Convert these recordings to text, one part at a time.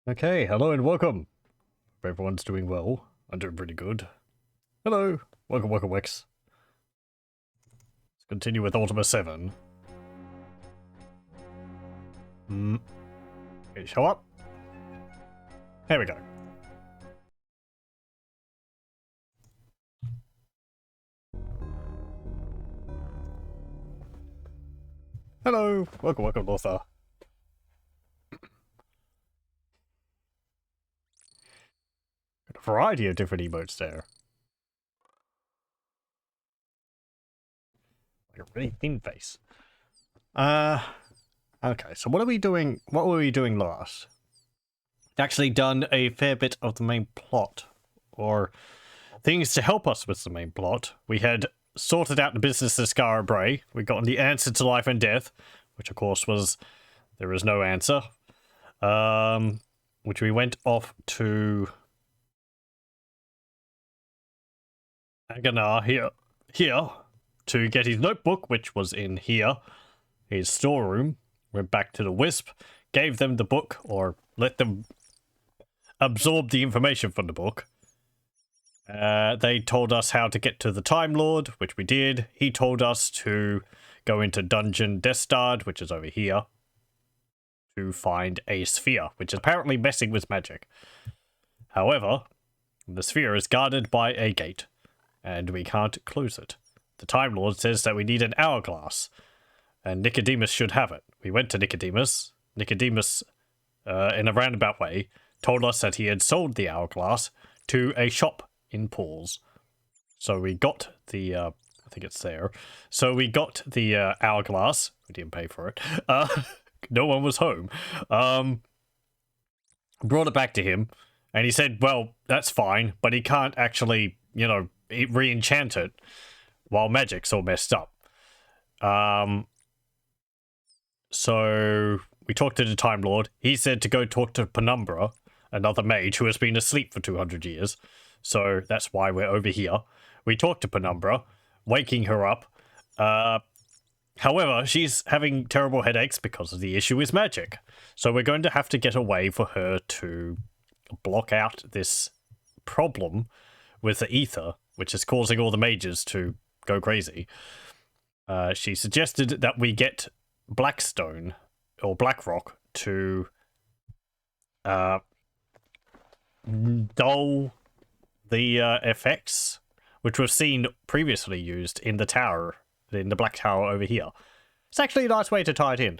Okay, hello and welcome. Hope everyone's doing well. I'm doing pretty good. Hello. Welcome, Wix. Let's continue with Ultima VII. Okay, show up. There we go. Hello. Welcome, Lothar. Got a variety of different emotes there. Like a really thin face. Okay, so what are we doing? What were we doing last? Actually done a fair bit of the main plot, or things to help us with the main plot. We had sorted out the business of Scar Bray. We got the answer to life and death, which of course was there is no answer. Which we went off to Aganar here to get his notebook, which was in here, his storeroom. Went back to the Wisp, gave them the book, or let them absorb the information from the book. They told us how to get to the Time Lord, which we did. He told us to go into Dungeon Destard, which is over here, to find a sphere, which is apparently messing with magic. However, the sphere is guarded by a gate, and we can't close it. The Time Lord says that we need an hourglass, and Nicodemus should have it. We went to Nicodemus. Nicodemus, in a roundabout way, told us that he had sold the hourglass to a shop in Paul's. So we got the, I think it's there. So we got the hourglass. We didn't pay for it. No one was home. Brought it back to him, and he said, well, that's fine, but he can't actually, re-enchant it while magic's all messed up. So we talked to the Time Lord. He said to go talk to Penumbra, another mage who has been asleep for 200 years. So that's why we're over here. We talked to Penumbra, waking her up. However, she's having terrible headaches because of the issue is magic. So we're going to have to get a way for her to block out this problem with the ether, which is causing all the mages to go crazy. She suggested that we get Blackstone or Blackrock to dull the effects, which we've seen previously used in the tower, in the Black Tower over here. It's actually a nice way to tie it in.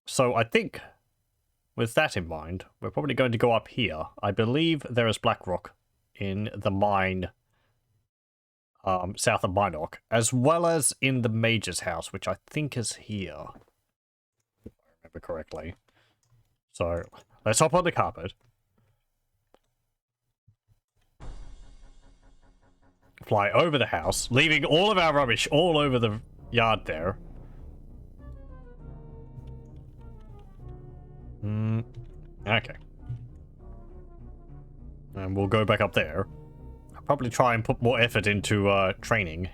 So I think with that in mind, we're probably going to go up here. I believe there is Blackrock in the mine south of Minoc, as well as in the Mage's house, which I think is here, if I remember correctly. So let's hop on the carpet. Fly over the house, leaving all of our rubbish all over the yard there. Okay. And we'll go back up there. I'll probably try and put more effort into training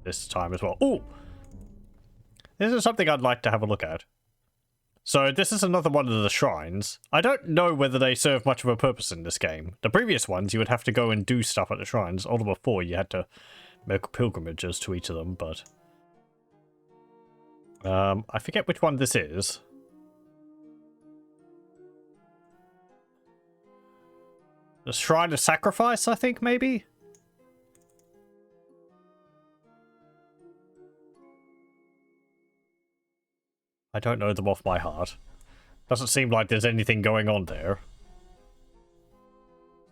this time as well. Oh! This is something I'd like to have a look at. So this is another one of the shrines. I don't know whether they serve much of a purpose in this game. The previous ones, you would have to go and do stuff at the shrines. Ultima 4, you had to make pilgrimages to each of them, but I forget which one this is. The Shrine of Sacrifice, I think, maybe? I don't know them off by heart. Doesn't seem like there's anything going on there.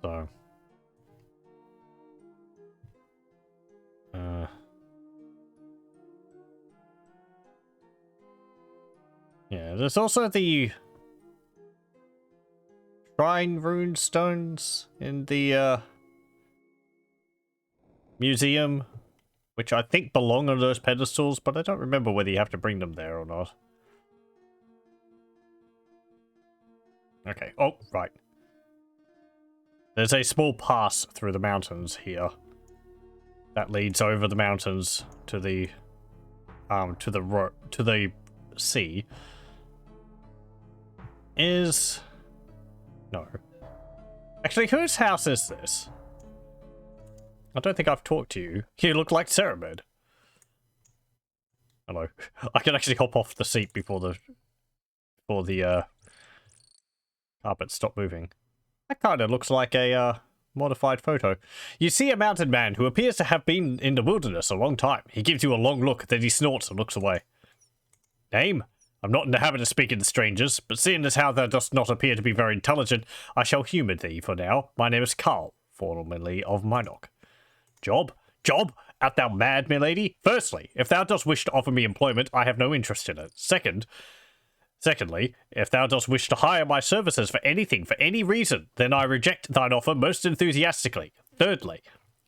So. Yeah, there's also the Shrine rune stones in the museum, which I think belong on those pedestals, but I don't remember whether you have to bring them there or not. Okay, oh, right. There's a small pass through the mountains here that leads over the mountains to the sea. is... No. Actually, whose house is this? I don't think I've talked to you. You look like Ceramid. Hello. I can actually hop off the seat before the carpet stop moving. That kind of looks like a modified photo. You see a mountain man who appears to have been in the wilderness a long time. He gives you a long look, then he snorts and looks away. Name? I'm not in the habit of speaking to strangers, but seeing as how thou dost not appear to be very intelligent, I shall humour thee for now. My name is Carl, formerly of Minok. Job? Job? Art thou mad, milady? Firstly, if thou dost wish to offer me employment, I have no interest in it. Secondly, if thou dost wish to hire my services for anything, for any reason, then I reject thine offer most enthusiastically. Thirdly,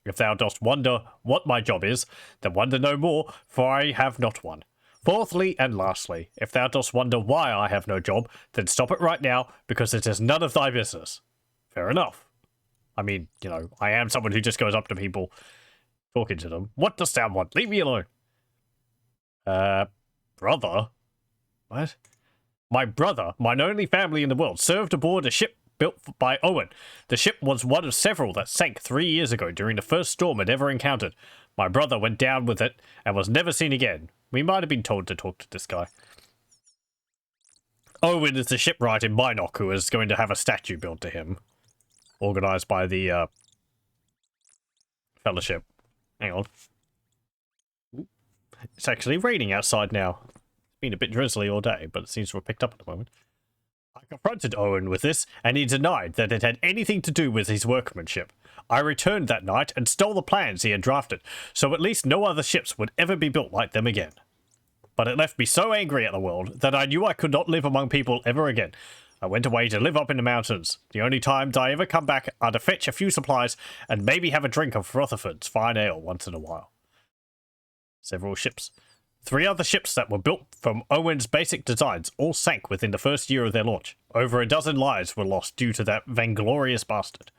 if thou dost wonder what my job is, then wonder no more, for I have not one. Fourthly and lastly, if thou dost wonder why I have no job, then stop it right now, because it is none of thy business. Fair enough. I mean, you know, I am someone who just goes up to people, talking to them. What dost thou want? Leave me alone. Brother? What? My brother, mine only family in the world, served aboard a ship built by Owen. The ship was one of several that sank 3 years ago during the first storm it ever encountered. My brother went down with it and was never seen again. We might have been told to talk to this guy. Owen is the shipwright in Minok who is going to have a statue built to him. Organised by the, Fellowship. Hang on. It's actually raining outside now. It's been a bit drizzly all day, but it seems to have picked up at the moment. I confronted Owen with this, and he denied that it had anything to do with his workmanship. I returned that night and stole the plans he had drafted, so at least no other ships would ever be built like them again. But it left me so angry at the world that I knew I could not live among people ever again. I went away to live up in the mountains. The only times I ever come back are to fetch a few supplies and maybe have a drink of Rutherford's fine ale once in a while. Several ships. 3 other ships that were built from Owen's basic designs all sank within the first year of their launch. Over a dozen lives were lost due to that vainglorious bastard.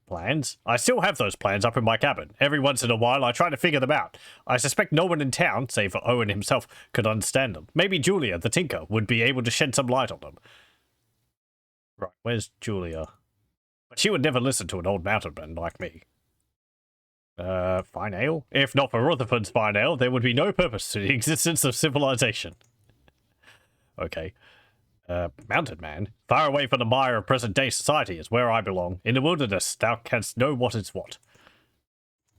Plans? I still have those plans up in my cabin. Every once in a while I try to figure them out. I suspect no one in town, save for Owen himself, could understand them. Maybe Julia, the tinker, would be able to shed some light on them. Right, where's Julia? But she would never listen to an old mountain man like me. Fine ale? If not for Rutherford's fine ale, there would be no purpose to the existence of civilization. Okay. Mountain man? Far away from the mire of present-day society is where I belong. In the wilderness, thou canst know what is what.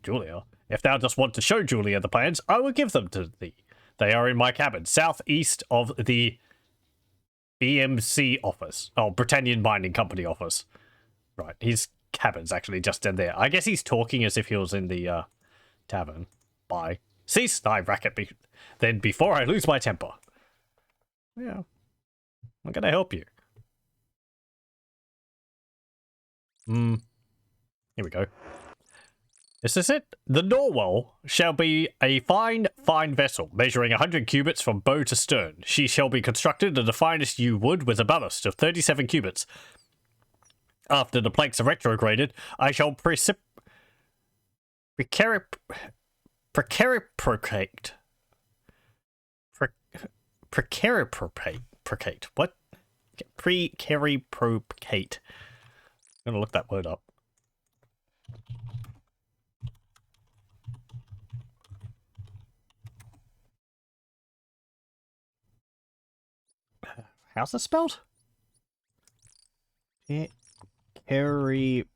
Julia? If thou dost want to show Julia the plans, I will give them to thee. They are in my cabin, southeast of the BMC office. Oh, Britannian Mining Company office. Right, his cabin's actually just down there. I guess he's talking as if he was in the, tavern. Bye. Cease thy racket then before I lose my temper. Yeah. I'm gonna help you. Here we go. Is this it? The Norwell shall be a fine vessel, measuring 100 cubits from bow to stern. She shall be constructed of the finest yew wood with a ballast of 37 cubits. After the planks are retrograded, I shall precariprocate. What? Precariprocate. I'm gonna look that word up. How's it spelled? Precariprocate.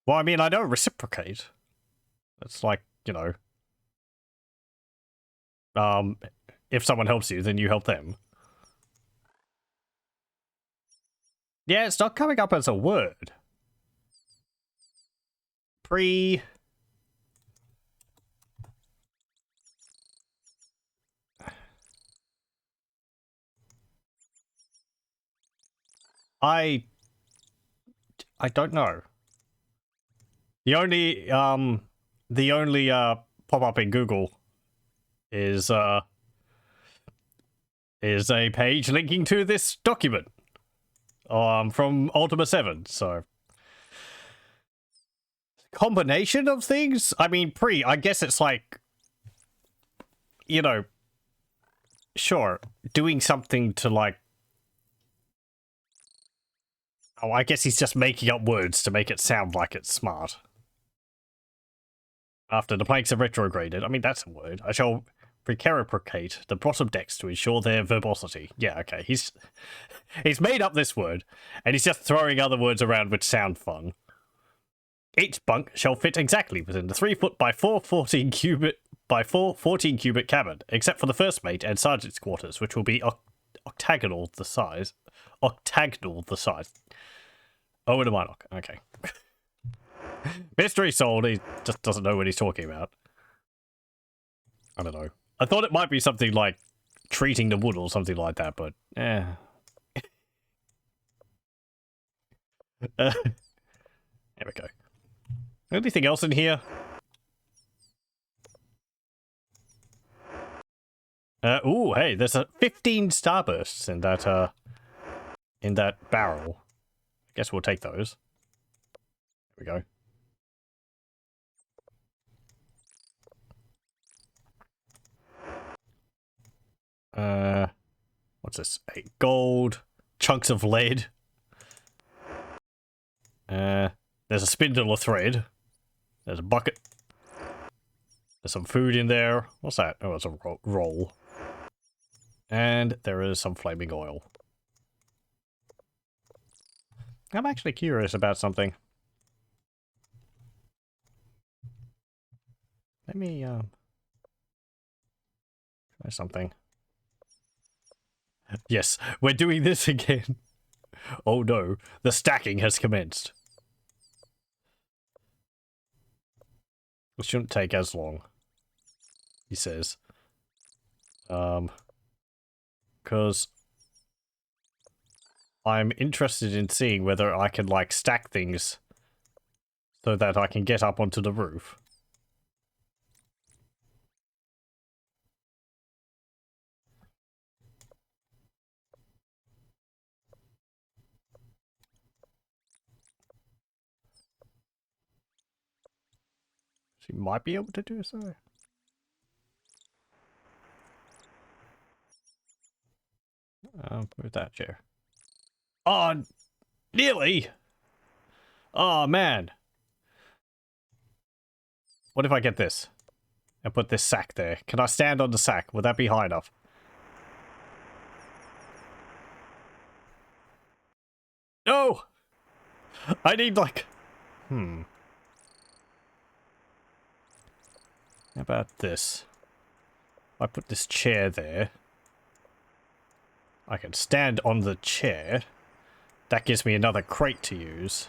Well, I mean, I don't reciprocate. It's like, you know, if someone helps you, then you help them. Yeah, it's not coming up as a word. I don't know. The only pop-up in Google is a page linking to this document from Ultima VII, so combination of things? I mean, I guess it's like, you know, sure, doing something to like... Oh, I guess he's just making up words to make it sound like it's smart. After the planks are retrograded, I mean, that's a word. I shall precaricate the bottom decks to ensure their verbosity. Yeah, okay, he's made up this word, and he's just throwing other words around which sound fun. Each bunk shall fit exactly within the 3 foot by 4 14 cubit by 4 14 cubit cabin, except for the first mate and sergeant's quarters, which will be octagonal the size. Octagonal the size. Oh, and a Minoc. Okay. Mystery solved. He just doesn't know what he's talking about. I don't know. I thought it might be something like treating the wood or something like that, but there we go. Anything else in here? Ooh, hey, there's 15 starbursts in that barrel. I guess we'll take those. There we go. What's this? 8 gold, chunks of lead. There's a spindle of thread. There's a bucket. There's some food in there. What's that? Oh, it's a roll. And there is some flaming oil. I'm actually curious about something. Let me, try something. Yes, we're doing this again. Oh no, the stacking has commenced. It shouldn't take as long, he says. Because I'm interested in seeing whether I can, like, stack things so that I can get up onto the roof. She might be able to do so. Where's that chair? Oh, nearly! Oh, man. What if I get this? And put this sack there. Can I stand on the sack? Would that be high enough? No! I need, like... How about this? I put this chair there. I can stand on the chair. That gives me another crate to use.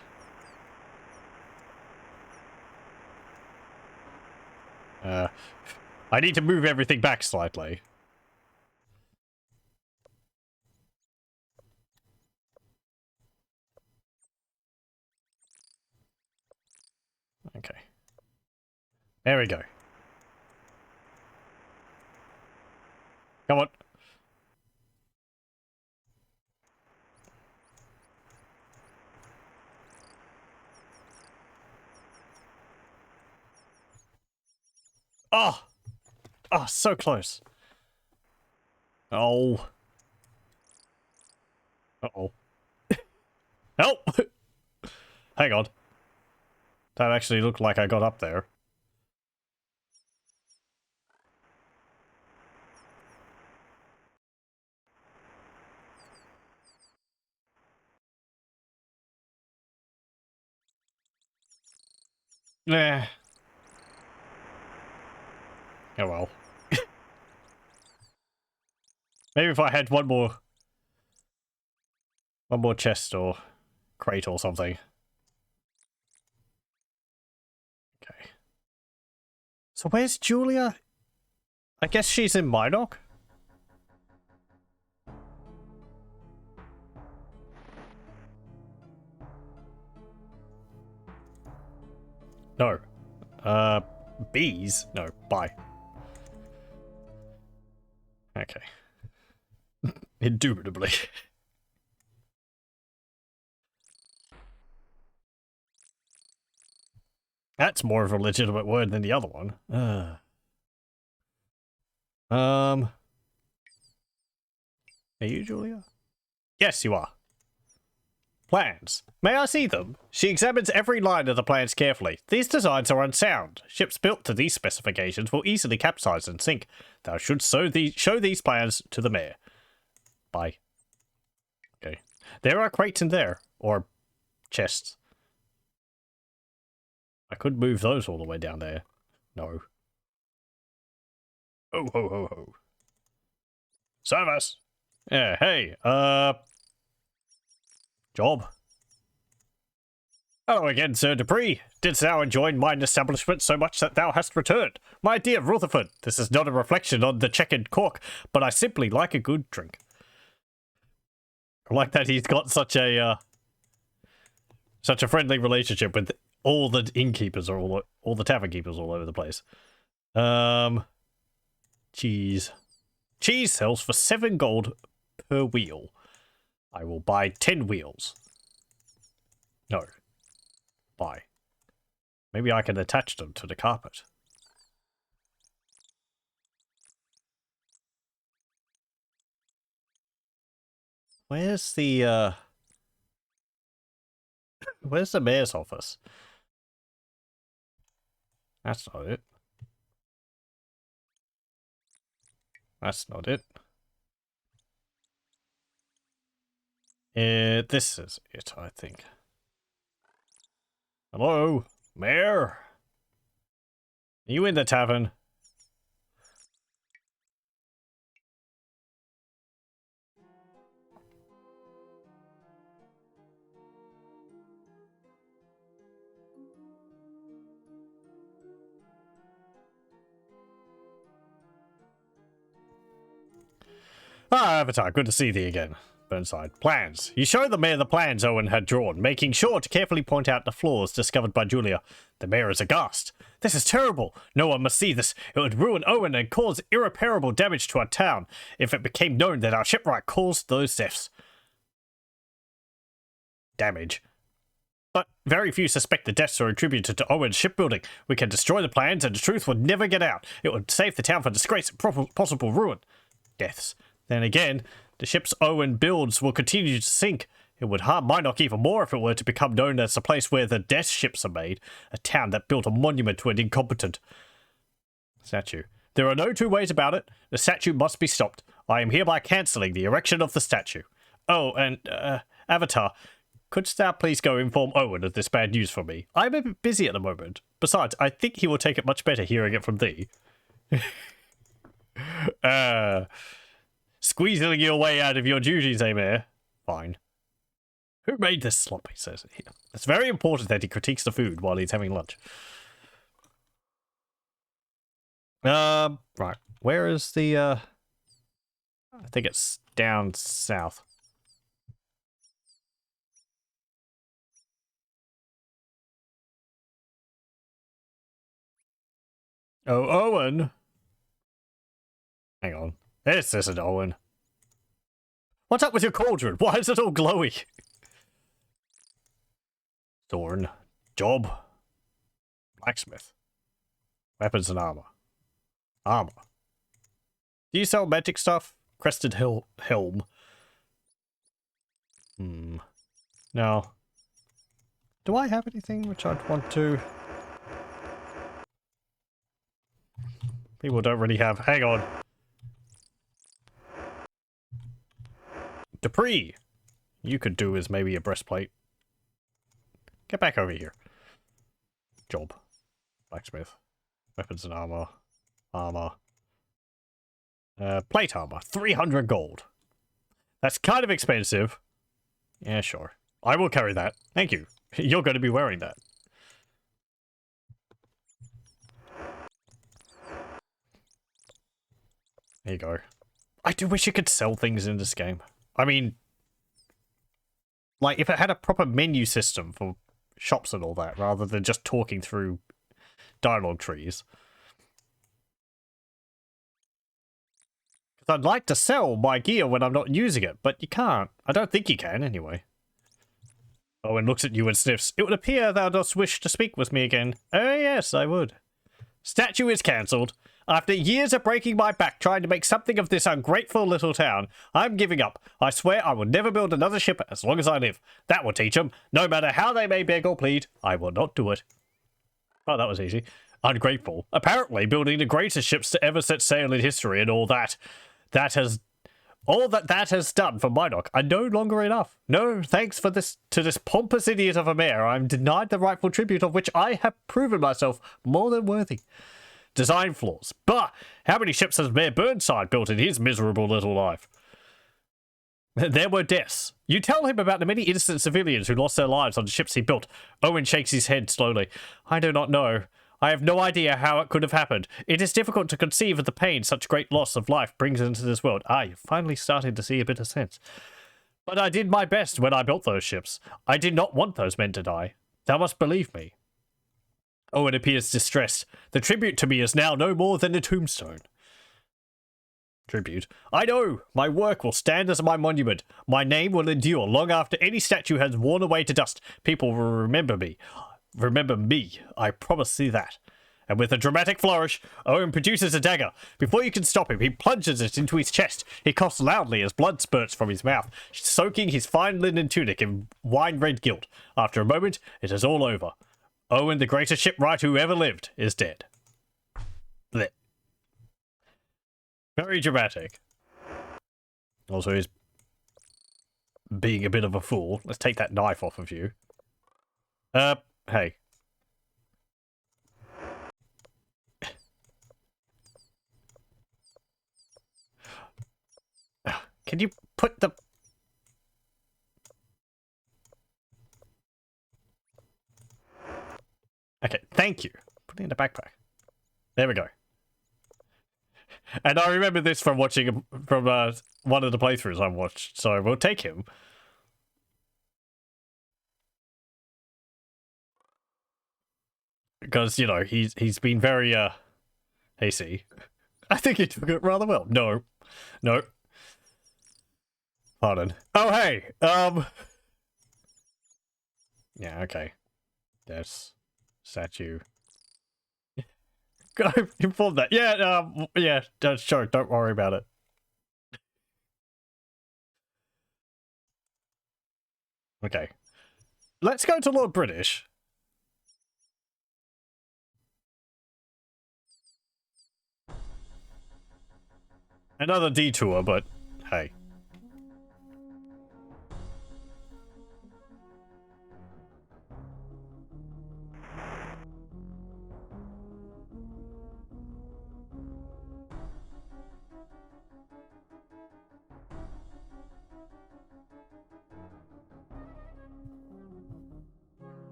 I need to move everything back slightly. Okay. There we go. Come on. Oh! Oh, so close. Oh. Uh-oh. Help! Hang on. That actually looked like I got up there. Nah. Oh well. Maybe if I had one more chest or crate or something. Okay. So where's Julia? I guess she's in Minoc? No. Bees? No, bye. Okay. Indubitably. That's more of a legitimate word than the other one. Are you Julia? Yes, you are. Plans. May I see them? She examines every line of the plans carefully. These designs are unsound. Ships built to these specifications will easily capsize and sink. Thou should show these plans to the mayor. Bye. Okay. There are crates in there. Or chests. I could move those all the way down there. No. Ho, ho, ho, ho. Service! Yeah, hey, job. Hello again, Sir Dupree. Didst thou enjoy mine establishment so much that thou hast returned? My dear Rutherford, this is not a reflection on the checkered cork, but I simply like a good drink. I like that he's got such a friendly relationship with all the innkeepers or all the tavern keepers all over the place. Cheese. Cheese sells for 7 gold per wheel. I will buy 10 wheels. No. Buy. Maybe I can attach them to the carpet. Where's the where's the mayor's office? That's not it. That's not it. This is it, I think. Hello, Mayor? Are you in the tavern? Ah, Avatar, good to see thee again. Burnside. Plans. You showed the mayor the plans Owen had drawn, making sure to carefully point out the flaws discovered by Julia. The mayor is aghast. This is terrible. No one must see this. It would ruin Owen and cause irreparable damage to our town if it became known that our shipwright caused those deaths. Damage. But very few suspect the deaths are attributed to Owen's shipbuilding. We can destroy the plans and the truth would never get out. It would save the town from disgrace and possible ruin. Deaths. Then again, the ships Owen builds will continue to sink. It would harm Minok even more if it were to become known as the place where the death ships are made. A town that built a monument to an incompetent statue. There are no two ways about it. The statue must be stopped. I am hereby cancelling the erection of the statue. Oh, and, Avatar, couldst thou please go inform Owen of this bad news for me? I'm a bit busy at the moment. Besides, I think he will take it much better hearing it from thee. Squeezing your way out of your duties, eh, Mayor? Fine. Who made this slop, he says. It's very important that he critiques the food while he's having lunch. Right. Where is the, I think it's down south. Oh, Owen! Hang on. This isn't Owen. What's up with your cauldron? Why is it all glowy? Thorn. Job. Blacksmith. Weapons and armor. Armor. Do you sell magic stuff? Crested helm. No. Do I have anything which I'd want to... People don't really have... Hang on. Dupree! You could do with maybe a breastplate. Get back over here. Job. Blacksmith. Weapons and armor. Armor. Plate armor. 300 gold. That's kind of expensive. Yeah, sure. I will carry that. Thank you. You're going to be wearing that. There you go. I do wish you could sell things in this game. I mean, like, if it had a proper menu system for shops and all that, rather than just talking through dialogue trees. Because I'd like to sell my gear when I'm not using it, but you can't. I don't think you can, anyway. Owen looks at you and sniffs. It would appear thou dost wish to speak with me again. Oh yes, I would. Statue is cancelled. After years of breaking my back trying to make something of this ungrateful little town, I'm giving up. I swear I will never build another ship as long as I live. That will teach them. No matter how they may beg or plead, I will not do it. Oh, that was easy. Ungrateful. Apparently, building the greatest ships to ever set sail in history and all that. All that has done for Minok are no longer enough. No, thanks to this pompous idiot of a mayor, I'm denied the rightful tribute of which I have proven myself more than worthy. Design flaws. Bah! How many ships has Mayor Burnside built in his miserable little life? There were deaths. You tell him about the many innocent civilians who lost their lives on the ships he built. Owen shakes his head slowly. I do not know. I have no idea how it could have happened. It is difficult to conceive of the pain such great loss of life brings into this world. You're finally starting to see a bit of sense. But I did my best when I built those ships. I did not want those men to die. Thou must believe me. Owen appears distressed. The tribute to me is now no more than a tombstone. Tribute. I know! My work will stand as my monument. My name will endure long after any statue has worn away to dust. People will remember me. Remember me. I promise thee that. And with a dramatic flourish, Owen produces a dagger. Before you can stop him, he plunges it into his chest. He coughs loudly as blood spurts from his mouth, soaking his fine linen tunic in wine-red gilt. After a moment, it is all over. Owen, the greatest shipwright who ever lived, is dead. Blech. Very dramatic. Also, he's being a bit of a fool. Let's take that knife off of you. Hey. Can you put the... Okay, thank you. Put it in the backpack. There we go. And I remember this from watching from one of the playthroughs I watched, so we'll take him. Because, you know, he's been very hasty. I think he took it rather well. No. No. Pardon. Oh hey! Yeah, okay. That's statue. Go inform that. Yeah, yeah, sure, don't worry about it. Okay. Let's go to Lord British. Another detour, but hey.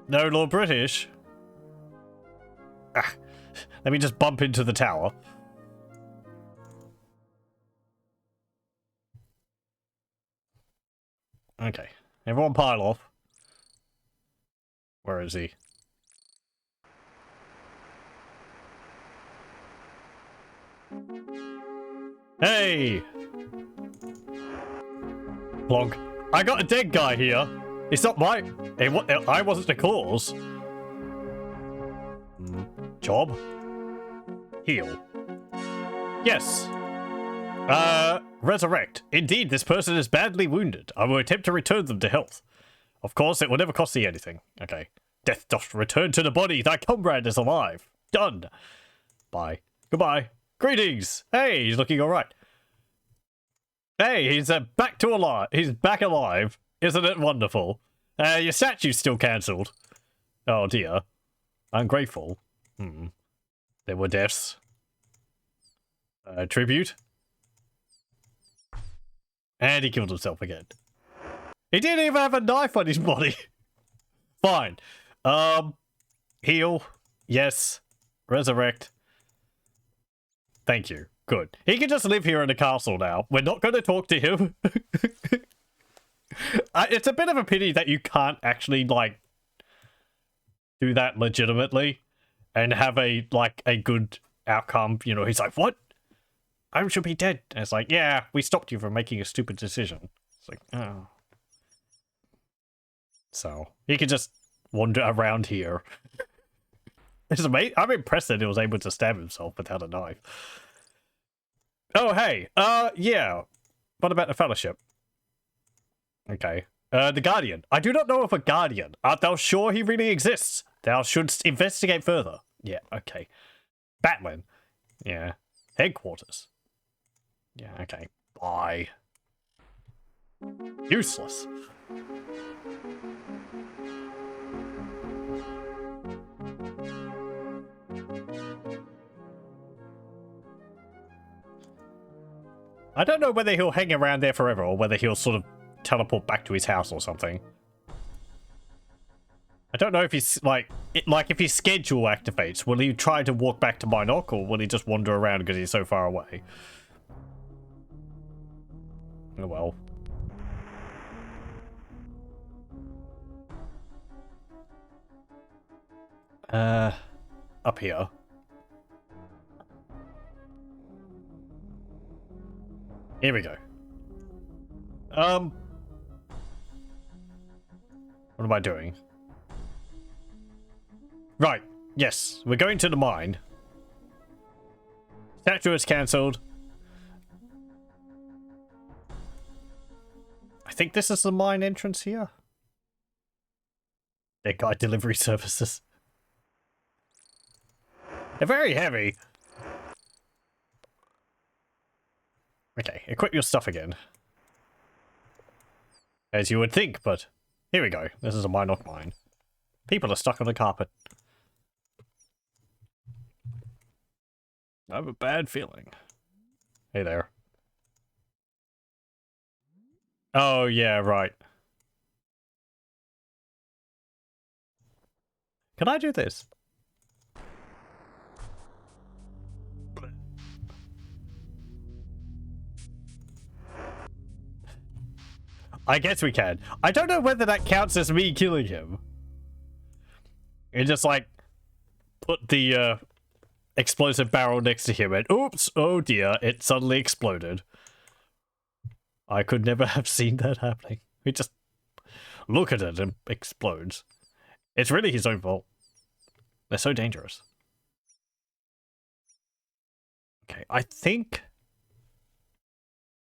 No, Lord British. Let me just bump into the tower. Okay, everyone pile off. Where is he? Hey! Plonk. I got a dead guy here. It's not my... I wasn't the cause. Job? Heal. Yes. Resurrect. Indeed, this person is badly wounded. I will attempt to return them to health. Of course, it will never cost thee anything. Okay. Death doth return to the body. Thy comrade is alive. Done. Bye. Goodbye. Greetings. Hey, he's looking alright. Hey, he's back to alive. He's back alive. Isn't it wonderful? Your statue's still cancelled. Oh dear. Ungrateful. There were deaths. Tribute. And he killed himself again. He didn't even have a knife on his body. Fine. Heal. Yes. Resurrect. Thank you. Good. He can just live here in the castle now. We're not going to talk to him. It's a bit of a pity that you can't actually, like, do that legitimately and have a, like, a good outcome. You know, he's like, what? I should be dead. And it's like, yeah, we stopped you from making a stupid decision. It's like, oh. So he could just wander around here. It's amazing. I'm impressed that he was able to stab himself without a knife. Oh, hey. Yeah. What about the Fellowship? Okay. The Guardian. I do not know of a Guardian. Art thou sure he really exists? Thou shouldst investigate further. Yeah, okay. Batlin. Yeah. Headquarters. Yeah, okay. Bye. Useless. I don't know whether he'll hang around there forever or whether he'll sort of teleport back to his house or something. I don't know if he's like if his schedule activates, will he try to walk back to Minok or will he just wander around because he's so far away? Oh well. Up here. Here we go. What am I doing? Right. Yes, we're going to the mine. Statue is cancelled. I think this is the mine entrance here. Their guide delivery services. They're very heavy. Okay, equip your stuff again. As you would think, but here we go. This is a Minok mine. People are stuck on the carpet. I have a bad feeling. Hey there. Oh, yeah, right. Can I do this? I guess we can. I don't know whether that counts as me killing him. It just, like, put the, explosive barrel next to him and oops, oh dear, it suddenly exploded. I could never have seen that happening. We just look at it and it explodes. It's really his own fault. They're so dangerous. Okay, I think...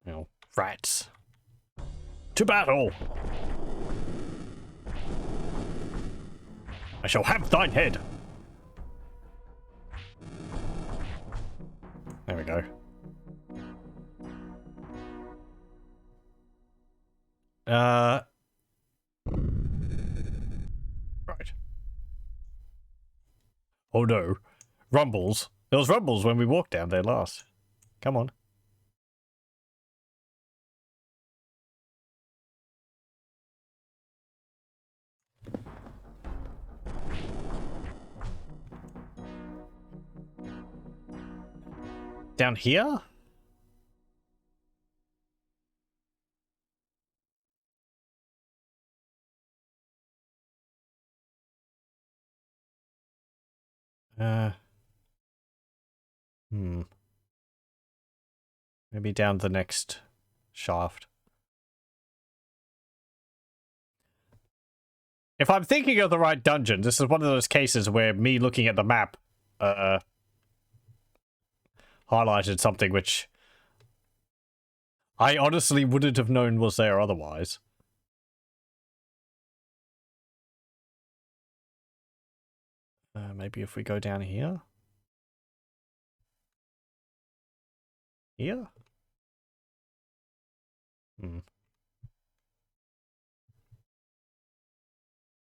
You know, rats. To battle! I shall have thine head! There we go. Right. Oh no. Rumbles. There was rumbles when we walked down there last. Come on. Down here? Maybe down the next shaft. If I'm thinking of the right dungeon, this is one of those cases where me looking at the map, highlighted something which I honestly wouldn't have known was there otherwise. Maybe if we go down here? Here?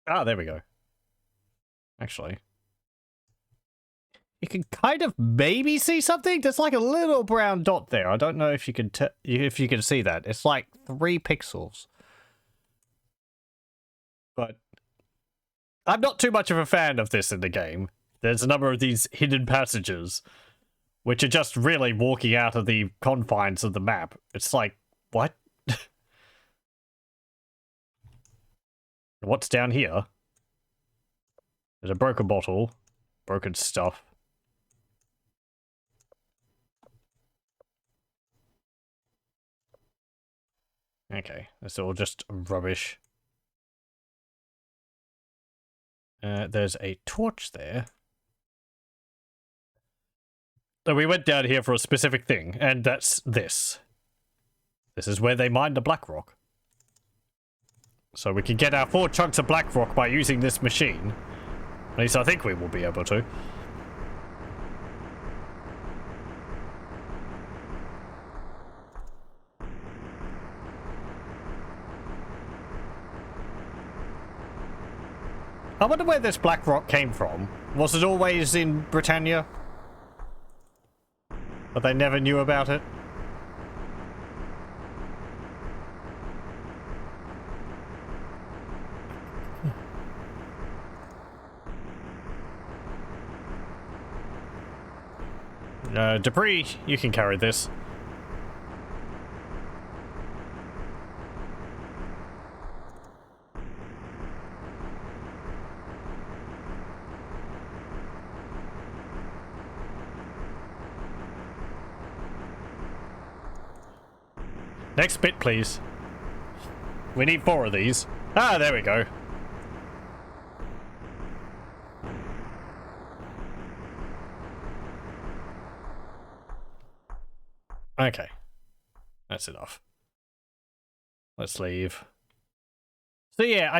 Ah, there we go. Actually. You can kind of maybe see something. There's like a little brown dot there. I don't know if you can see that. It's like 3 pixels. But I'm not too much of a fan of this in the game. There's a number of these hidden passages, which are just really walking out of the confines of the map. It's like, what? What's down here? There's a broken bottle. Broken stuff. Okay, that's all just rubbish. There's a torch there. So we went down here for a specific thing, and that's this. This is where they mine the black rock. So we can get our 4 chunks of black rock by using this machine. At least I think we will be able to. I wonder where this black rock came from. Was it always in Britannia? But they never knew about it? Debris, you can carry this. Next bit, please. We need 4 of these. Ah, there we go. Okay. That's enough. Let's leave. So yeah,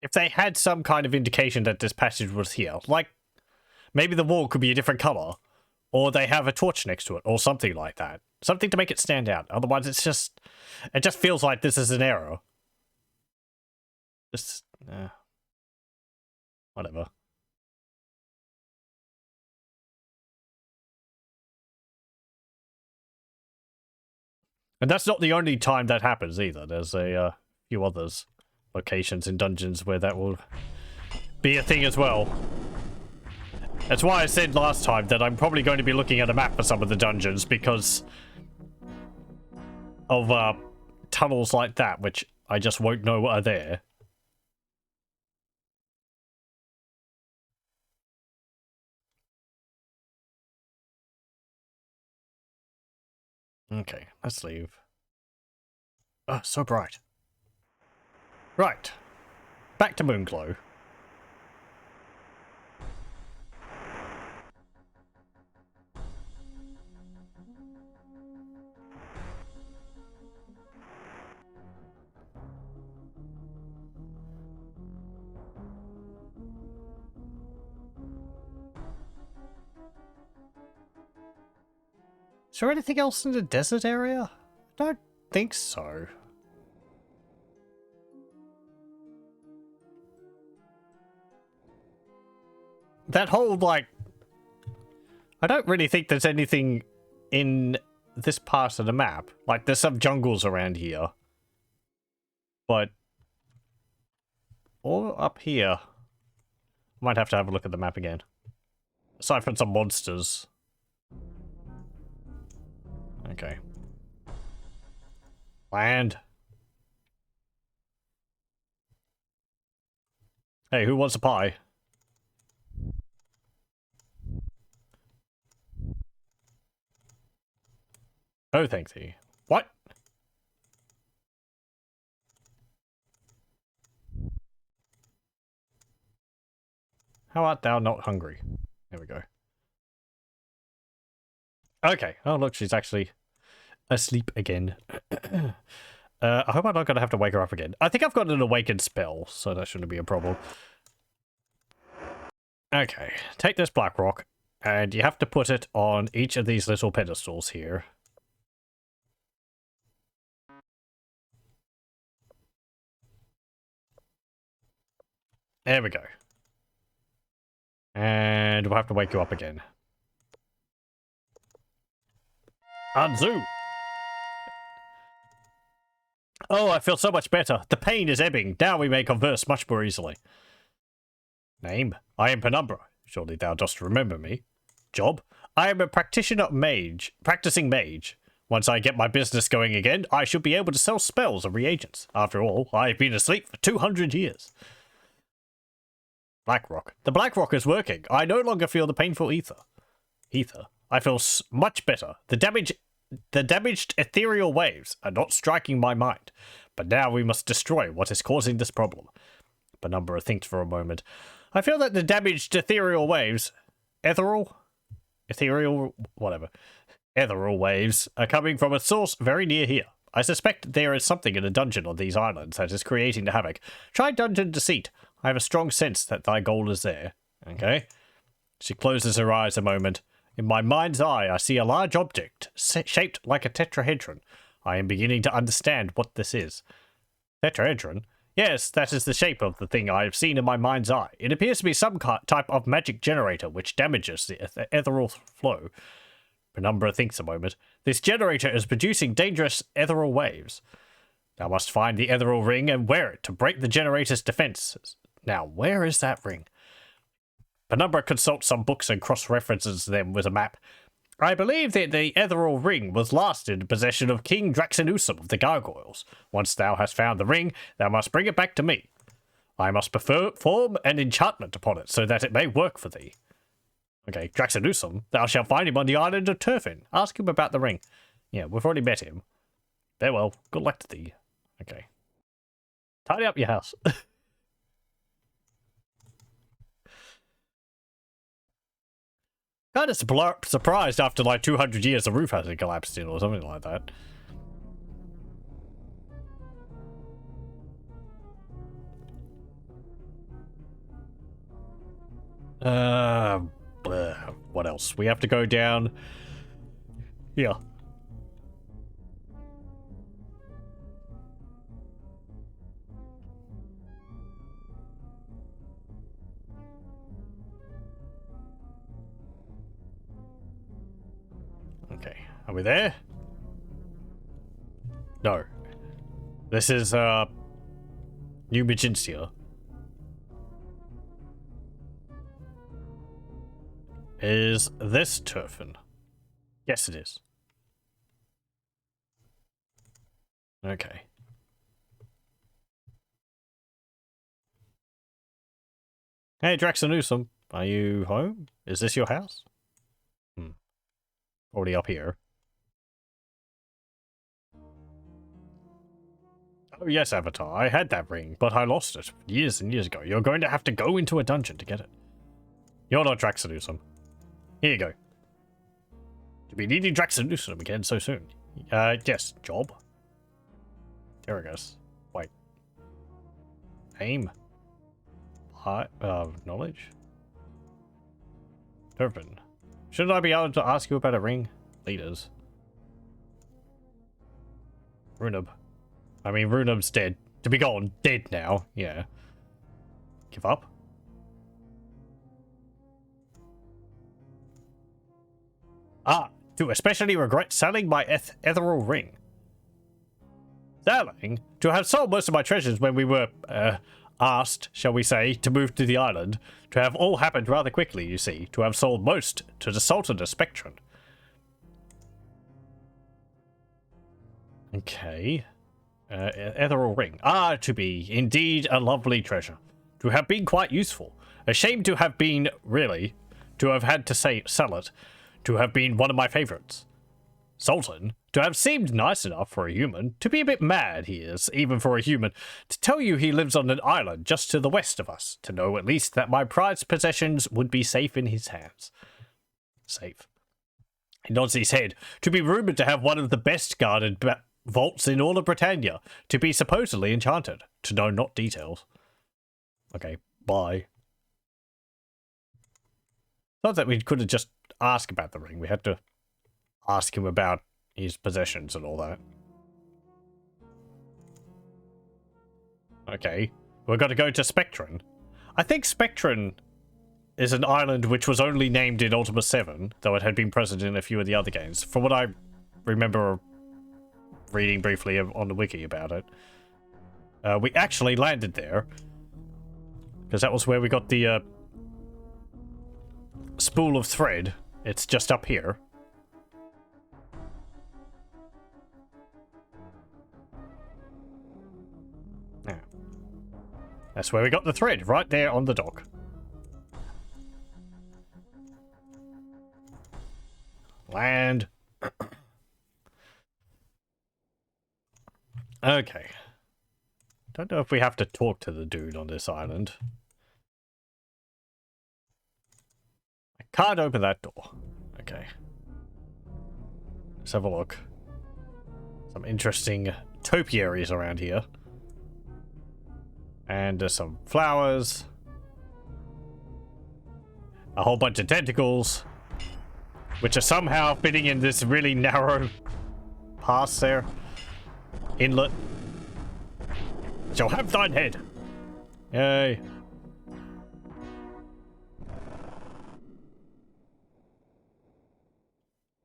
if they had some kind of indication that this passage was here, like, maybe the wall could be a different color, or they have a torch next to it, or something like that. Something to make it stand out. Otherwise, it just feels like this is an error. Just, whatever. And that's not the only time that happens either. There's a few others locations in dungeons where that will be a thing as well. That's why I said last time that I'm probably going to be looking at a map for some of the dungeons because of tunnels like that, which I just won't know are there. Okay, let's leave. Oh, so bright. Right. Back to Moonglow. Is there anything else in the desert area? I don't think so. That whole, like... I don't really think there's anything in this part of the map. Like, there's some jungles around here. But... all up here... Might have to have a look at the map again. Aside from some monsters. Okay. Land. Hey, who wants a pie? Oh, thank thee. What? How art thou not hungry? There we go. Okay. Oh, look, she's actually asleep again. I hope I'm not going to have to wake her up again. I think I've got an awakened spell, so that shouldn't be a problem. Okay. Take this black rock, and you have to put it on each of these little pedestals here. There we go. And we'll have to wake you up again. Unzoom! Oh, I feel so much better. The pain is ebbing. Now we may converse much more easily. Name? I am Penumbra. Surely thou dost remember me. Job? I am a practicing mage. Once I get my business going again, I should be able to sell spells and reagents. After all, I have been asleep for 200 years. Blackrock. The Blackrock is working. I no longer feel the painful ether. Ether? I feel much better. The damaged ethereal waves are not striking my mind. But now we must destroy what is causing this problem. Penumbra thinks for a moment. I feel that the damaged ethereal waves... Ethereal? Whatever. Ethereal waves are coming from a source very near here. I suspect there is something in a dungeon on these islands that is creating the havoc. Try dungeon deceit. I have a strong sense that thy goal is there. Okay? She closes her eyes a moment. In my mind's eye, I see a large object, shaped like a tetrahedron. I am beginning to understand what this is. Tetrahedron? Yes, that is the shape of the thing I have seen in my mind's eye. It appears to be some type of magic generator which damages the ethereal flow. Penumbra thinks a moment. This generator is producing dangerous ethereal waves. Thou must find the ethereal ring and wear it to break the generator's defenses. Now, where is that ring? Penumbra consults some books and cross-references them with a map. I believe that the ethereal ring was last in possession of King Draxinusum of the Gargoyles. Once thou hast found the ring, thou must bring it back to me. I must perform an enchantment upon it so that it may work for thee. Okay, Draxinusum, thou shalt find him on the island of Turfin. Ask him about the ring. Yeah, we've already met him. Farewell, good luck to thee. Okay. Tidy up your house. Kind of surprised after like 200 years the roof hasn't collapsed in or something like that. What else? We have to go down here. Okay, are we there? No. This is, New Magintia. Is this Turfin? Yes, it is. Okay. Hey, Draxinusum, are you home? Is this your house? Already up here. Oh yes, Avatar, I had that ring, but I lost it years and years ago. You're going to have to go into a dungeon to get it. You're not Draxinusum. Here you go. To be needing Draxinusum again so soon. Yes, job. There it goes. Wait. Aim. Knowledge? Turpin. Shouldn't I be able to ask you about a ring? Leaders. Runub. I mean, Runub's dead. To be gone. Dead now. Yeah. Give up? Ah, to especially regret selling my ethereal ring. Selling? To have sold most of my treasures when we were, asked, shall we say, to move to the island. To have all happened rather quickly, you see. To have sold most to the Sultan of Spectrum. Okay. Ethereal ring. Ah, to be. Indeed a lovely treasure. To have been quite useful. A shame to have been, really, to have had to sell it. To have been one of my favorites. Sultan, to have seemed nice enough for a human. To be a bit mad, he is, even for a human. To tell you he lives on an island just to the west of us. To know at least that my prized possessions would be safe in his hands. Safe. He nods his head. To be rumoured to have one of the best guarded vaults in all of Britannia. To be supposedly enchanted. To know not details. Okay, bye. Not that we could have just asked about the ring. We had to ask him about his possessions and all that. Okay. We've got to go to Spectron. I think Spectron is an island which was only named in Ultima VII, though it had been present in a few of the other games. From what I remember reading briefly on the wiki about it. We actually landed there. Because that was where we got the spool of thread. It's just up here. Yeah. That's where we got the thread, right there on the dock. Land. Okay. Don't know if we have to talk to the dude on this island. I can't open that door. Okay. Let's have a look. Some interesting topiaries around here. And there's some flowers. A whole bunch of tentacles. Which are somehow fitting in this really narrow pass there. Inlet. Shall have thine head. Yay.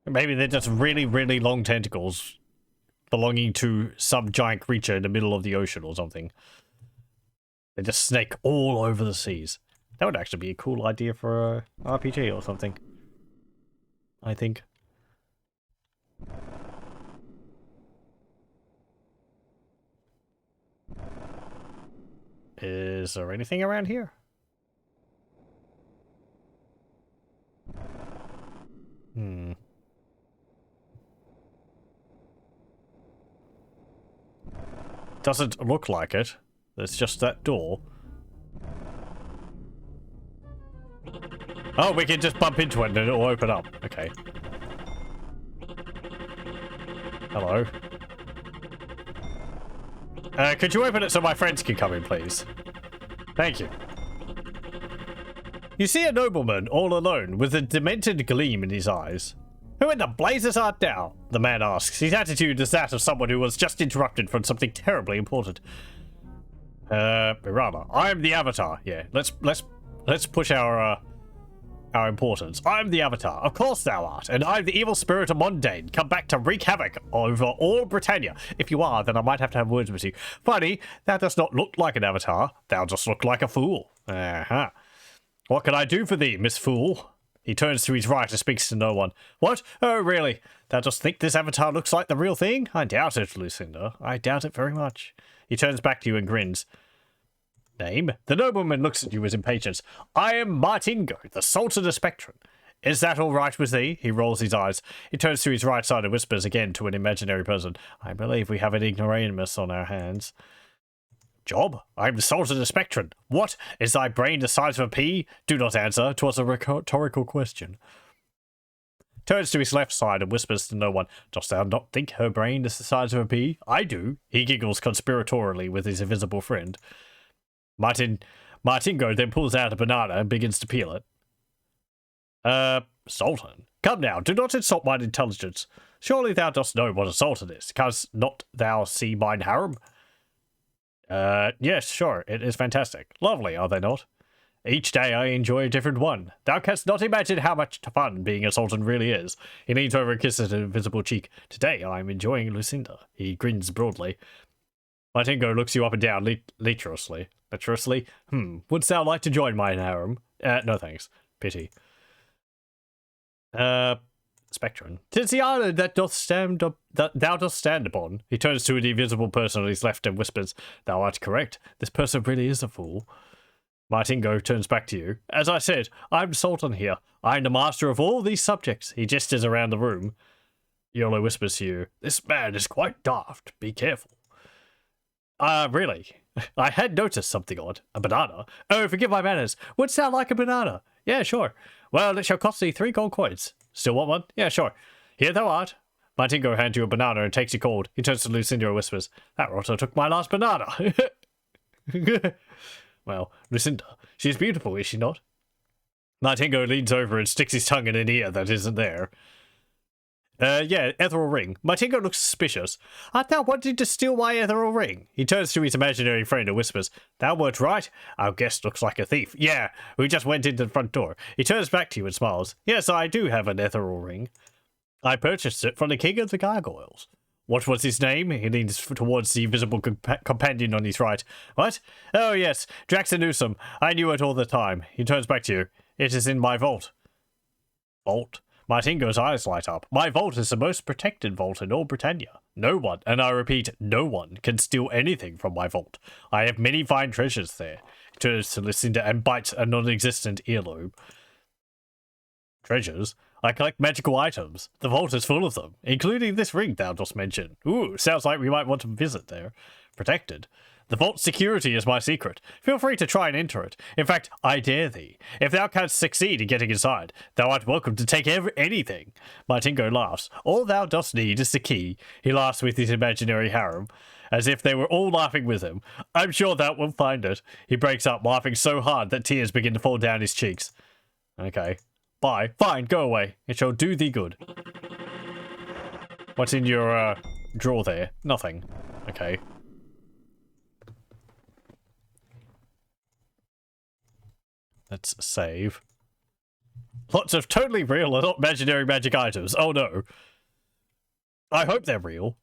Maybe they're just really, really long tentacles belonging to some giant creature in the middle of the ocean or something. They just snake all over the seas. That would actually be a cool idea for a RPG or something. I think. Is there anything around here? Doesn't look like it. There's just that door. Oh, we can just bump into it and it'll open up. Okay. Hello. Could you open it so my friends can come in, please? Thank you. You see a nobleman all alone with a demented gleam in his eyes. Who in the blazes art thou? The man asks. His attitude is that of someone who was just interrupted from something terribly important. Rather, I'm the Avatar. Yeah, let's push our importance. I'm the Avatar. Of course thou art, and I'm the evil spirit of Mundane, come back to wreak havoc over all Britannia. If you are, then I might have to have words with you. Funny, thou does not look like an Avatar. Thou just look like a fool. Uh-huh. What can I do for thee, Miss Fool? He turns to his right and speaks to no one. What? Oh, really? Thou just think this Avatar looks like the real thing? I doubt it, Lucinda. I doubt it very much. He turns back to you and grins. Name? The nobleman looks at you with impatience. I am Martingo, the Sultan of Spectrum. Is that all right with thee? He rolls his eyes. He turns to his right side and whispers again to an imaginary person. I believe we have an ignoramus on our hands. Job? I'm the Sultan of Spectrum. What? Is thy brain the size of a pea? Do not answer. 'Twas a rhetorical question. Turns to his left side and whispers to no one. Dost thou not think her brain is the size of a pea? I do. He giggles conspiratorially with his invisible friend. Martingo then pulls out a banana and begins to peel it. Sultan? Come now, do not insult mine intelligence. Surely thou dost know what a sultan is. Canst not thou see mine harem? Yes, sure, it is fantastic. Lovely, are they not? Each day I enjoy a different one. Thou canst not imagine how much fun being a sultan really is. He leans over and kisses an invisible cheek. Today I am enjoying Lucinda. He grins broadly. Martingo looks you up and down lecherously. Lecherously? Wouldst thou like to join mine harem? No thanks. Pity. Spectrum. 'Tis the island that thou dost stand upon. He turns to an invisible person on his left and whispers, Thou art correct. This person really is a fool. Martingo turns back to you. As I said, I'm Sultan here. I'm the master of all these subjects. He gestures around the room. Yolo whispers to you, This man is quite daft. Be careful. Really? I had noticed something odd. A banana? Oh, forgive my manners. Wouldst thou like a banana? Yeah, sure. Well, it shall cost thee 3 gold coins. Still want one? Yeah, sure. Here thou art. Martingo hands you a banana and takes you cold. He turns to Lucinda and whispers, That rotter took my last banana. Well, Lucinda, she's beautiful, is she not? Martingo leans over and sticks his tongue in an ear that isn't there. Yeah, ethereal ring. Martingo looks suspicious. Art thou wanting to steal my ethereal ring? He turns to his imaginary friend and whispers, Thou wert right. Our guest looks like a thief. Yeah, we just went into the front door. He turns back to you and smiles. Yes, I do have an ethereal ring. I purchased it from the king of the gargoyles. What was his name? He leans towards the invisible companion on his right. What? Oh, yes, Draxon Newsom. I knew it all the time. He turns back to you. It is in my vault. Vault? Martingo's eyes light up. My vault is the most protected vault in all Britannia. No one, and I repeat, no one, can steal anything from my vault. I have many fine treasures there. He turns to Lucinda and bites a non-existent earlobe. Treasures? I collect magical items. The vault is full of them, including this ring thou just mentioned. Ooh, sounds like we might want to visit there. Protected. The vault's security is my secret. Feel free to try and enter it. In fact, I dare thee. If thou canst succeed in getting inside, thou art welcome to take anything. Martingo laughs. All thou dost need is the key. He laughs with his imaginary harem, as if they were all laughing with him. I'm sure thou wilt find it. He breaks up, laughing so hard that tears begin to fall down his cheeks. Okay. Bye. Fine, go away. It shall do thee good. What's in your, drawer there? Nothing. Okay. Let's save. Lots of totally real and not imaginary magic items. Oh no. I hope they're real.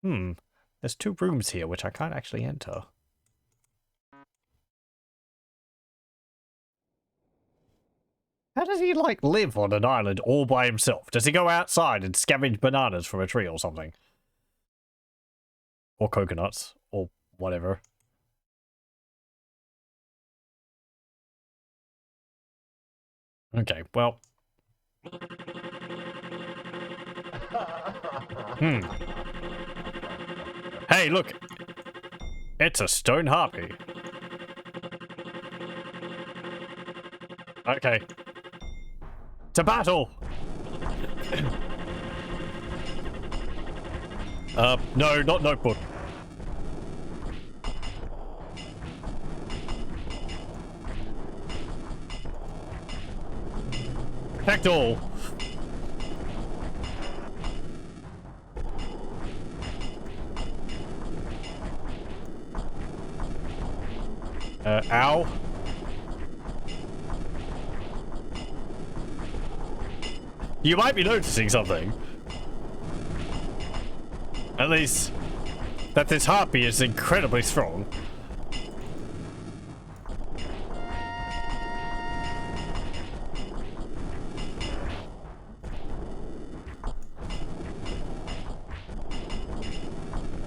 There's 2 rooms here which I can't actually enter. How does he, like, live on an island all by himself? Does he go outside and scavenge bananas from a tree or something? Or coconuts, or whatever. Okay, well. Hey, look! It's a stone harpy. Okay. To battle! No, not notebook. Protect all. Ow. You might be noticing something. At least, that this harpy is incredibly strong.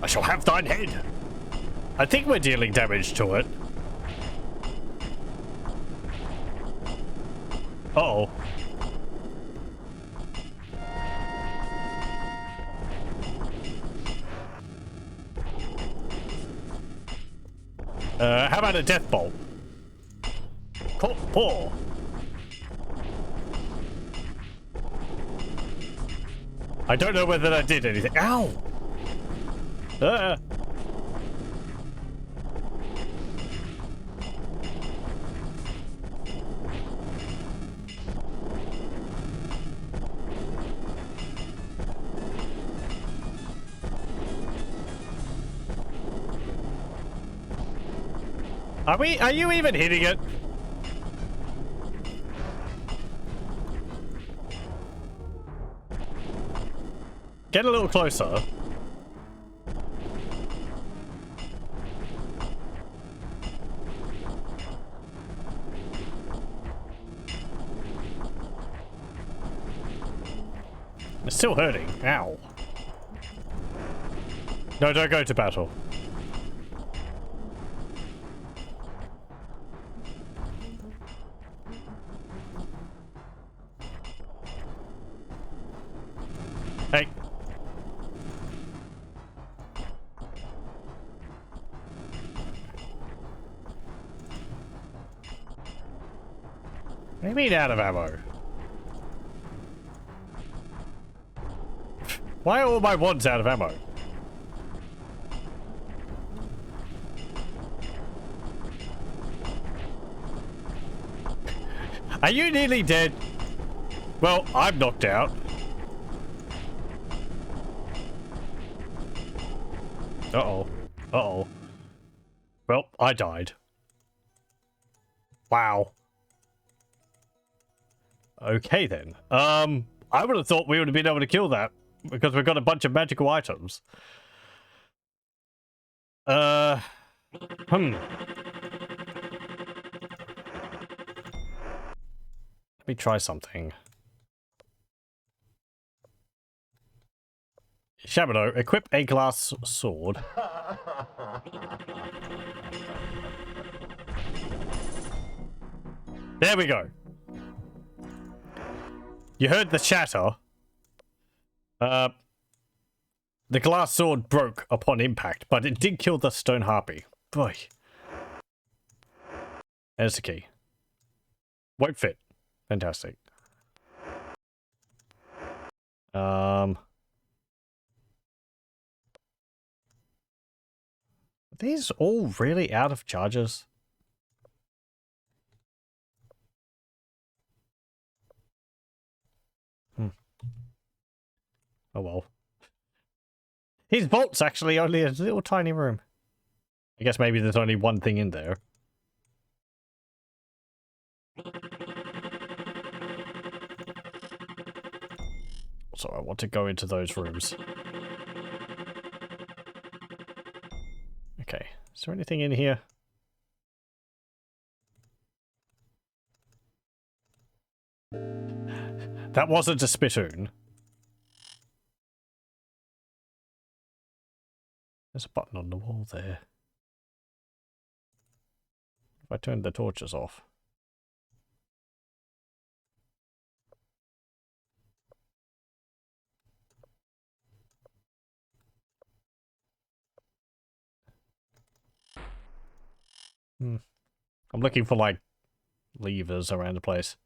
I shall have thine head. I think we're dealing damage to it. Uh-oh. How about a death bolt? Poor. I don't know whether that did anything. Ow! Are you even hitting it? Get a little closer. It's still hurting. Ow. No, don't go to battle. Hey. What do you mean out of ammo? Why are all my wands out of ammo? Are you nearly dead? Well, I'm knocked out. Uh-oh. Uh-oh. Well, I died. Wow. Okay then. I would have thought we would have been able to kill that because we've got a bunch of magical items. Let me try something. Shabano, equip a glass sword. There we go. You heard the chatter. The glass sword broke upon impact, but it did kill the stone harpy. Boy. There's the key. Won't fit. Fantastic. Are these all really out of charges? Oh well. His vault's actually only a little tiny room. I guess maybe there's only one thing in there. So I want to go into those rooms. Okay, is there anything in here? That wasn't a spittoon. There's a button on the wall there. If I turn the torches off. I'm looking for, like, levers around the place.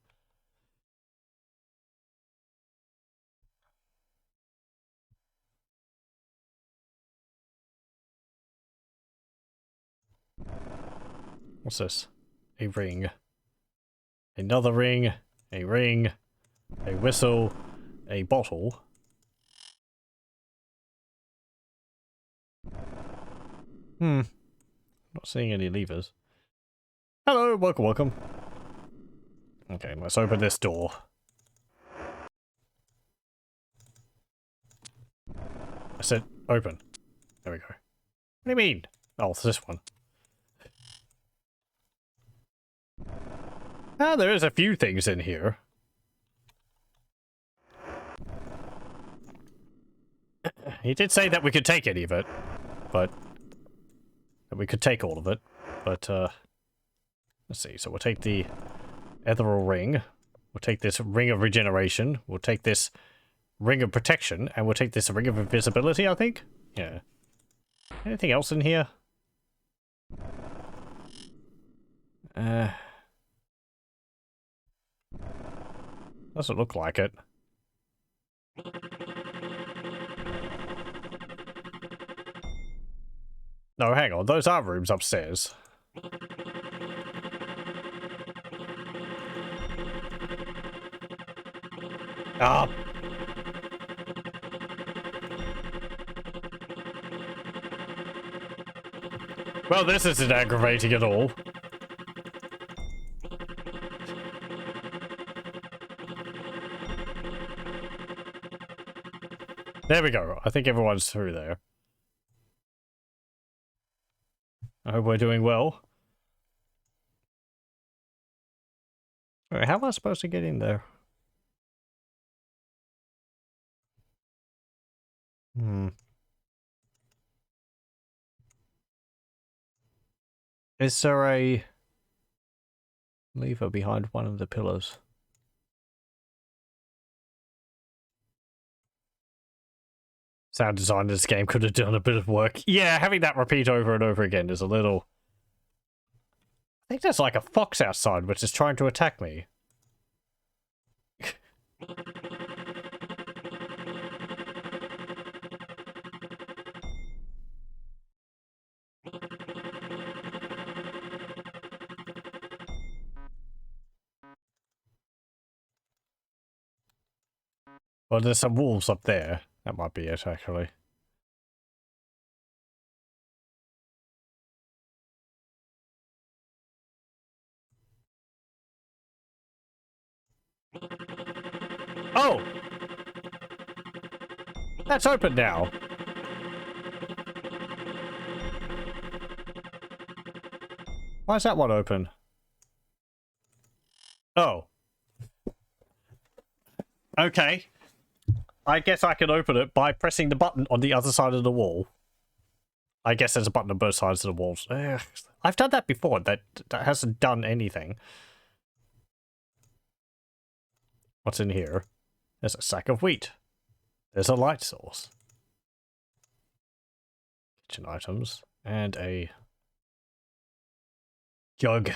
What's this? A ring. Another ring. A ring. A whistle. A bottle. Not seeing any levers. Hello, welcome, welcome. Okay, let's open this door. I said open. There we go. What do you mean? Oh, it's this one. Ah, there is a few things in here. He did say that we could take any of it, but that we could take all of it. But let's see. So we'll take the ethereal ring. We'll take this ring of regeneration. We'll take this ring of protection, and we'll take this ring of invisibility. I think. Yeah. Anything else in here? Doesn't look like it. No, hang on. Those are rooms upstairs. Ah. Well, this isn't aggravating at all. There we go. I think everyone's through there. I hope we're doing well. Alright, how am I supposed to get in there? Is there a lever behind one of the pillars? Sound design in this game could have done a bit of work. Yeah, having that repeat over and over again is a little... I think there's like a fox outside which is trying to attack me. Well, there's some wolves up there. That might be it, actually. Oh! That's open now. Why is that one open? Oh. Okay. I guess I can open it by pressing the button on the other side of the wall. I guess there's a button on both sides of the walls. Ugh. I've done that before. That hasn't done anything. What's in here? There's a sack of wheat. There's a light source. kitchen items and a jug.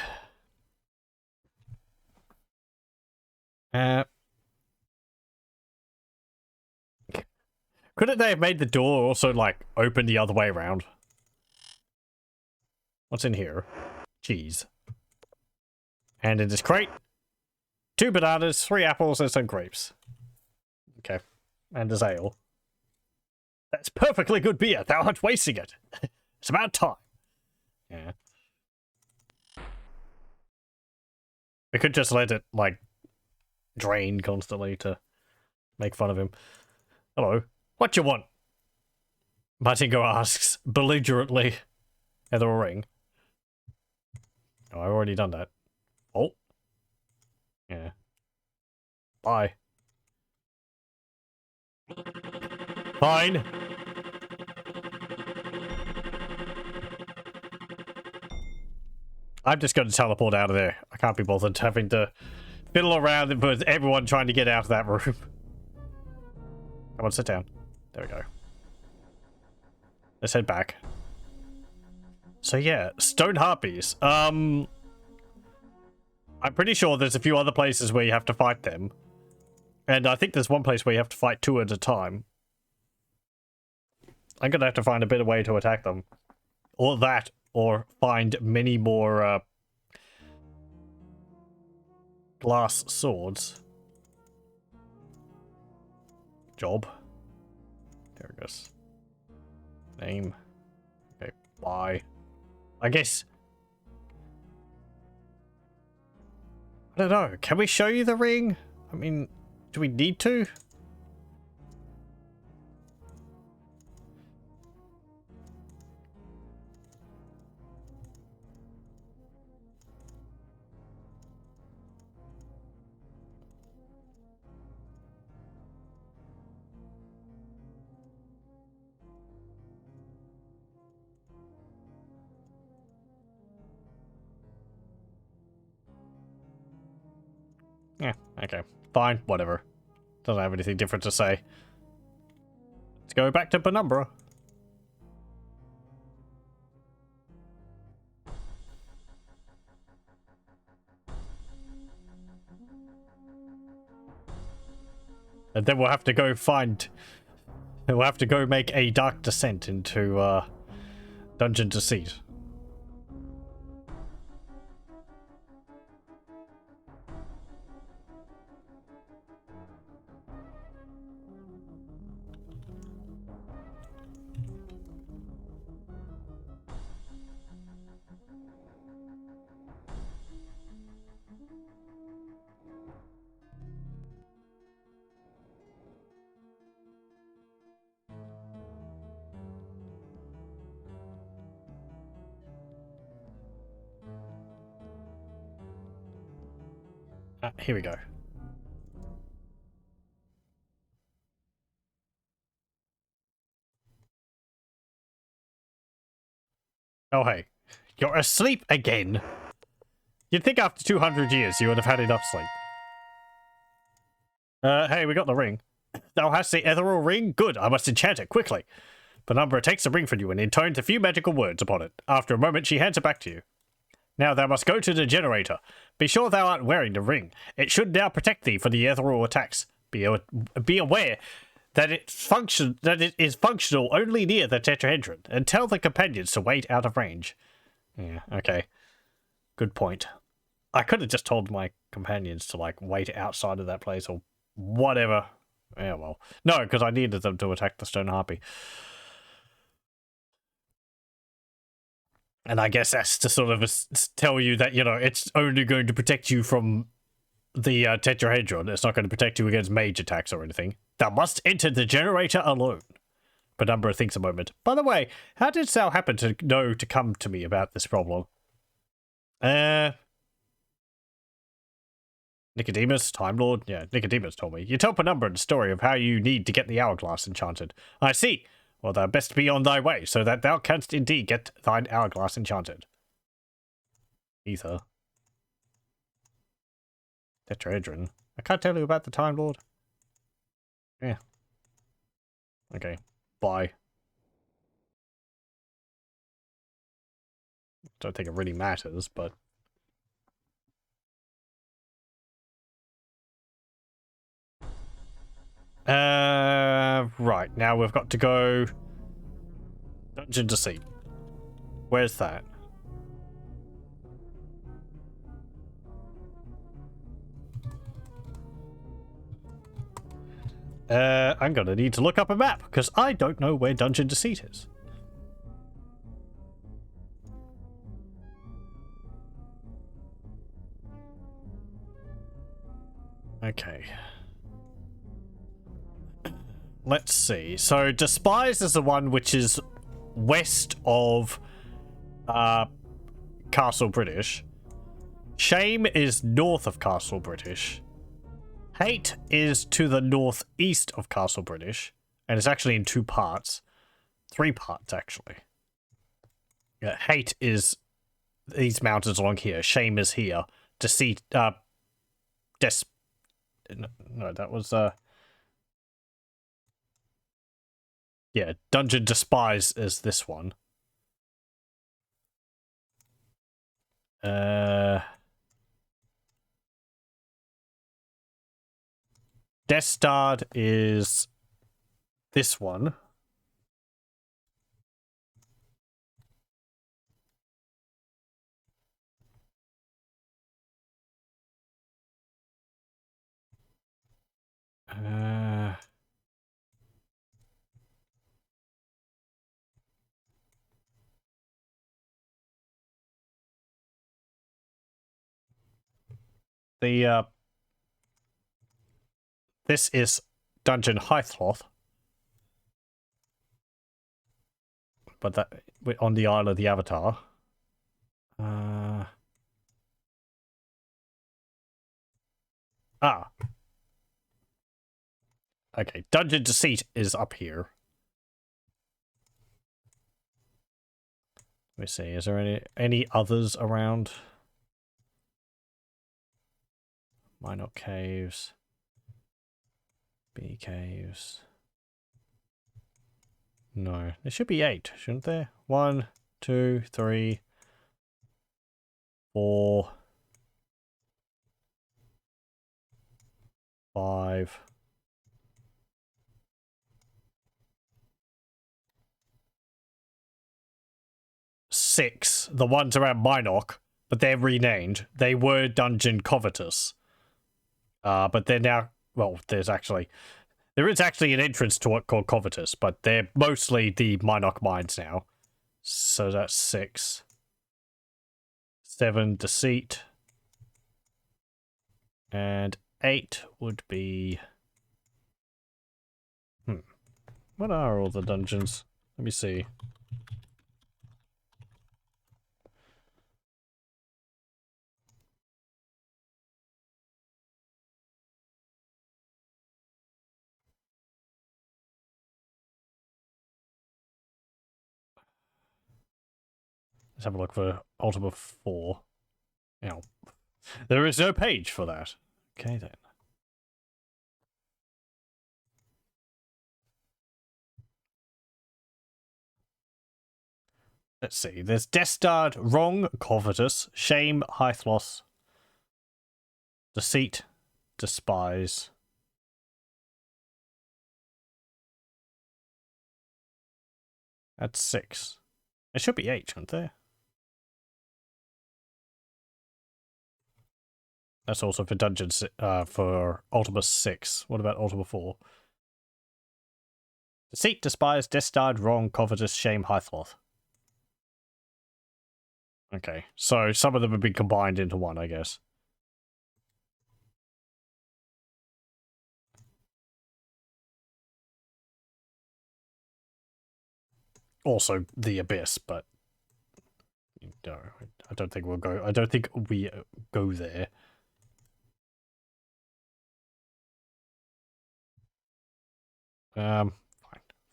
Couldn't they have made the door also, like, open the other way around? What's in here? Cheese. And in this crate, 2 bananas, 3 apples, and some grapes. Okay. And there's ale. That's perfectly good beer. Thou art wasting it. It's about time. Yeah. We could just let it, like, drain constantly to make fun of him. Hello. What you want? Martingo asks, belligerently. Is there a ring? Oh, I've already done that. Oh. Yeah. Bye. Fine. I'm just going to teleport out of there. I can't be bothered having to fiddle around with everyone trying to get out of that room. Come on, sit down. There we go. Let's head back. So yeah, stone harpies. I'm pretty sure there's a few other places where you have to fight them. And I think there's one place where you have to fight 2 at a time. I'm gonna have to find a better way to attack them. Or that, or find many more, glass swords. Job. There it goes. Name. Okay, bye. I guess... I don't know. Can we show you the ring? I mean, do we need to? Yeah, okay. Fine, whatever. Doesn't have anything different to say. Let's go back to Penumbra. And then we'll have to go find... We'll have to go make a dark descent into, Dungeon Deceit. Here we go. Oh, hey. You're asleep again? You'd think after 200 years you would have had enough sleep. Hey, we got the ring. Thou hast the ethereal ring? Good, I must enchant it quickly. Penumbra takes the ring from you and intones a few magical words upon it. After a moment, she hands it back to you. Now thou must go to the generator. Be sure thou art wearing the ring. It should now protect thee from the ethereal attacks. Be aware that it is functional only near the tetrahedron, and tell the companions to wait out of range. Yeah, okay. Good point. I could have just told my companions to, like, wait outside of that place or whatever. Yeah, well. No, because I needed them to attack the stone harpy. And I guess that's to sort of tell you that, you know, it's only going to protect you from the tetrahedron. It's not going to protect you against mage attacks or anything. Thou must enter the generator alone. Penumbra thinks a moment. By the way, how did Sal happen to know to come to me about this problem? Nicodemus, Time Lord? Yeah, Nicodemus told me. You tell Penumbra the story of how you need to get the hourglass enchanted. I see. Well, thou best be on thy way, so that thou canst indeed get thine hourglass enchanted. Ether. Tetrahedron. I can't tell you about the Time Lord. Yeah. Okay. Bye. Don't think it really matters, but... Right, now we've got to go... Dungeon Deceit. Where's that? I'm gonna need to look up a map, because I don't know where Dungeon Deceit is. Okay. Let's see. So, Despise is the one which is west of Castle British. Shame is north of Castle British. Hate is to the northeast of Castle British. And it's actually in 2 parts. 3 parts, actually. Yeah, Hate is these mountains along here. Shame is here. Deceit, no, that was, yeah, Dungeon Despise is this one. Destard is this one. This is Dungeon Hythloth. But that on the Isle of the Avatar. Okay, Dungeon Deceit is up here. Let me see, is there any others around? Minot Caves. B Caves. No, there should be 8, shouldn't there? 1, 2, 3, 4, 5. 6. The ones around Minot, but they're renamed. They were Dungeon Covetous. But they're now, well, there is actually an entrance to it called Covetous, but they're mostly the Minot Mines now. So that's 6. 7, Deceit. And 8 would be... What are all the dungeons? Let me see. Let's have a look for Ultima 4. Now, there is no page for that. Okay, then. Let's see. There's Destard, Wrong, Covetous, Shame, Hythlos, Deceit, Despise. That's 6. It should be 8, shouldn't there? That's also for dungeons, for Ultima 6. What about Ultima 4? Deceit, Despise, Destard, Wrong, Covetous, Shame, Hythloth. Okay, so some of them have been combined into one, I guess. Also, the Abyss, but... No, I don't think we'll go... I don't think we go there.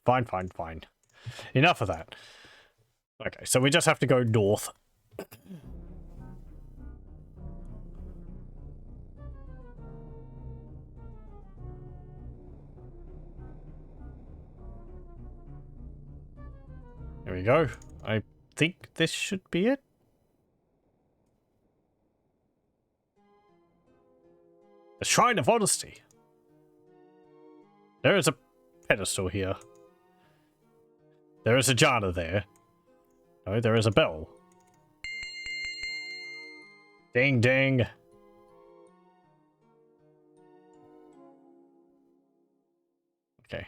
Fine. Enough of that. Okay, so we just have to go north. There we go. I think this should be it. A shrine of honesty. There is a pedestal here. There is a jhana there. No, there is a bell. Ding ding. Okay.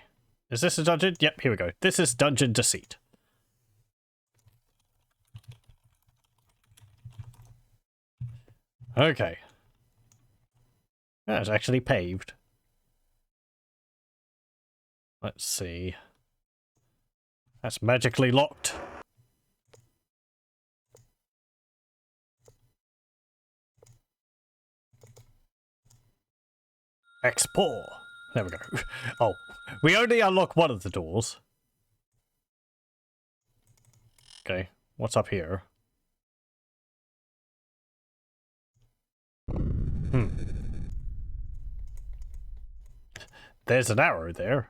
Is this a dungeon? Yep, here we go. This is Dungeon Deceit. Okay. That's actually paved. Let's see. That's magically locked. Explore. There we go. Oh, we only unlock one of the doors. Okay, what's up here? There's an arrow there.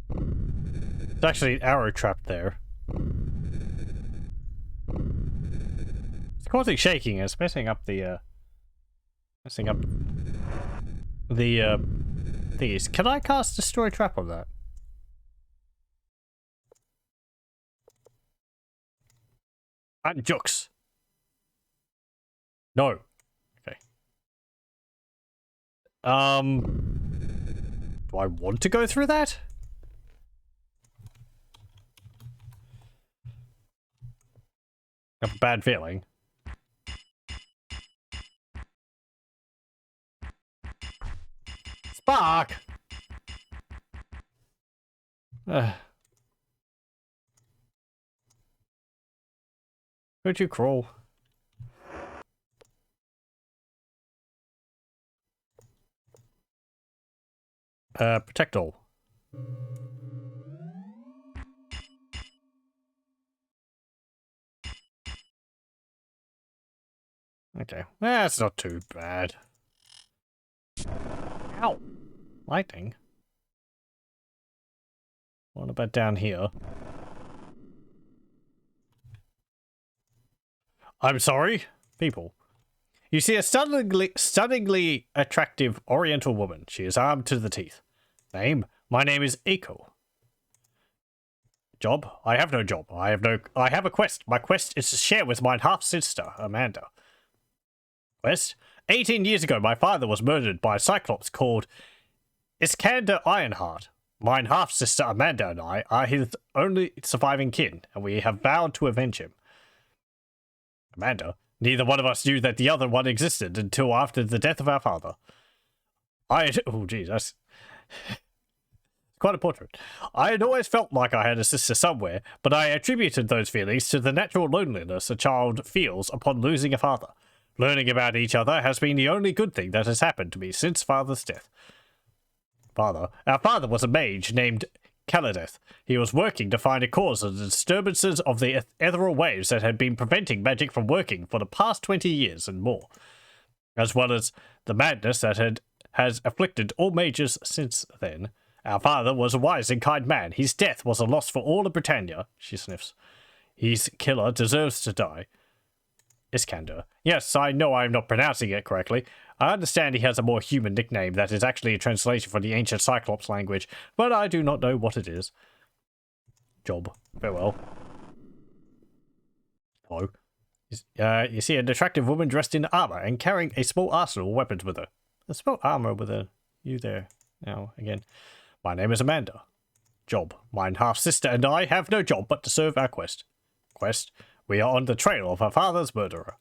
There's actually an arrow trapped there. It's causing shaking. It's messing up the thingies. Can I cast Destroy Trap on that? And jokes. No. Okay. Do I want to go through that? I have a bad feeling. Spark! Could you crawl? Protect all. Okay, that's not too bad. Ow! Lightning? What about down here? I'm sorry, people. You see a stunningly attractive oriental woman. She is armed to the teeth. Name? My name is Eiko. Job? I have no job. I have a quest. My quest is to share with my half-sister, Amanda. Quest? 18 years ago, my father was murdered by a Cyclops called Iskander Ironheart. Mine half-sister, Amanda, and I are his only surviving kin, and we have vowed to avenge him. Amanda? Neither one of us knew that the other one existed until after the death of our father. Oh, geez, that's quite a portrait. I had always felt like I had a sister somewhere, but I attributed those feelings to the natural loneliness a child feels upon losing a father. Learning about each other has been the only good thing that has happened to me since father's death. Our father was a mage named Kaladeth. He was working to find a cause of the disturbances of the ethereal waves that had been preventing magic from working for the past 20 years and more, as well as the madness that has afflicted all mages since then. Our father was a wise and kind man. His death was a loss for all of Britannia. She sniffs. His killer deserves to die. Iskander. Yes, I know I'm not pronouncing it correctly. I understand he has a more human nickname that is actually a translation from the ancient Cyclops language, but I do not know what it is. Job. Farewell. Hello. You see an attractive woman dressed in armor and carrying a small arsenal of weapons with her. A small armor with her. You there. Now, again. My name is Amanda. Job. Mine half-sister and I have no job but to serve our quest. Quest? We are on the trail of her father's murderer.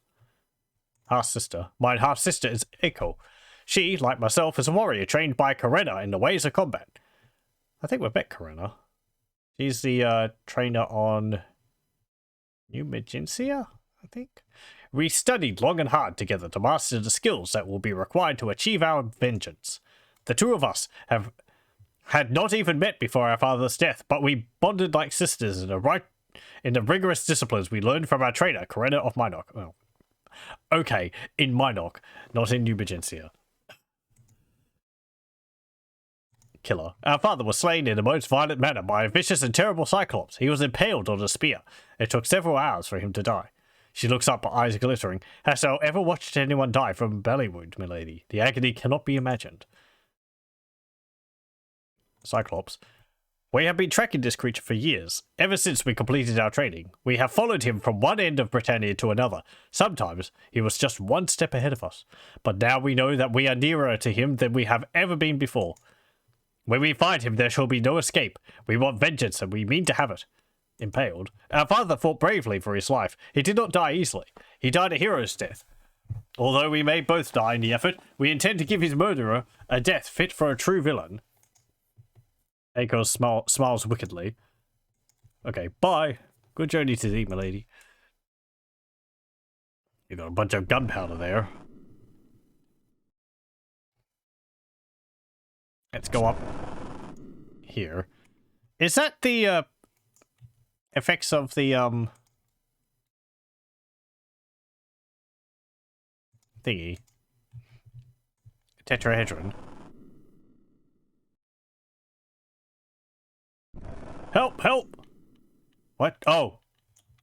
Half-sister. Mine half-sister is Eiko. She, like myself, is a warrior trained by Karena in the ways of combat. I think we've met Karena. She's the trainer on New Magentia, I think. We studied long and hard together to master the skills that will be required to achieve our vengeance. The two of us had not even met before our father's death, but we bonded like sisters in the rigorous disciplines we learned from our trainer, Karena of Minok. Well, okay, in Minok, not in New Magentia. Killer. Our father was slain in the most violent manner by a vicious and terrible Cyclops. He was impaled on a spear. It took several hours for him to die. She looks up, eyes glittering. Hast thou ever watched anyone die from a belly wound, milady? The agony cannot be imagined. Cyclops. We have been tracking this creature for years. Ever since we completed our training, we have followed him from one end of Britannia to another. Sometimes he was just one step ahead of us, but now we know that we are nearer to him than we have ever been before. When we find him, there shall be no escape. We want vengeance, and we mean to have it. Impaled. Our father fought bravely for his life. He did not die easily. He died a hero's death. Although we may both die in the effort, we intend to give his murderer a death fit for a true villain. Eiko smiles wickedly. Okay, bye. Good journey to thee, milady. You got a bunch of gunpowder there. Let's go up here. Is that the effects of the thingy? Tetrahedron. Help, help! What? Oh.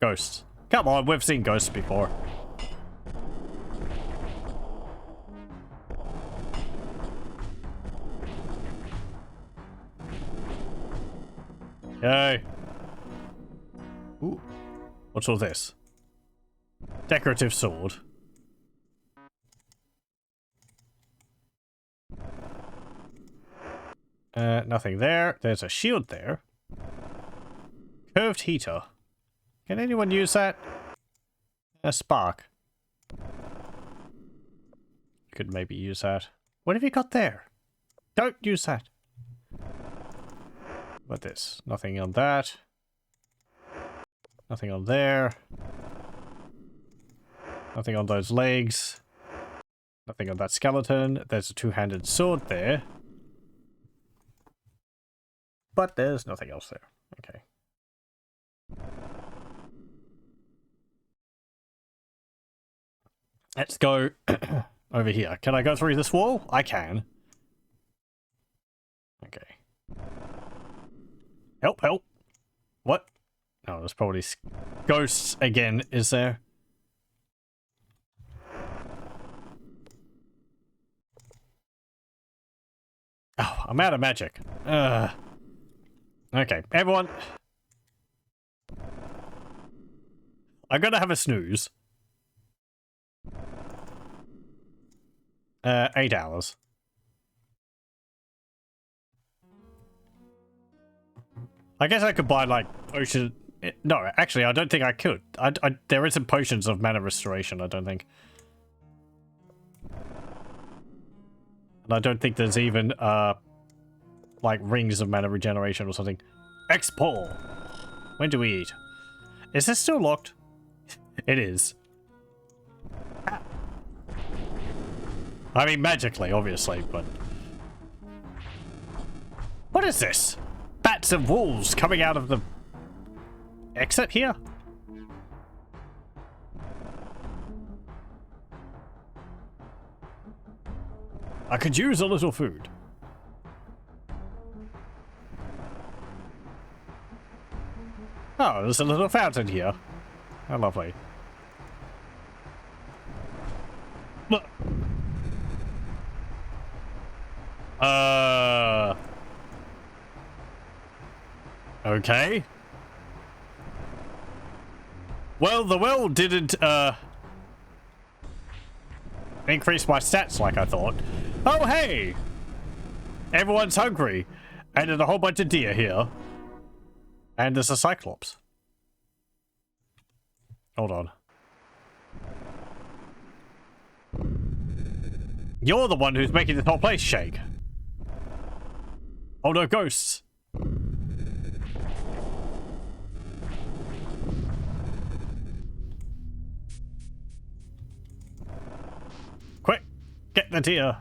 Ghosts. Come on, we've seen ghosts before. Yay. Ooh. What's all this? Decorative sword. Nothing there. There's a shield there. Curved heater. Can anyone use that? A spark. Could maybe use that. What have you got there? Don't use that. What this? Nothing on that. Nothing on there. Nothing on those legs. Nothing on that skeleton. There's a two-handed sword there. But there's nothing else there. Okay. Let's go over here. Can I go through this wall? I can. Okay. Help, help. What? Oh, there's probably ghosts again, is there? Oh, I'm out of magic. Okay, everyone. I'm gonna have a snooze. 8 hours. I guess I could buy, like, potion... No, actually, I don't think I could. There isn't potions of mana restoration, I don't think. And I don't think there's even, like, rings of mana regeneration or something. Explore! When do we eat? Is this still locked? It is. I mean, magically, obviously, but... What is this? Bats and wolves coming out of the... exit here? I could use a little food. Oh, there's a little fountain here. How lovely. Look. Okay. Well, the well didn't, increase my stats like I thought. Oh, hey! Everyone's hungry. And there's a whole bunch of deer here. And there's a Cyclops. Hold on. You're the one who's making this whole place shake. Oh no, ghosts. Quick, get the deer.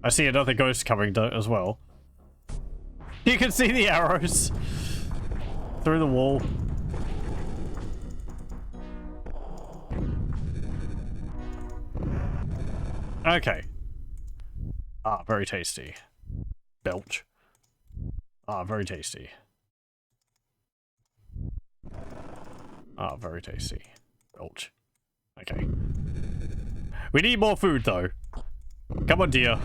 I see another ghost coming as well. You can see the arrows through the wall. Okay. Ah, very tasty. Belch. Ah, very tasty. Ah, very tasty. Belch. Okay. We need more food, though. Come on, dear.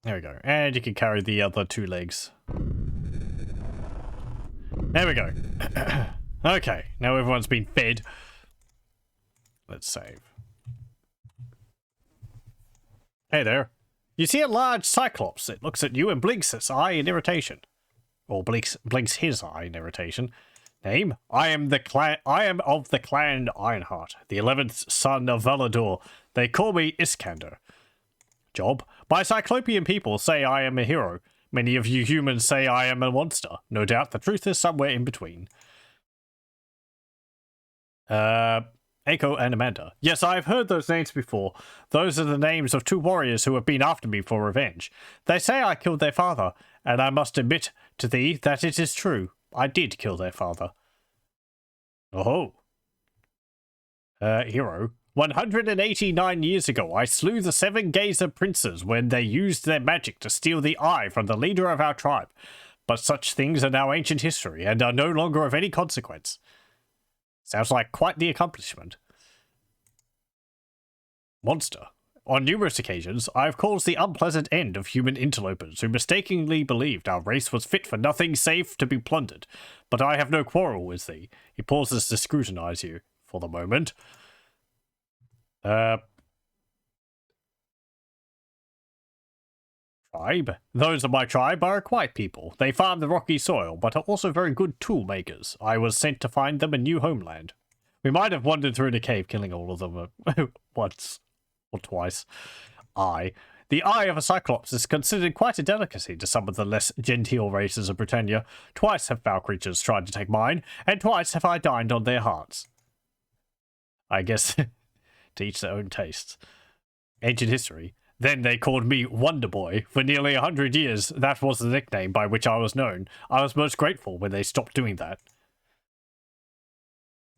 There we go. And you can carry the other 2 legs. There we go. Okay, now everyone's been fed. Let's save. Hey there. You see a large Cyclops. It looks at you and blinks its eye in irritation. Or blinks his eye in irritation. Name? I am of the clan Ironheart, the 11th son of Valador. They call me Iskander. Job? My Cyclopean people say I am a hero. Many of you humans say I am a monster. No doubt the truth is somewhere in between. Echo and Amanda. Yes, I've heard those names before. Those are the names of 2 warriors who have been after me for revenge. They say I killed their father, and I must admit to thee that it is true. I did kill their father. Oh. Hero. 189 years ago, I slew the 7 Gazer princes when they used their magic to steal the eye from the leader of our tribe. But such things are now ancient history and are no longer of any consequence. Sounds like quite the accomplishment. Monster. On numerous occasions, I have caused the unpleasant end of human interlopers who mistakenly believed our race was fit for nothing save to be plundered. But I have no quarrel with thee. He pauses to scrutinize you for the moment. Tribe. Those of my tribe are a quiet people. They farm the rocky soil, but are also very good tool makers. I was sent to find them a new homeland. We might have wandered through the cave, killing all of them once or twice. The eye of a Cyclops is considered quite a delicacy to some of the less genteel races of Britannia. Twice have foul creatures tried to take mine, and twice have I dined on their hearts. I guess to each their own tastes. Ancient history. Then they called me Wonder Boy. For nearly 100 years, that was the nickname by which I was known. I was most grateful when they stopped doing that.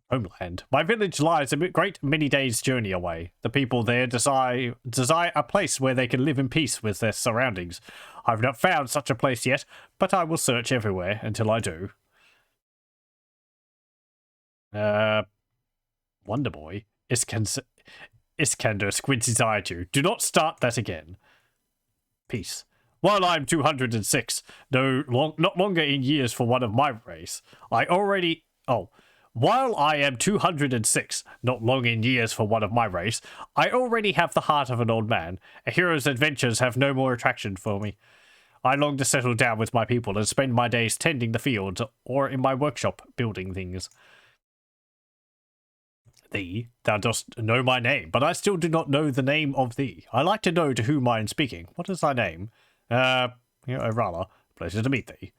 Homeland. My village lies a great many days' journey away. The people there desire a place where they can live in peace with their surroundings. I've not found such a place yet, but I will search everywhere until I do. Wonder Boy? Iskander squints his eye at you. Do not start that again. Peace. While I'm 206, not longer in years for one of my race, while I am 206, not long in years for one of my race, I already have the heart of an old man. A hero's adventures have no more attraction for me. I long to settle down with my people and spend my days tending the fields or in my workshop building things. Thee, thou dost know my name, but I still do not know the name of thee. I like to know to whom I am speaking. What is thy name? Rala. Pleasure to meet thee.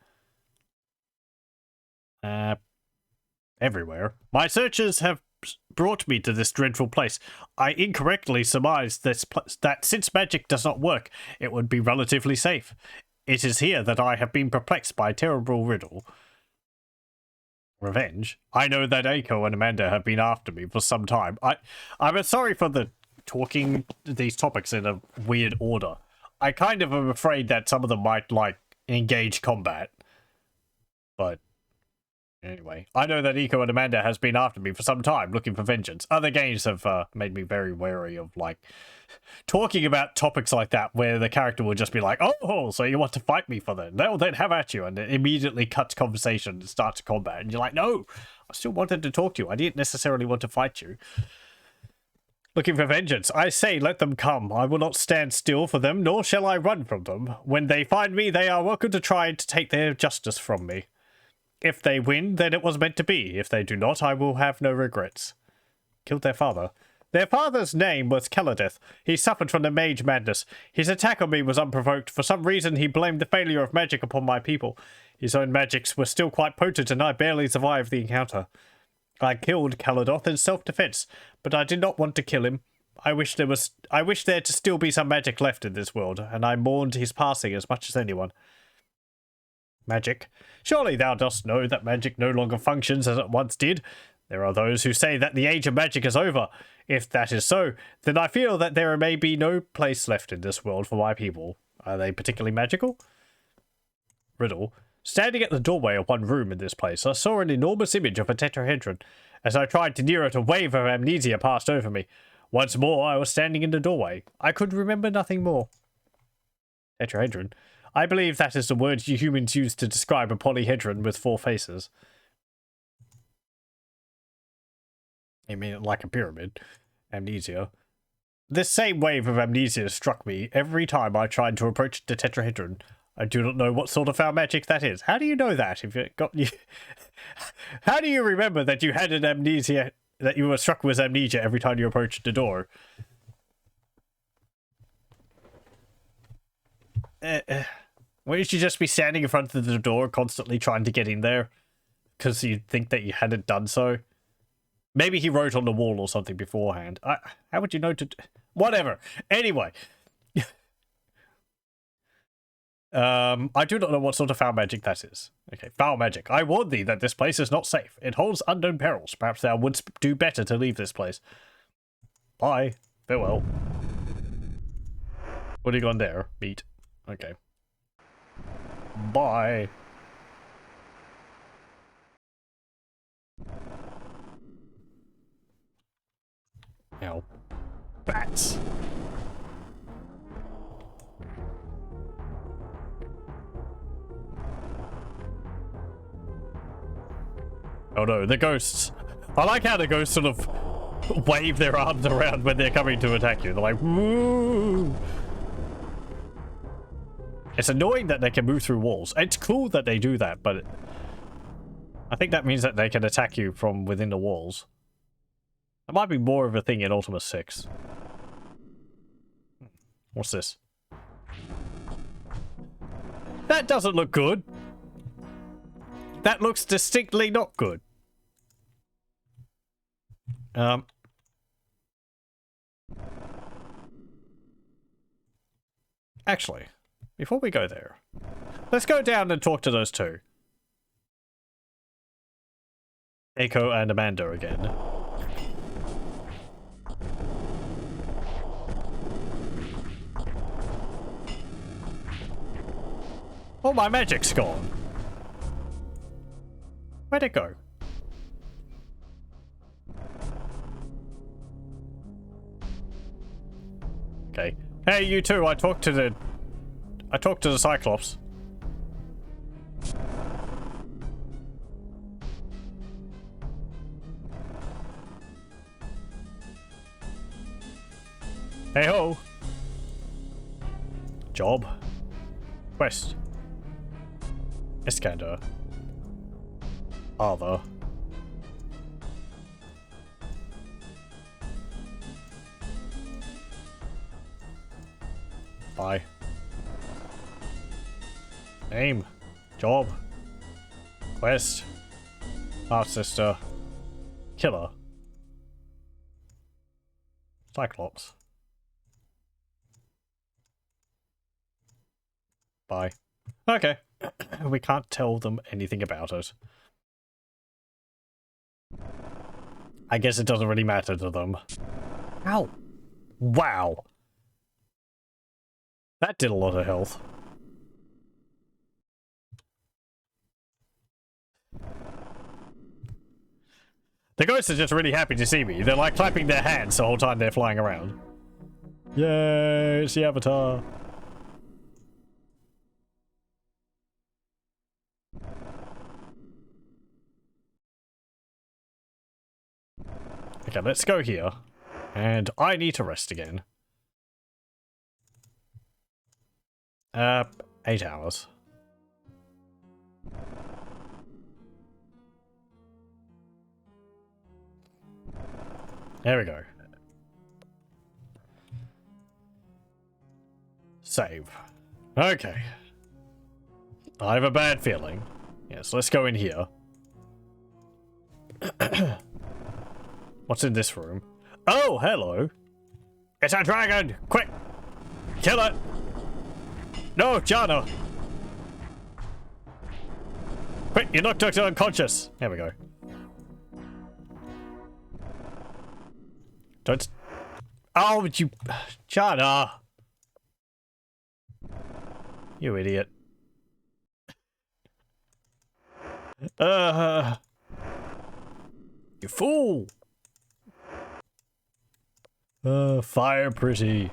Everywhere. My searches have brought me to this dreadful place. I incorrectly surmised that since magic does not work, it would be relatively safe. It is here that I have been perplexed by a terrible riddle. Revenge? I know that Eiko and Amanda have been after me for some time. I'm sorry for the talking these topics in a weird order. I kind of am afraid that some of them might, engage combat. But anyway, I know that Eiko and Amanda has been after me for some time, looking for vengeance. Other games have made me very wary of, talking about topics like that, where the character will just be like, oh, so you want to fight me for that? They'll then have at you, and it immediately cuts conversation and starts combat. And you're like, no, I still wanted to talk to you. I didn't necessarily want to fight you. Looking for vengeance. I say, let them come. I will not stand still for them, nor shall I run from them. When they find me, they are welcome to try to take their justice from me. If they win, then it was meant to be. If they do not, I will have no regrets. Killed their father. Their father's name was Keladeth. He suffered from the mage madness. His attack on me was unprovoked. For some reason, he blamed the failure of magic upon my people. His own magics were still quite potent, and I barely survived the encounter. I killed Kaladoth in self-defense, but I did not want to kill him. I wish there to still be some magic left in this world, and I mourned his passing as much as anyone. Magic. Surely thou dost know that magic no longer functions as it once did. There are those who say that the age of magic is over. If that is so, then I feel that there may be no place left in this world for my people. Are they particularly magical? Riddle. Standing at the doorway of one room in this place, I saw an enormous image of a tetrahedron. As I tried to near it, a wave of amnesia passed over me. Once more, I was standing in the doorway. I could remember nothing more. Tetrahedron. I believe that is the word you humans use to describe a polyhedron with 4 faces. I mean, like a pyramid. Amnesia. This same wave of amnesia struck me every time I tried to approach the tetrahedron. I do not know what sort of foul magic that is. How do you know that? If it got you, how do you remember that you had an amnesia, that you were struck with amnesia every time you approached the door? Wouldn't you just be standing in front of the door, constantly trying to get in there, because you think that you hadn't done so? Maybe he wrote on the wall or something beforehand. How would you know to? Whatever. Anyway. I do not know what sort of foul magic that is. Okay, foul magic. I warn thee that this place is not safe. It holds unknown perils. Perhaps thou wouldst do better to leave this place. Bye. Farewell. What are you gone there? Meet. Okay. Bye. Ow. Bats. Oh no, the ghosts. I like how the ghosts sort of wave their arms around when they're coming to attack you. They're like, woo! It's annoying that they can move through walls. It's cool that they do that, but I think that means that they can attack you from within the walls. That might be more of a thing in Ultima VI. What's this? That doesn't look good. That looks distinctly not good. Actually, before we go there, let's go down and talk to those two. Echo and Amanda again. Oh, my magic's gone. Where'd it go? Okay. Hey, you two, I talked to the Cyclops. Hey ho. Job. Quest. Iskander. Other. Bye. Name. Job. Quest. Half sister. Killer. Cyclops. Bye. Okay. We can't tell them anything about it. I guess it doesn't really matter to them. Ow. Wow. That did a lot of health. The ghosts are just really happy to see me. They're like clapping their hands the whole time they're flying around. Yay, it's the Avatar. Okay, let's go here. And I need to rest again. 8 hours. There we go. Save. Okay. I have a bad feeling. Yes, let's go in here. What's in this room? Oh, hello. It's a dragon! Quick! Kill it! No, Jana! Quick, you knocked her unconscious. There we go. Don't... Oh, you... Chana! You idiot. You fool! Fire pretty.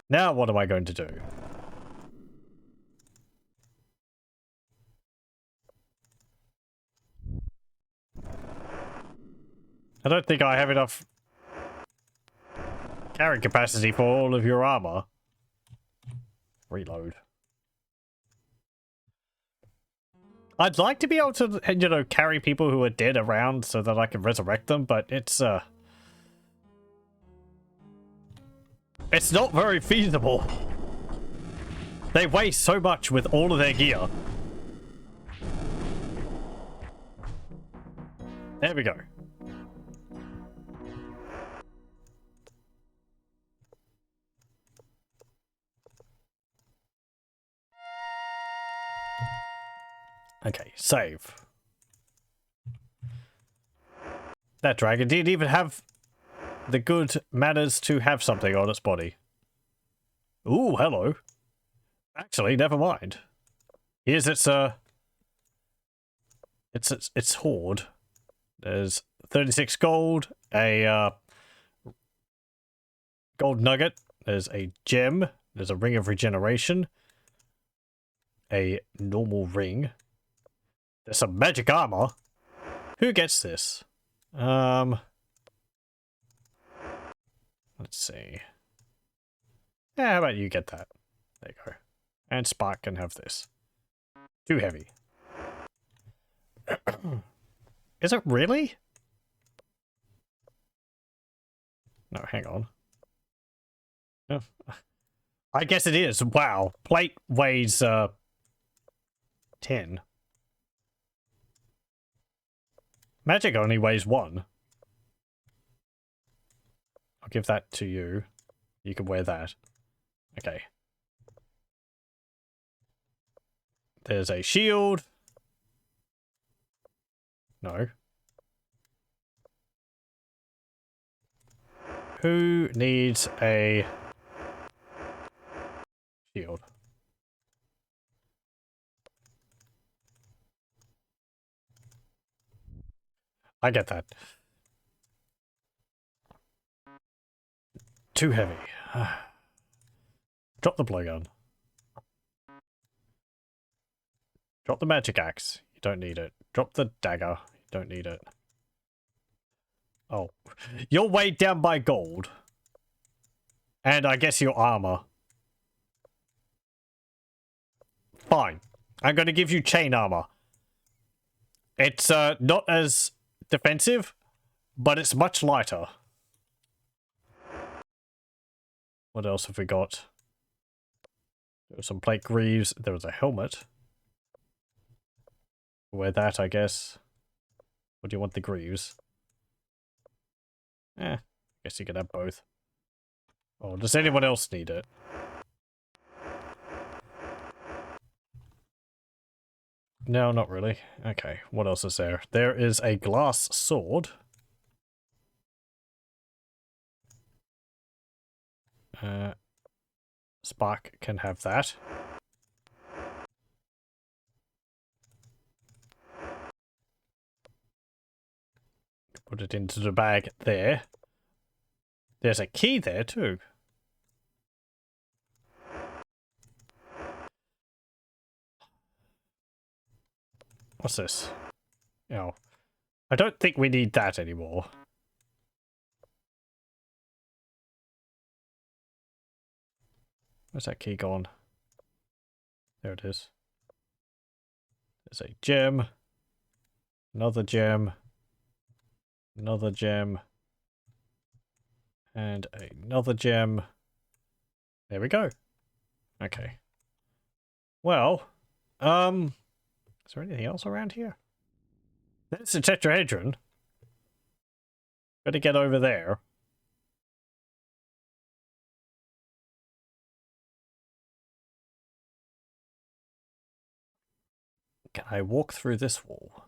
Now what am I going to do? I don't think I have enough carrying capacity for all of your armor. Reload. I'd like to be able to, you know, carry people who are dead around so that I can resurrect them, but it's not very feasible. They weigh so much with all of their gear. There we go. Okay, save. That dragon didn't even have the good manners to have something on its body. Ooh, hello. Actually, never mind. Here's its its hoard. There's 36 gold, a gold nugget, there's a gem, there's a ring of regeneration, a normal ring. There's some magic armor. Who gets this? Let's see. Yeah, how about you get that? There you go. And Spark can have this. Too heavy. Is it really? No, hang on. Oh, I guess it is. Wow. Plate weighs 10. Magic only weighs 1. I'll give that to you. You can wear that. Okay. There's a shield. No. Who needs a shield? I get that. Too heavy. Drop the blowgun. Drop the magic axe. You don't need it. Drop the dagger. You don't need it. Oh. You're weighed down by gold. And I guess your armor. Fine. I'm going to give you chain armor. It's not as defensive, but it's much lighter. What else have we got? There were some plate greaves. There was a helmet. Wear that, I guess. Or do you want the greaves? Guess you can have both. Oh, does anyone else need it? No, not really. Okay, what else is there? There is a glass sword. Spark can have that. Put it into the bag there. There's a key there too. What's this? Oh, I don't think we need that anymore. Where's that key gone? There it is. There's a gem. Another gem. Another gem. And another gem. There we go. Okay. Well, is there anything else around here? There's the tetrahedron. Gotta get over there. Can I walk through this wall?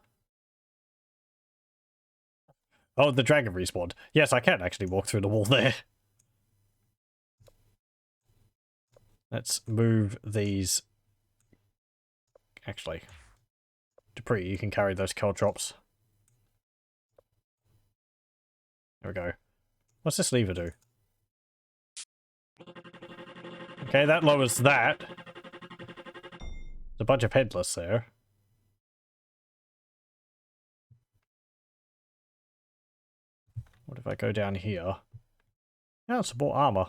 Oh, the dragon respawned. Yes, I can actually walk through the wall there. Let's move these. Actually, Dupree, you can carry those caltrops. There we go. What's this lever do? Okay, that lowers that. There's a bunch of headless there. What if I go down here? Yeah, support armor.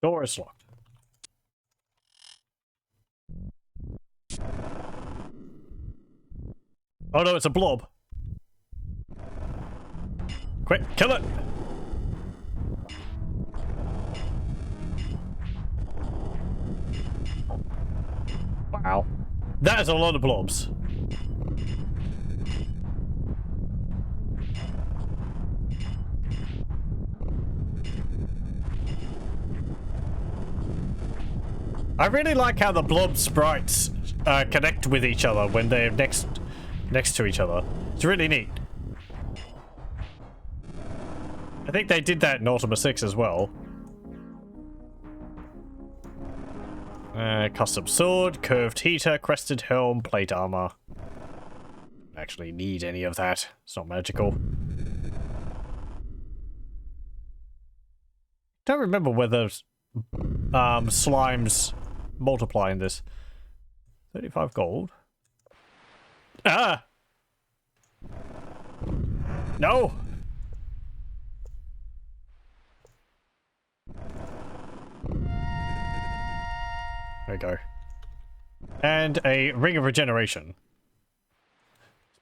Door is locked. Oh no, it's a blob. Quick, kill it! Wow. That is a lot of blobs. I really like how the blob sprites connect with each other when they're next to each other. It's really neat. I think they did that in Ultima VI as well. Custom sword, curved heater, crested helm, plate armor. Don't actually need any of that. It's not magical. Don't remember whether slimes multiply in this. 35 gold. Ah! No! There we go. And a ring of regeneration.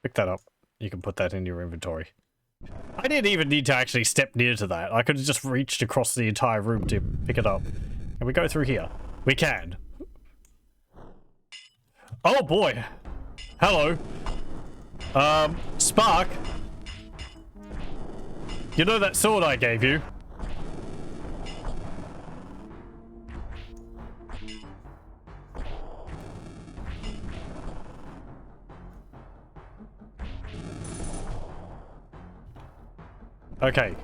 Pick that up. You can put that in your inventory. I didn't even need to actually step near to that. I could have just reached across the entire room to pick it up. Can we go through here? We can. Oh boy! Hello. Spark? You know that sword I gave you? Okay.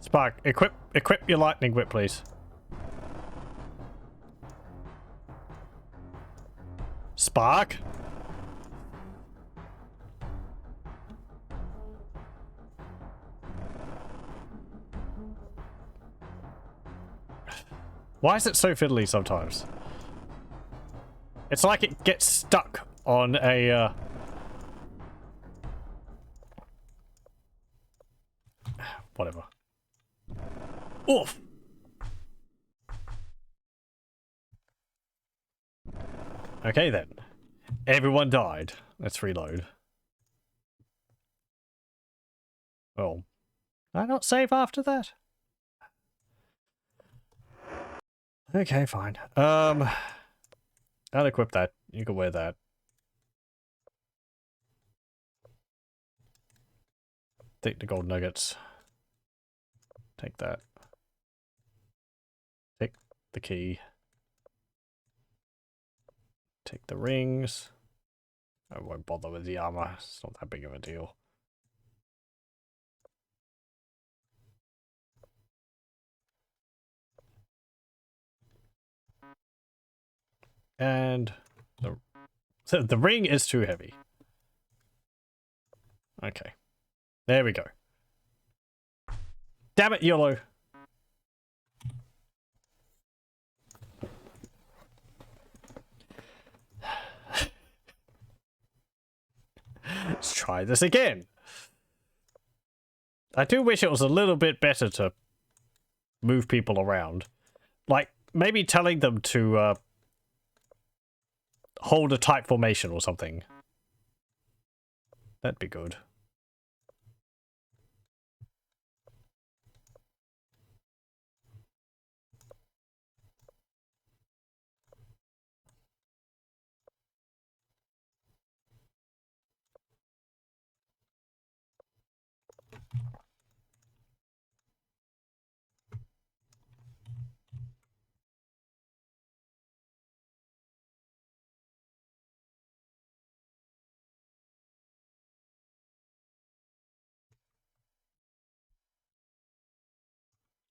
Spark, equip your lightning whip, please. Spark? Why is it so fiddly sometimes? It's like it gets stuck on a, whatever. Oof! Okay then. Everyone died. Let's reload. Oh. Did I not save after that? Okay, fine. I'll equip that. You can wear that. Take the gold nuggets. Take that. Take the key. Take the rings. I won't bother with the armor. It's not that big of a deal. And the ring is too heavy. Okay. There we go. Damn it, YOLO. Let's try this again. I do wish it was a little bit better to move people around. Like, maybe telling them to hold a tight formation or something. That'd be good.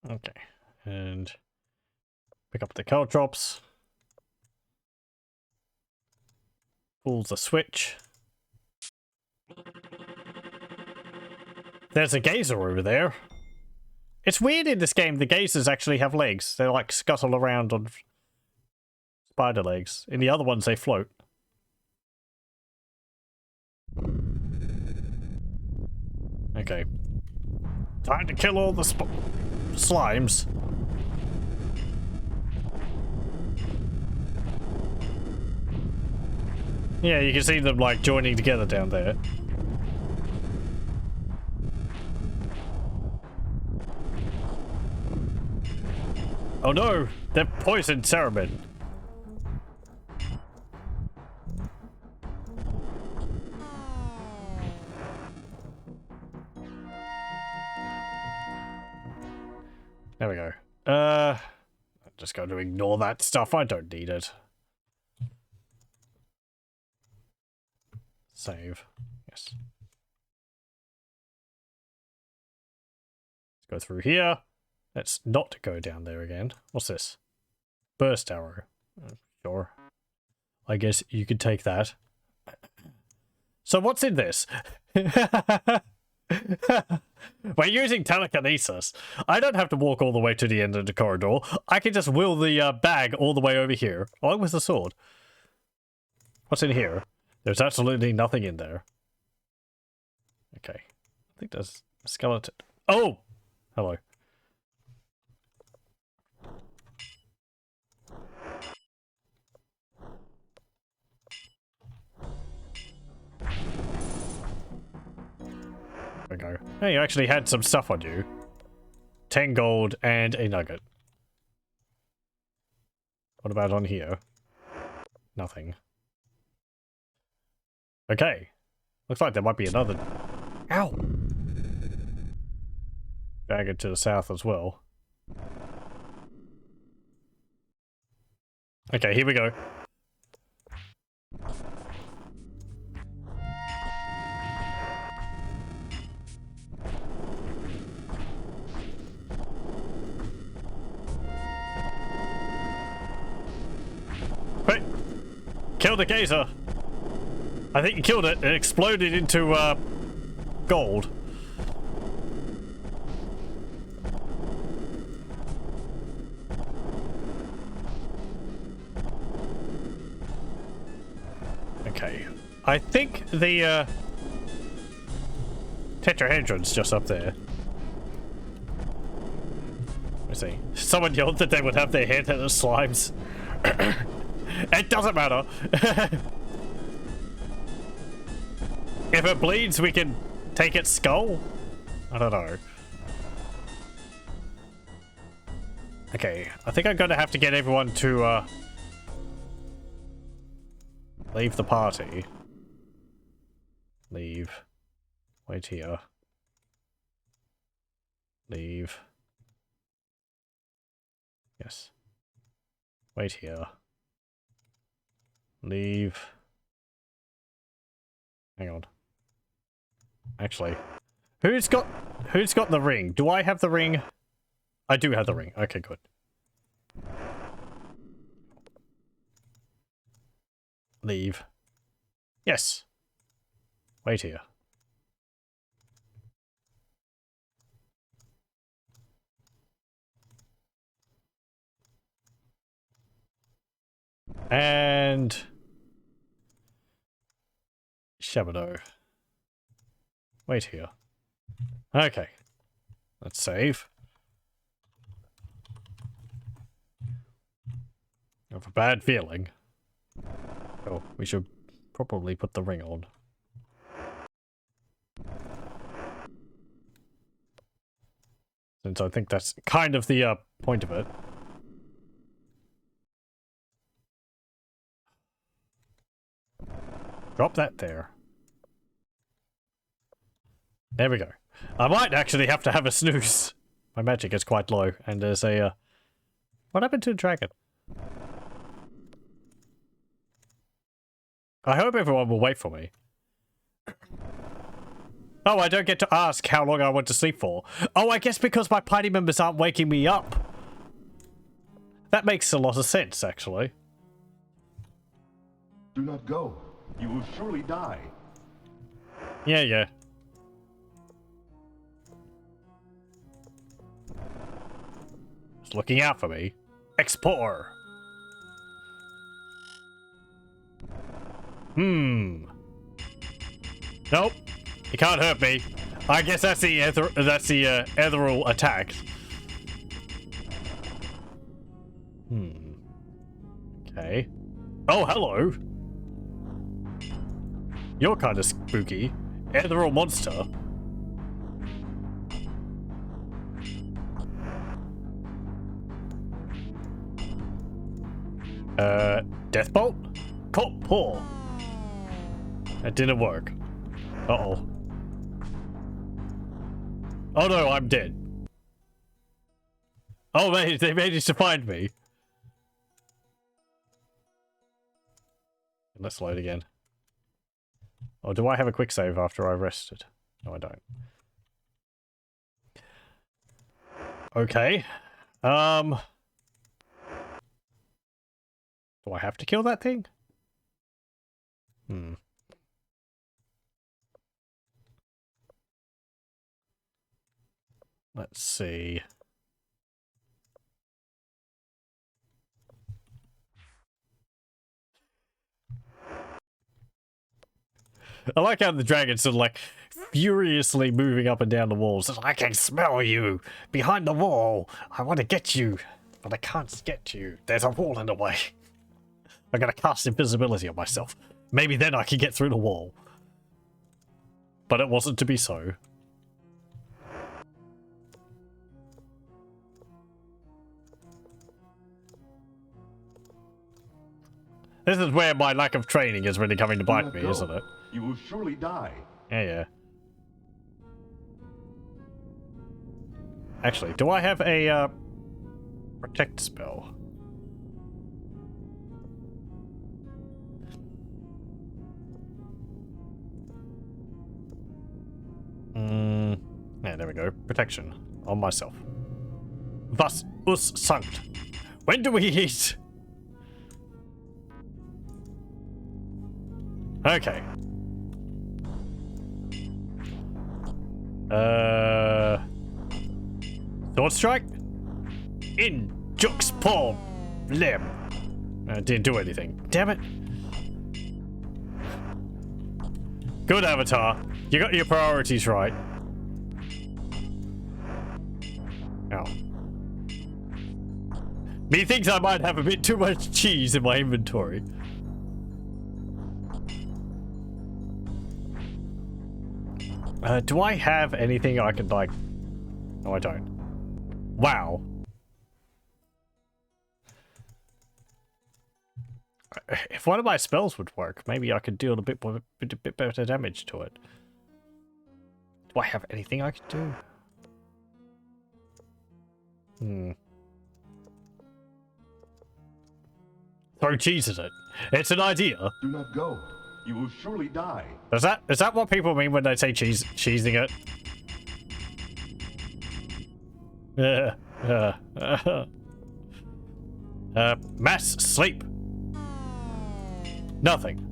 Okay. And pick up the caltrops. Pull the switch. There's a gazer over there. It's weird in this game, the gazers actually have legs. They like scuttle around on spider legs. In the other ones, they float. Okay. Time to kill all the slimes. Yeah, you can see them like joining together down there. Oh no! They're poisoned ceremin. There we go. I'm just going to ignore that stuff. I don't need it. Save. Yes. Let's go through here. Let's not go down there again. What's this? Burst arrow. Sure. I guess you could take that. So what's in this? We're using telekinesis. I don't have to walk all the way to the end of the corridor. I can just wheel the bag all the way over here, along with the sword. What's in here? There's absolutely nothing in there. Okay. I think there's a skeleton. Oh! Hello. There we go. Hey, you actually had some stuff on you. 10 gold and a nugget. What about on here? Nothing. Okay. Looks like there might be another... Ow! Dragon to the south as well. Okay, here we go. Wait! Kill the gazer! I think you killed it. It exploded into, gold. Okay. I think the, tetrahedron's just up there. Let's see. Someone yelled that they would have their head in the slimes. It doesn't matter. If it bleeds, we can take its skull? I don't know. Okay, I think I'm gonna have to get everyone to, leave the party. Leave. Wait here. Leave. Yes. Wait here. Leave. Hang on. Actually, who's got the ring? Do I have the ring? I do have the ring. Okay, good. Leave. Yes. Wait here. And Shabado. Wait here. Okay. Let's save. I have a bad feeling. Oh, we should probably put the ring on. Since I think that's kind of the point of it. Drop that there. There we go. I might actually have to have a snooze. My magic is quite low, and there's a... What happened to the dragon? I hope everyone will wait for me. Oh, I don't get to ask how long I want to sleep for. Oh, I guess because my party members aren't waking me up. That makes a lot of sense, actually. Do not go. You will surely die. Yeah. It's looking out for me. Explore. Nope. You can't hurt me. I guess that's the ethereal attack. Okay. Oh, hello. You're kind of spooky. Ethereal monster. Deathbolt? Caught paw. That didn't work. Uh-oh. Oh no, I'm dead. Oh, they managed to find me. Let's load again. Oh, do I have a quick save after I rested? No, I don't. Okay. Do I have to kill that thing? Let's see. I like how the dragon's sort of like furiously moving up and down the walls. I can smell you behind the wall. I want to get you, but I can't get you. There's a wall in the way. I'm gonna cast invisibility on myself. Maybe then I can get through the wall. But it wasn't to be so. This is where my lack of training is really coming to bite me, isn't it? You will surely die. Yeah. Actually, do I have a protect spell? Yeah, there we go. Protection on myself. Was us sankt. When do we eat? Okay. Sword strike? In Jux palm limb. Didn't do anything. Damn it. Good, Avatar. You got your priorities right. Oh. Me thinks I might have a bit too much cheese in my inventory. Do I have anything I could, like... No, I don't. Wow. If one of my spells would work, maybe I could deal a bit better damage to it. Do I have anything I could do? Throw cheese at it. It's an idea. Do not go. You will surely die. Is that what people mean when they say cheesing it? Mass sleep. Nothing.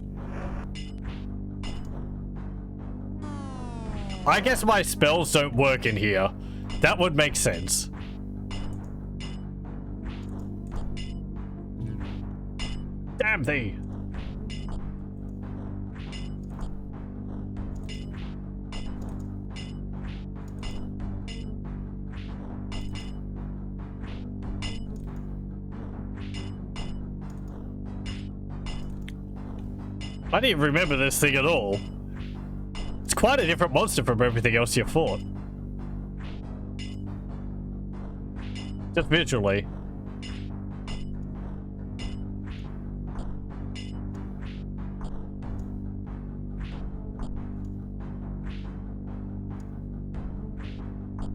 I guess my spells don't work in here. That would make sense. Damn thee. I didn't remember this thing at all. It's quite a different monster from everything else you fought. Just visually.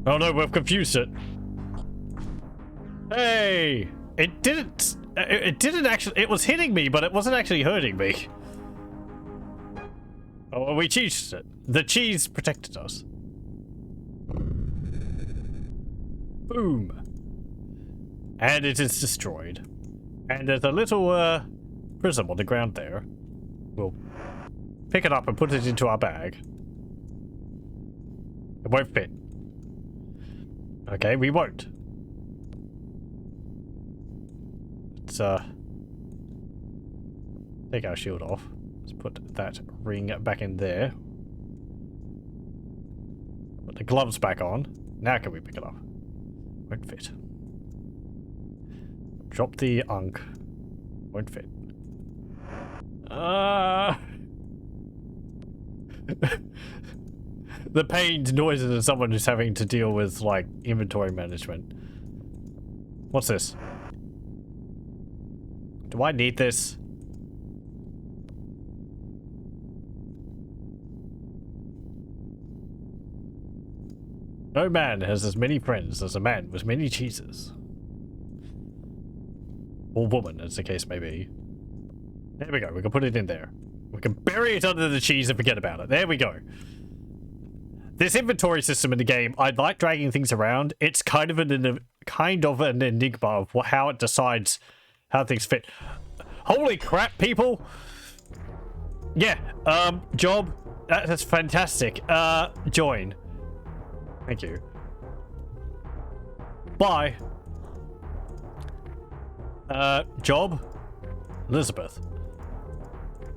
Oh no, we've confused it. Hey! It didn't actually, it was hitting me, but it wasn't actually hurting me. Oh, we cheesed it. The cheese protected us. Boom. And it is destroyed. And there's a little prism on the ground there. We'll pick it up and put it into our bag. It won't fit. Okay, we won't. Let's take our shield off. Let's put that ring back in there. Put the gloves back on. Now can we pick it up? Won't fit. Drop the unk. Won't fit. The pained noises of someone who's having to deal with, like, inventory management. What's this? Do I need this? No man has as many friends as a man with many cheeses. Or woman, as the case may be. There we go, we can put it in there. We can bury it under the cheese and forget about it. There we go. This inventory system in the game, I like dragging things around. It's kind of an enigma of how it decides how things fit. Holy crap, people! Yeah, job. That's fantastic. Join. Thank you. Bye. Job? Elizabeth.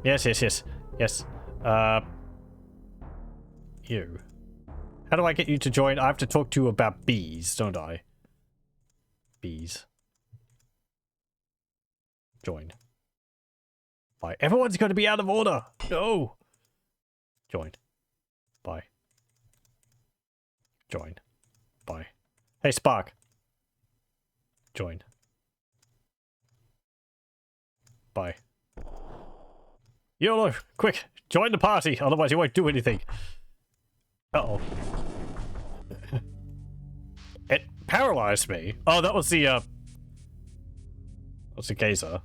Yes. Yes. You. How do I get you to join? I have to talk to you about bees, don't I? Bees. Join. Bye. Everyone's going to be out of order. No. Join. Bye. Join. Bye. Hey, Spark. Join. Bye. YOLO! Quick! Join the party, otherwise you won't do anything. Uh-oh. It paralyzed me. Oh, that was the, what's the gazer?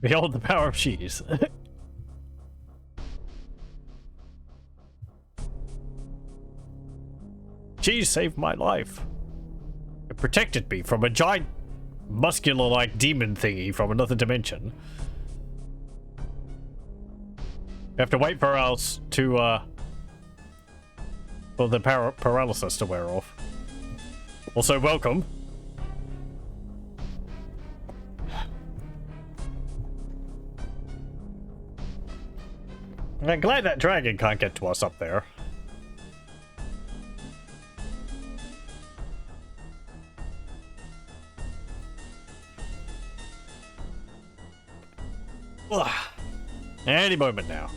Behold the power of cheese. Cheese saved my life. It protected me from a giant, muscular-like demon thingy from another dimension. We have to wait for us to, for the paralysis to wear off. Also, welcome. I'm glad that dragon can't get to us up there. Ugh. Any moment now.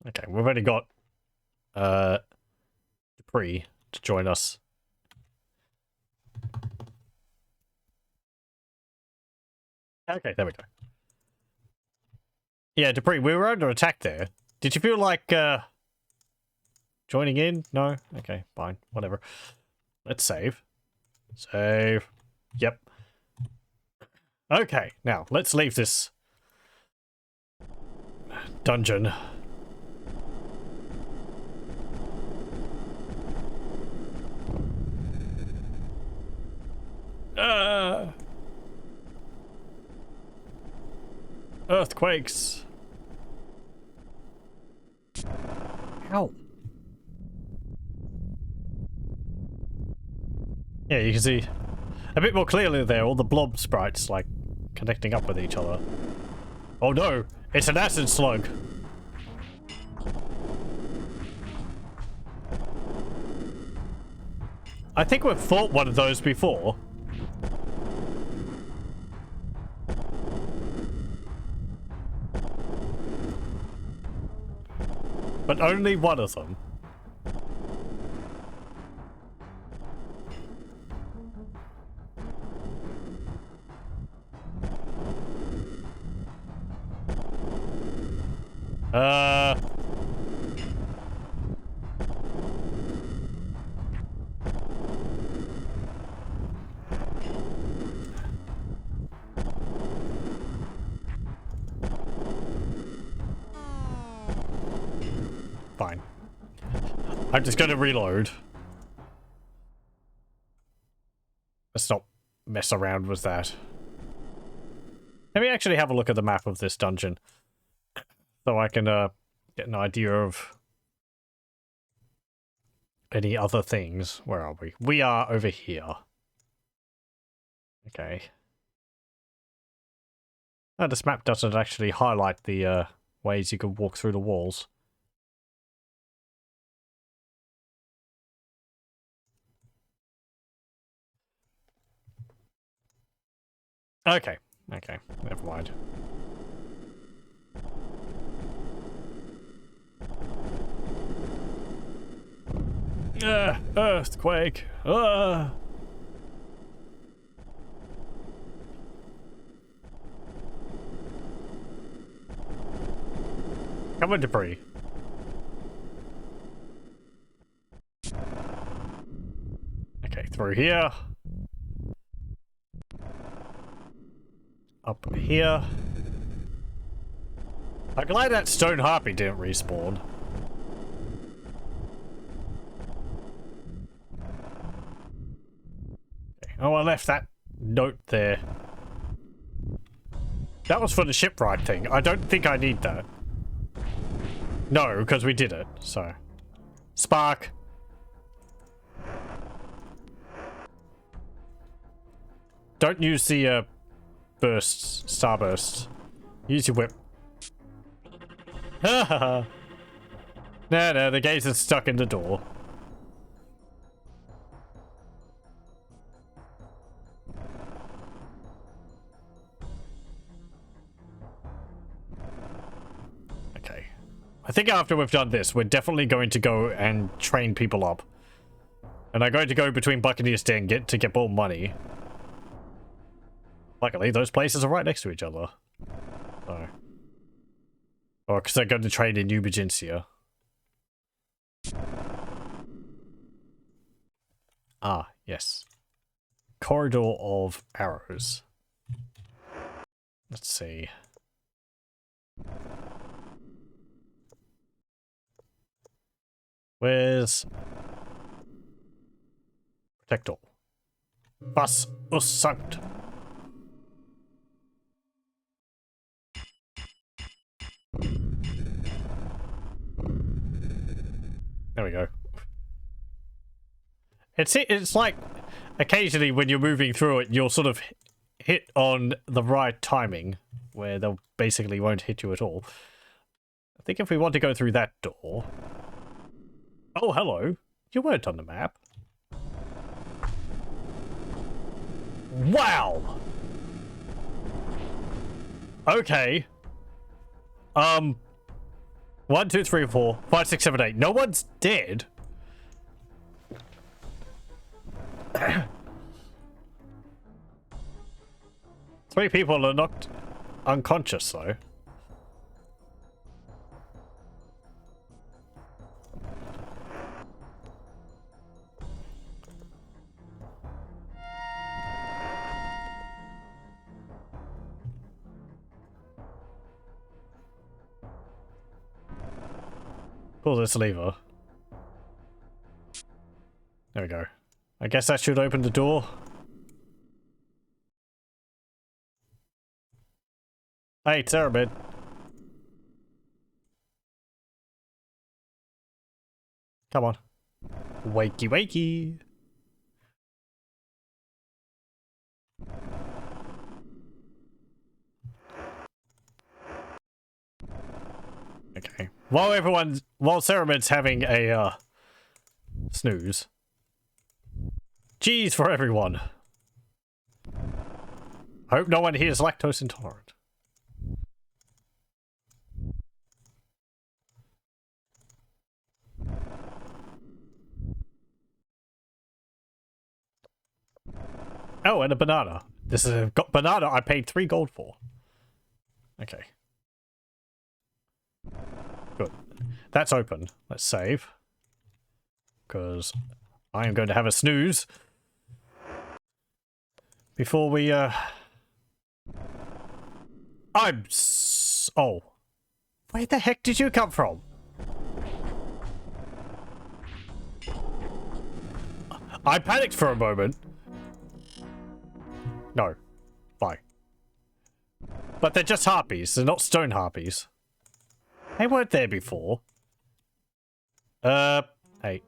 Okay, we've already got Dupree to join us. Okay, there we go. Yeah, Dupree, we were under attack there. Did you feel like joining in? No? Okay, fine. Whatever. Let's save. Save. Yep. Okay, now let's leave this dungeon. Earthquakes. Ow. Yeah, you can see a bit more clearly there, all the blob sprites, like, connecting up with each other. Oh no, it's an acid slug. I think we've fought one of those before. But only one of them. fine. I'm just gonna reload. Let's not mess around with that. Let me actually have a look at the map of this dungeon. So I can get an idea of any other things. Where are we? We are over here. Okay. Oh, this map doesn't actually highlight the ways you can walk through the walls. Okay. Okay. Never mind. Earthquake. Come on, debris. Okay, through here. Up here. I'm glad that stone harpy didn't respawn. Okay. Oh, I left that note there. That was for the shipwright thing. I don't think I need that. No, because we did it, so. Spark. Don't use the bursts, starbursts. Use your whip. No, the gaze is stuck in the door. Okay. I think after we've done this, we're definitely going to go and train people up. And I'm going to go between Buccaneer's Den to get more money. Luckily, those places are right next to each other. So. Or because they're going to train in New Britannia. Ah, yes. Corridor of Arrows. Let's see. Where's Protect All? Bus us sanct. There we go. It's like occasionally when you're moving through it, you'll sort of hit on the right timing where they'll basically won't hit you at all. I think if we want to go through that door. Oh, hello. You weren't on the map. Wow. Okay. 1, 2, 3, 4, 5, 6, 7, 8. No one's dead. Three people are knocked unconscious, though. Pull this lever. There we go. I guess that should open the door. Hey, Cerebid. Come on. Wakey wakey. Okay. While Cerebid's having a snooze. Cheese for everyone. I hope no one here is lactose intolerant. Oh, and a banana. This is a banana I paid 3 gold for. Okay. Good. That's open. Let's save. Because I am going to have a snooze. Before we, Oh. Where the heck did you come from? I panicked for a moment. No. Bye. But they're just harpies. They're not stone harpies. They weren't there before. Hey.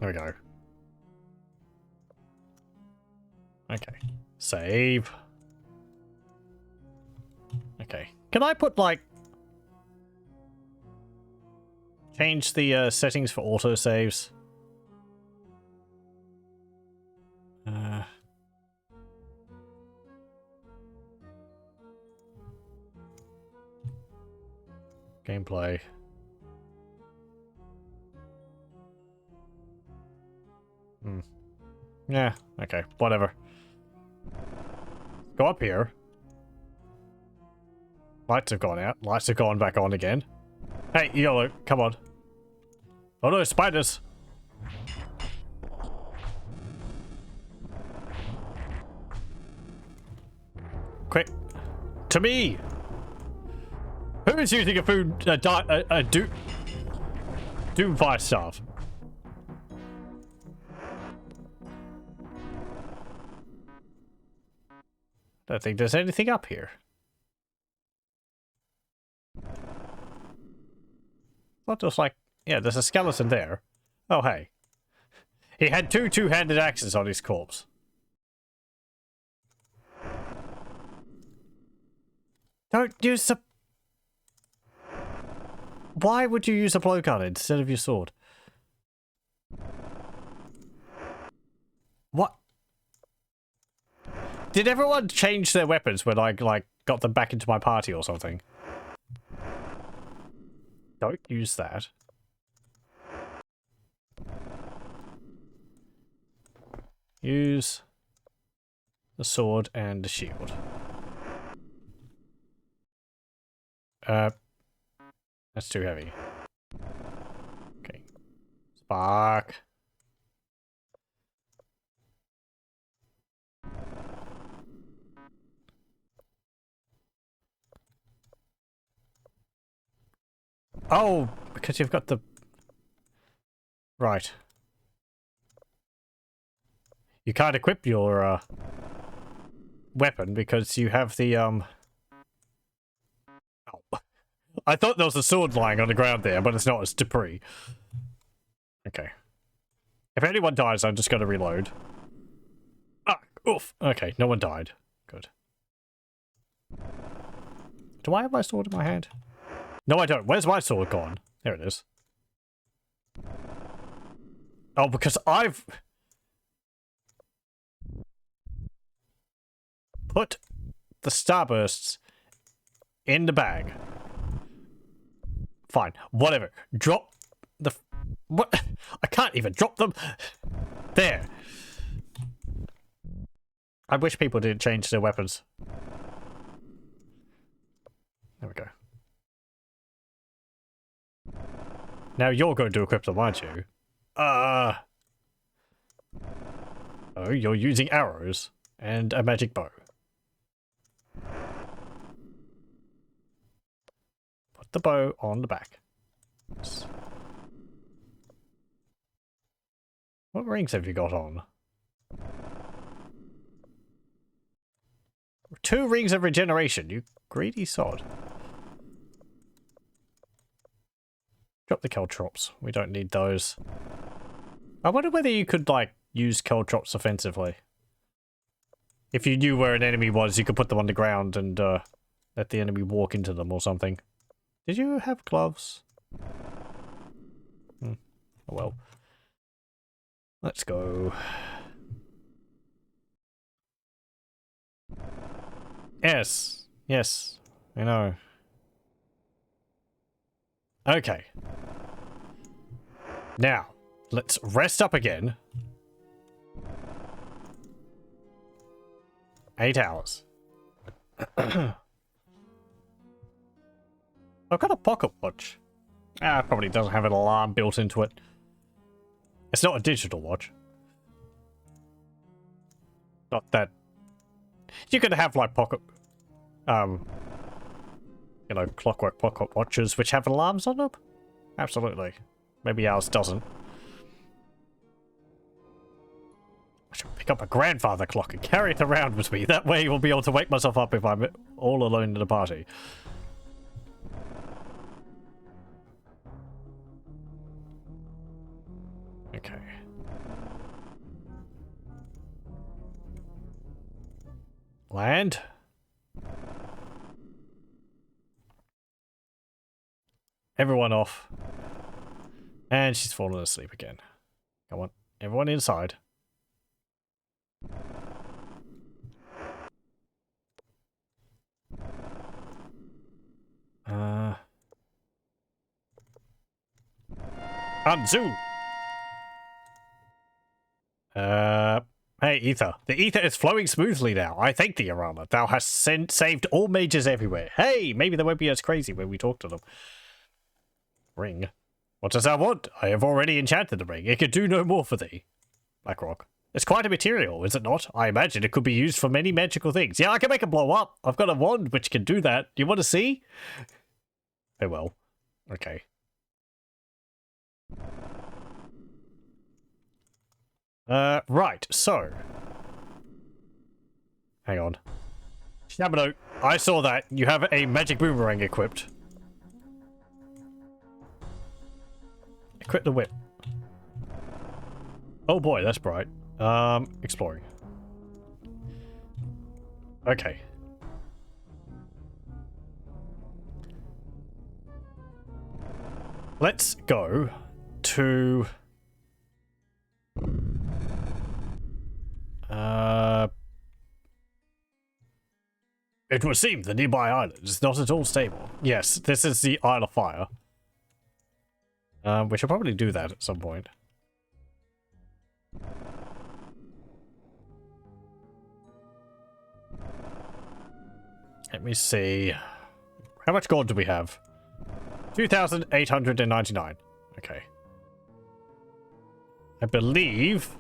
There we go. Okay. Save. Okay. Can I put, like... change the settings for autosaves? Gameplay. Yeah, okay, whatever. Go up here. Lights have gone out. Lights have gone back on again. Hey, Yellow, come on. Oh no, spiders! Quick! To me! Who is using a Doom Fire Staff? Don't think there's anything up here. Not just like... yeah, there's a skeleton there. Oh, hey. He had two two-handed axes on his corpse. Don't use the... why would you use a blowgun instead of your sword? What? Did everyone change their weapons when I, like, got them back into my party or something? Don't use that. Use the sword and the shield. That's too heavy. Okay. Spark. Oh, because you've got the... right. You can't equip your, weapon because you have the, Oh. I thought there was a sword lying on the ground there, but it's not. It's debris. Okay. If anyone dies, I'm just going to reload. Ah, oof. Okay, no one died. Good. Do I have my sword in my hand? No, I don't. Where's my sword gone? There it is. Oh, because I've... put the starbursts in the bag. Fine. Whatever. Drop the... what? I can't even drop them. There. I wish people didn't change their weapons. There we go. Now you're going to equip them, aren't you? Oh, you're using arrows and a magic bow. Put the bow on the back. What rings have you got on? 2 rings of regeneration, you greedy sod. Drop the caltrops. We don't need those. I wonder whether you could, like, use caltrops offensively. If you knew where an enemy was, you could put them on the ground and let the enemy walk into them or something. Did you have gloves? Oh well. Let's go. Yes. Yes. I know. Okay. Now, let's rest up again. 8 hours. I've got a pocket watch. Ah, it probably doesn't have an alarm built into it. It's not a digital watch. Not that... you could have, like, pocket... you know, clockwork pocket watches which have alarms on them? Absolutely. Maybe ours doesn't. I should pick up a grandfather clock and carry it around with me. That way I'll be able to wake myself up if I'm all alone in the party. Okay. Land. Everyone off. And she's fallen asleep again. Come on. Everyone inside. Anzu! Hey, Ether. The ether is flowing smoothly now. I thank thee, Arama. Thou hast saved all mages everywhere. Hey, maybe they won't be as crazy when we talk to them. Ring. What does thou want? I have already enchanted the ring. It could do no more for thee. Blackrock. It's quite a material, is it not? I imagine it could be used for many magical things. Yeah, I can make it blow up. I've got a wand which can do that. You want to see? Oh well. Okay. Right, so. Hang on. Shabano, I saw that. You have a magic boomerang equipped. Equip the whip. Oh boy, that's bright. Exploring. Okay. Let's go to... It would seem the nearby island is not at all stable. Yes, this is the Isle of Fire. We should probably do that at some point. Let me see. How much gold do we have? 2,899. Okay. I believe...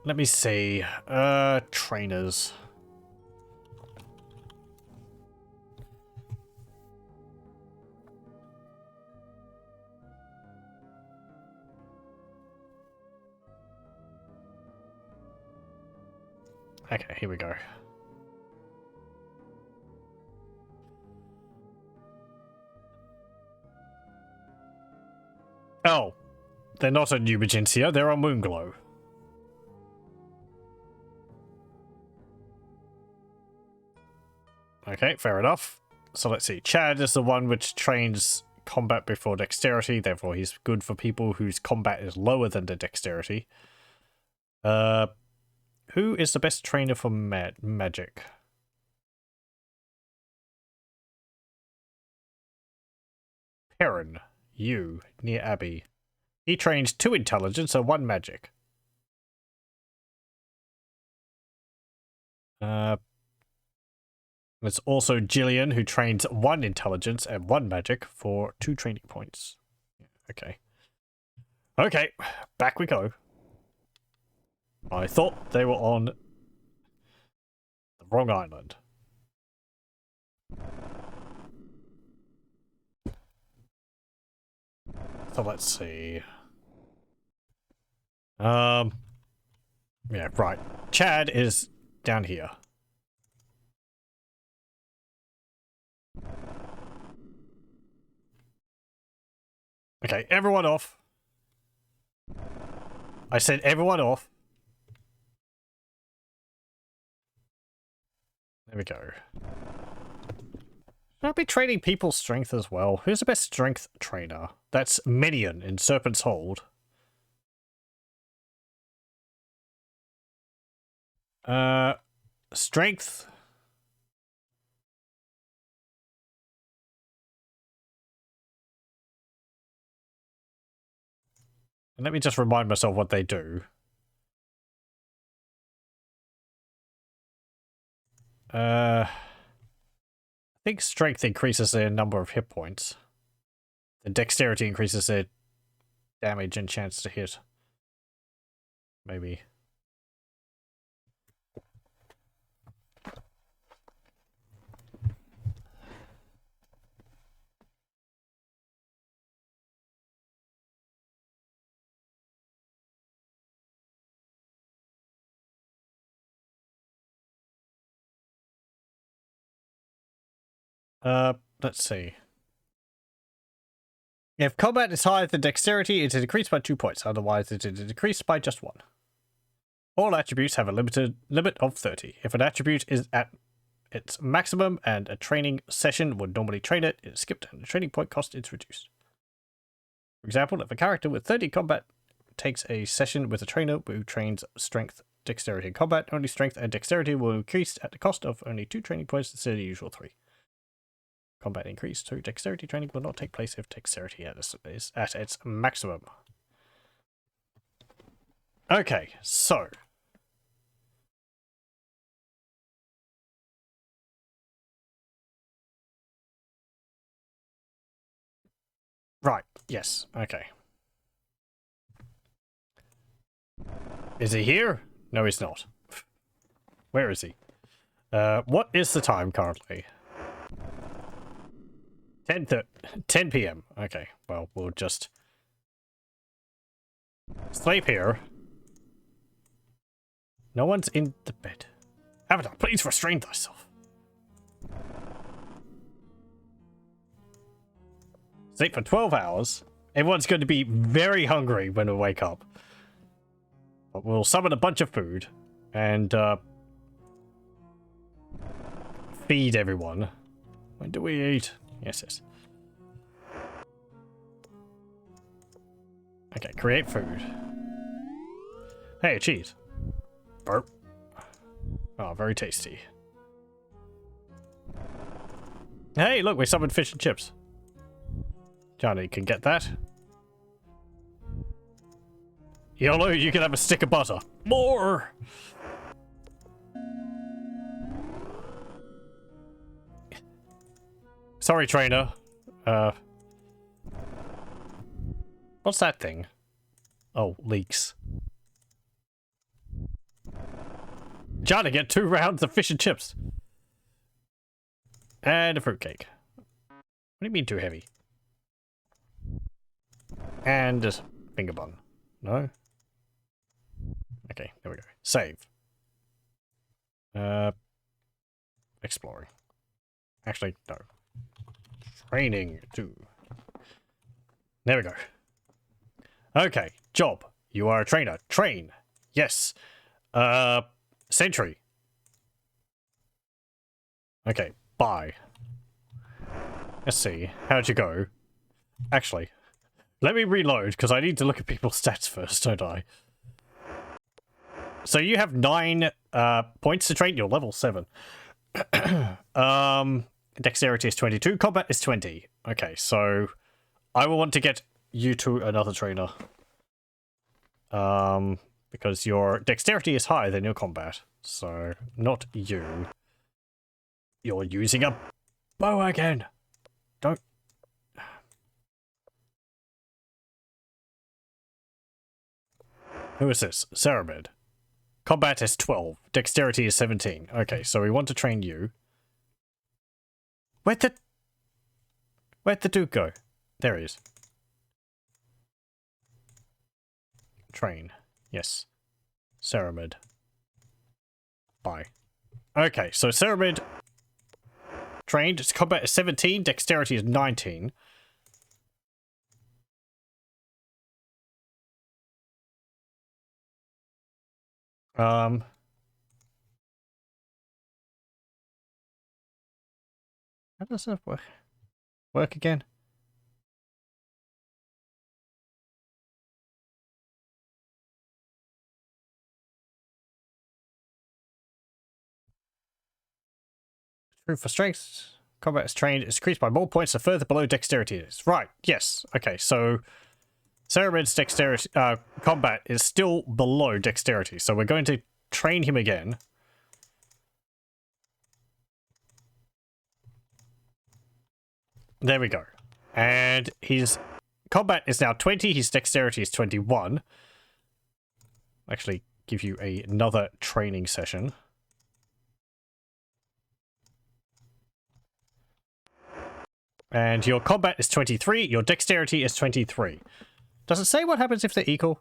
Let me see. Trainers. Okay, here we go. Oh, they're not a new Magentia, they're a Moonglow. Okay, fair enough. So let's see. Chad is the one which trains combat before dexterity, therefore he's good for people whose combat is lower than their dexterity. Who is the best trainer for magic? Perrin, you, near Abbey. He trains 2 intelligence and 1 magic. There's also Jillian, who trains 1 intelligence and 1 magic for 2 training points. Okay. Okay, back we go. I thought they were on the wrong island. So let's see. Yeah, right. Chad is down here. Okay, everyone off. I said everyone off. There we go. I'll be training people's strength as well. Who's the best strength trainer? That's Minion in Serpents Hold. Strength. And let me just remind myself what they do. I think strength increases their number of hit points. And dexterity increases their damage and chance to hit. Maybe. Let's see. If combat is higher than dexterity, it is decreased by 2 points. Otherwise, it is decreased by just 1. All attributes have a limit of 30. If an attribute is at its maximum and a training session would normally train it, it is skipped and the training point cost is reduced. For example, if a character with 30 combat takes a session with a trainer who trains strength, dexterity, and combat, only strength and dexterity will increase at the cost of only 2 training points instead of the usual 3. Combat increase to dexterity training will not take place if dexterity is at its maximum. Okay, so right, yes, okay. Is he here? No, he's not. Where is he? What is the time currently? 10 p.m. Okay, well, we'll just sleep here. No one's in the bed. Avatar, please restrain thyself. Sleep for 12 hours. Everyone's going to be very hungry when we wake up. But we'll summon a bunch of food and feed everyone. When do we eat? Yes, yes. Okay, create food. Hey, cheese. Burp. Oh, very tasty. Hey, look, we summoned fish and chips. Johnny can get that. YOLO, you can have a stick of butter. More! Sorry, trainer. What's that thing? Oh, leaks. Johnny, get 2 rounds of fish and chips. And a fruitcake. What do you mean too heavy? And a finger bun. No? Okay, there we go. Save. Exploring. Actually, no. Training, too. There we go. Okay, job. You are a trainer. Train. Yes. Sentry. Okay, bye. Let's see. How'd you go? Actually, let me reload, because I need to look at people's stats first, don't I? So you have 9 points to train. You're level 7. Dexterity is 22. Combat is 20. Okay, so I will want to get you to another trainer. Because your dexterity is higher than your combat. So, not you. You're using a bow again. Don't... Who is this? Ceramid. Combat is 12. Dexterity is 17. Okay, so we want to train you. Where'd the dude go? There he is. Train. Yes. Ceramid. Bye. Okay, so Ceramid trained. Its combat is 17. Dexterity is 19. How does that work? Work again? True for strength. Combat is trained. It's increased by more points the further below dexterity is. Right. Yes. Okay. So Ceramid's dexterity combat is still below dexterity. So we're going to train him again. There we go. And his combat is now 20. His dexterity is 21. Actually, give you another training session. And your combat is 23. Your dexterity is 23. Does it say what happens if they're equal?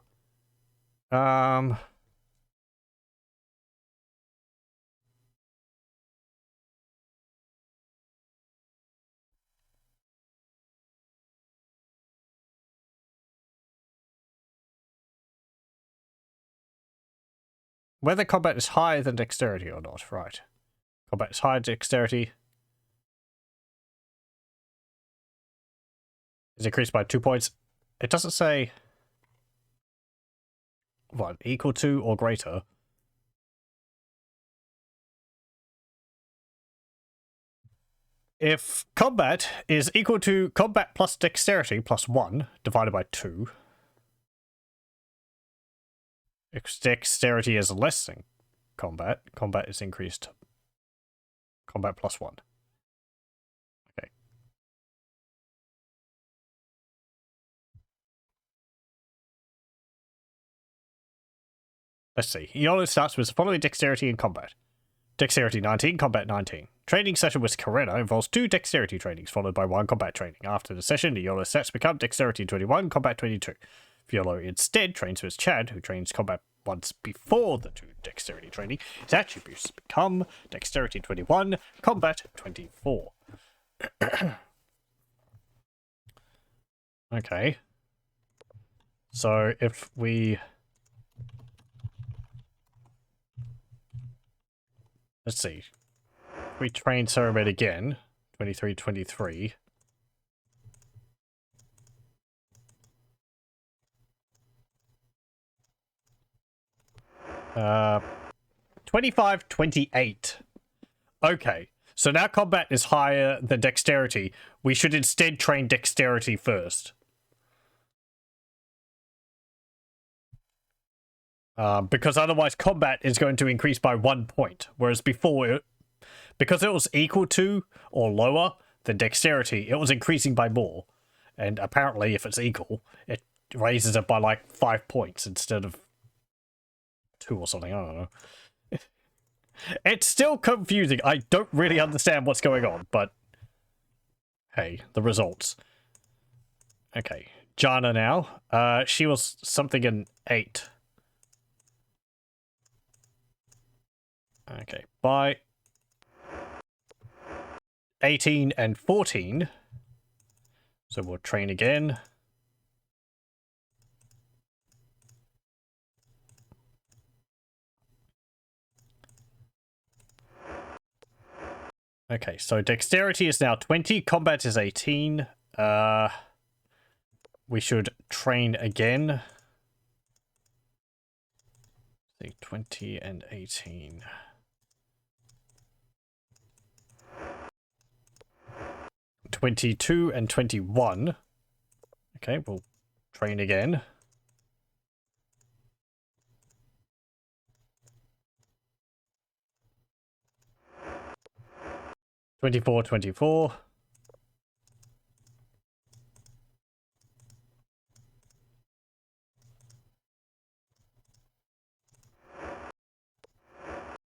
whether combat is higher than dexterity or not. Right. Combat is higher dexterity. Is increased by 2 points. It doesn't say what, equal to or greater. If combat is equal to combat plus dexterity plus 1 divided by 2, if dexterity is less than combat, combat is increased. Combat plus 1. Okay. Let's see. He always starts with the following dexterity in combat. Dexterity 19, combat 19. Training session with Karena involves 2 dexterity trainings, followed by 1 combat training. After the session, the YOLO sets become dexterity 21, combat 22. YOLO instead trains with Chad, who trains combat once before the 2 dexterity training. His attributes become dexterity 21, combat 24. Okay. So if we... Let's see. We train Cerebed again. 23, 23. Uh, 25, 28. Okay. So now combat is higher than dexterity. We should instead train dexterity first. Because otherwise combat is going to increase by 1 point. Whereas before, because it was equal to or lower than dexterity, it was increasing by more. And apparently if it's equal, it raises it by like 5 points instead of 2 or something. I don't know. It's still confusing. I don't really understand what's going on, but hey, the results. Okay, Jana now. She was something in 8. Okay, by 18 and 14. So we'll train again. Okay, so dexterity is now 20, combat is 18. We should train again. 20 and 18. $22 and 21. Okay, we'll train again. $24, 24.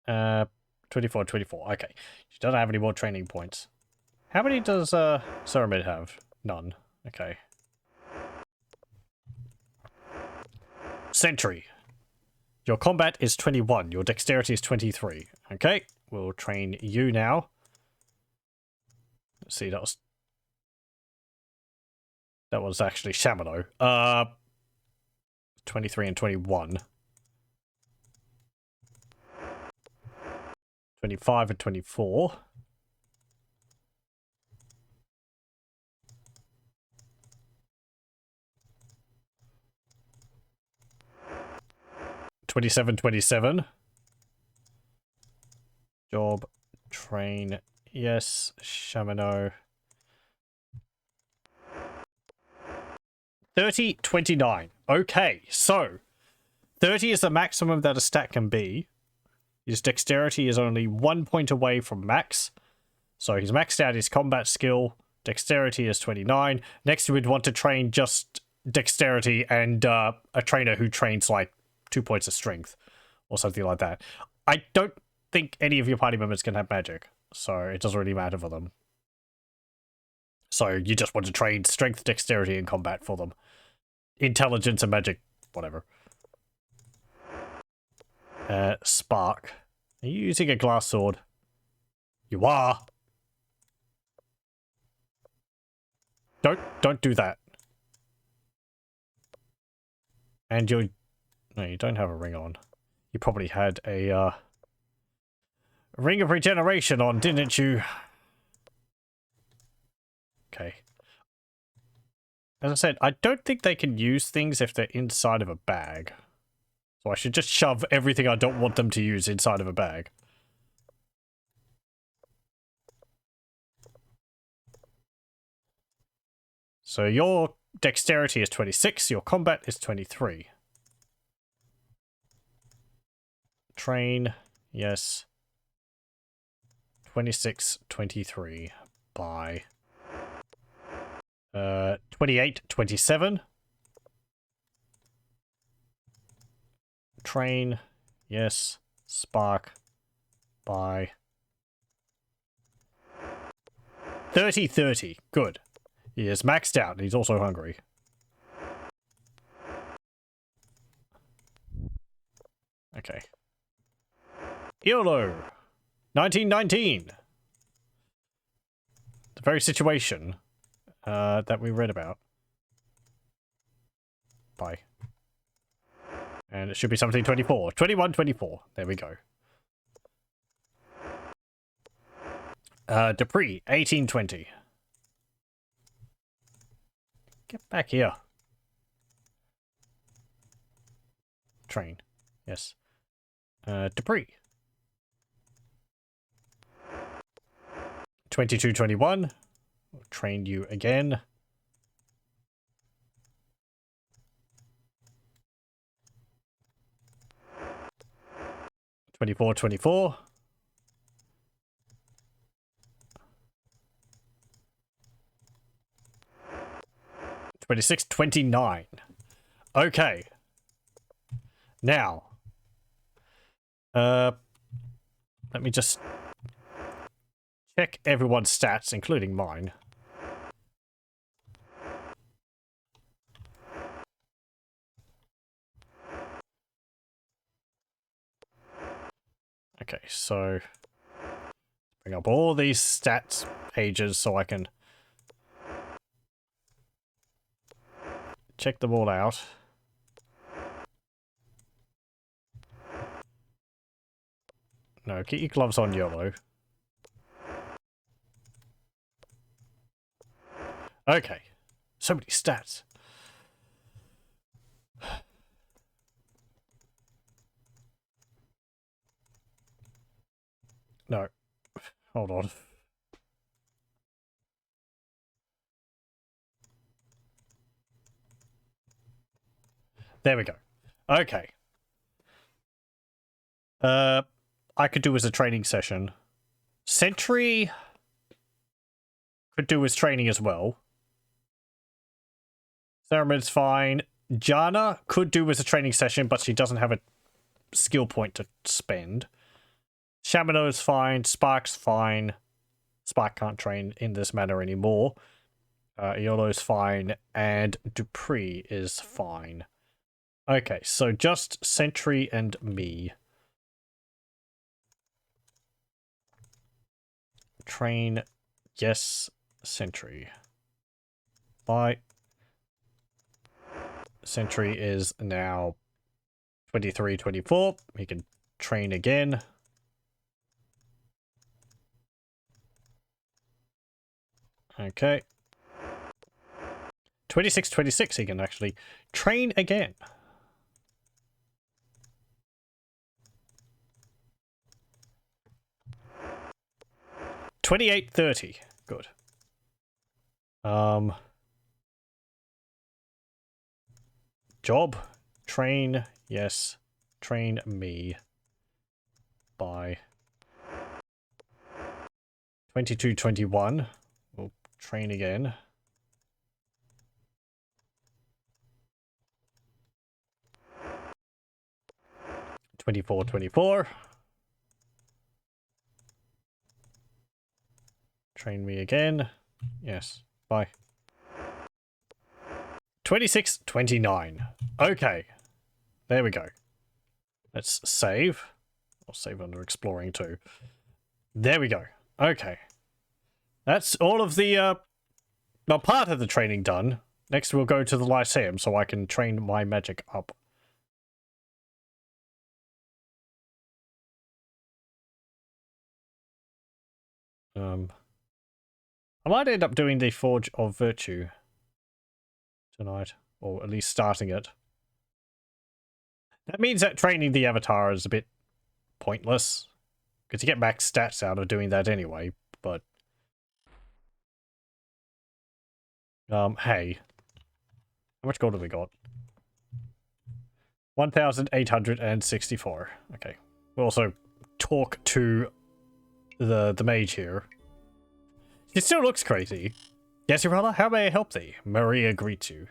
Uh, 24, 24. Okay. She doesn't have any more training points. How many does Ceramid have? None. Okay. Sentry. Your combat is 21. Your dexterity is 23. Okay. We'll train you now. Let's see, that was actually Shamano. 23 and 21. 25 and 24. $27, 27. Job, train, yes, Shamano. 30, 29. Okay, so 30 is the maximum that a stat can be. His dexterity is only 1 point away from max. So he's maxed out his combat skill. Dexterity is 29. Next, we'd want to train just dexterity and a trainer who trains like 2 points of strength or something like that. I don't think any of your party members can have magic, so it doesn't really matter for them. So you just want to train strength, dexterity, and combat for them. Intelligence and magic, whatever. Spark. Are you using a glass sword? You are. Don't do that. And no, you don't have a ring on. You probably had a Ring of Regeneration on, didn't you? Okay. As I said, I don't think they can use things if they're inside of a bag. So I should just shove everything I don't want them to use inside of a bag. So your dexterity is 26, your combat is 23. Train, yes. 26, 23 by 28, 27. Train, yes. Spark by 30, 30. Good. He is maxed out. He's also hungry. Okay. YOLO! 1919! The very situation that we read about. Bye. And it should be something 24. 21, 24. There we go. Dupree, 1820. Get back here. Train. Yes. Dupree. 2221. We'll train you again. Twenty-four, 24. $26, 29. Okay. Now. Let me just check everyone's stats, including mine. Okay, so bring up all these stats pages so I can check them all out. No, keep your gloves on, YOLO. Okay. So many stats. No. Hold on. There we go. Okay. I could do as a training session. Sentry could do as training as well. Theramin's fine. Jana could do as a training session, but she doesn't have a skill point to spend. Shamano's fine. Spark's fine. Spark can't train in this manner anymore. Iolo's fine. And Dupree is fine. Okay, so just Sentry and me. Train, yes, Sentry. Bye. Sentry is now 23, 24. He can train again. Okay. 26, 26, he can actually train again. $28, 30. Good. Job. Train. Yes. Train me. By 22, 21. We'll train again. $24, 24. Train me again. Yes. Bye. 26, 29. Okay. There we go. Let's save. I'll save under exploring too. There we go. Okay. That's all of the, well, part of the training done. Next we'll go to the Lyceum so I can train my magic up. I might end up doing the Forge of Virtue tonight, or at least starting it. That means that training the avatar is a bit pointless, because you get max stats out of doing that anyway, but... hey. How much gold have we got? 1,864. Okay. We'll also talk to the mage here. She still looks crazy. Yes, your brother, how may I help thee? Maria greets you.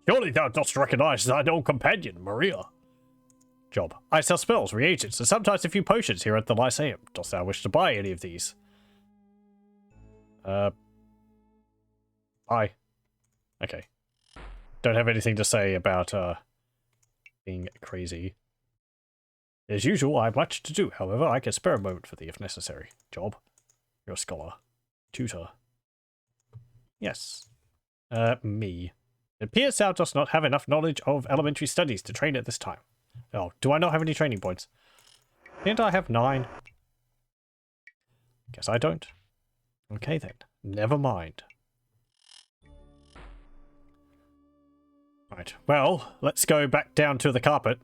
Surely thou dost recognize thine old companion, Maria. Job. I sell spells, reagents, and sometimes a few potions here at the Lyceum. Dost thou wish to buy any of these? Buy. Okay. Don't have anything to say about, being crazy. As usual, I have much to do. However, I can spare a moment for thee if necessary. Job. You're a scholar. Tutor. Yes. Me. It appears thou dost not have enough knowledge of elementary studies to train at this time. Oh, do I not have any training points? Didn't I have 9? Guess I don't. Okay then. Never mind. Right. Well, let's go back down to the carpet.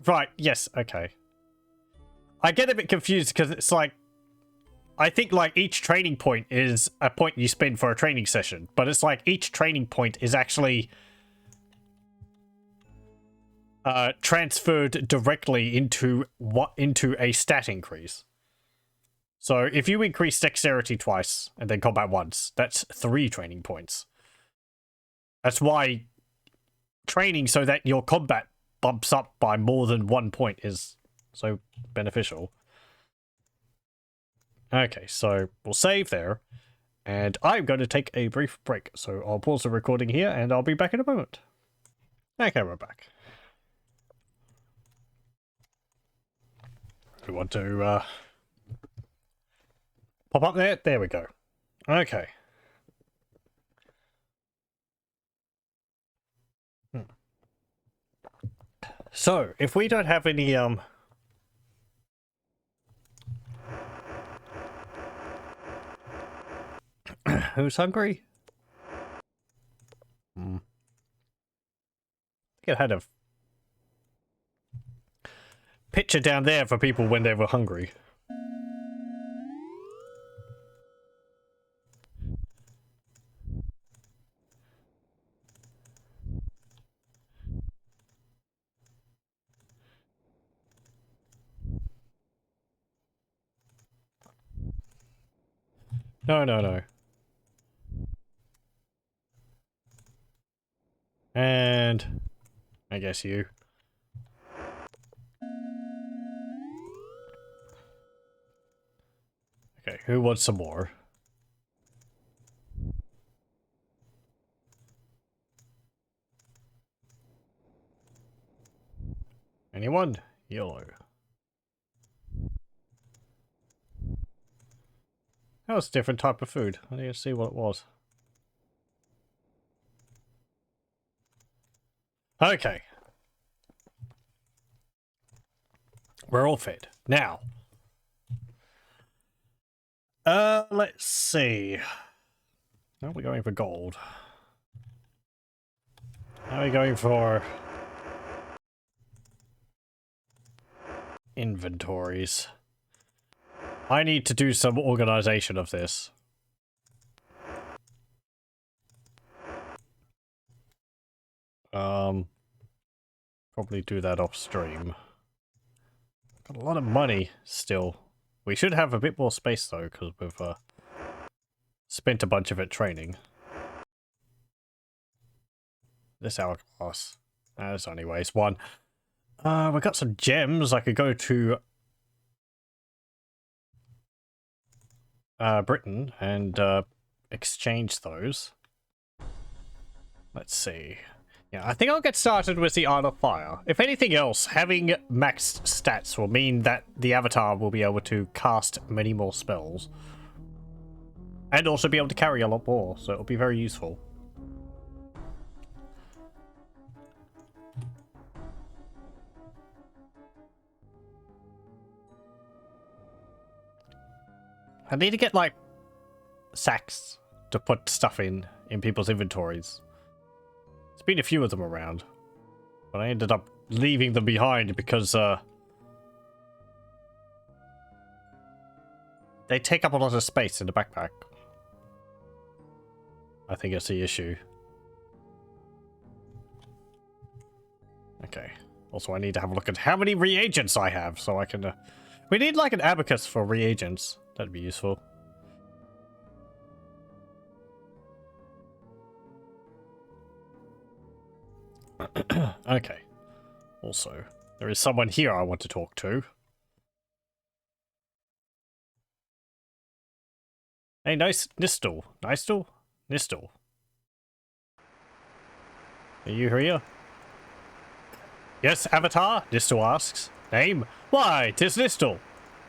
Right. Yes. Okay. I get a bit confused because it's like, I think like each training point is a point you spend for a training session, but it's like each training point is actually transferred directly into a stat increase. So if you increase dexterity twice and then combat once, that's 3 training points. That's why training so that your combat bumps up by more than 1 point is so beneficial. Okay, so we'll save there. And I'm going to take a brief break. So I'll pause the recording here and I'll be back in a moment. Okay, we're back. We want to pop up there. There we go. Okay. So, if we don't have any, who's hungry? I think it had a picture down there for people when they were hungry. No, no, no. And I guess you. Okay, who wants some more? Anyone? Yellow. That was a different type of food. I need to see what it was. Okay. We're all fed. Now. Let's see. Now we're going for gold. Now we're going for inventories. I need to do some organization of this. Probably do that off stream. Got a lot of money still. We should have a bit more space though, because we've spent a bunch of it training. This hourglass. That's only waste 1. We've got some gems. I could go to Britain and exchange those. Let's see. Yeah, I think I'll get started with the Art of Fire. If anything else, having maxed stats will mean that the avatar will be able to cast many more spells. And also be able to carry a lot more, so it'll be very useful. I need to get, like, sacks to put stuff in people's inventories. There's been a few of them around. But I ended up leaving them behind because, they take up a lot of space in the backpack. I think it's the issue. Okay. Also, I need to have a look at how many reagents I have, so I can... we need, like, an abacus for reagents. That'd be useful. Okay. Also, there is someone here I want to talk to. Hey, nice Nistel. Nistel? Nistel. Are you here? Yes, Avatar? Nistel asks. Name? Why, 'tis Nistel.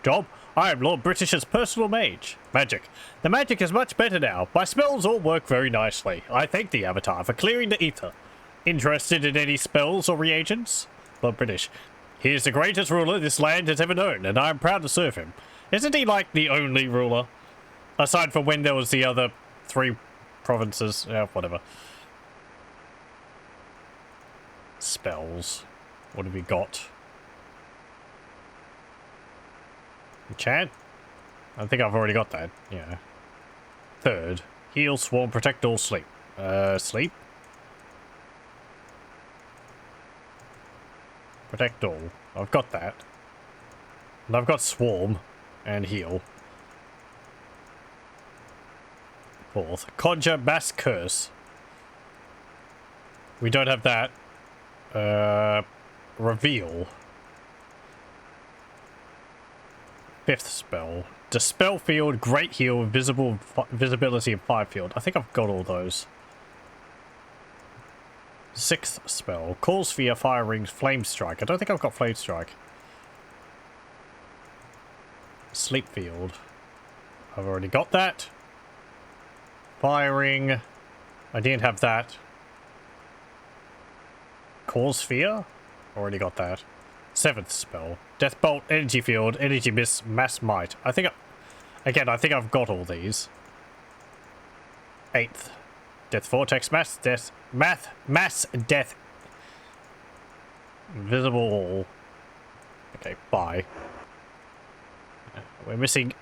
Job? I am Lord British's personal mage. Magic. The magic is much better now. My spells all work very nicely. I thank the Avatar for clearing the ether. Interested in any spells or reagents? Lord British. He is the greatest ruler this land has ever known, and I am proud to serve him. Isn't he like the only ruler? Aside from when there was the other 3 provinces. Yeah, whatever. Spells. What have we got? Enchant? I think I've already got that. Yeah. Third. Heal, swarm, protect all, sleep. Sleep? Protect all. I've got that. And I've got swarm and heal. Fourth. Conjure, mass, curse. We don't have that. Reveal. Fifth spell. Dispel field, great heal, visibility of 5 field. I think I've got all those. Sixth spell. Call sphere, fire rings, flame strike. I don't think I've got flame strike. Sleep field. I've already got that. Firing. I didn't have that. Call sphere. Already got that. Seventh spell. Death bolt, energy field, energy miss, mass might. I think I've got all these. Eighth. Death vortex, mass death, mass death. Invisible all. Okay, bye. We're missing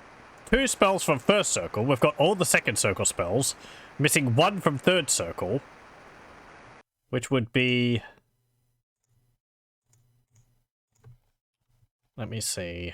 2 spells from first circle. We've got all the second circle spells. Missing 1 from third circle. Which would be... let me see.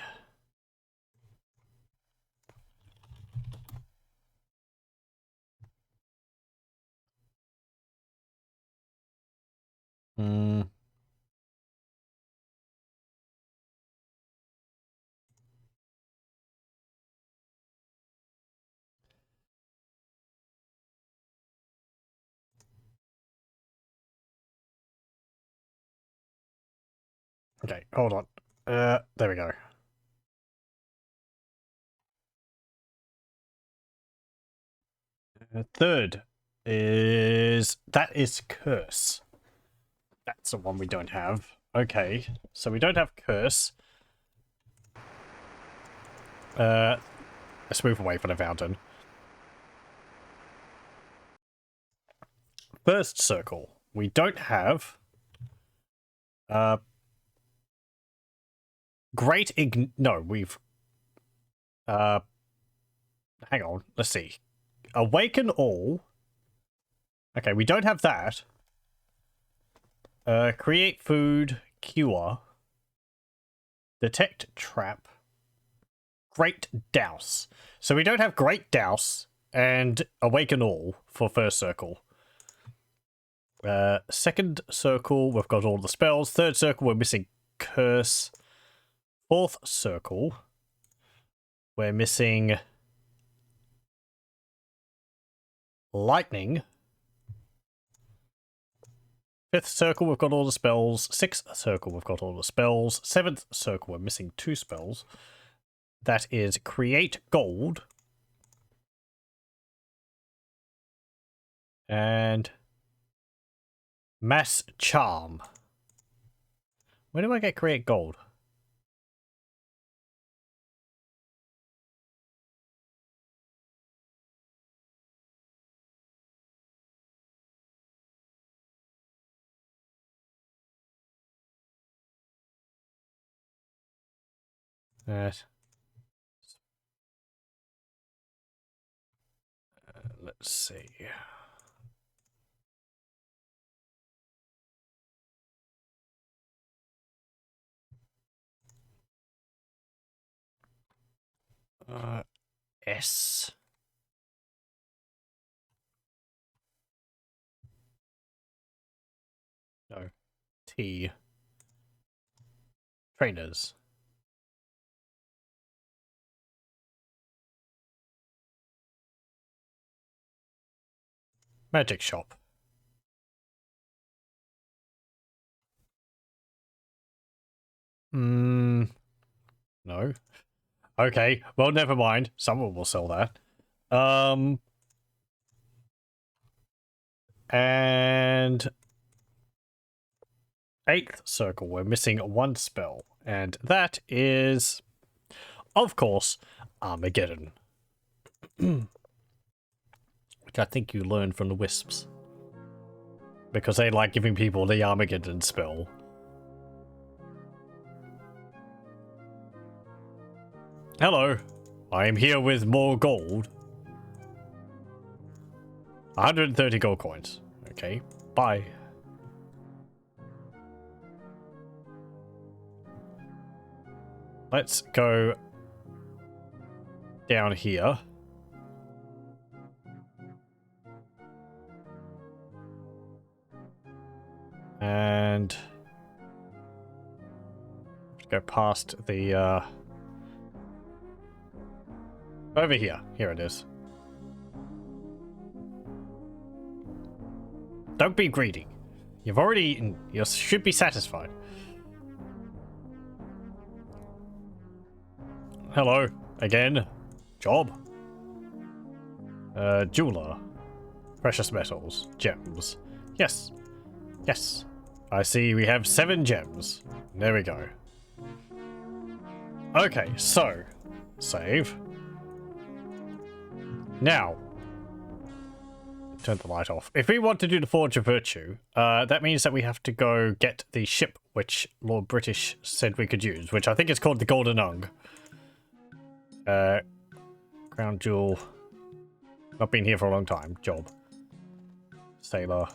Okay, hold on. There we go. Third is... that is curse. That's the one we don't have. Okay, so we don't have curse. Let's move away from the fountain. First circle. We don't have... no, we've... hang on, let's see. Awaken all. Okay, we don't have that. Create food, cure. Detect trap. Great douse. So we don't have great douse and awaken all for first circle. Second circle, we've got all the spells. Third circle, we're missing curse. Fourth circle, we're missing lightning. Fifth circle, we've got all the spells. Sixth circle, we've got all the spells. Seventh circle, we're missing 2 spells. That is create gold. And mass charm. Where do I get create gold? Let's see. S. No. T. Trainers. Magic shop. No. Okay, well, never mind. Someone will sell that. And 8th circle, we're missing one spell. And that is, of course, Armageddon. Which I think you learned from the Wisps. Because they like giving people the Armageddon spell. Hello, I am here with more gold. 130 gold coins. Okay, bye. Let's go down here. And go past the over here. Here it is. Don't be greedy. You've already eaten. You should be satisfied. Hello. Again. Job. Jeweler. Precious metals. Gems. Yes. Yes. I see we have 7 gems. There we go. Okay, so. Save. Now. Turn the light off. If we want to do the Forge of Virtue, that means that we have to go get the ship which Lord British said we could use, which I think is called the Golden Ung. Crown Jewel. Not been here for a long time. Job. Sailor.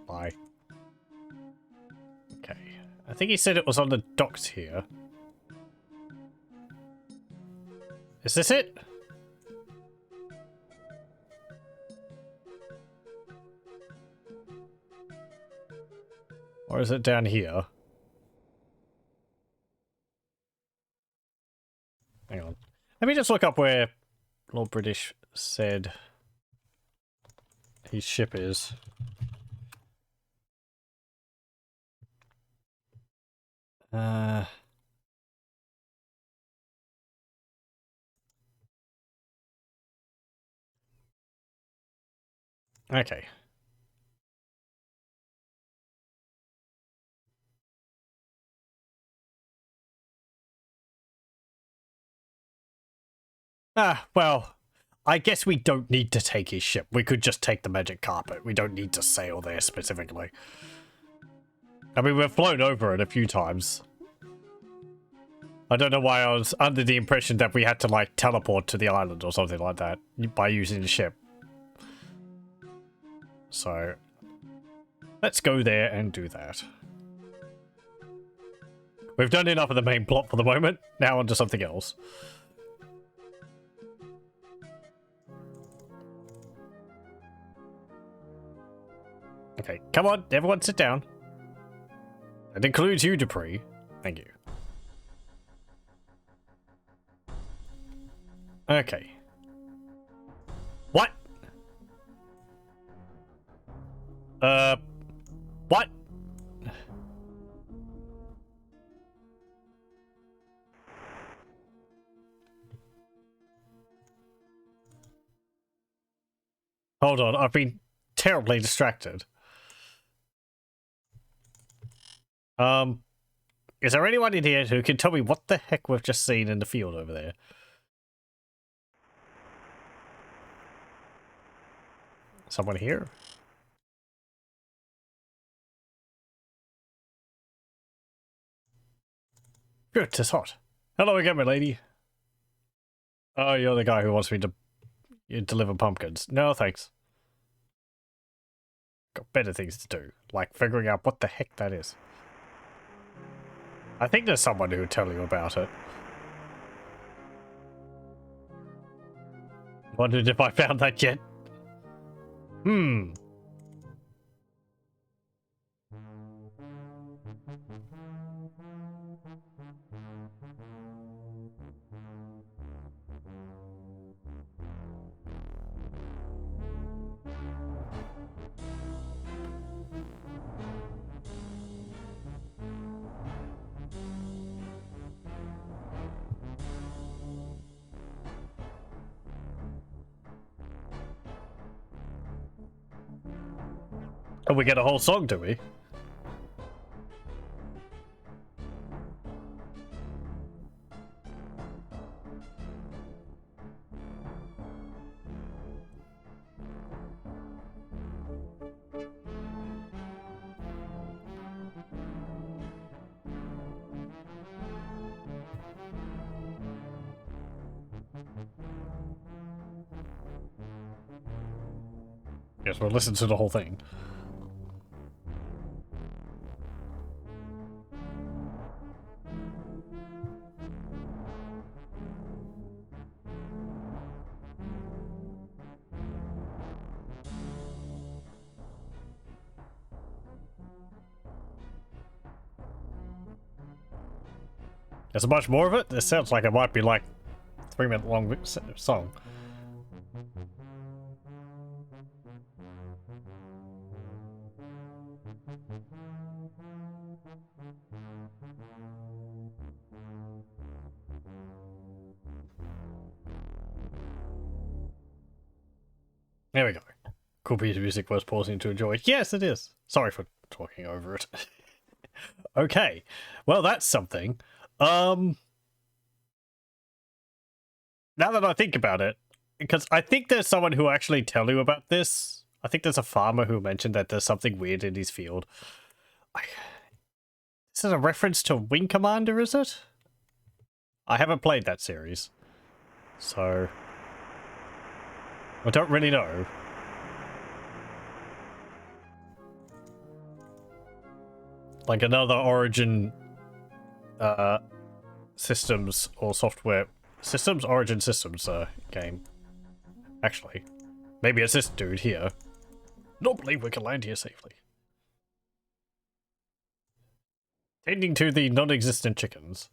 Bye. Okay. I think he said it was on the docks here. Is this it? Or is it down here? Hang on. Let me just look up where Lord British said his ship is. Okay. Well, I guess we don't need to take his ship. We could just take the magic carpet. We don't need to sail there specifically. I mean, we've flown over it a few times. I don't know why I was under the impression that we had to, like, teleport to the island or something like that by using the ship. So, let's go there and do that. We've done enough of the main plot for the moment. Now on to something else. Okay, come on, everyone sit down. That includes you, Dupree. Thank you. Okay. What? What? Hold on, I've been terribly distracted. Is there anyone in here who can tell me what the heck we've just seen in the field over there? Someone here? Good, it's hot. Hello again, my lady. Oh, you're the guy who wants me to deliver pumpkins. No, thanks. Got better things to do, like figuring out what the heck that is. I think there's someone who would tell you about it. Wondered if I found that yet. Hmm. Oh, we get a whole song, do we? Yes, we'll listen to the whole thing. There's much more of it? This sounds like it might be like a 3-minute long song. There we go. Cool piece of music worth pausing to enjoy. Yes, it is. Sorry for talking over it. Okay. Well, that's something. Now that I think about it, because I think there's someone who will actually tell you about this. I think there's a farmer who mentioned that there's something weird in his field. This is a reference to Wing Commander, is it? I haven't played that series, so I don't really know. Like another Origin systems or software systems, Origin systems game. Actually, maybe it's this dude here. Not believe we can land here safely. Tending to the non-existent chickens.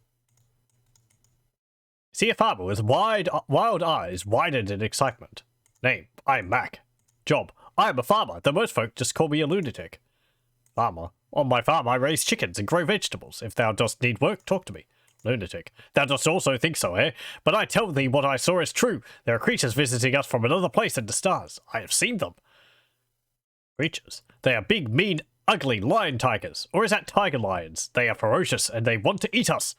See a farmer with wild eyes widened in excitement. Name, I'm Mac. Job, I am a farmer, though most folk just call me a lunatic. Farmer, on my farm I raise chickens and grow vegetables. If thou dost need work, talk to me. Lunatic, thou dost also think so, eh? But I tell thee what I saw is true. There are creatures visiting us from another place in the stars. I have seen them. Creatures? They are big, mean, ugly lion tigers. Or is that tiger lions? They are ferocious and they want to eat us.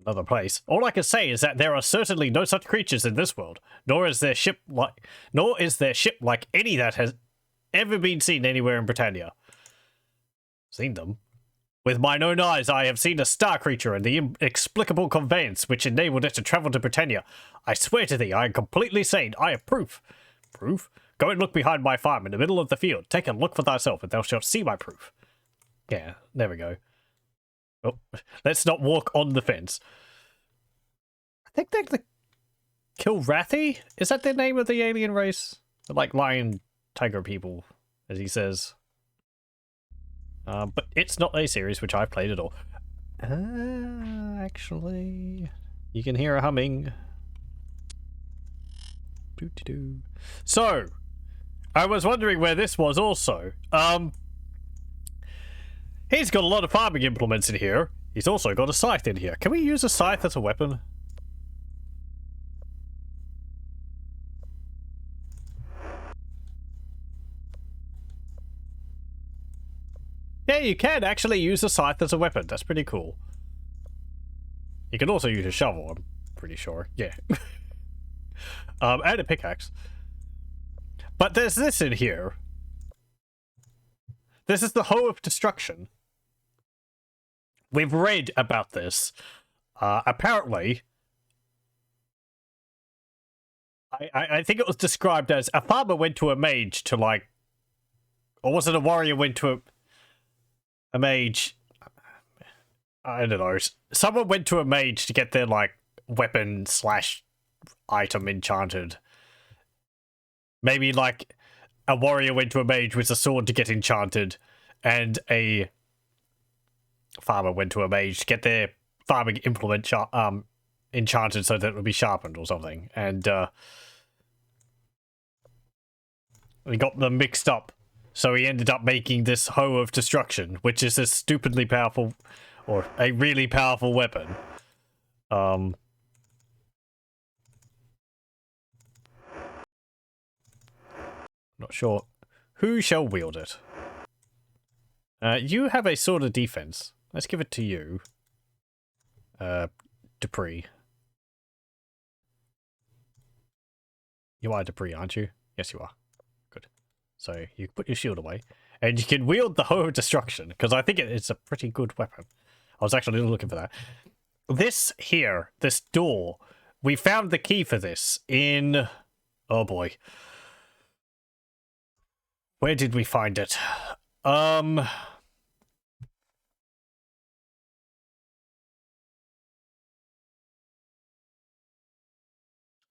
Another place. All I can say is that there are certainly no such creatures in this world, nor is their ship like any that has ever been seen anywhere in Britannia. Seen them? With mine own eyes, I have seen a star creature and the inexplicable conveyance which enabled it to travel to Britannia. I swear to thee, I am completely sane. I have proof. Proof? Go and look behind my farm in the middle of the field. Take a look for thyself, and thou shalt see my proof. Yeah, there we go. Oh, let's not walk on the fence. I think they're the Kilrathi? Is that the name of the alien race? They're like lion tiger people, as he says. But it's not a series which I've played at all. Actually, you can hear a humming. Doo-doo-doo. So, I was wondering where this was also. He's got a lot of farming implements in here. He's also got a scythe in here. Can we use a scythe as a weapon? Yeah, you can actually use a scythe as a weapon. That's pretty cool. You can also use a shovel, I'm pretty sure. Yeah. And a pickaxe. But there's this in here. This is the Hoe of Destruction. We've read about this. apparently, I think it was described as a farmer went to a mage to like, or was it a warrior went to a mage? I don't know. Someone went to a mage to get their like weapon / item enchanted. Maybe like a warrior went to a mage with a sword to get enchanted, and a farmer went to a mage to get their farming implement enchanted so that it would be sharpened or something. And we got them mixed up. So he ended up making this Hoe of Destruction, which is a stupidly powerful, or a really powerful weapon. Not sure who shall wield it. You have a sword of defense. Let's give it to you. Dupree. You are Dupree, aren't you? Yes, you are. Good. So you put your shield away. And you can wield the Hoe of Destruction, because I think it's a pretty good weapon. I was actually looking for that. This here, this door, we found the key for this in... Oh boy. Where did we find it? I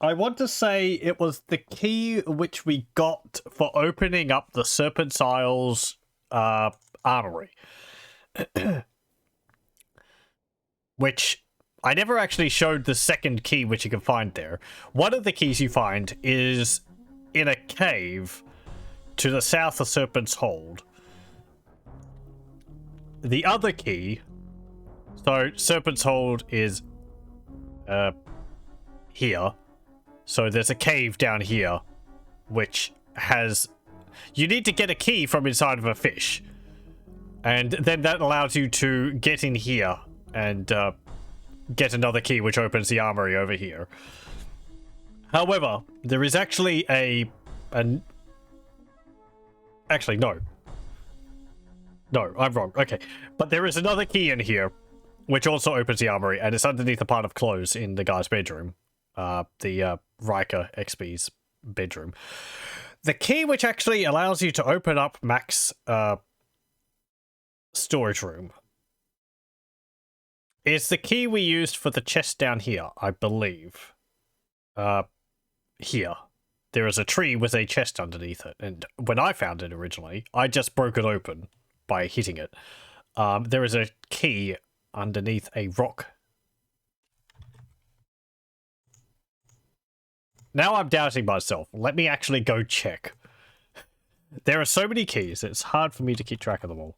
want to say it was the key which we got for opening up the Serpents Hold armory. Which I never actually showed the second key which you can find there. One of the keys you find is in a cave to the south of Serpents Hold. The other key... So, Serpents Hold is... here. So there's a cave down here, which has... You need to get a key from inside of a fish. And then that allows you to get in here and get another key, which opens the armory over here. However, there is actually Actually, no. No, I'm wrong. Okay. But there is another key in here, which also opens the armory, and it's underneath a pile of clothes in the guy's bedroom. The Riker XP's bedroom. The key which actually allows you to open up Mac's storage room is the key we used for the chest down here, I believe. Here. There is a tree with a chest underneath it, and when I found it originally, I just broke it open by hitting it. There is a key underneath a rock. Now I'm doubting myself. Let me actually go check. There are so many keys, it's hard for me to keep track of them all.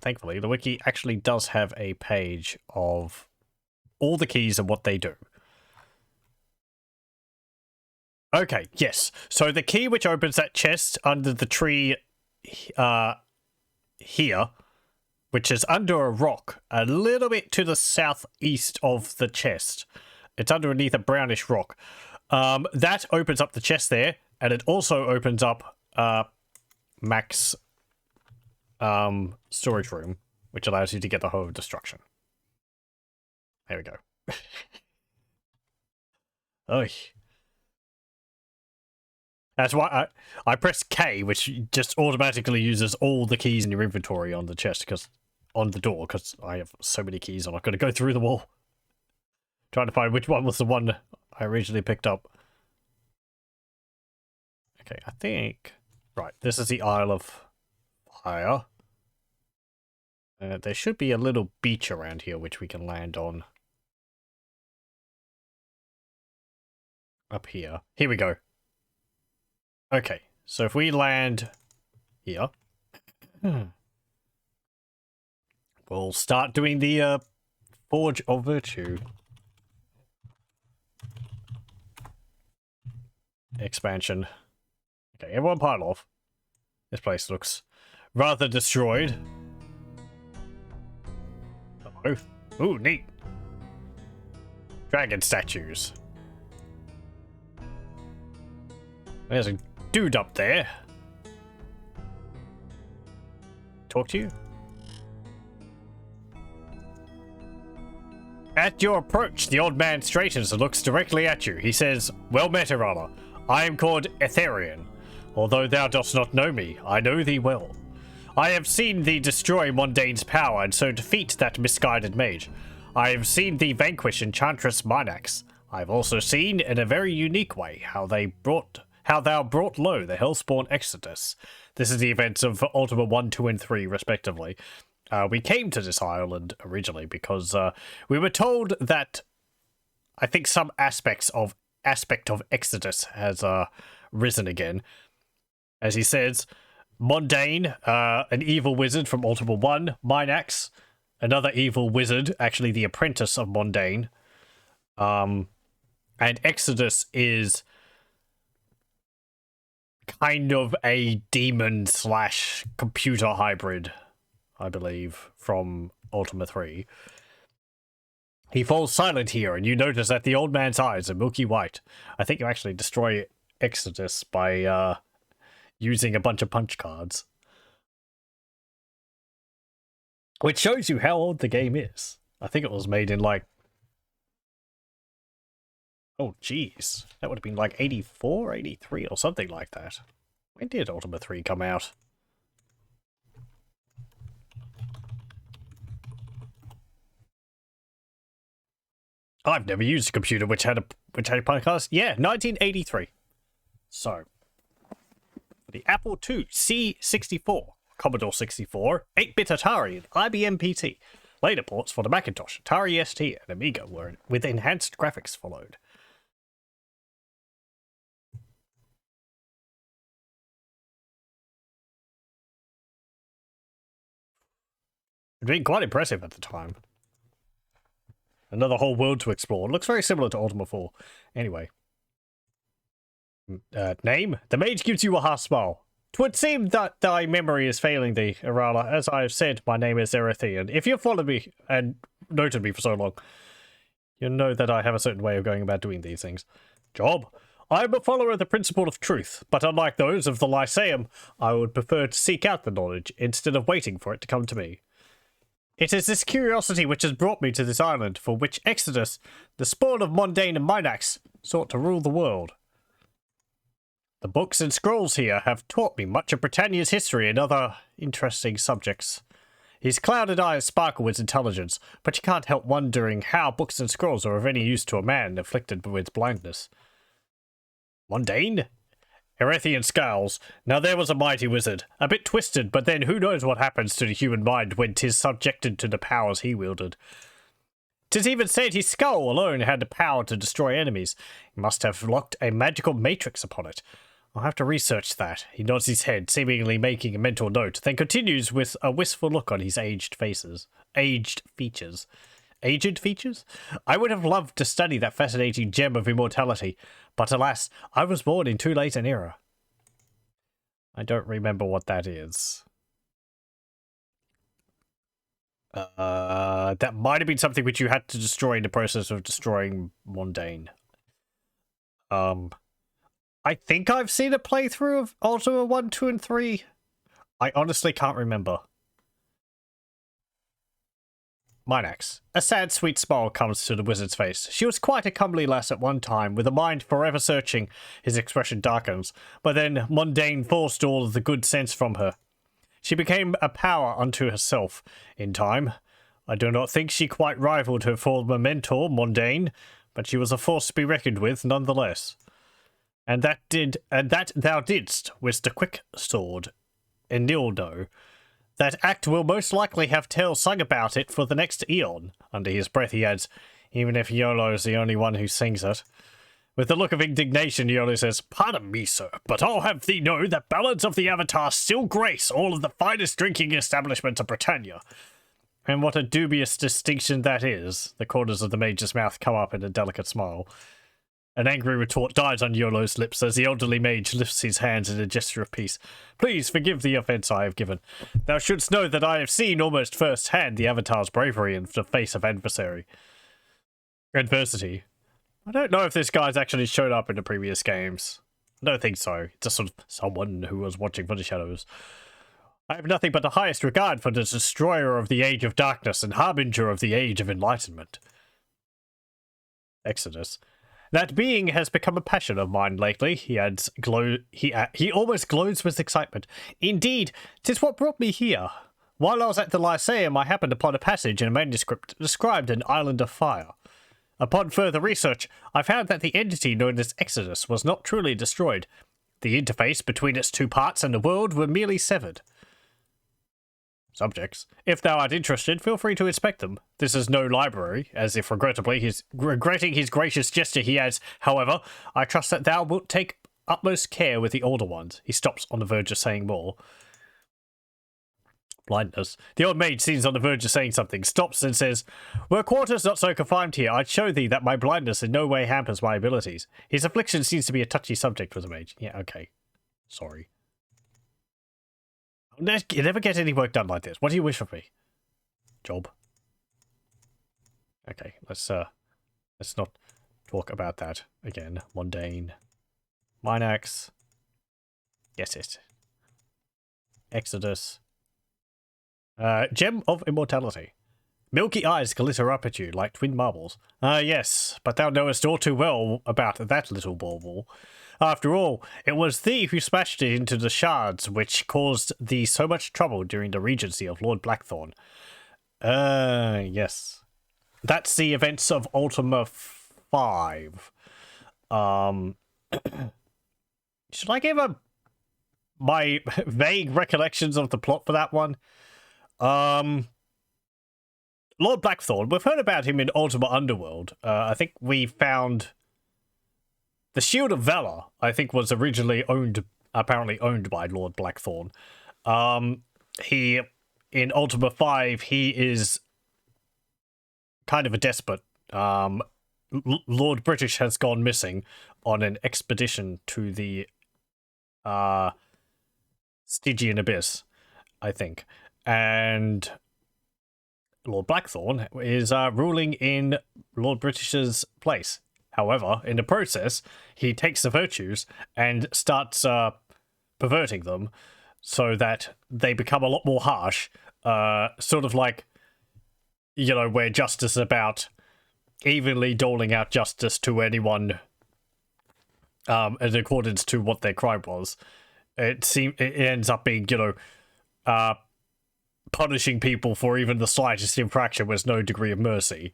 Thankfully, the wiki actually does have a page of all the keys and what they do. Okay, yes. So the key which opens that chest under the tree here, which is under a rock, a little bit to the southeast of the chest. It's underneath a brownish rock. That opens up the chest there, and it also opens up Mac's storage room, which allows you to get the Hoe of Destruction. There we go. Oy. That's why I pressed K, which just automatically uses all the keys in your inventory on the chest, on the door, because I have so many keys and I've got to go through them all. Trying to find which one was the one I originally picked up. Okay, I think... Right, this is the Isle of Fire. There should be a little beach around here which we can land on. Up here. Here we go. Okay, so if we land here, we'll start doing the Forge of Virtue expansion. Okay, everyone pile off. This place looks rather destroyed. Uh-oh. Ooh, neat. Dragon statues. There's a dude up there. Talk to you? At your approach, the old man straightens and looks directly at you. He says, "Well met, Irala. I am called Etherian. Although thou dost not know me, I know thee well. I have seen thee destroy Mondane's power and so defeat that misguided mage. I have seen thee vanquish Enchantress Minax. I have also seen, in a very unique way, how thou brought low the Hellspawn Exodus. This is the events of Ultima 1, 2, and 3, respectively. We came to this island originally because we were told that I think some aspect of Exodus has risen again. As he says, Mondane, an evil wizard from Ultima 1, Minax, another evil wizard, actually the apprentice of Mondane, and Exodus is kind of a demon / computer hybrid, I believe, from Ultima 3. He falls silent here, and you notice that the old man's eyes are milky white. I think you actually destroy Exodus by using a bunch of punch cards. Which shows you how old the game is. I think it was made in like... Oh, jeez. That would have been like 84, 83 or something like that. When did Ultima 3 come out? I've never used a computer which had a podcast. Yeah, 1983. So, the Apple II C64, Commodore 64, 8-bit Atari, and IBM PT. Later ports for the Macintosh, Atari ST, and Amiga were with enhanced graphics followed. It had been quite impressive at the time. Another whole world to explore. It looks very similar to Ultima 4. Anyway. Name? The mage gives you a half smile. 'Twould seem that thy memory is failing thee, Irala. As I have said, my name is Erethian. If you've followed me and noted me for so long, you'll know that I have a certain way of going about doing these things. Job? I am a follower of the principle of truth, but unlike those of the Lyceum, I would prefer to seek out the knowledge instead of waiting for it to come to me. It is this curiosity which has brought me to this island, for which Exodus, the spawn of Mondane and Minax, sought to rule the world. The books and scrolls here have taught me much of Britannia's history and other interesting subjects. His clouded eyes sparkle with intelligence, but you can't help wondering how books and scrolls are of any use to a man afflicted with blindness. Mondane? Erethian scowls. Now there was a mighty wizard, a bit twisted, but then who knows what happens to the human mind when 'tis subjected to the powers he wielded. 'Tis even said his skull alone had the power to destroy enemies. He must have locked a magical matrix upon it. I'll have to research that. He nods his head, seemingly making a mental note, then continues with a wistful look on his aged features. Aged features? I would have loved to study that fascinating gem of immortality, but alas, I was born in too late an era. I don't remember what that is. That might have been something which you had to destroy in the process of destroying Mondane. I think I've seen a playthrough of Ultima 1, 2, and 3. I honestly can't remember. Minax. A sad, sweet smile comes to the wizard's face. She was quite a comely lass at one time, with a mind forever searching. His expression darkens, but then Mondane forced all of the good sense from her. She became a power unto herself in time. I do not think she quite rivaled her former mentor, Mondane, but she was a force to be reckoned with nonetheless. And that thou didst with the quick sword, Enildo. That act will most likely have tales sung about it for the next eon. Under his breath he adds, even if Iolo is the only one who sings it. With a look of indignation, Iolo says, Pardon me, sir, but I'll have thee know that ballads of the Avatar still grace all of the finest drinking establishments of Britannia. And what a dubious distinction that is. The corners of the mage's mouth come up in a delicate smile. An angry retort dies on Iolo's lips as the elderly mage lifts his hands in a gesture of peace. Please forgive the offence I have given. Thou shouldst know that I have seen almost first-hand the Avatar's bravery in the face of adversity. I don't know if this guy's actually showed up in the previous games. I don't think so. Just sort of someone who was watching from the shadows. I have nothing but the highest regard for the destroyer of the age of darkness and harbinger of the age of enlightenment. Exodus. That being has become a passion of mine lately. He adds he almost glows with excitement. Indeed, 'tis what brought me here. While I was at the Lyceum, I happened upon a passage in a manuscript that described an island of fire. Upon further research, I found that the entity known as Exodus was not truly destroyed. The interface between its two parts and the world were merely severed. Subjects. If thou art interested, feel free to inspect them. This is no library, as if regretting his gracious gesture, he adds, however, I trust that thou wilt take utmost care with the older ones. He stops on the verge of saying more. Blindness. The old mage seems on the verge of saying something, stops and says, were quarters not so confined here, I'd show thee that my blindness in no way hampers my abilities. His affliction seems to be a touchy subject for the mage. Yeah, okay. Sorry. You never get any work done like this. What do you wish of me? Job. Okay, let's not talk about that again. Mundane. Minax. Yes, it. Exodus. Gem of Immortality. Milky eyes glitter up at you like twin marbles. Yes, but thou knowest all too well about that little bauble. After all, it was thee who smashed it into the shards which caused thee so much trouble during the regency of Lord Blackthorne. Yes. That's the events of Ultima VII. Should I give my vague recollections of the plot for that one? Lord Blackthorne, we've heard about him in Ultima Underworld. I think we found the Shield of Valor, I think, was originally apparently owned by Lord Blackthorne. He, in Ultima 5, he is kind of a despot. Lord British has gone missing on an expedition to the Stygian Abyss, I think. And Lord Blackthorne is ruling in Lord British's place. However, in the process, he takes the virtues and starts perverting them so that they become a lot more harsh. Sort of like, you know, where justice is about evenly doling out justice to anyone in accordance to what their crime was. It ends up being, you know, punishing people for even the slightest infraction with no degree of mercy.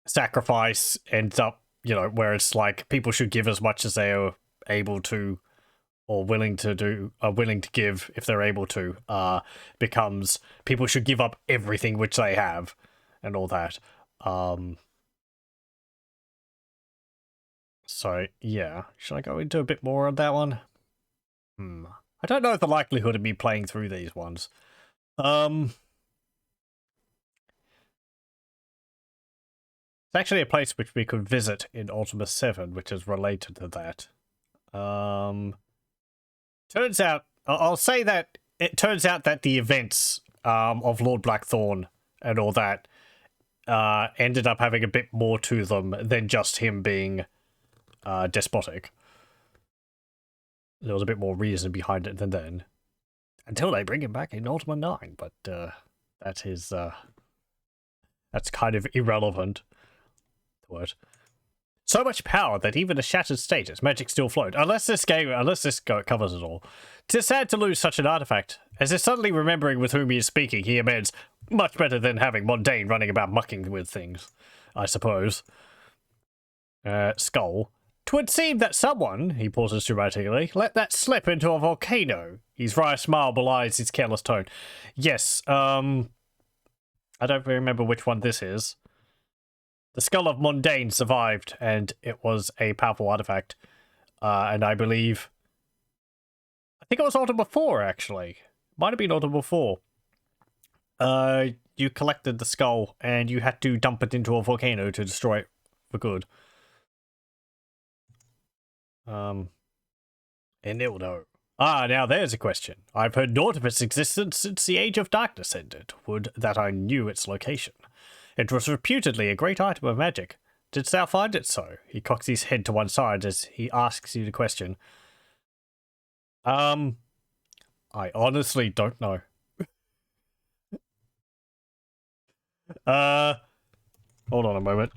Sacrifice ends up, you know, where it's like people should give as much as they are able to or willing to give if they're able to, becomes people should give up everything which they have and all that. So yeah, should I go into a bit more on that one? I don't know the likelihood of me playing through these ones. It's actually a place which we could visit in Ultima VII, which is related to that. Turns out, I'll say that it turns out that the events of Lord Blackthorne and all that ended up having a bit more to them than just him being despotic. There was a bit more reason behind it than then. Until they bring him back in Ultima 9, but that is that's kind of irrelevant. Word. So much power that even a shattered status, magic still flowed. Unless this covers it all. 'Tis sad to lose such an artifact. As if suddenly remembering with whom he is speaking, he amends, much better than having Mundane running about mucking with things, I suppose. Skull. 'Twould seem that someone, he pauses dramatically, let that slip into a volcano. His wry smile belies his careless tone. Yes, I don't remember which one this is. The Skull of Mundane survived, and it was a powerful artifact. And I think it was Ultima 4, actually. Might have been Ultima 4. You collected the skull, and you had to dump it into a volcano to destroy it for good. Enildo. Now there's a question. I've heard naught of its existence since the Age of Darkness ended. Would that I knew its location. It was reputedly a great item of magic. Didst thou find it so? He cocks his head to one side as he asks you the question. I honestly don't know. Hold on a moment.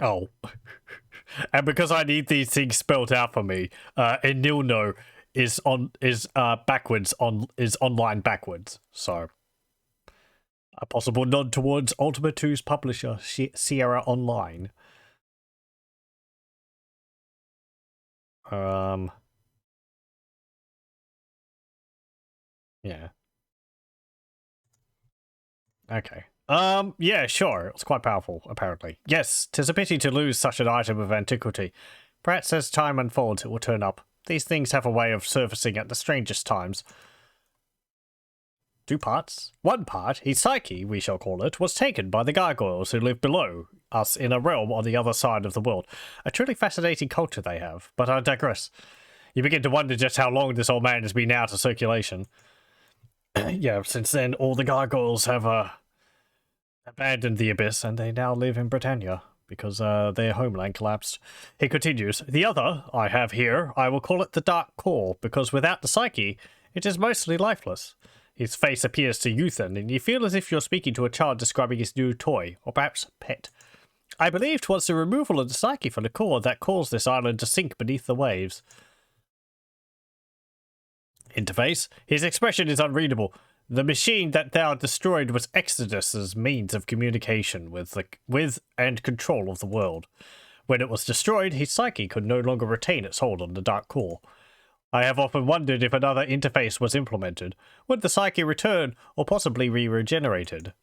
Oh. And because I need these things spelled out for me, Enilno is online backwards. So a possible nod towards Ultima 2's publisher, Sierra Online. Yeah. Okay. Yeah, sure. It's quite powerful, apparently. Yes, 'tis a pity to lose such an item of antiquity. Perhaps as time unfolds, it will turn up. These things have a way of surfacing at the strangest times. 2 parts. 1 part, his psyche, we shall call it, was taken by the gargoyles who live below us in a realm on the other side of the world. A truly fascinating culture they have, but I digress. You begin to wonder just how long this old man has been out of circulation. Yeah, since then, all the gargoyles have, abandoned the abyss, and they now live in Britannia, because their homeland collapsed. He continues, the other I have here, I will call it the Dark Core, because without the psyche, it is mostly lifeless. His face appears to youthen, and you feel as if you're speaking to a child describing his new toy, or perhaps pet. I believe 'twas the removal of the psyche from the core that caused this island to sink beneath the waves. Interface. His expression is unreadable. The machine that thou destroyed was Exodus's means of communication with and control of the world. When it was destroyed, his psyche could no longer retain its hold on the Dark Core. I have often wondered if another interface was implemented. Would the psyche return, or possibly be regenerated?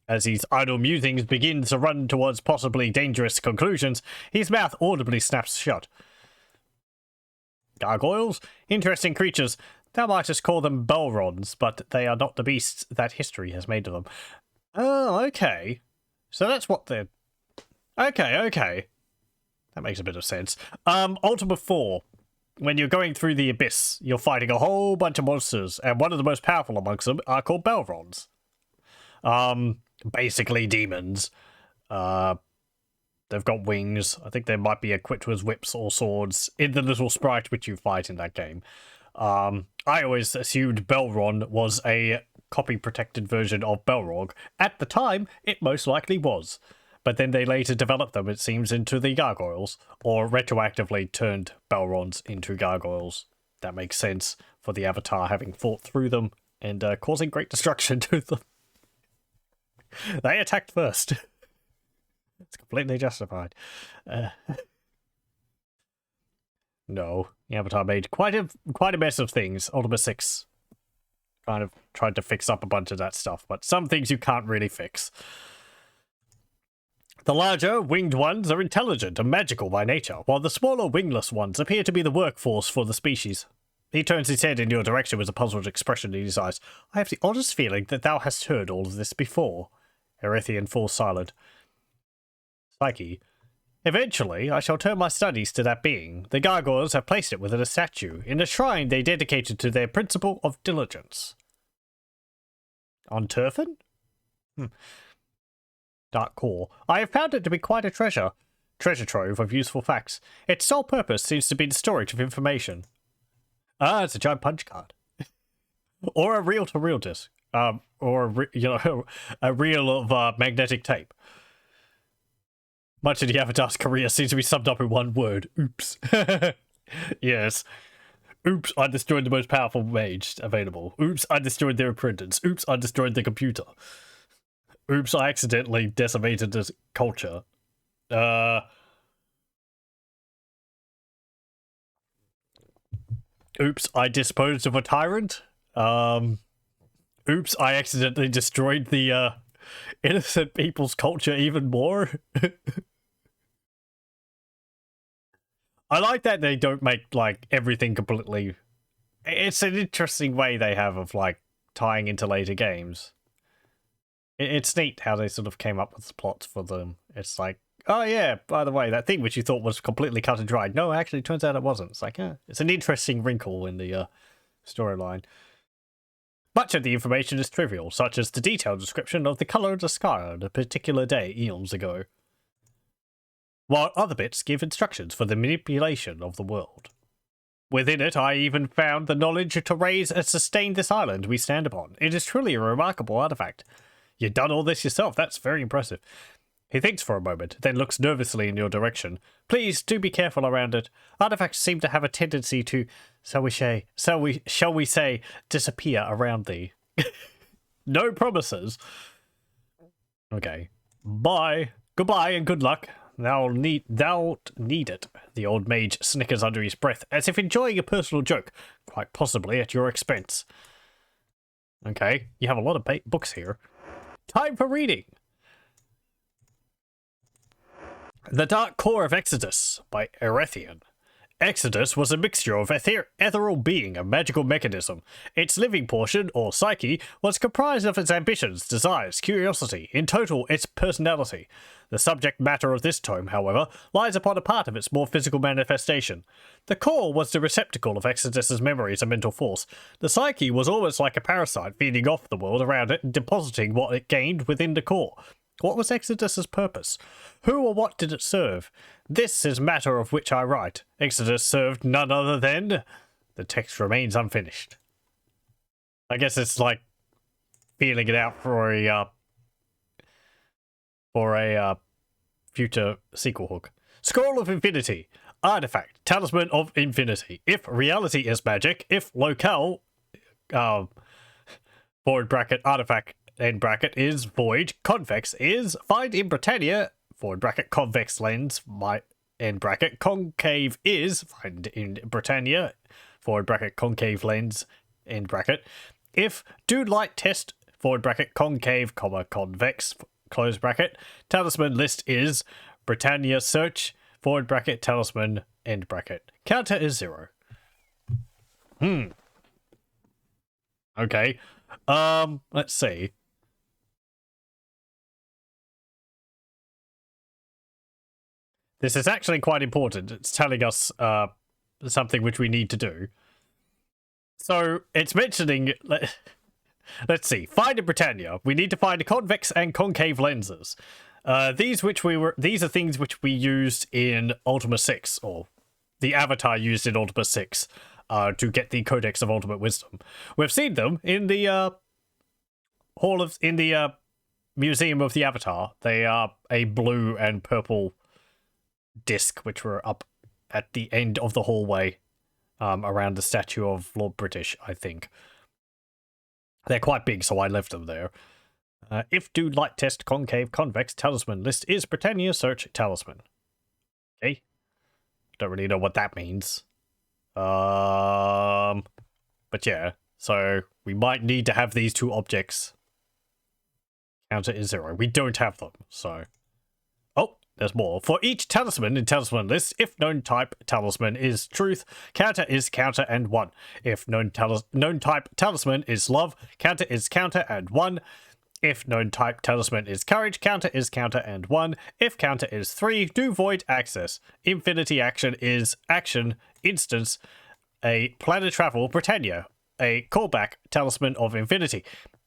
As his idle musings begin to run towards possibly dangerous conclusions, his mouth audibly snaps shut. Gargoyles? Interesting creatures. Thou mightest call them Belrons, but they are not the beasts that history has made of them. Oh, okay. So that's what they're... Okay. That makes a bit of sense. Ultima 4. When you're going through the abyss, you're fighting a whole bunch of monsters, and one of the most powerful amongst them are called Belrons. Basically demons. They've got wings. I think they might be equipped with whips or swords in the little sprite which you fight in that game. I always assumed Belron was a copy-protected version of Belrog. At the time, it most likely was. But then they later developed them, it seems, into the gargoyles, or retroactively turned Belrons into gargoyles. That makes sense for the Avatar having fought through them and causing great destruction to them. They attacked first. It's completely justified. No, the Avatar made quite a mess of things. Ultima 6 kind of tried to fix up a bunch of that stuff, but some things you can't really fix. The larger, winged ones are intelligent and magical by nature, while the smaller, wingless ones appear to be the workforce for the species. He turns his head in your direction with a puzzled expression in his eyes. I have the honest feeling that thou hast heard all of this before. Erethian falls silent. Psyche. Eventually, I shall turn my studies to that being. The gargoyles have placed it within a statue, in a shrine they dedicated to their principle of diligence. On Turfin? Dark Core. I have found it to be quite a treasure trove of useful facts. Its sole purpose seems to be the storage of information. Ah, it's a giant punch card. Or a reel-to-reel disc. Or a reel of magnetic tape. Much of the Avatar's career seems to be summed up in one word. Oops. Yes. Oops, I destroyed the most powerful mage available. Oops, I destroyed their apprentice. Oops, I destroyed the computer. Oops, I accidentally decimated this culture. Oops, I disposed of a tyrant. Oops, I accidentally destroyed the innocent people's culture even more. I like that they don't make like everything completely It's an interesting way they have of, like, tying into later games. It's neat how they sort of came up with the plots for them. It's like, oh yeah, by the way, that thing which you thought was completely cut and dried. No, actually, it turns out it wasn't. It's like, it's an interesting wrinkle in the storyline. Much of the information is trivial, such as the detailed description of the colour of the sky on a particular day eons ago, while other bits give instructions for the manipulation of the world. Within it, I even found the knowledge to raise and sustain this island we stand upon. It is truly a remarkable artifact. You've done all this yourself. That's very impressive. He thinks for a moment, then looks nervously in your direction. Please do be careful around it. Artifacts seem to have a tendency to, shall we say, disappear around thee. No promises. Okay. Bye. Goodbye and good luck. Thou'lt need it. The old mage snickers under his breath, as if enjoying a personal joke, quite possibly at your expense. Okay, you have a lot of books here. Time for reading. The Dark Core of Exodus by Erethian. Exodus was a mixture of ethereal being and magical mechanism. Its living portion, or psyche, was comprised of its ambitions, desires, curiosity, in total, its personality. The subject matter of this tome, however, lies upon a part of its more physical manifestation. The core was the receptacle of Exodus's memories and mental force. The psyche was almost like a parasite feeding off the world around it and depositing what it gained within the core. What was Exodus's purpose? Who or what did it serve? This is matter of which I write. Exodus served none other than... The text remains unfinished. I guess it's like feeling it out for a future sequel hook. Scroll of Infinity. Artifact. Talisman of Infinity. If reality is magic, if locale... forward bracket artifact end bracket is void, convex is find in Britannia, forward bracket convex lens, my end bracket concave is find in Britannia, forward bracket concave lens, end bracket. If do light test, forward bracket concave, comma convex, close bracket. Talisman list is Britannia search, forward bracket talisman, end bracket. Counter is 0. Okay. Let's see. This is actually quite important. It's telling us something which we need to do. So it's mentioning, let's see, find in Britannia. We need to find convex and concave lenses. These are things which we used in Ultima 6, or the Avatar used in Ultima 6, to get the Codex of Ultimate Wisdom. We've seen them in the Museum of the Avatar. They are a blue and purple disc which were up at the end of the hallway, around the statue of Lord British, I think. They're quite big, so I left them there. If do light test concave convex talisman list is Britannia search talisman. Okay. Don't really know what that means. But yeah, so we might need to have these two objects. Counter is 0. We don't have them, so... Oh, there's more. For each talisman in talisman list, if known type talisman is truth, counter is counter and 1. If known type talisman is love, counter is counter and 1. If known type talisman is courage, counter is counter and 1. If counter is 3, do void access. Infinity action is action, instance, a planet travel, Britannia, a callback, talisman of infinity.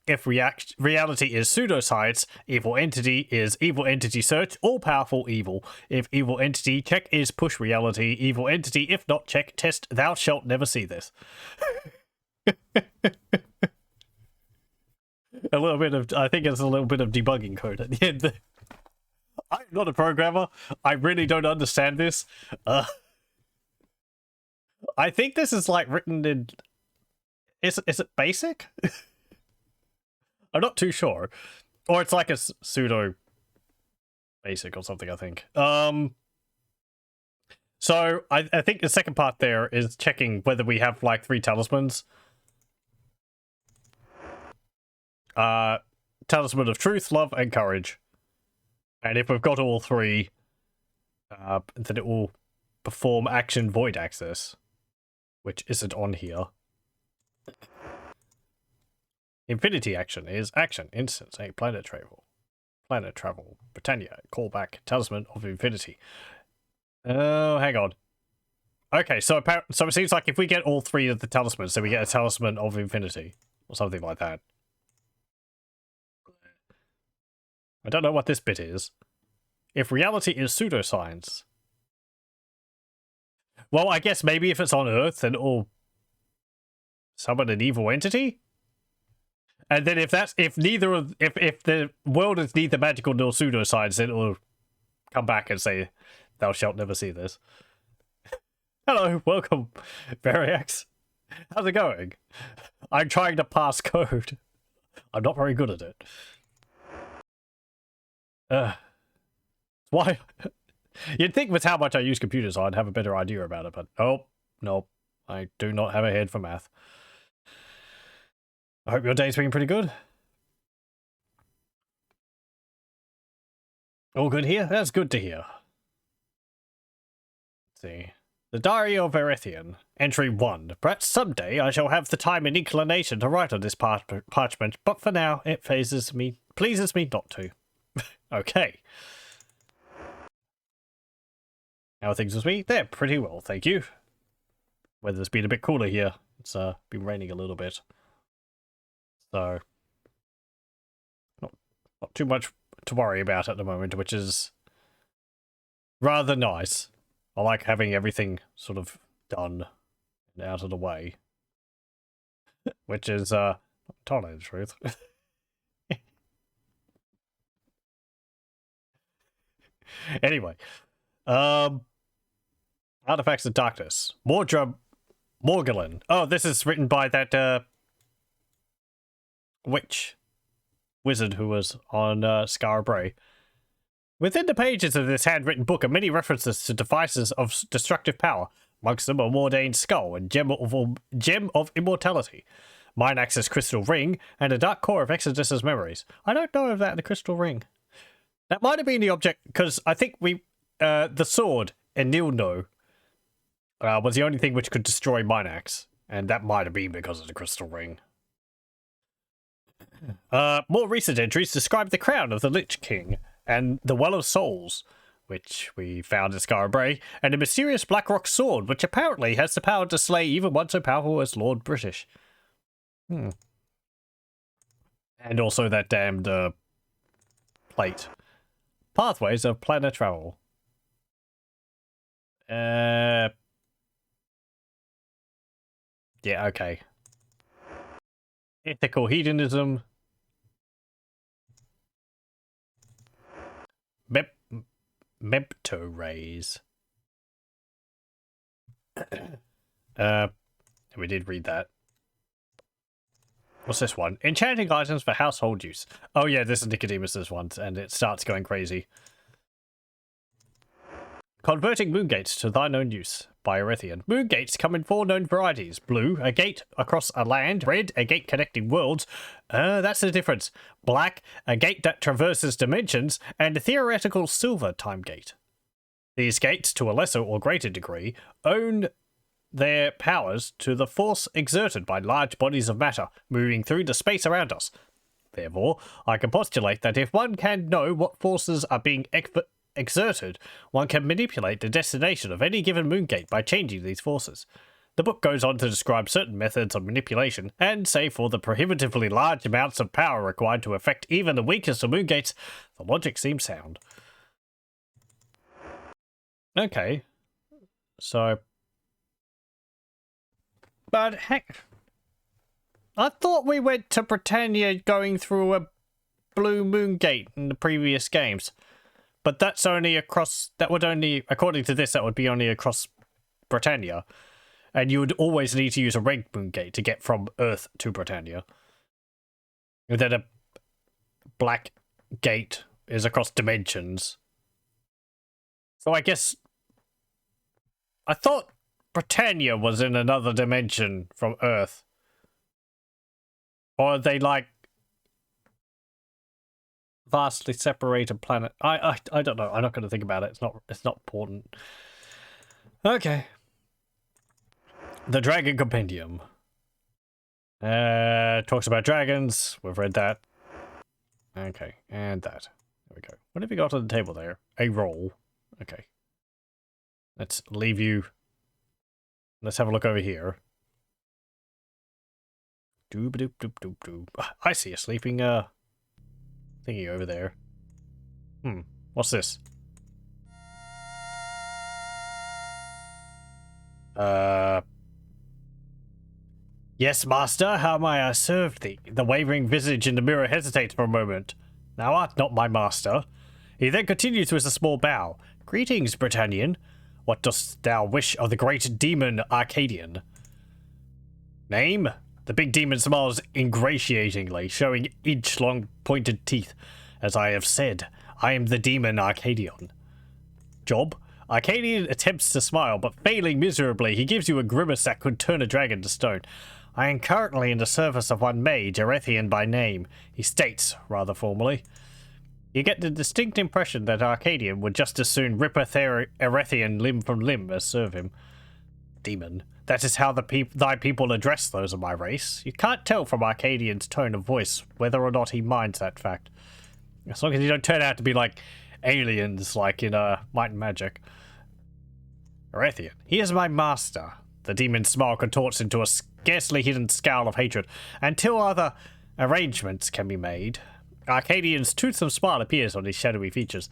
If reality is pseudoscience, evil entity is evil entity search, all-powerful evil. If evil entity, check is push reality, evil entity, if not check, test, thou shalt never see this. I think it's a little bit of debugging code at the end. I'm not a programmer. I really don't understand this. I think this is like written in... Is it basic? I'm not too sure. Or it's like a pseudo basic or something, I think. So I think the second part there is checking whether we have like 3 talismans. Talisman of truth, love, and courage. And if we've got all 3, then it will perform action void access, which isn't on here. Infinity action is action, instance, a planet travel. Planet travel. Britannia. Callback. Talisman of Infinity. Oh, hang on. Okay, so it seems like if we get all 3 of the talismans, then we get a Talisman of Infinity. Or something like that. I don't know what this bit is. If reality is pseudoscience. Well, I guess maybe if it's on Earth, then it'll summon an evil entity? And then if the world is neither magical nor pseudoscience, then it'll come back and say, "Thou shalt never see this." Hello, welcome, Variax. How's it going? I'm trying to pass code. I'm not very good at it. Why? You'd think with how much I use computers, I'd have a better idea about it, but nope. I do not have a head for math. I hope your day's been pretty good. All good here? That's good to hear. Let's see. The Diary of Erethian, Entry 1. Perhaps someday I shall have the time and inclination to write on this parchment, but for now it pleases me not to. Okay. How are things with me? They're pretty well, thank you. Weather's been a bit cooler here. It's been raining a little bit. So, not too much to worry about at the moment, which is rather nice. I like having everything sort of done and out of the way. Which is, totally the truth. Anyway. Artifacts of Darkness. Morgulin. Oh, this is written by that, wizard who was on Scar Bray. Within the pages of this handwritten book are many references to devices of destructive power. Amongst them a Mordane's skull and gem of immortality, Minax's crystal ring, and a dark core of Exodus's memories. I don't know of that, the crystal ring. That might have been the object, because I think the sword, Enilno, was the only thing which could destroy Minax, and that might have been because of the crystal ring. More recent entries describe the crown of the Lich King, and the Well of Souls, which we found in Scarabray, and a mysterious Blackrock sword, which apparently has the power to slay even one so powerful as Lord British. And also that damned plate. Pathways of planet travel. Yeah, okay. Ethical hedonism. Mepto rays. We did read that. What's this one? Enchanting items for household use. Oh yeah, this is Nicodemus's one, and it starts going crazy. Converting moongates to thine own use by Erethian. Moongates come in 4 known varieties. Blue, a gate across a land. Red, a gate connecting worlds. That's the difference. Black, a gate that traverses dimensions. And a theoretical silver time gate. These gates, to a lesser or greater degree, own their powers to the force exerted by large bodies of matter moving through the space around us. Therefore, I can postulate that if one can know what forces are being exerted, one can manipulate the destination of any given moongate by changing these forces. The book goes on to describe certain methods of manipulation, and say for the prohibitively large amounts of power required to affect even the weakest of moongates, the logic seems sound. Okay. So... But heck... I thought we went to Britannia going through a blue moongate in the previous games. But that's only across... That would only... According to this, that would be only across Britannia. And you would always need to use a red moongate to get from Earth to Britannia. And then a black gate is across dimensions. So I guess... I thought Britannia was in another dimension from Earth. Or are they like... vastly separated planet. I don't know. I'm not going to think about it. It's not important. Okay. The Dragon Compendium. Talks about dragons. We've read that. Okay, and that. There we go. What have you got on the table there? A roll. Okay. Let's leave you. Let's have a look over here. Doob doop doop doop doop. I see a sleeping thingy over there. What's this? Yes, master, how may I serve thee? The wavering visage in the mirror hesitates for a moment. Thou art not my master. He then continues with a small bow. Greetings, Britannian. What dost thou wish of the great demon Arcadian? Name? The big demon smiles ingratiatingly, showing inch-long pointed teeth. As I have said, I am the demon Arcadian. Job? Arcadian attempts to smile, but failing miserably, he gives you a grimace that could turn a dragon to stone. I am currently in the service of one mage, Erethian by name, he states, rather formally. You get the distinct impression that Arcadian would just as soon rip a Erethian limb from limb as serve him. Demon. That is how thy people address those of my race. You can't tell from Arcadian's tone of voice whether or not he minds that fact. As long as you don't turn out to be like aliens, like in Might and Magic. Erethian. He is my master. The demon's smile contorts into a scarcely hidden scowl of hatred, until other arrangements can be made. Arcadian's toothsome smile appears on his shadowy features.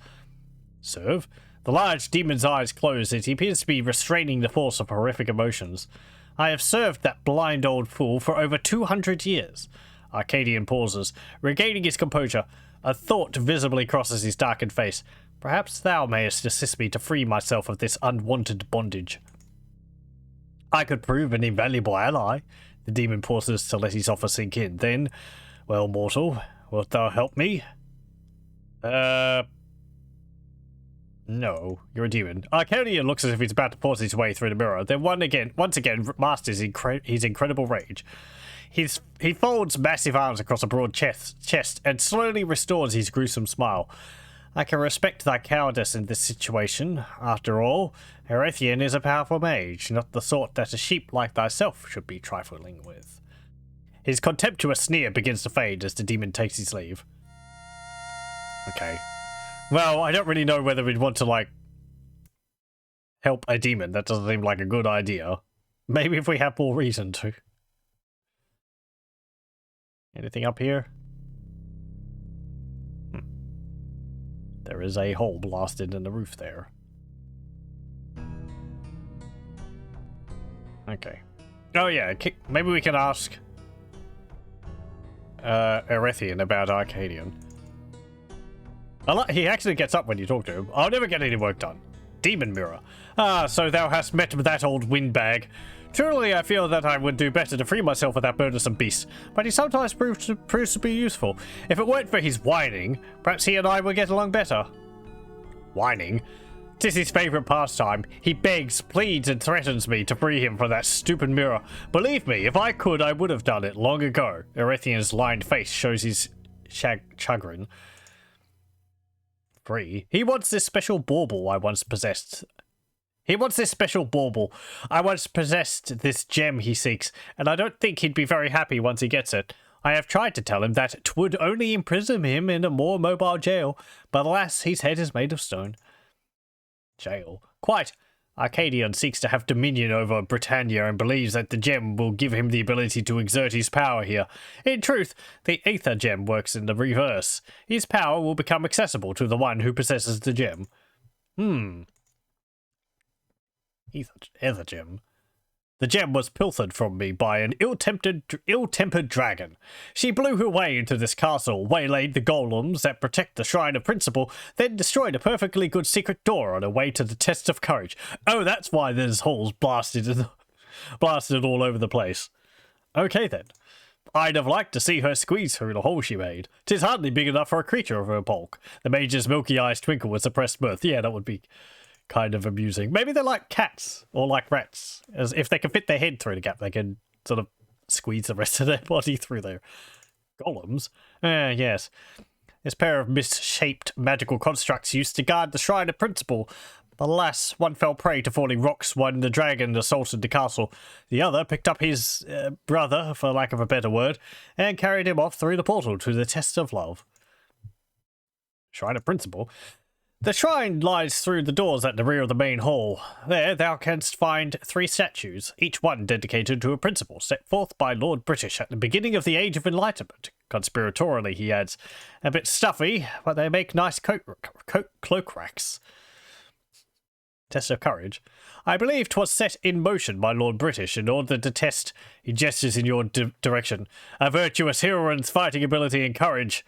Serve? The large demon's eyes close as he appears to be restraining the force of horrific emotions. I have served that blind old fool for over 200 years. Arcadian pauses, regaining his composure. A thought visibly crosses his darkened face. Perhaps thou mayest assist me to free myself of this unwanted bondage. I could prove an invaluable ally. The demon pauses to let his offer sink in. Then, well, mortal, wilt thou help me? No, you're a demon. Arcadian looks as if he's about to force his way through the mirror. Then once again, masters his incredible rage. He folds massive arms across a broad chest and slowly restores his gruesome smile. I can respect thy cowardice in this situation. After all, Erethian is a powerful mage, not the sort that a sheep like thyself should be trifling with. His contemptuous sneer begins to fade as the demon takes his leave. Okay. Well, I don't really know whether we'd want to, like, help a demon. That doesn't seem like a good idea. Maybe if we have more reason to. Anything up here? There is a hole blasted in the roof there. Okay. Oh yeah, maybe we can ask Erethian about Arcadian. He actually gets up when you talk to him. I'll never get any work done. Demon mirror. Ah, so thou hast met that old windbag. Truly, I feel that I would do better to free myself of that burdensome beast, but he sometimes proves to be useful. If it weren't for his whining, perhaps he and I would get along better. Whining? 'Tis his favourite pastime. He begs, pleads, and threatens me to free him from that stupid mirror. Believe me, if I could, I would have done it long ago. Erethian's lined face shows his chagrin. Free? He wants this special bauble I once possessed. I once possessed this gem he seeks, and I don't think he'd be very happy once he gets it. I have tried to tell him that 'twould only imprison him in a more mobile jail, but alas, his head is made of stone. Jail? Quite. Arcadian seeks to have dominion over Britannia and believes that the gem will give him the ability to exert his power here. In truth, the Aether gem works in the reverse. His power will become accessible to the one who possesses the gem. Aether gem. The gem was pilfered from me by an ill-tempered dragon. She blew her way into this castle, waylaid the golems that protect the Shrine of Principle, then destroyed a perfectly good secret door on her way to the Test of Courage. Oh, that's why there's holes blasted all over the place. Okay then. I'd have liked to see her squeeze through the hole she made. 'Tis hardly big enough for a creature of her bulk. The mage's milky eyes twinkle with suppressed mirth. Yeah, that would be kind of amusing. Maybe they're like cats or like rats. As if they can fit their head through the gap, they can sort of squeeze the rest of their body through there. Golems? Yes. This pair of misshaped magical constructs used to guard the Shrine of Principle, Alas, one fell prey to falling rocks when the dragon assaulted the castle. The other picked up his brother, for lack of a better word, and carried him off through the portal to the test of love. Shrine of Principle. The shrine lies through the doors at the rear of the main hall. There thou canst find 3 statues, each one dedicated to a principle set forth by Lord British at the beginning of the Age of Enlightenment. Conspiratorially, he adds. A bit stuffy, but they make nice cloak racks. Test of courage. I believe 'twas set in motion by Lord British in order to test, he gestures in your direction, a virtuous heroine's fighting ability and courage.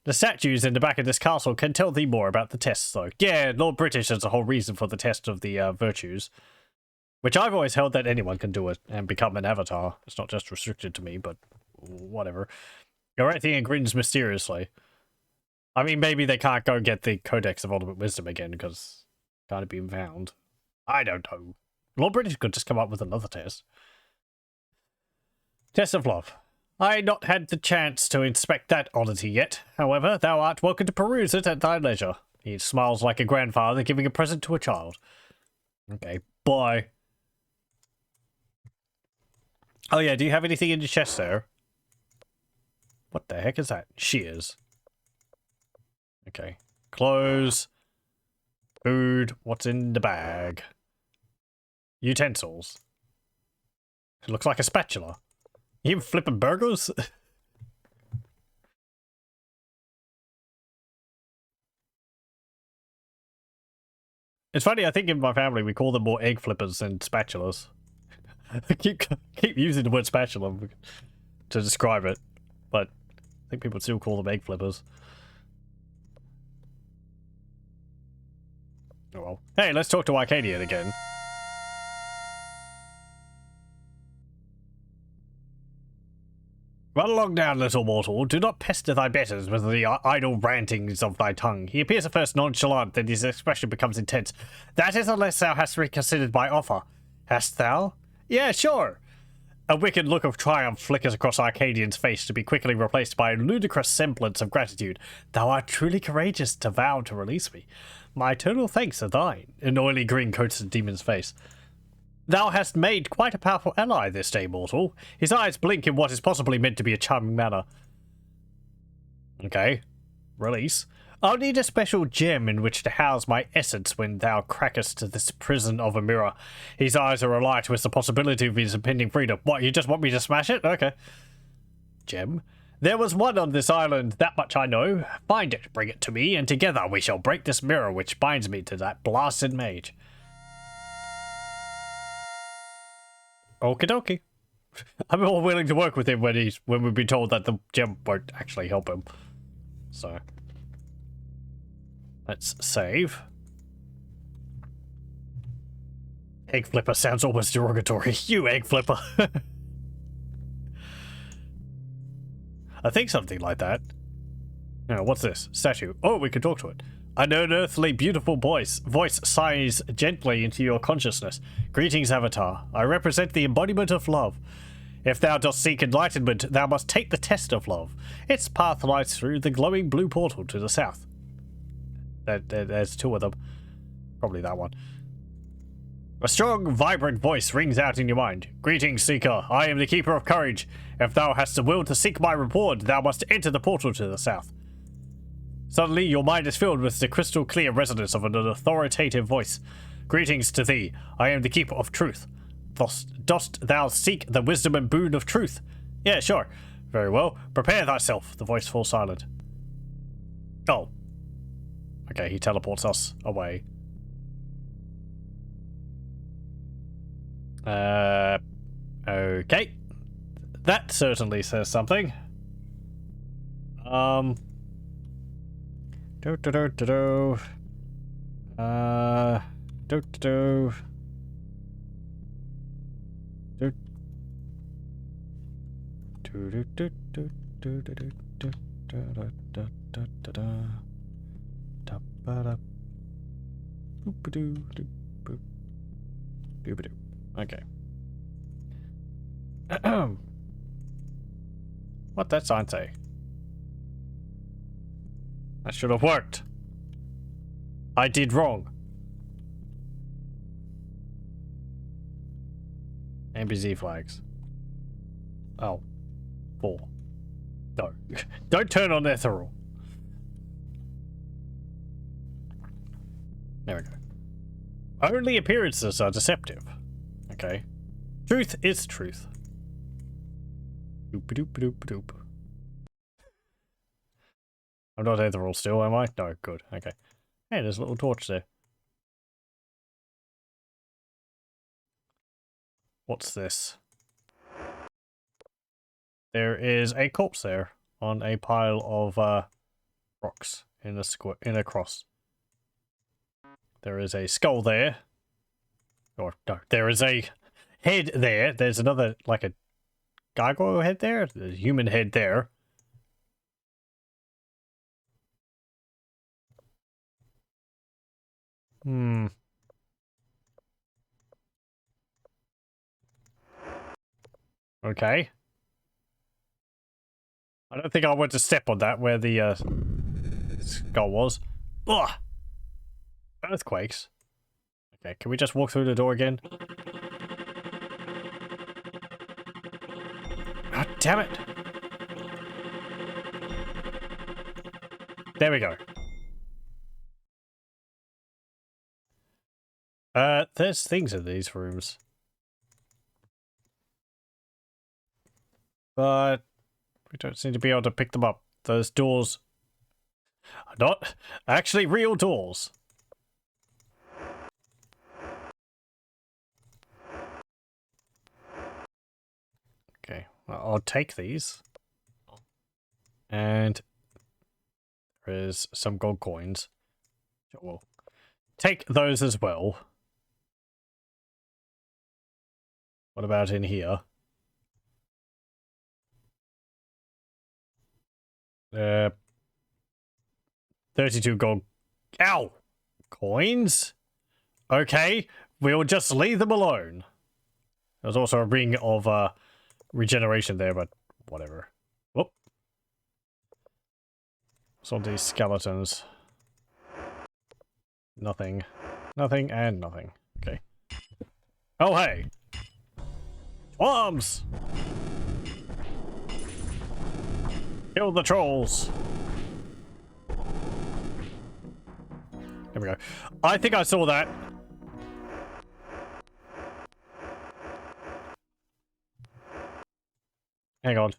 The statues in the back of this castle can tell thee more about the tests, though. Yeah, Lord British is the whole reason for the test of the virtues. Which I've always held that anyone can do it and become an avatar. It's not just restricted to me, but whatever. Gorathian grins mysteriously. I mean, maybe they can't go get the Codex of Ultimate Wisdom again, because it can't be found. I don't know. Lord British could just come up with another test. Test of love. I not had the chance to inspect that oddity yet. However, thou art welcome to peruse it at thy leisure. He smiles like a grandfather giving a present to a child. Okay, bye. Oh yeah, do you have anything in your chest there? What the heck is that? Shears. Okay. Clothes. Food. What's in the bag? Utensils. It looks like a spatula. You flipping burgers? It's funny, I think in my family we call them more egg flippers than spatulas. I keep using the word spatula to describe it, but I think people still call them egg flippers. Oh well. Hey, let's talk to Arcadian again. Run along down, little mortal. Do not pester thy betters with the idle rantings of thy tongue. He appears at first nonchalant, then his expression becomes intense. That is unless thou hast reconsidered my offer. Hast thou? Yeah, sure. A wicked look of triumph flickers across Arcadian's face to be quickly replaced by a ludicrous semblance of gratitude. Thou art truly courageous to vow to release me. My eternal thanks are thine. An oily grin coats the demon's face. Thou hast made quite a powerful ally this day, mortal. His eyes blink in what is possibly meant to be a charming manner. Okay. Release. I'll need a special gem in which to house my essence when thou crackest this prison of a mirror. His eyes are alight with the possibility of his impending freedom. What, you just want me to smash it? Okay. Gem. There was one on this island, that much I know. Find it, bring it to me, and together we shall break this mirror which binds me to that blasted mage. Okie dokie. I'm more willing to work with him when we've been told that the gem won't actually help him. So let's save. Egg flipper sounds almost derogatory. You egg flipper. I think something like that. Now, what's this? Statue. Oh, we can talk to it. An unearthly beautiful voice sighs gently into your consciousness. Greetings, Avatar. I represent the embodiment of love. If thou dost seek enlightenment, thou must take the test of love. Its path lies through the glowing blue portal to the south. There's 2 of them. Probably that one. A strong, vibrant voice rings out in your mind. Greetings, Seeker. I am the Keeper of Courage. If thou hast the will to seek my reward, thou must enter the portal to the south. Suddenly, your mind is filled with the crystal clear resonance of an authoritative voice. Greetings to thee. I am the Keeper of Truth. Dost thou seek the wisdom and boon of truth? Yeah, sure. Very well. Prepare thyself. The voice falls silent. Oh. Okay, he teleports us away. Okay. That certainly says something. Do do do do do. Do do do. Do do do do do do do do do do do do do. Da ba da. Boop doo doo boop. Doo doo. Okay. What that sign say? That should have worked. I did wrong. NPC flags. Oh. 4. No. Don't turn on ethereal. There we go. Only appearances are deceptive. Okay. Truth is truth. Doop doop doop doop. I'm not ethereal still, am I? No, good. Okay. Hey, there's a little torch there. What's this? There is a corpse there on a pile of rocks in a cross. There is a skull there. Or no, there is a head there. There's another, like a gargoyle head there. There's a human head there. Hmm. Okay. I don't think I want to step on that where the skull was. Ugh! Earthquakes. Okay, can we just walk through the door again? God damn it! There we go. There's things in these rooms. But we don't seem to be able to pick them up. Those doors are not actually real doors. Okay, well, I'll take these. And there is some gold coins. We'll take those as well. What about in here? 32 gold. Ow! Coins? Okay, we'll just leave them alone. There's also a ring of regeneration there, but whatever. Whoop. What's all these skeletons? Nothing. Nothing and nothing. Okay. Oh, hey! Worms! Kill the trolls! There we go. I think I saw that. Hang on.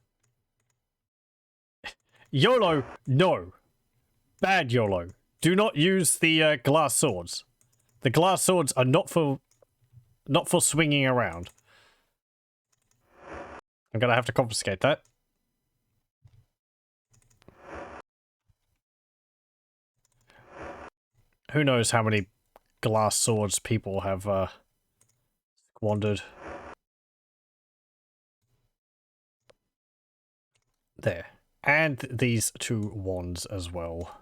YOLO, no. Bad YOLO. Do not use the glass swords. The glass swords are not for swinging around. I'm gonna have to confiscate that. Who knows how many glass swords people have squandered. There. And these 2 wands as well.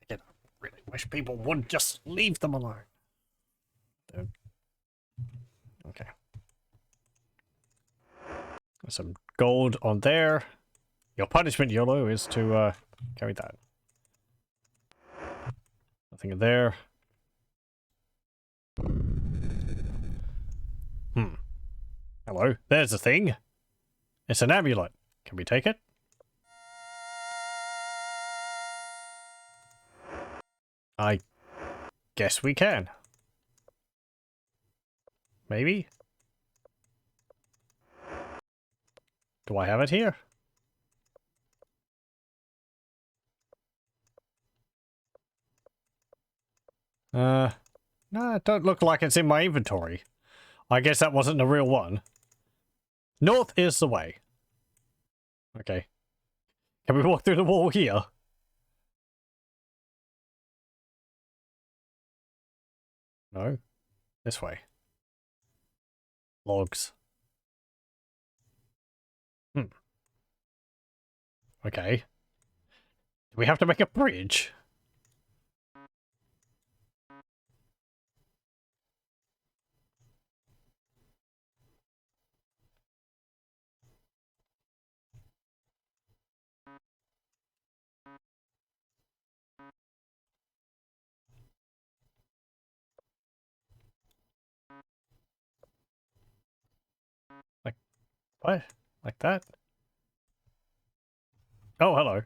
Again, I really wish people would just leave them alone. Okay. Some gold on there. Your punishment, YOLO, is to carry that. Nothing in there. Hello, there's a thing. It's an amulet. Can we take it? I guess we can. Maybe? Do I have it here? No, it don't look like it's in my inventory. I guess that wasn't the real one. North is the way. Okay. Can we walk through the wall here? No. This way. Logs. Okay. Do we have to make a bridge? What? Like that? Oh, hello.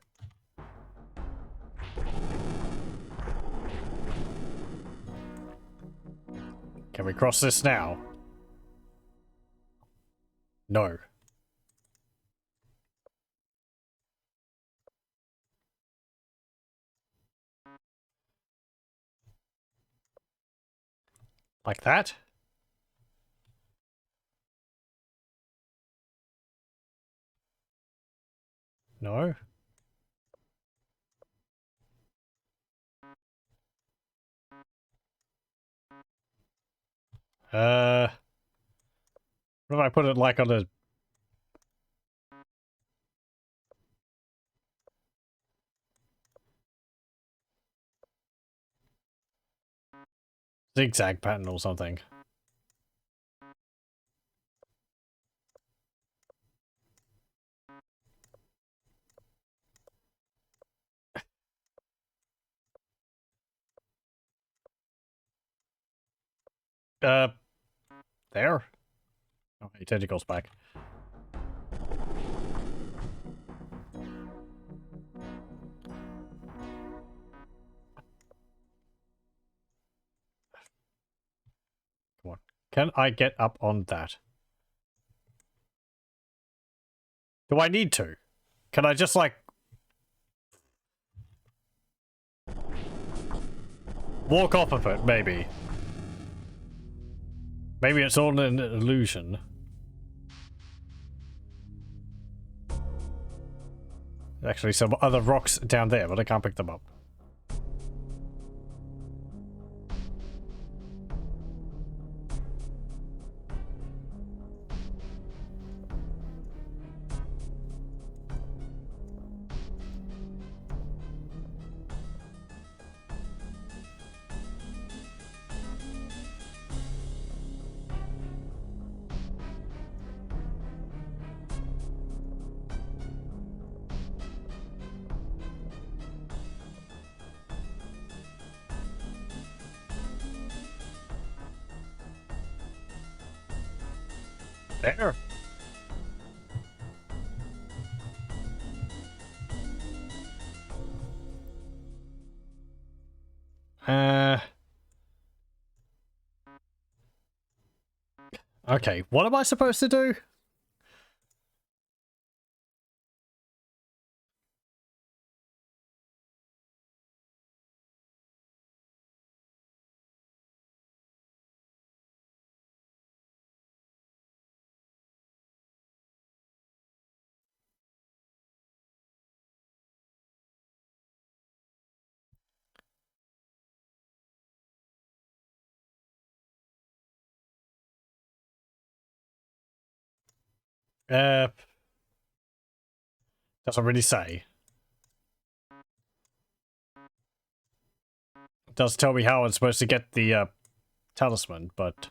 Can we cross this now? No. Like that? No. What if I put it like on a zigzag pattern or something? Uh, there? Okay, tentacles back. Come on. Can I get up on that? Do I need to? Can I just, like... walk off of it, maybe? Maybe it's all an illusion. Actually, some other rocks down there, but I can't pick them up. There. Okay, what am I supposed to do? Uh, doesn't really say. It does tell me how I'm supposed to get the, talisman, but...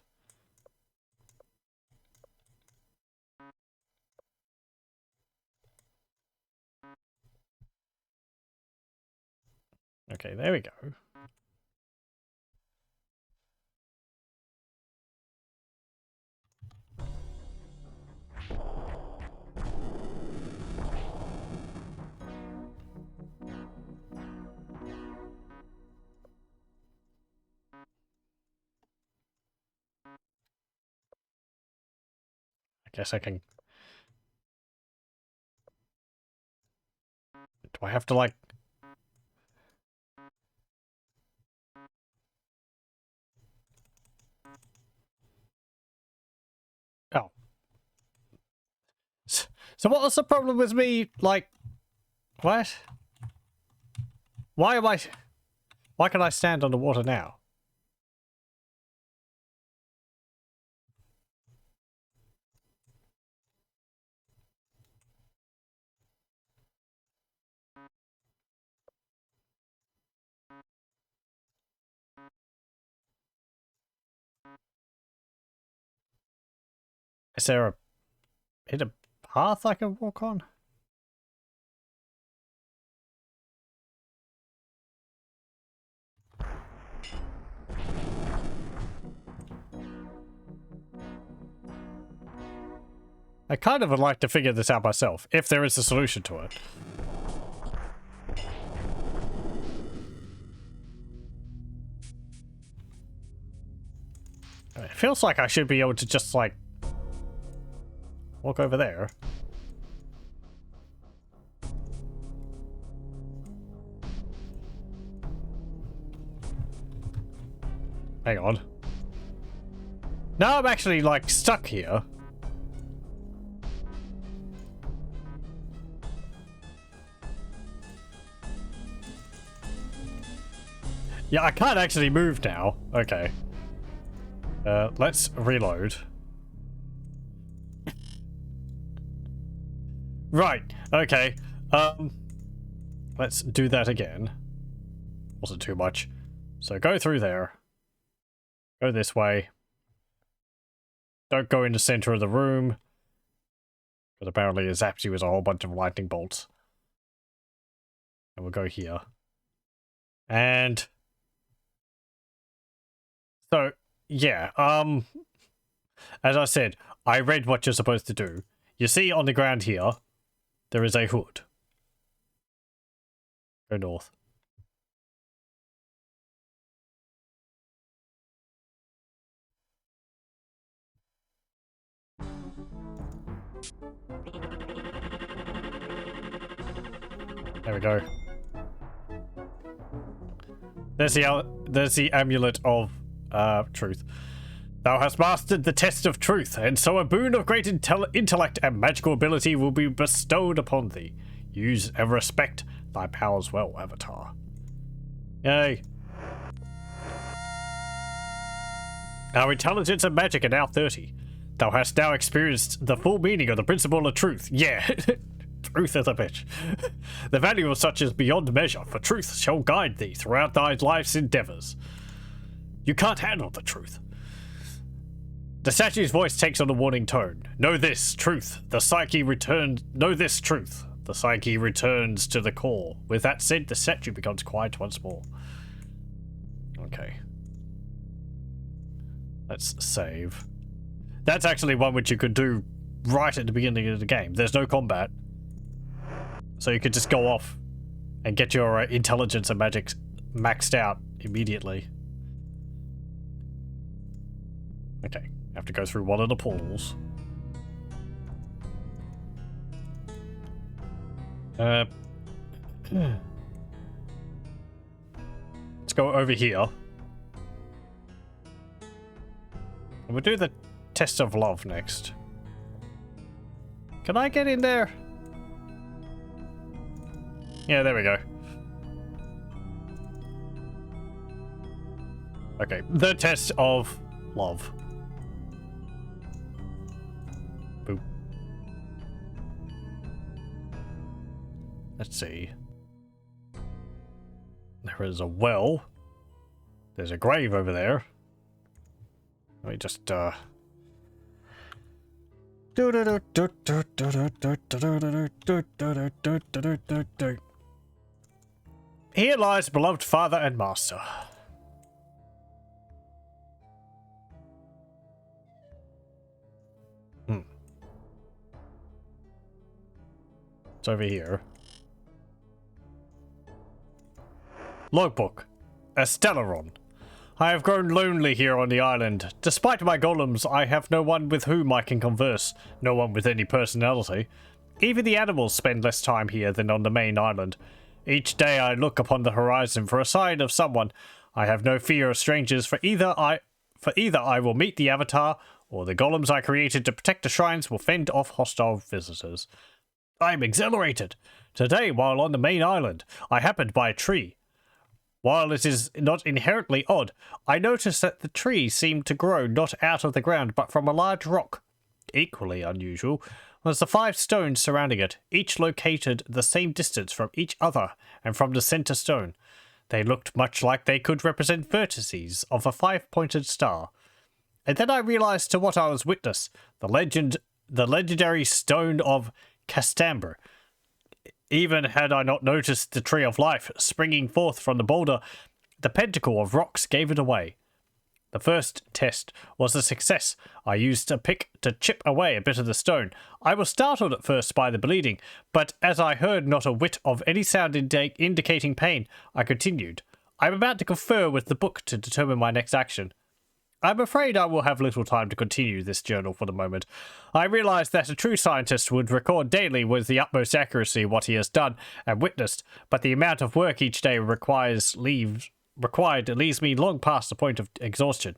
Okay, there we go. I guess I can... Do I have to, like... Oh. So what was the problem with me, like... What? Why am I... Why can I stand on the water now? Is there a... Hit a path I can walk on? I kind of would like to figure this out myself, if there is a solution to it. It feels like I should be able to just, like, walk over there. Hang on. Now I'm actually, like, stuck here. Yeah, I can't actually move now. Okay. Let's reload. Right, okay. Let's do that again. Wasn't too much. So go through there. Go this way. Don't go in the center of the room. Because apparently it zaps you with a whole bunch of lightning bolts. And we'll go here. And... so, yeah, as I said, I read what you're supposed to do. You see on the ground here, there is a hood. Go north. There we go. There's the amulet of truth. Thou hast mastered the test of truth, and so a boon of great intellect and magical ability will be bestowed upon thee. Use and respect thy powers well, Avatar. Yay. Our intelligence and magic are now 30. Thou hast now experienced the full meaning of the principle of truth. Yeah, truth is a bitch. The value of such is beyond measure, for truth shall guide thee throughout thy life's endeavors. You can't handle the truth. The statue's voice takes on a warning tone. Know this, truth. The psyche returns. Know this, truth. The psyche returns to the core. With that said, the statue becomes quiet once more. Okay. Let's save. That's actually one which you could do right at the beginning of the game. There's no combat. So you could just go off and get your intelligence and magic maxed out immediately. Okay, have to go through one of the portals. Let's go over here. And we'll do the test of love next. Can I get in there? Yeah, there we go. Okay, the test of love. Boop. Let's see. There is a well. There's a grave over there. Let me just, Here lies beloved father and master. It's over here. Logbook. Estelaron. I have grown lonely here on the island. Despite my golems, I have no one with whom I can converse, no one with any personality. Even the animals spend less time here than on the main island. Each day I look upon the horizon for a sign of someone. I have no fear of strangers, for either I will meet the Avatar, or the golems I created to protect the shrines will fend off hostile visitors. I am exhilarated. Today, while on the main island, I happened by a tree. While it is not inherently odd, I noticed that the tree seemed to grow not out of the ground but from a large rock. Equally unusual was the 5 stones surrounding it, each located the same distance from each other and from the center stone. They looked much like they could represent vertices of a 5-pointed star. And then I realized to what I was witness, the legendary stone of Castamber. Even had I not noticed the tree of life springing forth from the boulder, the pentacle of rocks gave it away. The first test was a success. I used a pick to chip away a bit of the stone. I was startled at first by the bleeding, but as I heard not a whit of any sound indicating pain, I continued. I am about to confer with the book to determine my next action. I'm afraid I will have little time to continue this journal for the moment. I realize that a true scientist would record daily with the utmost accuracy what he has done and witnessed, but the amount of work each day required leaves me long past the point of exhaustion.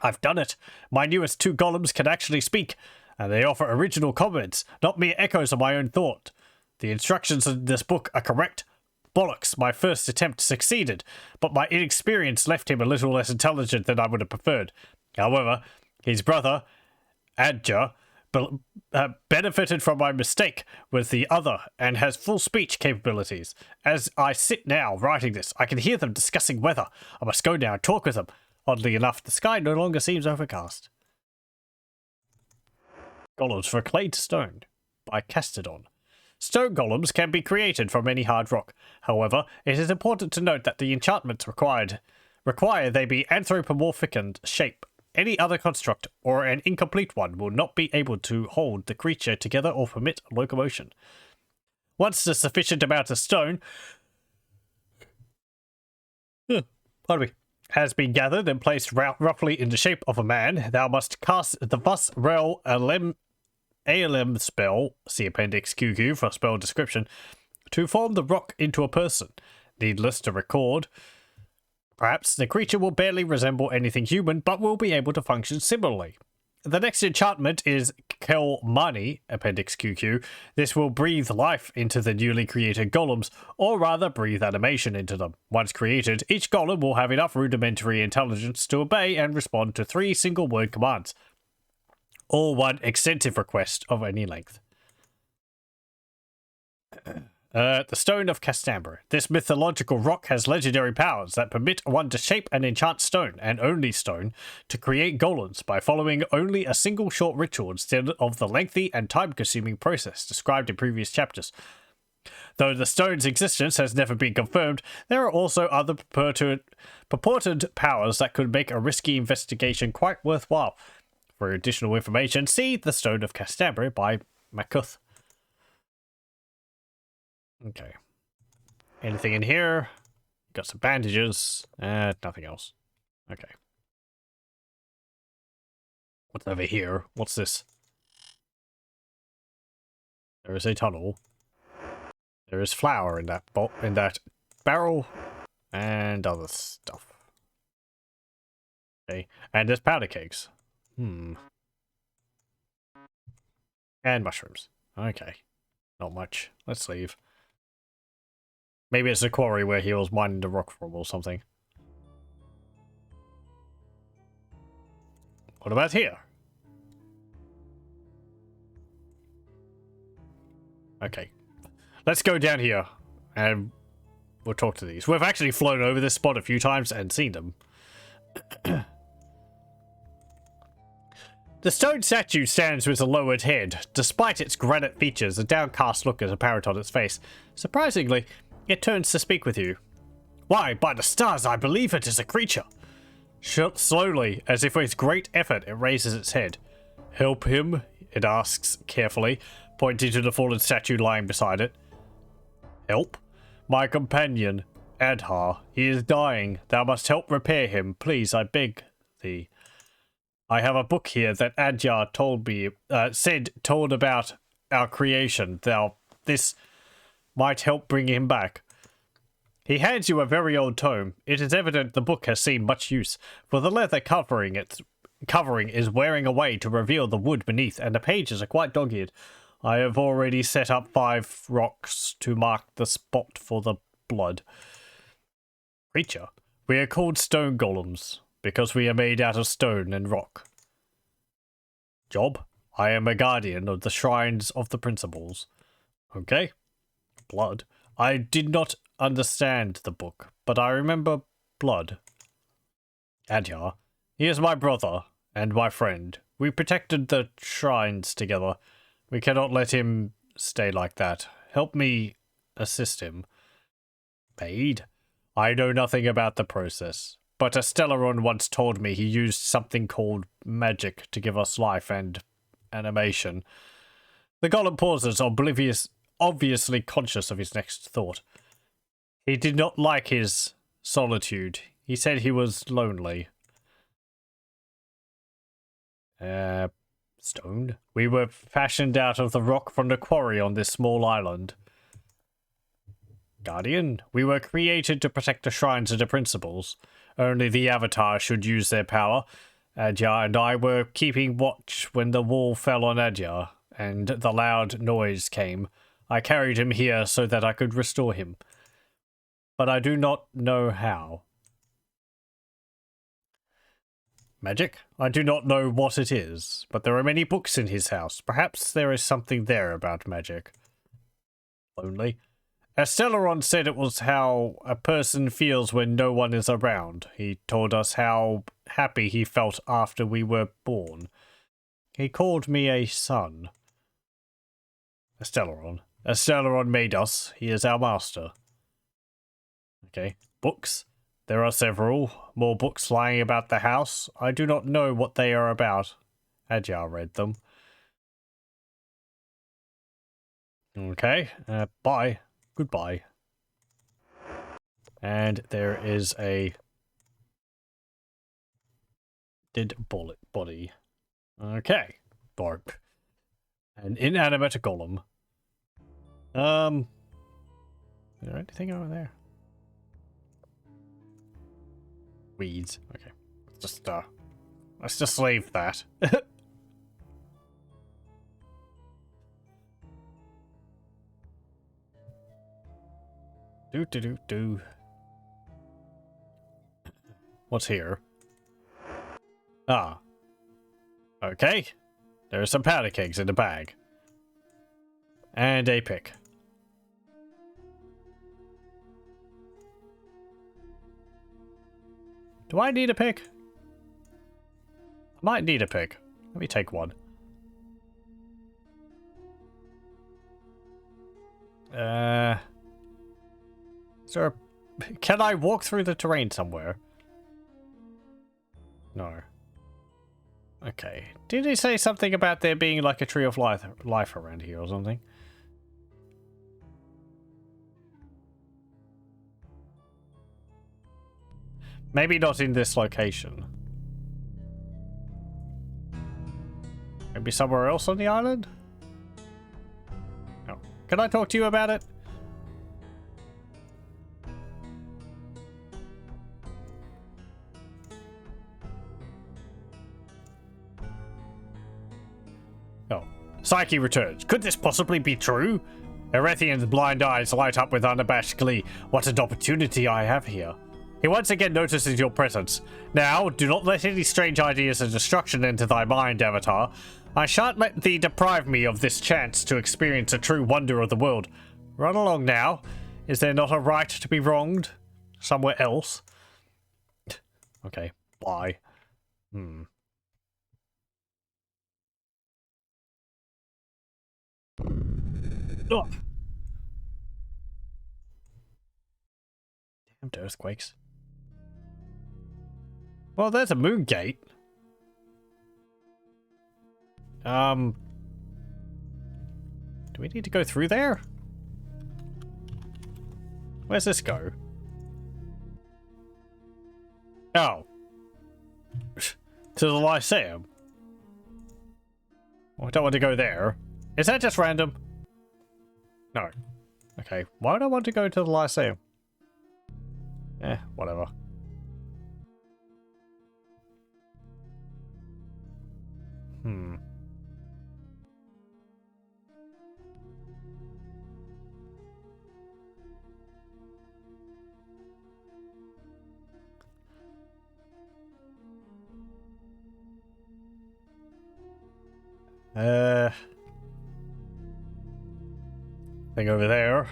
I've done it. My newest 2 golems can actually speak, and they offer original comments, not mere echoes of my own thought. The instructions in this book are correct. Bollocks, my first attempt succeeded, but my inexperience left him a little less intelligent than I would have preferred. However, his brother, Adja, benefited from my mistake with the other and has full speech capabilities. As I sit now writing this, I can hear them discussing weather. I must go now and talk with them. Oddly enough, the sky no longer seems overcast. Golems for Clay to Stone by Castodon. Stone golems can be created from any hard rock. However, it is important to note that the enchantments require they be anthropomorphic in shape. Any other construct, or an incomplete one, will not be able to hold the creature together or permit locomotion. Once the sufficient amount of stone has been gathered and placed roughly in the shape of a man, thou must cast the Vus Rel Alem spell, see Appendix QQ for spell description, to form the rock into a person. Needless to record, perhaps the creature will barely resemble anything human, but will be able to function similarly. The next enchantment is Kelmani, Appendix QQ. This will breathe life into the newly created golems, or rather breathe animation into them. Once created, each golem will have enough rudimentary intelligence to obey and respond to 3 single-word commands, or 1 extensive request of any length. The Stone of Castambre. This mythological rock has legendary powers that permit one to shape and enchant stone, and only stone, to create golems by following only a single short ritual instead of the lengthy and time-consuming process described in previous chapters. Though the stone's existence has never been confirmed, there are also other purported powers that could make a risky investigation quite worthwhile. For additional information, see The Stone of Castambre by Macuth. Okay. Anything in here? Got some bandages. Nothing else. Okay. What's over here? What's this? There is a tunnel. There is flour in that barrel, and other stuff. Okay, and there's powder cakes. And mushrooms. Okay, not much. Let's leave. Maybe it's a quarry where he was mining the rock from or something. What about here? Okay. Let's go down here and we'll talk to these. We've actually flown over this spot a few times and seen them. The stone statue stands with a lowered head. Despite its granite features, a downcast look is apparent on its face. Surprisingly, it turns to speak with you. Why, by the stars, I believe it is a creature. Slowly, as if with great effort, it raises its head. Help him? It asks carefully, pointing to the fallen statue lying beside it. Help? My companion, Adhar. He is dying. Thou must help repair him. Please, I beg thee. I have a book here that Adjar told about our creation. This might help bring him back. He hands you a very old tome. It is evident the book has seen much use, for the leather covering is wearing away to reveal the wood beneath, and the pages are quite dog-eared. I have already set up 5 rocks to mark the spot for the blood. Creature. We are called stone golems, because we are made out of stone and rock. Job. I am a guardian of the shrines of the principles. Okay. Blood. I did not understand the book, but I remember blood. Adyar. He is my brother and my friend. We protected the shrines together. We cannot let him stay like that. Help me assist him. Paid. I know nothing about the process. but a Stellaron once told me he used something called magic to give us life and animation. The golem pauses, obviously conscious of his next thought. He did not like his solitude. He said he was lonely. Stone? We were fashioned out of the rock from the quarry on this small island. Guardian? We were created to protect the shrines and the principles. Only the Avatar should use their power. Adja and I were keeping watch when the wall fell on Adja, and the loud noise came. I carried him here so that I could restore him. But I do not know how. Magic? I do not know what it is, but there are many books in his house. Perhaps there is something there about magic. Lonely? Stellaron said it was how a person feels when no one is around. He told us how happy he felt after we were born. He called me a son. Stellaron made us. He is our master. Okay. Books? There are several. More books lying about the house. I do not know what they are about. Adja read them. Okay. Bye. Goodbye. And there is a dead bullet body. Okay. Bark. An inanimate golem. Is there anything over there? Weeds. Okay. Let's just leave that. Do. What's here? Ah. Okay. There are some powder kegs in the bag. And a pick. Do I need a pick? I might need a pick. Let me take one. Sir, can I walk through the terrain somewhere? No. Okay. Did he say something about there being like a tree of life around here or something? Maybe not in this location. Maybe somewhere else on the island? No. Can I talk to you about it? Oh. Psyche returns. Could this possibly be true? Erethian's blind eyes light up with unabashed glee. What an opportunity I have here. He once again notices your presence. Now, do not let any strange ideas of destruction enter thy mind, Avatar. I shan't let thee deprive me of this chance to experience a true wonder of the world. Run along now. Is there not a right to be wronged? Somewhere else? Okay, bye. Oh. Damned earthquakes. Well, there's a moon gate. Do we need to go through there? Where's this go? Oh. To the Lyceum. Well, I don't want to go there. Is that just random? No. Okay, why would I want to go to the Lyceum? Whatever. Thing over there.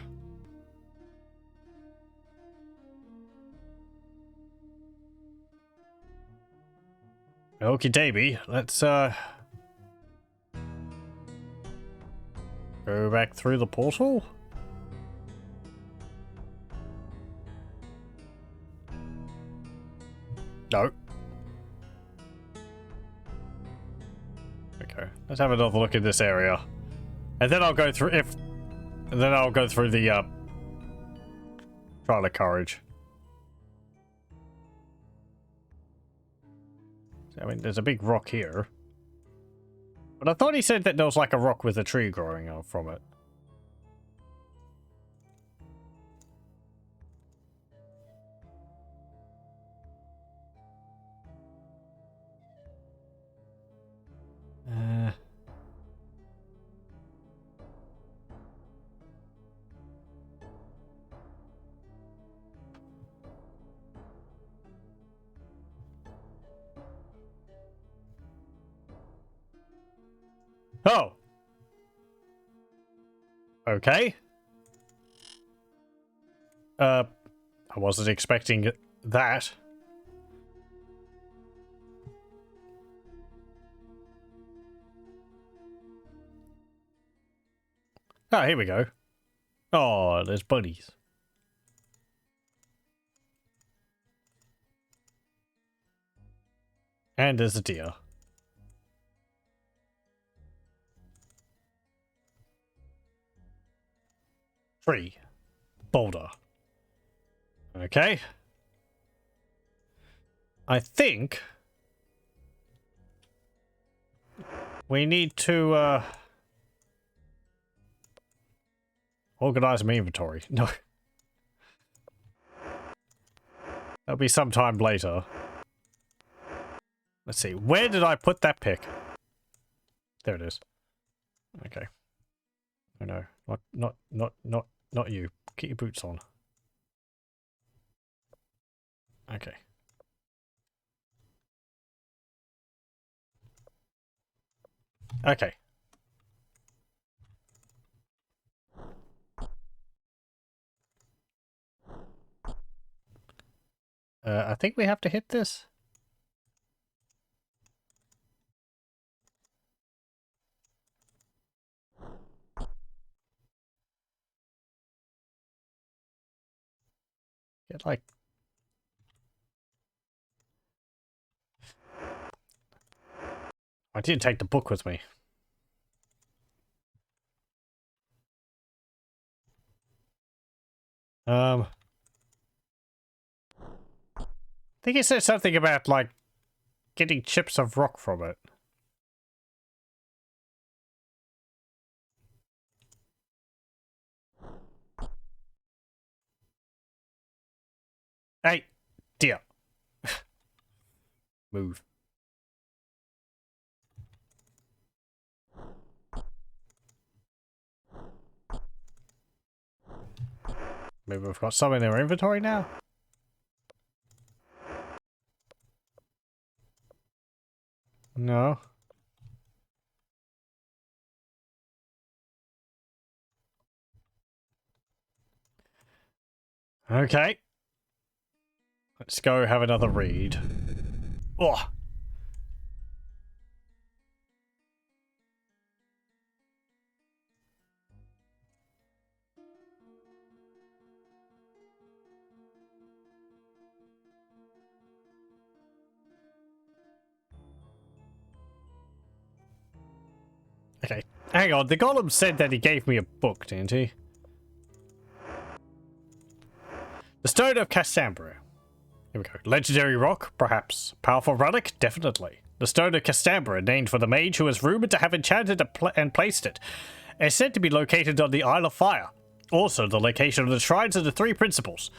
Okie dokie, let's go back through the portal. No. Okay, let's have another look at this area. And then I'll go through and then I'll go through the trial of courage. I mean, there's a big rock here. But I thought he said that there was like a rock with a tree growing out from it. Oh. Okay. I wasn't expecting that. Oh, here we go. Oh, there's bunnies. And there's a deer. Tree. Boulder. Okay. I think we need to organize my inventory. No. That'll be sometime later. Let's see. Where did I put that pick? There it is. Okay. Oh no. Not you. Get your boots on. Okay. Okay. I think we have to hit this. Get like... I didn't take the book with me. I think he said something about, like, getting chips of rock from it. Hey, dear. Move. Maybe we've got some in our inventory now? No. Okay. Let's go have another read. Oh. Okay. Hang on, the golem said that he gave me a book, didn't he? The Stone of Cassandra. Here we go. Legendary rock? Perhaps. Powerful relic? Definitely. The Stone of Cassandra, named for the mage who is rumored to have enchanted and placed it, is said to be located on the Isle of Fire. Also, the location of the shrines of the three principles.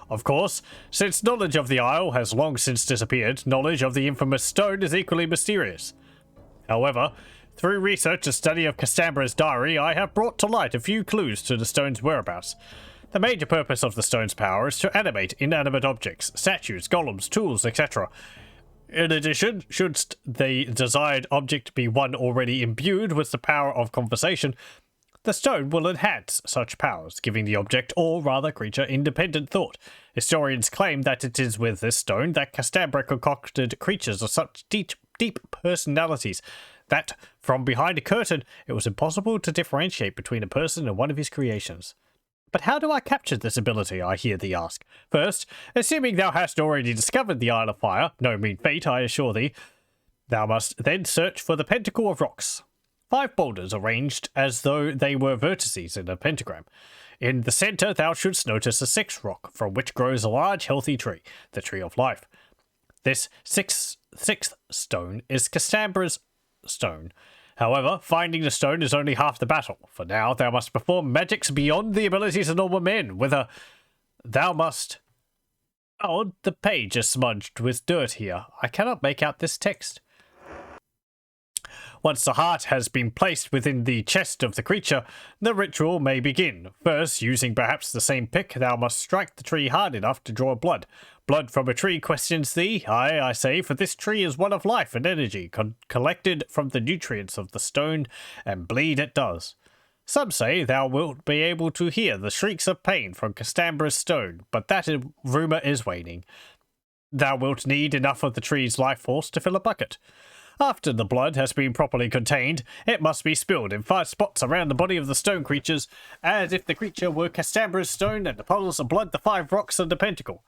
Of course, since knowledge of the Isle has long since disappeared, knowledge of the infamous stone is equally mysterious. However, through research and study of Cassandra's diary, I have brought to light a few clues to the stone's whereabouts. The major purpose of the stone's power is to animate inanimate objects, statues, golems, tools, etc. In addition, should the desired object be one already imbued with the power of conversation, the stone will enhance such powers, giving the object, or rather creature, independent thought. Historians claim that it is with this stone that Cassandra concocted creatures of such deep personalities that, from behind a curtain, it was impossible to differentiate between a person and one of his creations. But how do I capture this ability, I hear thee ask? First, assuming thou hast already discovered the Isle of Fire, no mean feat, I assure thee, thou must then search for the Pentacle of Rocks. 5 boulders arranged as though they were vertices in a pentagram. In the centre thou shouldst notice a 6th rock, from which grows a large healthy tree, the Tree of Life. This sixth stone is Castambra's stone. However, finding the stone is only half the battle, for now thou must perform magics beyond the abilities of normal men, thou must... Oh, the page is smudged with dirt here. I cannot make out this text. Once the heart has been placed within the chest of the creature, the ritual may begin. First, using perhaps the same pick, thou must strike the tree hard enough to draw blood. Blood from a tree questions thee? Aye, I say, for this tree is one of life and energy, collected from the nutrients of the stone, and bleed it does. Some say thou wilt be able to hear the shrieks of pain from Castambra's stone, but that rumour is waning. Thou wilt need enough of the tree's life force to fill a bucket. After the blood has been properly contained, it must be spilled in 5 spots around the body of the stone creatures, as if the creature were Castambra's stone and the puddles of blood the 5 rocks of the pentacle.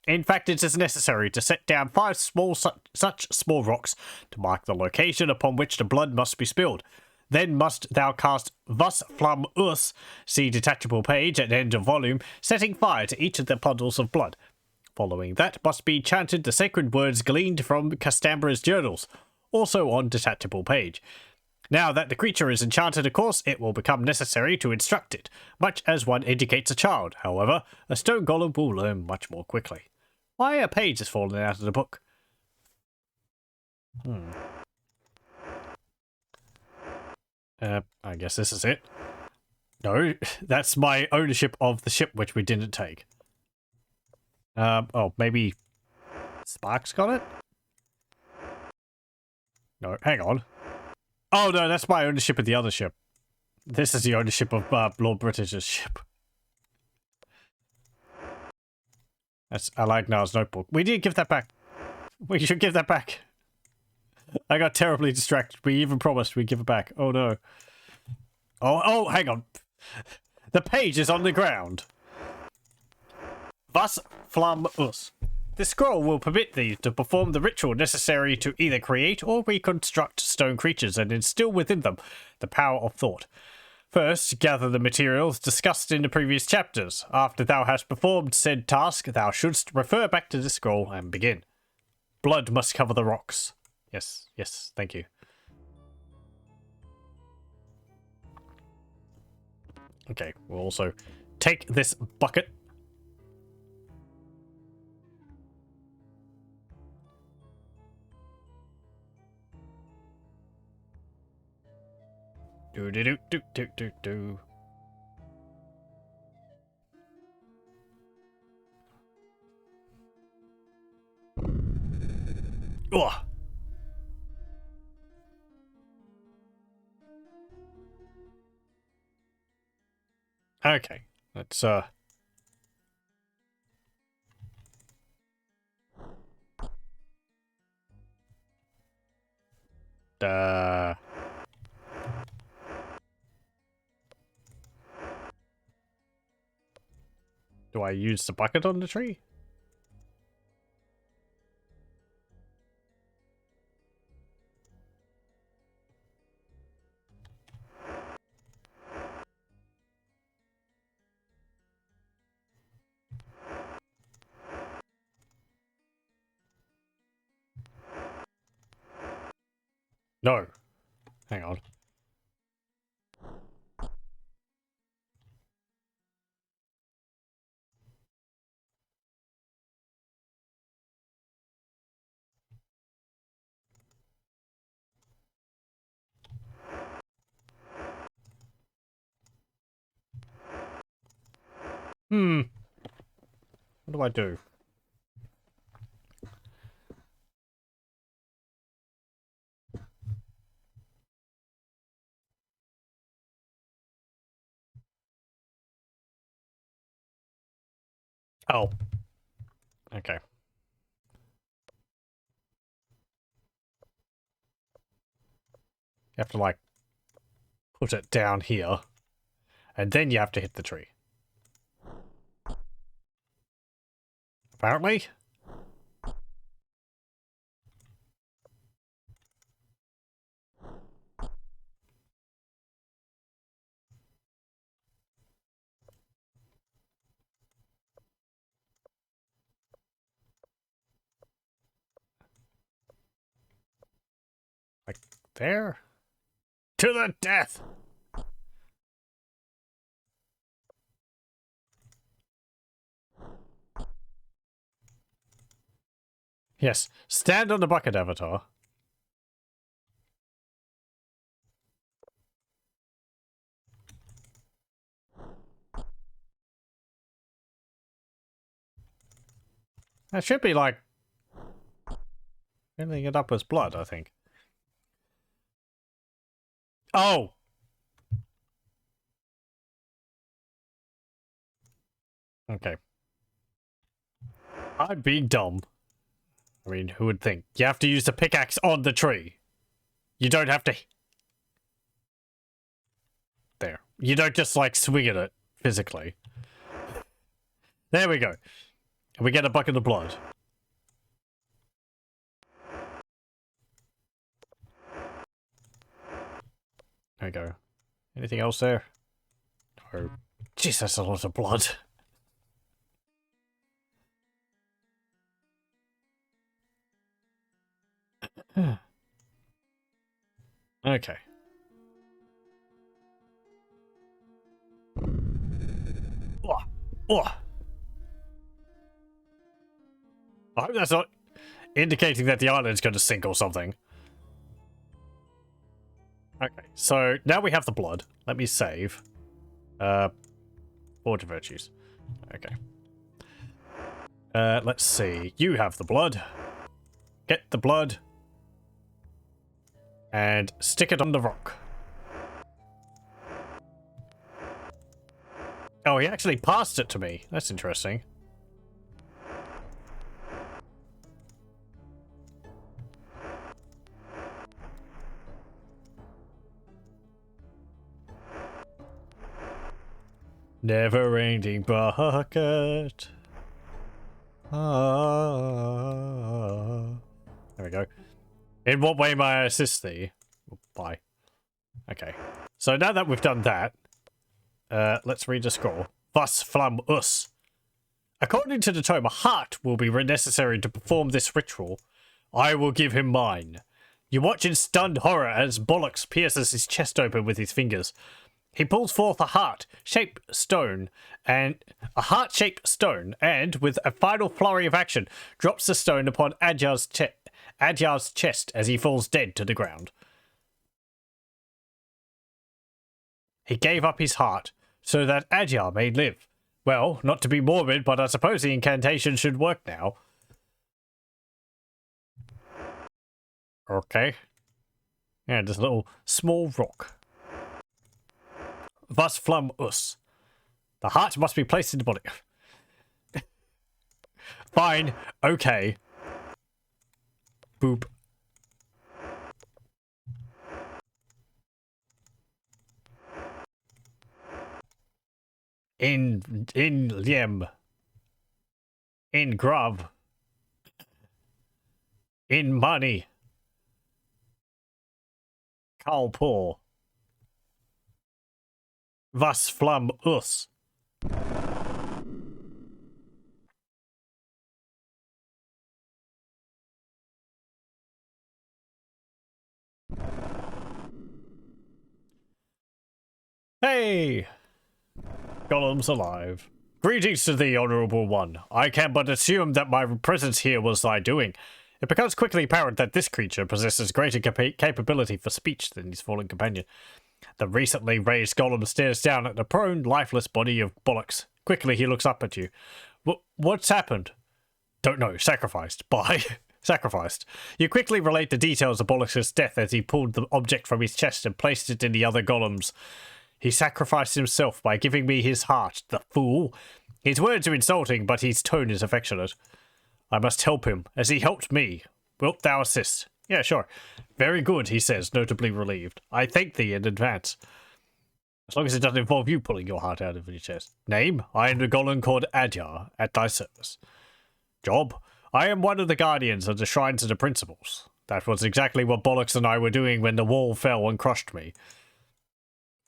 In fact, it is necessary to set down 5 such small rocks to mark the location upon which the blood must be spilled. Then must thou cast Vus Flum Us, see detachable page at end of volume, setting fire to each of the puddles of blood. Following that must be chanted the sacred words gleaned from Castambra's journals, also on detachable page. Now that the creature is enchanted, of course, it will become necessary to instruct it, much as one indicates a child. However, a stone golem will learn much more quickly. Why a page has fallen out of the book? I guess this is it. No, that's my ownership of the ship, which we didn't take. Oh, maybe Sparks got it? No, hang on. Oh, no, that's my ownership of the other ship. This is the ownership of Lord British's ship. That's Alagnar's notebook. We did give that back. We should give that back. I got terribly distracted. We even promised we'd give it back. Oh, no. Oh, hang on. The page is on the ground. Vus Flum Us. This scroll will permit thee to perform the ritual necessary to either create or reconstruct stone creatures and instill within them the power of thought. First, gather the materials discussed in the previous chapters. After thou hast performed said task, thou shouldst refer back to the scroll and begin. Blood must cover the rocks. Yes, thank you. Okay, we'll also take this bucket. Do. Ugh. Okay, let's do I use the bucket on the tree? No. Hang on. What do I do? Oh. Okay. You have to, like, put it down here. And then you have to hit the tree. Apparently. Like there? To the death! Yes, stand on the bucket, Avatar. That should be like filling it up with blood, I think. Oh! Okay. I'm being dumb. I mean, who would think? You have to use the pickaxe on the tree. You don't have to... There. You don't just, like, swing at it physically. There we go. And we get a bucket of blood. There we go. Anything else there? Oh, jeez, that's a lot of blood. Okay. Oh, oh. I hope that's not indicating that the island's going to sink or something. Okay, so now we have the blood. Let me save. Order virtues. Okay. Let's see. You have the blood. Get the blood. And stick it on the rock. Oh, he actually passed it to me. That's interesting. Never-ending bucket. Ah. There we go. In what way may I assist thee? Bye. Okay. So now that we've done that, let's read the scroll. Thus flam us. According to the tome, a heart will be necessary to perform this ritual. I will give him mine. You watch in stunned horror as Bollocks pierces his chest open with his fingers. He pulls forth a heart-shaped stone, and with a final flurry of action, drops the stone upon Adyar's chest as he falls dead to the ground. He gave up his heart, so that Adyar may live. Well, not to be morbid, but I suppose the incantation should work now. Okay. Yeah, this little small rock. Thus flum us. The heart must be placed in the body. Fine. Okay. Boop. In Liem. In Grub. In money. Kalpur. Was flum us. Hey! Golem's alive. Greetings to thee, Honourable One. I can but assume that my presence here was thy doing. It becomes quickly apparent that this creature possesses greater capability for speech than his fallen companion. The recently raised golem stares down at the prone, lifeless body of Bollocks. Quickly, he looks up at you. What's happened? Don't know. Sacrificed. By... Sacrificed. You quickly relate the details of Bollocks' death as he pulled the object from his chest and placed it in the other golem's. He sacrificed himself by giving me his heart, the fool. His words are insulting, but his tone is affectionate. I must help him, as he helped me. Wilt thou assist? Yeah, sure. Very good, he says, notably relieved. I thank thee in advance. As long as it doesn't involve you pulling your heart out of your chest. Name? I am the golem called Adyar, at thy service. Job? I am one of the guardians of the shrines of the principles. That was exactly what Bollocks and I were doing when the wall fell and crushed me.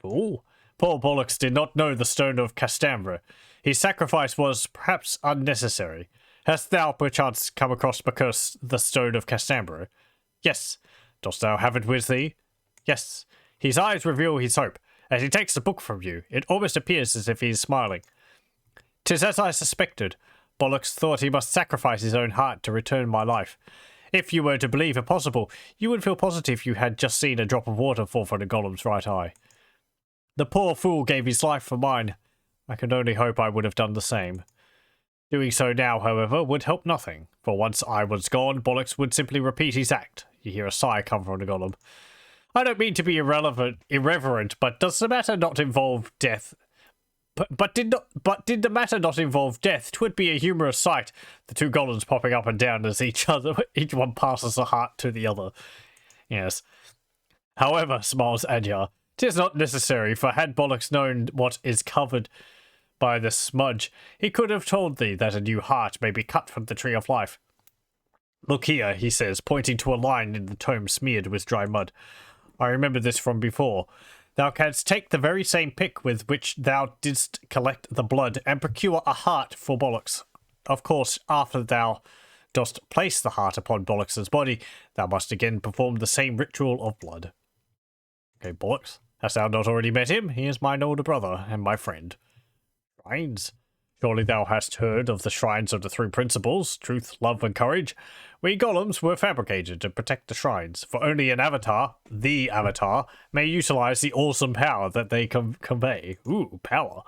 Fool? Poor Bollocks did not know the stone of Castambre. His sacrifice was perhaps unnecessary. Hast thou perchance come across the stone of Castambre? Yes. Dost thou have it with thee? Yes. His eyes reveal his hope. As he takes the book from you, it almost appears as if he is smiling. 'Tis as I suspected. Bollocks thought he must sacrifice his own heart to return my life. If you were to believe it possible, you would feel positive you had just seen a drop of water fall from the golem's right eye. The poor fool gave his life for mine. I can only hope I would have done the same. Doing so now, however, would help nothing, for once I was gone, Bollocks would simply repeat his act. You hear a sigh come from the golem. I don't mean to be irreverent, but does the matter not involve death? But did the matter not involve death? 'Twould be a humorous sight, the two golems popping up and down as each one passes a heart to the other. Yes. However, smiles Anyar, 'tis not necessary, for had Bollocks known what is covered by the smudge, he could have told thee that a new heart may be cut from the tree of life. Look here, he says, pointing to a line in the tome smeared with dry mud. I remember this from before. Thou canst take the very same pick with which thou didst collect the blood, and procure a heart for Bollocks. Of course, after thou dost place the heart upon Bollocks's body, thou must again perform the same ritual of blood. Okay, Bollocks, hast thou not already met him? He is mine older brother, and my friend. Shrines? Surely thou hast heard of the shrines of the three principles, truth, love, and courage. We golems were fabricated to protect the shrines, for only an avatar, the avatar, may utilize the awesome power that they convey. Ooh, power.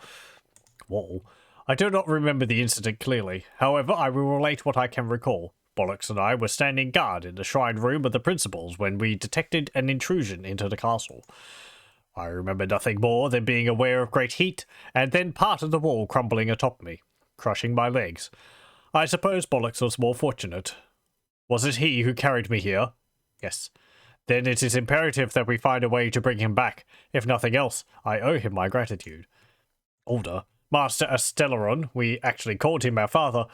Whoa. I do not remember the incident clearly. However, I will relate what I can recall. Bollocks and I were standing guard in the shrine room of the principles when we detected an intrusion into the castle. I remember nothing more than being aware of great heat, and then part of the wall crumbling atop me, crushing my legs. I suppose Bollocks was more fortunate. Was it he who carried me here? Yes. Then it is imperative that we find a way to bring him back. If nothing else, I owe him my gratitude. Older, Master Astellaron, we actually called him our father,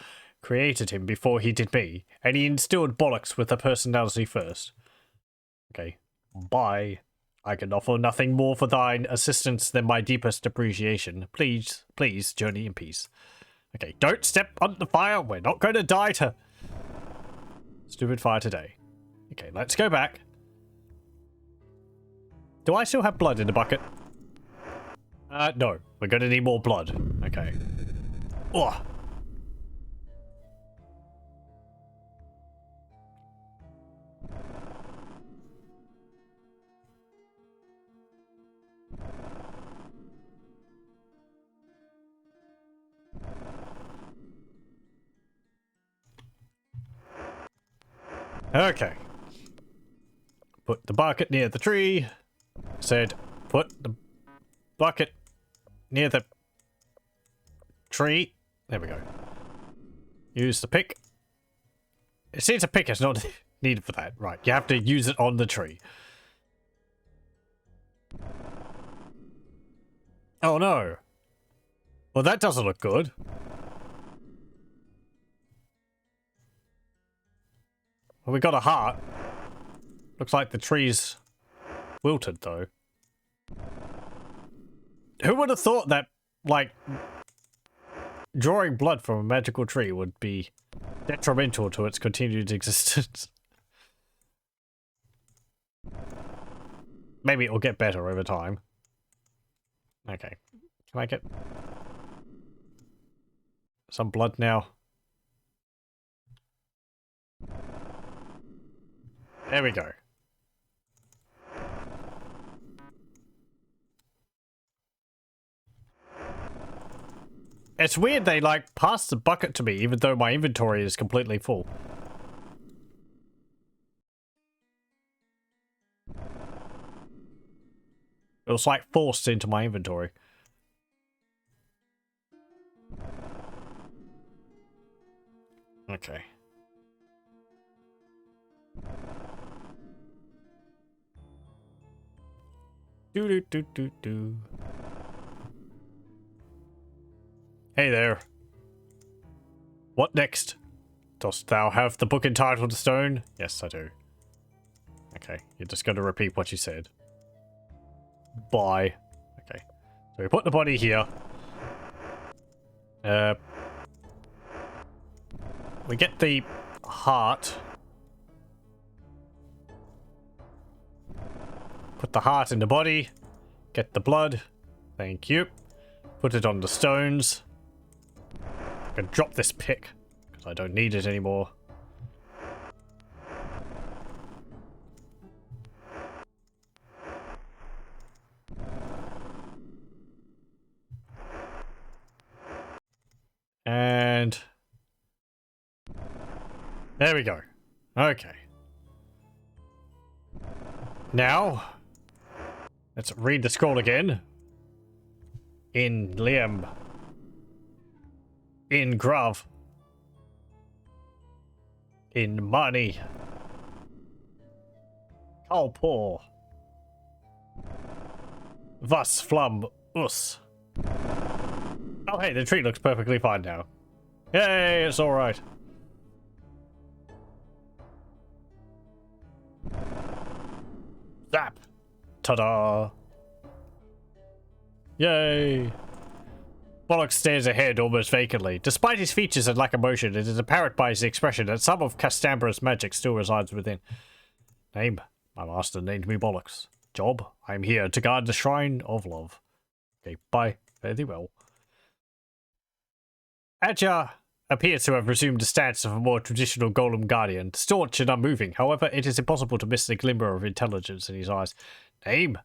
created him before he did me, and he instilled Bollocks with a personality first. Okay, bye. I can offer nothing more for thine assistance than my deepest appreciation. Please, please, journey in peace. Okay, don't step on the fire. We're not going to die to stupid fire today. Okay, let's go back. Do I still have blood in the bucket? No. We're going to need more blood. Okay. Ugh. Okay. Put the bucket near the tree. Said, put the bucket near the tree. There we go. Use the pick. It seems a pick is not needed for that. Right, you have to use it on the tree. Oh no. Well, that doesn't look good. Well, we got a heart. Looks like the tree's wilted, though. Who would have thought that, like, drawing blood from a magical tree would be detrimental to its continued existence? Maybe it will get better over time. Okay. Can I get some blood now? There we go. It's weird they, like, passed the bucket to me even though my inventory is completely full. It was, like, forced into my inventory. Okay. Do. Hey there. What next? Dost thou have the book entitled Stone? Yes, I do. Okay, you're just going to repeat what you said. Bye. Okay. So we put the body here. We get the heart. Put the heart in the body. Get the blood. Thank you. Put it on the stones. I can drop this pick, because I don't need it anymore. And there we go. Okay. Now, let's read the scroll again. In Liam. In Grav. In Mani. Kalpor. Vas Flum Us. Oh hey, the tree looks perfectly fine now. Yay, it's alright. Zap! Ta-da! Yay! Bollocks stares ahead almost vacantly. Despite his features and lack of motion, it is apparent by his expression that some of Castambra's magic still resides within. Name? My master named me Bollocks. Job? I am here to guard the Shrine of Love. Okay, bye. Fare thee well. Adjar appears to have resumed the stance of a more traditional golem guardian, staunch and unmoving. However, it is impossible to miss the glimmer of intelligence in his eyes. Name?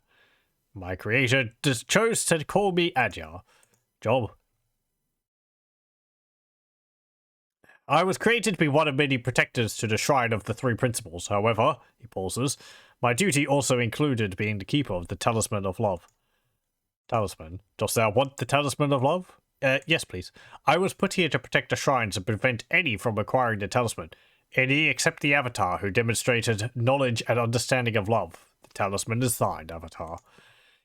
My creator chose to call me Adjar. Job? I was created to be one of many protectors to the Shrine of the Three Principles. However, he pauses, my duty also included being the keeper of the Talisman of Love. Talisman? Dost thou want the Talisman of Love? Yes, please. I was put here to protect the shrines and prevent any from acquiring the talisman. Any except the Avatar who demonstrated knowledge and understanding of love. The talisman is thine, Avatar.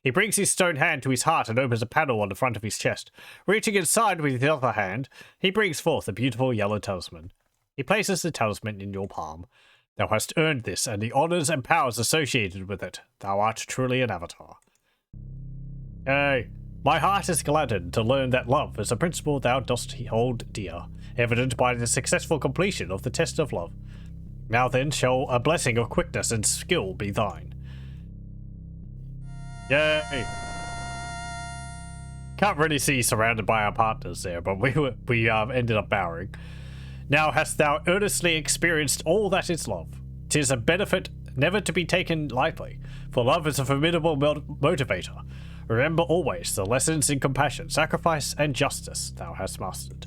He brings his stone hand to his heart and opens a panel on the front of his chest. Reaching inside with the other hand, he brings forth a beautiful yellow talisman. He places the talisman in your palm. Thou hast earned this and the honors and powers associated with it. Thou art truly an Avatar. Hey. My heart is gladdened to learn that love is a principle thou dost hold dear, evident by the successful completion of the test of love. Now then shall a blessing of quickness and skill be thine. Yay! Can't really see surrounded by our partners there, but we ended up bowing. Now hast thou earnestly experienced all that is love. 'Tis a benefit never to be taken lightly, for love is a formidable motivator. Remember always the lessons in compassion, sacrifice, and justice thou hast mastered.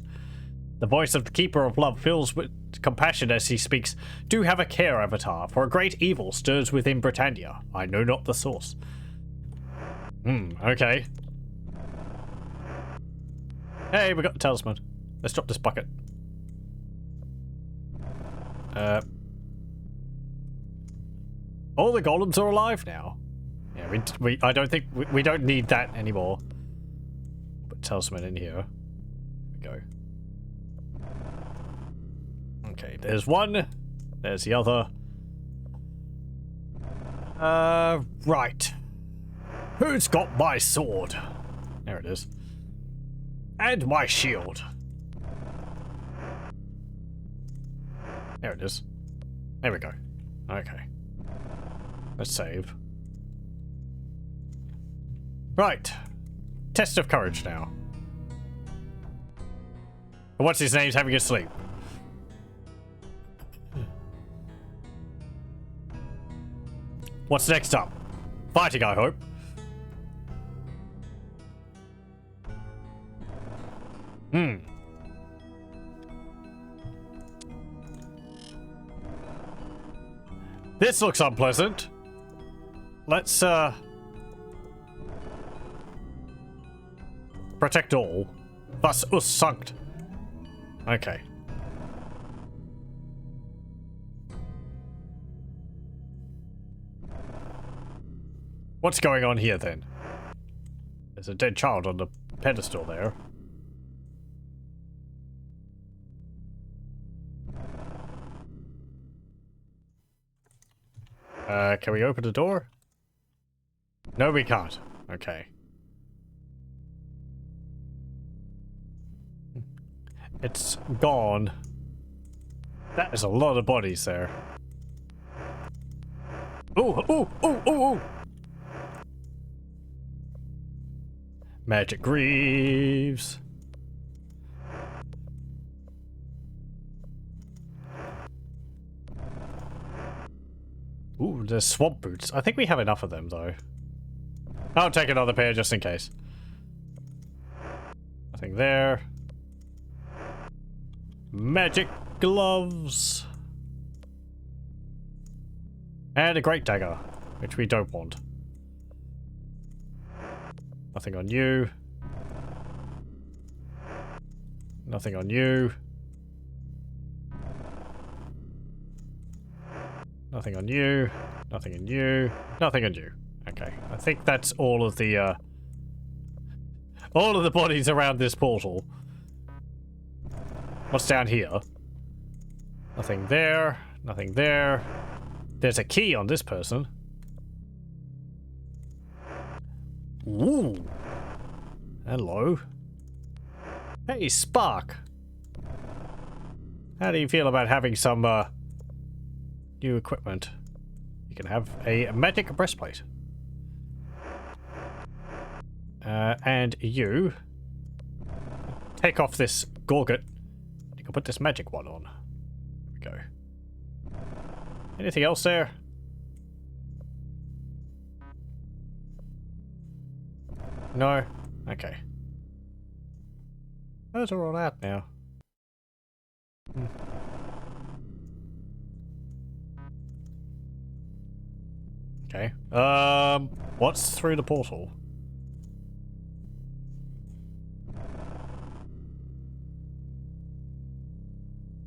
The voice of the Keeper of Love fills with compassion as he speaks. Do have a care, Avatar, for a great evil stirs within Britannia. I know not the source. Okay. Hey, we got the talisman. Let's drop this bucket. All the golems are alive now. Yeah, I don't think we don't need that anymore. Put talisman in here. There we go. Okay, there's one. There's the other. Right. Who's got my sword? There it is. And my shield. There it is. There we go. Okay. Let's save. Right. Test of courage now. What's his name's having a sleep. What's next up? Fighting, I hope. This looks unpleasant. Let's, protect all. Was us sanct. Okay. What's going on here, then? There's a dead child on the pedestal there. Can we open the door? No, we can't. Okay. It's gone. That is a lot of bodies there. Ooh, ooh, ooh, ooh, ooh! Magic Greaves. Ooh, there's swamp boots. I think we have enough of them, though. I'll take another pair just in case. Nothing there. Magic gloves. And a great dagger, which we don't want. Nothing on you. Nothing on you. Nothing on you. Nothing on you. Nothing on you. Okay, I think that's all of the bodies around this portal. What's down here? Nothing there. Nothing there. There's a key on this person. Ooh. Hello. Hey, Spark. How do you feel about having some new equipment? You can have a magic breastplate. And you take off this gorget. You can put this magic one on. There we go. Anything else there? No? Okay. Those are all out now. Okay. What's through the portal?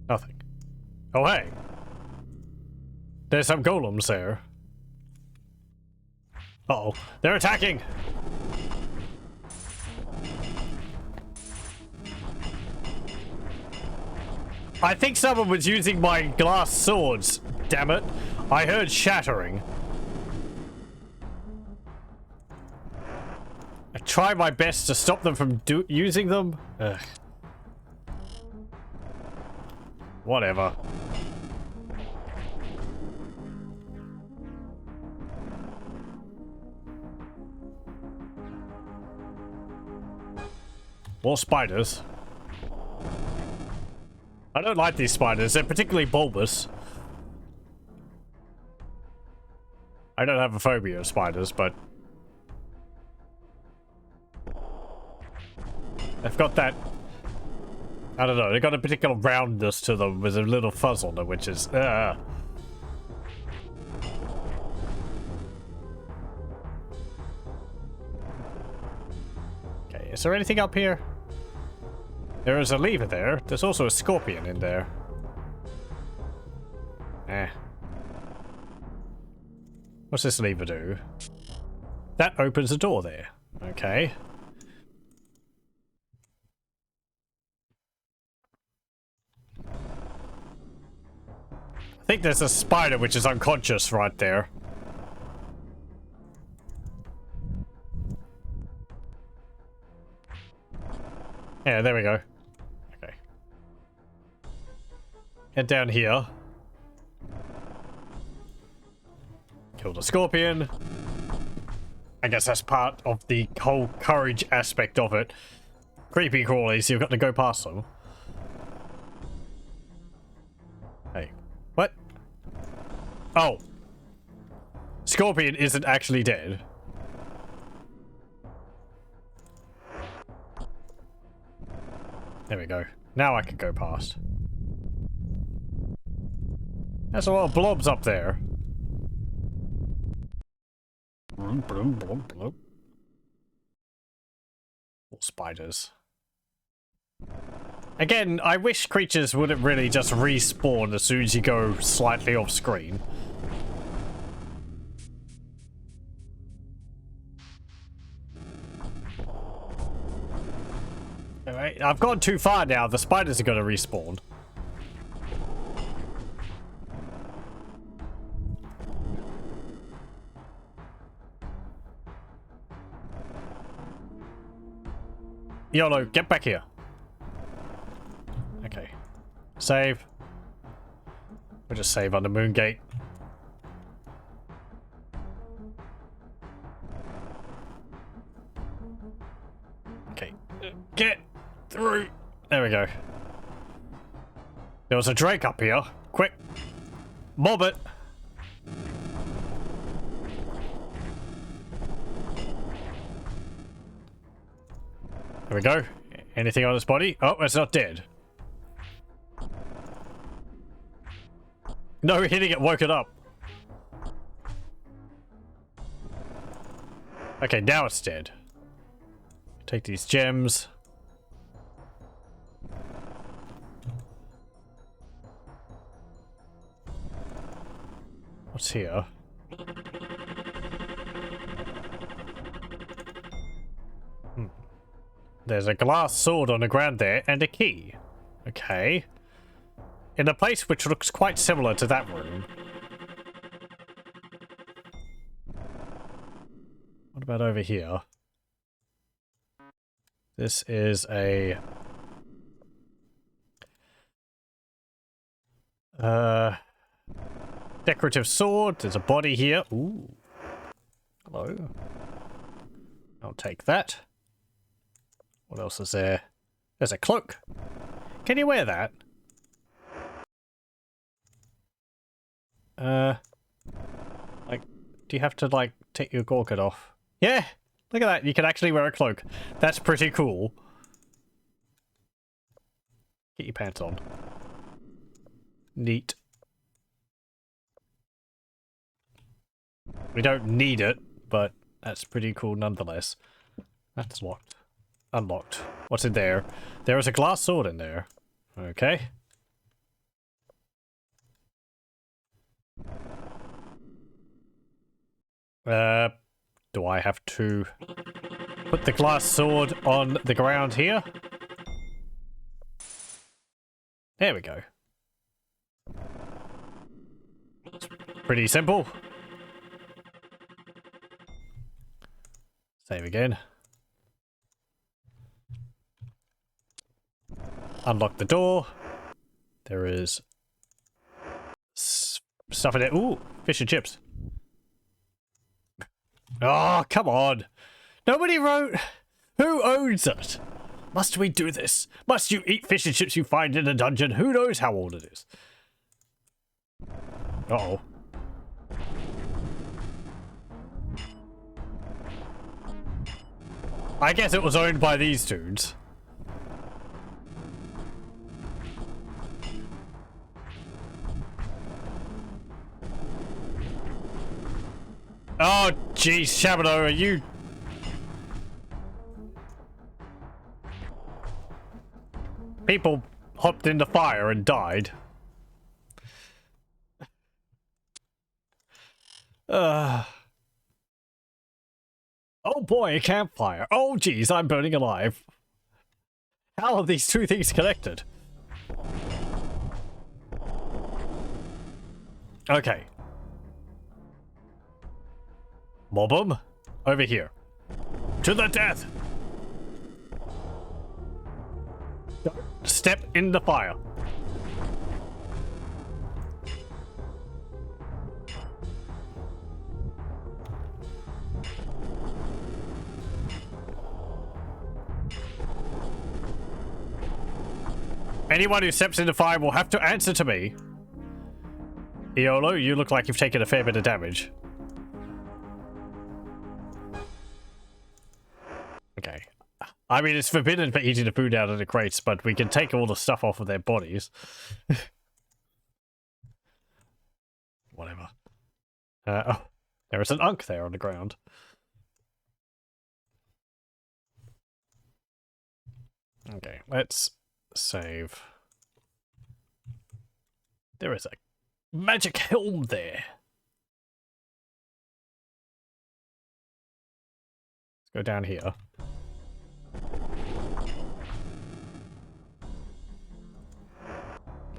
Nothing. Oh, hey! There's some golems there. Uh-oh. They're attacking! I think someone was using my glass swords. Damn it. I heard shattering. I try my best to stop them from using them. Ugh. Whatever. More spiders. I don't like these spiders. They're particularly bulbous. I don't have a phobia of spiders, but they've got that, I don't know, they've got a particular roundness to them with a little fuzz on them, which is, Okay, is there anything up here? There is a lever there. There's also a scorpion in there. What's this lever do? That opens the door there. Okay. I think there's a spider which is unconscious right there. Yeah, there we go. Okay. Head down here. Kill the scorpion. I guess that's part of the whole courage aspect of it. Creepy crawlies, you've got to go past them. Hey. What? Oh. Scorpion isn't actually dead. There we go. Now I can go past. There's a lot of blobs up there. More spiders. Again, I wish creatures wouldn't really just respawn as soon as you go slightly off screen. Alright, I've gone too far now. The spiders are gonna respawn. YOLO, get back here. Okay. Save. We'll just save on the moon gate. Okay. Get through. There we go. There was a Drake up here. Quick. Mob it. There we go. Anything on its body? Oh, it's not dead. No, hitting it woke it up. Okay, now it's dead. Take these gems. What's here? There's a glass sword on the ground there and a key. Okay. In a place which looks quite similar to that room. What about over here? This is a... decorative sword. There's a body here. Ooh. Hello. I'll take that. What else is there? There's a cloak. Can you wear that? Like, do you have to, like, take your gorget off? Yeah! Look at that, you can actually wear a cloak. That's pretty cool. Get your pants on. Neat. We don't need it, but that's pretty cool nonetheless. That's locked. Unlocked. What's in there? There is a glass sword in there. Okay. Do I have to put the glass sword on the ground here? There we go. It's pretty simple. Save again. Unlock the door. There is stuff in it. Ooh, fish and chips. Oh, come on. Nobody wrote... Who owns it? Must we do this? Must you eat fish and chips you find in a dungeon? Who knows how old it is? Uh-oh. I guess it was owned by these dudes. Oh, jeez, Shabado, are you... People hopped in the fire and died. Oh boy, a campfire. Oh jeez, I'm burning alive. How are these two things connected? Okay. Mob 'em. Over here. To the death! Step in the fire. Anyone who steps in the fire will have to answer to me. Iolo, you look like you've taken a fair bit of damage. Okay. I mean, it's forbidden for eating the food out of the crates, but we can take all the stuff off of their bodies. Whatever. Oh, there is an unk there on the ground. Okay, let's save. There is a magic helm there. Let's go down here.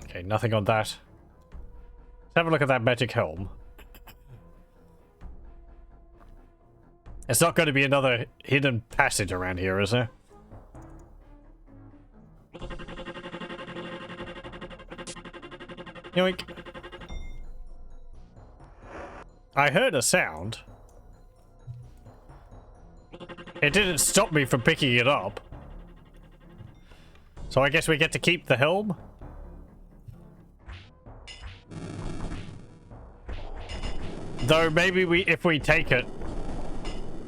Okay, nothing on that. Let's have a look at that magic helm. It's not going to be another hidden passage around here, is there? Yoink. I heard a sound. It didn't stop me from picking it up. So I guess we get to keep the helm? Though maybe if we take it,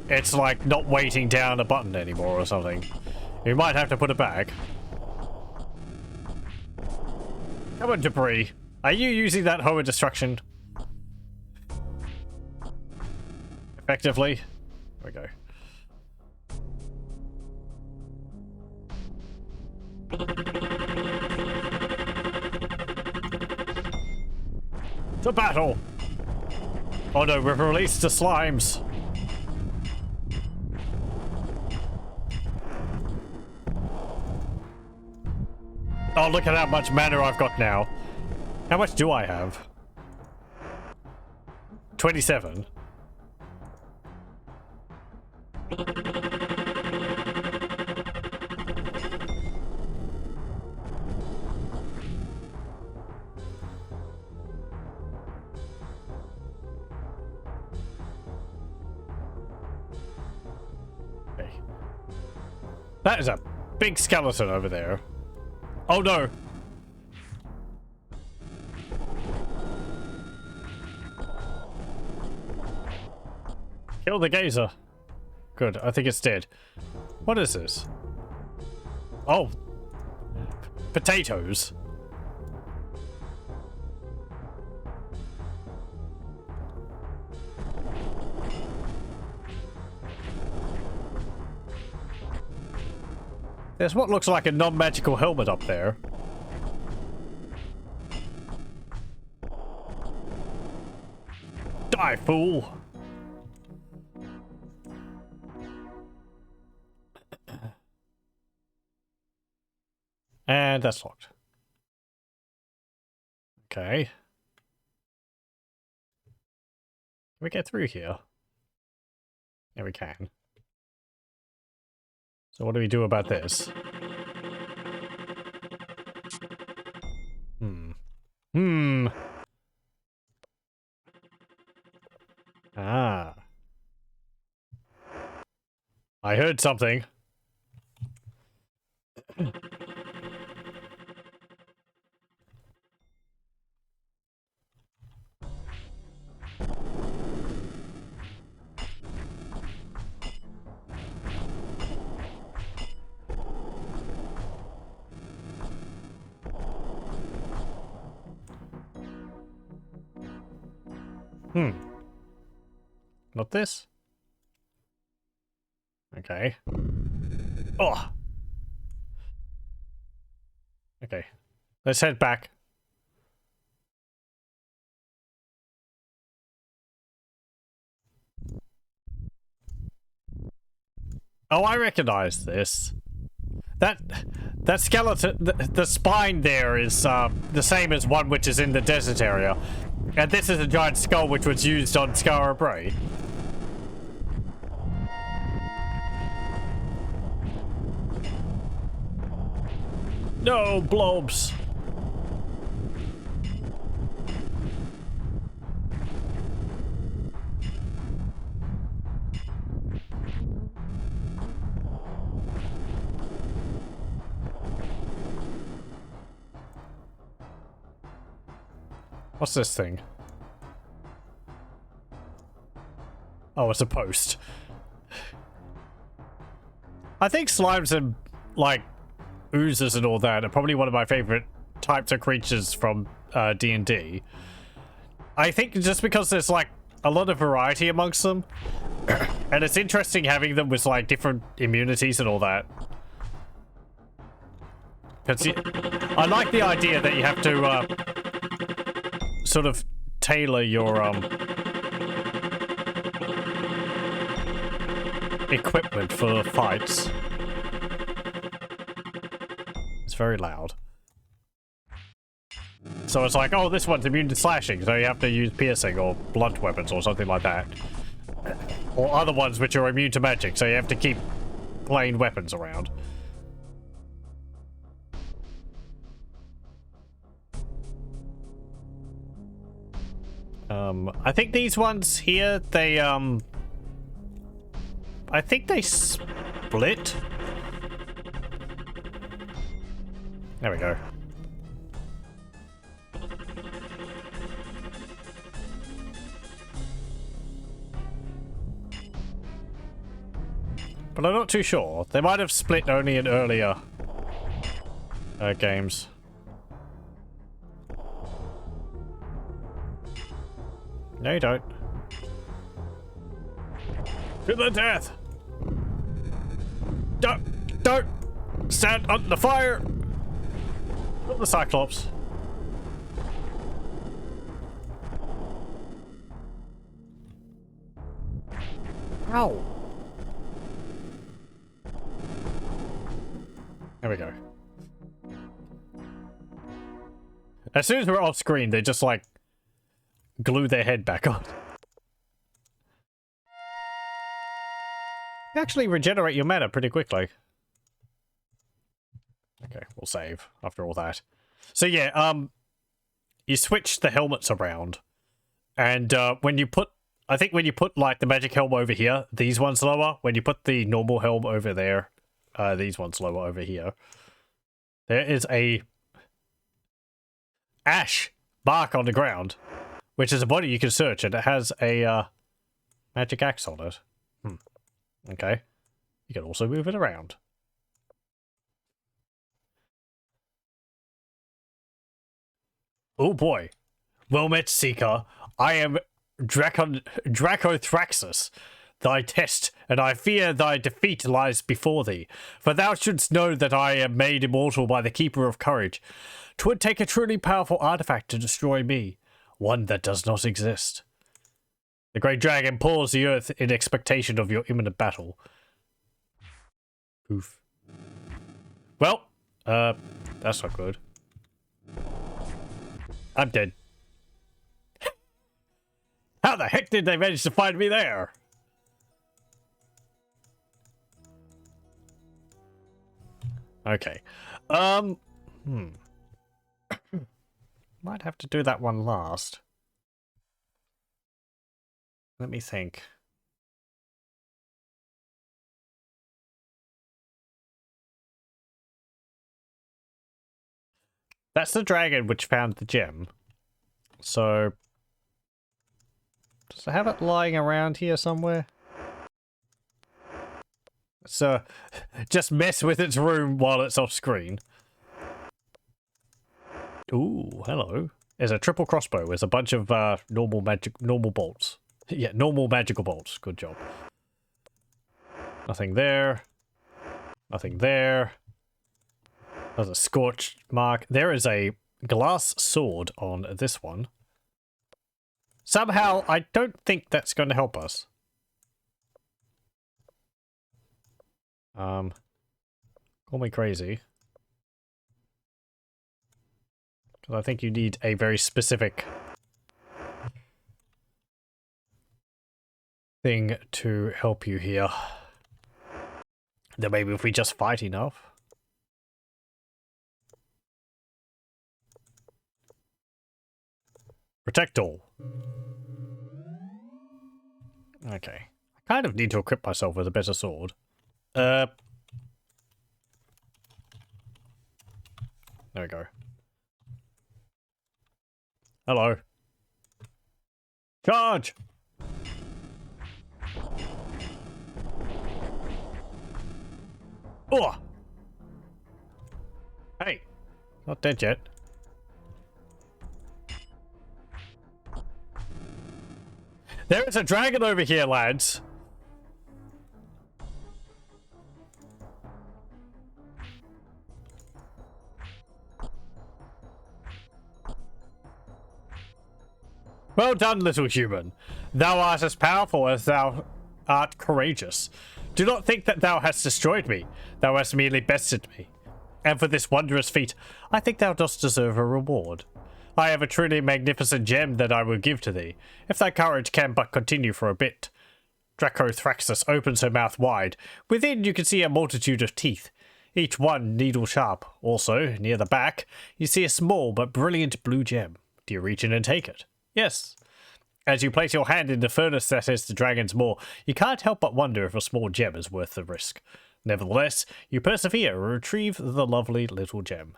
it's like not weighting down a button anymore or something. We might have to put it back. Come on, debris. Are you using that Hoe of Destruction? Effectively? There we go. To battle! Oh no, we've released the slimes. Oh, look at how much mana I've got now. How much do I have? 27. Okay. That is a big skeleton over there. Oh no! Kill the gazer. Good, I think it's dead. What is this? Oh! Potatoes. There's what looks like a non-magical helmet up there. Die, fool! And that's locked. Okay. Can we get through here? Yeah, we can. So what do we do about this? Ah. I heard something. Not this? Okay. Oh! Okay. Let's head back. Oh, I recognize this. That skeleton, the spine there is the same as one which is in the desert area. And this is a giant skull which was used on Skara Bray. No, blobs. What's this thing? Oh, it's a post. I think slimes and, like, oozes and all that are probably one of my favorite types of creatures from D&D. I think just because there's, like, a lot of variety amongst them. And it's interesting having them with, like, different immunities and all that. Because I like the idea that you have to, sort of tailor your equipment for fights. It's very loud. So it's like, oh, this one's immune to slashing, so you have to use piercing or blunt weapons or something like that. Or other ones which are immune to magic, so you have to keep plain weapons around. I think these ones here, they, I think they split. There we go. But I'm not too sure. They might have split only in earlier games. No, you don't. To the death! Don't stand on the fire! Not the Cyclops. Ow! There we go. As soon as we're off screen, they just like glue their head back on. You actually regenerate your mana pretty quickly. Okay, we'll save after all that. So yeah, you switch the helmets around, and when you put, I think when you put like the magic helm over here, these ones lower. When you put the normal helm over there, these ones lower over here. There is a ash bark on the ground, which is a body you can search, and it has a magic axe on it. Okay. You can also move it around. Oh boy. Well met, Seeker. I am Dracothraxus, thy test, and I fear thy defeat lies before thee. For thou shouldst know that I am made immortal by the Keeper of Courage. 'Twould take a truly powerful artifact to destroy me, one that does not exist. The great dragon paws the earth in expectation of your imminent battle. Oof. Well, that's not good. I'm dead. How the heck did they manage to find me there? Okay. Might have to do that one last. Let me think. That's the dragon which found the gem. So, does it have it lying around here somewhere? So, just mess with its room while it's off screen. Ooh, hello. There's a triple crossbow. There's a bunch of normal bolts. Yeah, normal magical bolts. Good job. Nothing there. Nothing there. There's a scorched mark. There is a glass sword on this one. Somehow, I don't think that's going to help us. Call me crazy. Because I think you need a very specific thing to help you here. Then maybe if we just fight enough. Protect all. Okay. I kind of need to equip myself with a better sword. There we go. Hello. Charge! Oh! Hey! Not dead yet. There is a dragon over here, lads. Well done, little human. Thou art as powerful as thou art courageous. Do not think that thou hast destroyed me. Thou hast merely bested me. And for this wondrous feat, I think thou dost deserve a reward. I have a truly magnificent gem that I will give to thee, if thy courage can but continue for a bit. Dracothraxus opens her mouth wide. Within you can see a multitude of teeth, each one needle sharp. Also, near the back, you see a small but brilliant blue gem. Do you reach in and take it? Yes. As you place your hand in the furnace that is the dragon's maw, you can't help but wonder if a small gem is worth the risk. Nevertheless, you persevere and retrieve the lovely little gem.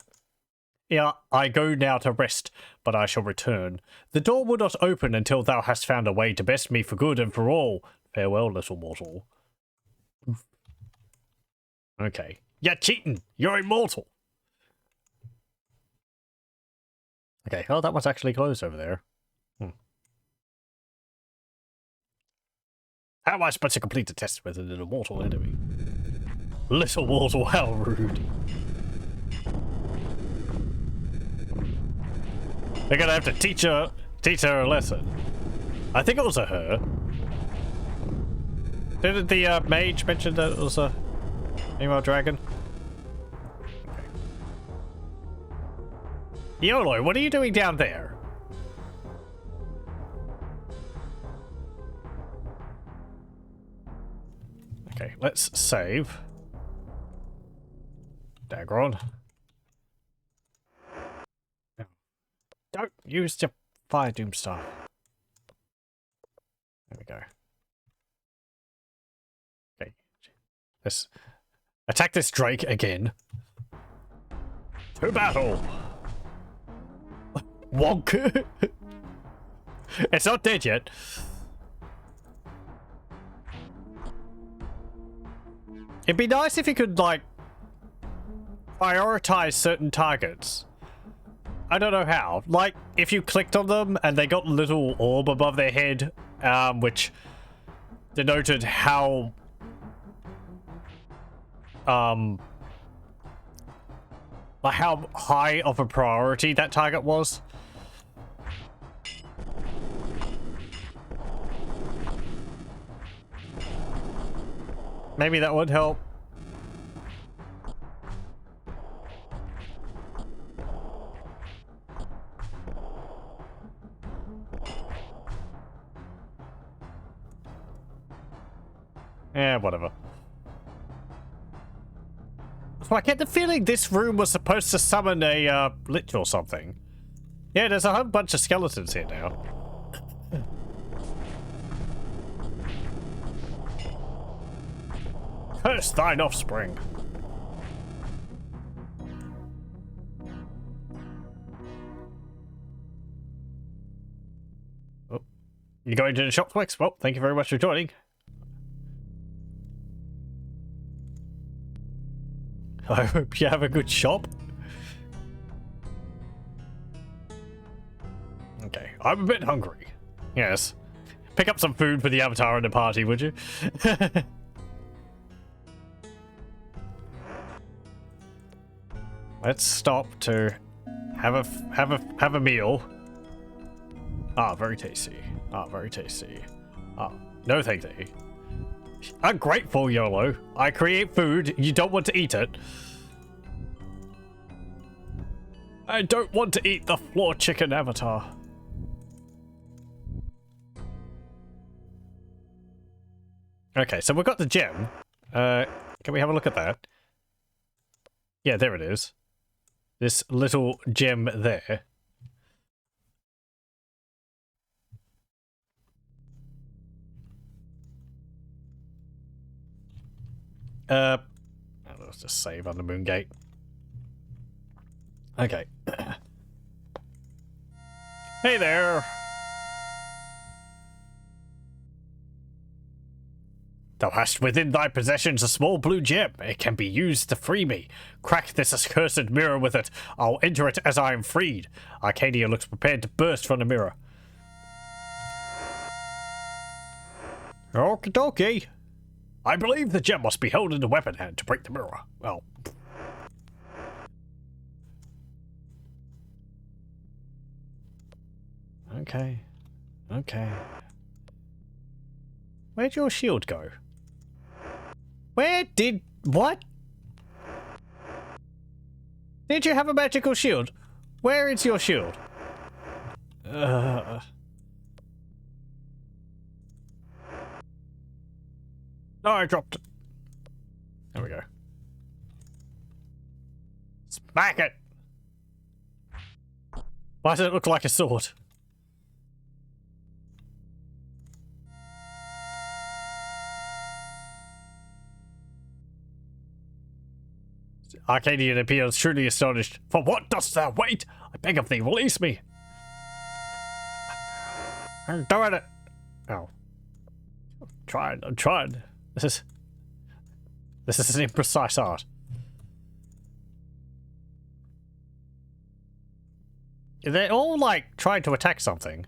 Yeah, I go now to rest, but I shall return. The door will not open until thou hast found a way to best me for good and for all. Farewell, little mortal. Okay. You're cheating! You're immortal! Okay, oh, that one's actually closed over there. How am I supposed to complete the test with an immortal enemy? Little mortal, how rude. They're gonna have to teach her a lesson. I think it was a her. Didn't the mage mention that it was a female dragon? Okay. Yolo, what are you doing down there? Okay, let's save. Dagron. Don't use your fire doom stuff. There we go. Okay. Let's attack this Drake again. To battle! Wonk! It's not dead yet. It'd be nice if you could, like, prioritize certain targets. I don't know how. Like, if you clicked on them and they got a little orb above their head, which denoted how, like how high of a priority that target was. Maybe that would help. Yeah, whatever. So I get the feeling this room was supposed to summon a Lich or something. Yeah, there's a whole bunch of skeletons here now. Curse thine offspring. Oh, you going to the shop, Flex? Well, thank you very much for joining. I hope you have a good shop. Okay, I'm a bit hungry. Yes. Pick up some food for the avatar and the party, would you? Let's stop to have a meal. Ah, very tasty. Ah, very tasty. Ah, no thank you. Ungrateful, YOLO. I create food, you don't want to eat it. I don't want to eat the floor chicken avatar. Okay, so we've got the gem. Can we have a look at that? Yeah, there it is. This little gem there. Let's just save on the moon gate. Okay. Hey there! Thou hast within thy possessions a small blue gem. It can be used to free me. Crack this accursed mirror with it. I'll enter it as I am freed. Arcadia looks prepared to burst from the mirror. Okie dokie. I believe the gem must be held in the weapon hand to break the mirror. Well. Okay. Okay. Where'd your shield go? Where did... What? Did you have a magical shield? Where is your shield? No, I dropped it. There we go. Smack it! Why does it look like a sword? Arcadian appears truly astonished. For what dost thou wait? I beg of thee, release me. I'm doing it. Oh. I'm trying. This is an imprecise art. They're all, like, trying to attack something.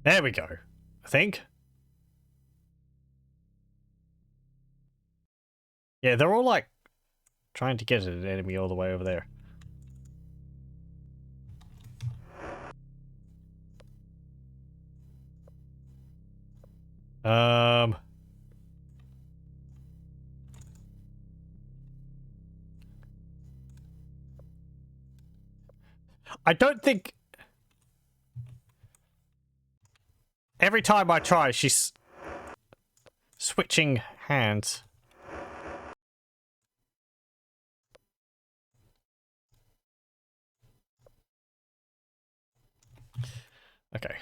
There we go. I think. Yeah, they're all, like, trying to get an enemy all the way over there. I don't think... Every time I try, she's switching hands. Okay.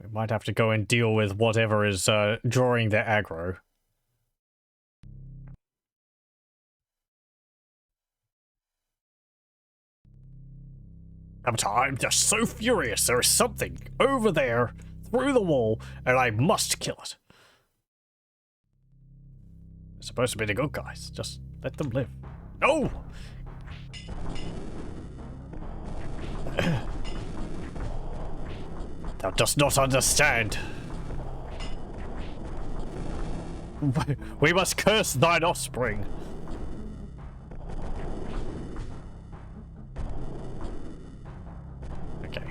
We might have to go and deal with whatever is drawing their aggro. I'm just so furious. There is something over there through the wall, and I must kill it. They're supposed to be the good guys. Just let them live. No! Thou dost not understand. We must curse thine offspring. Okay.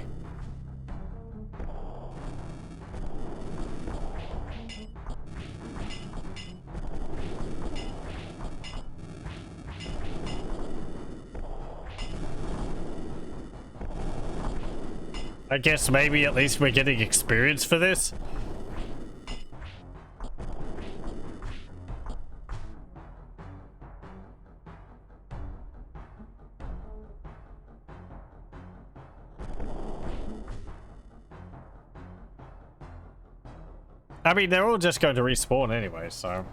I guess maybe at least we're getting experience for this. I mean, they're all just going to respawn anyway, so...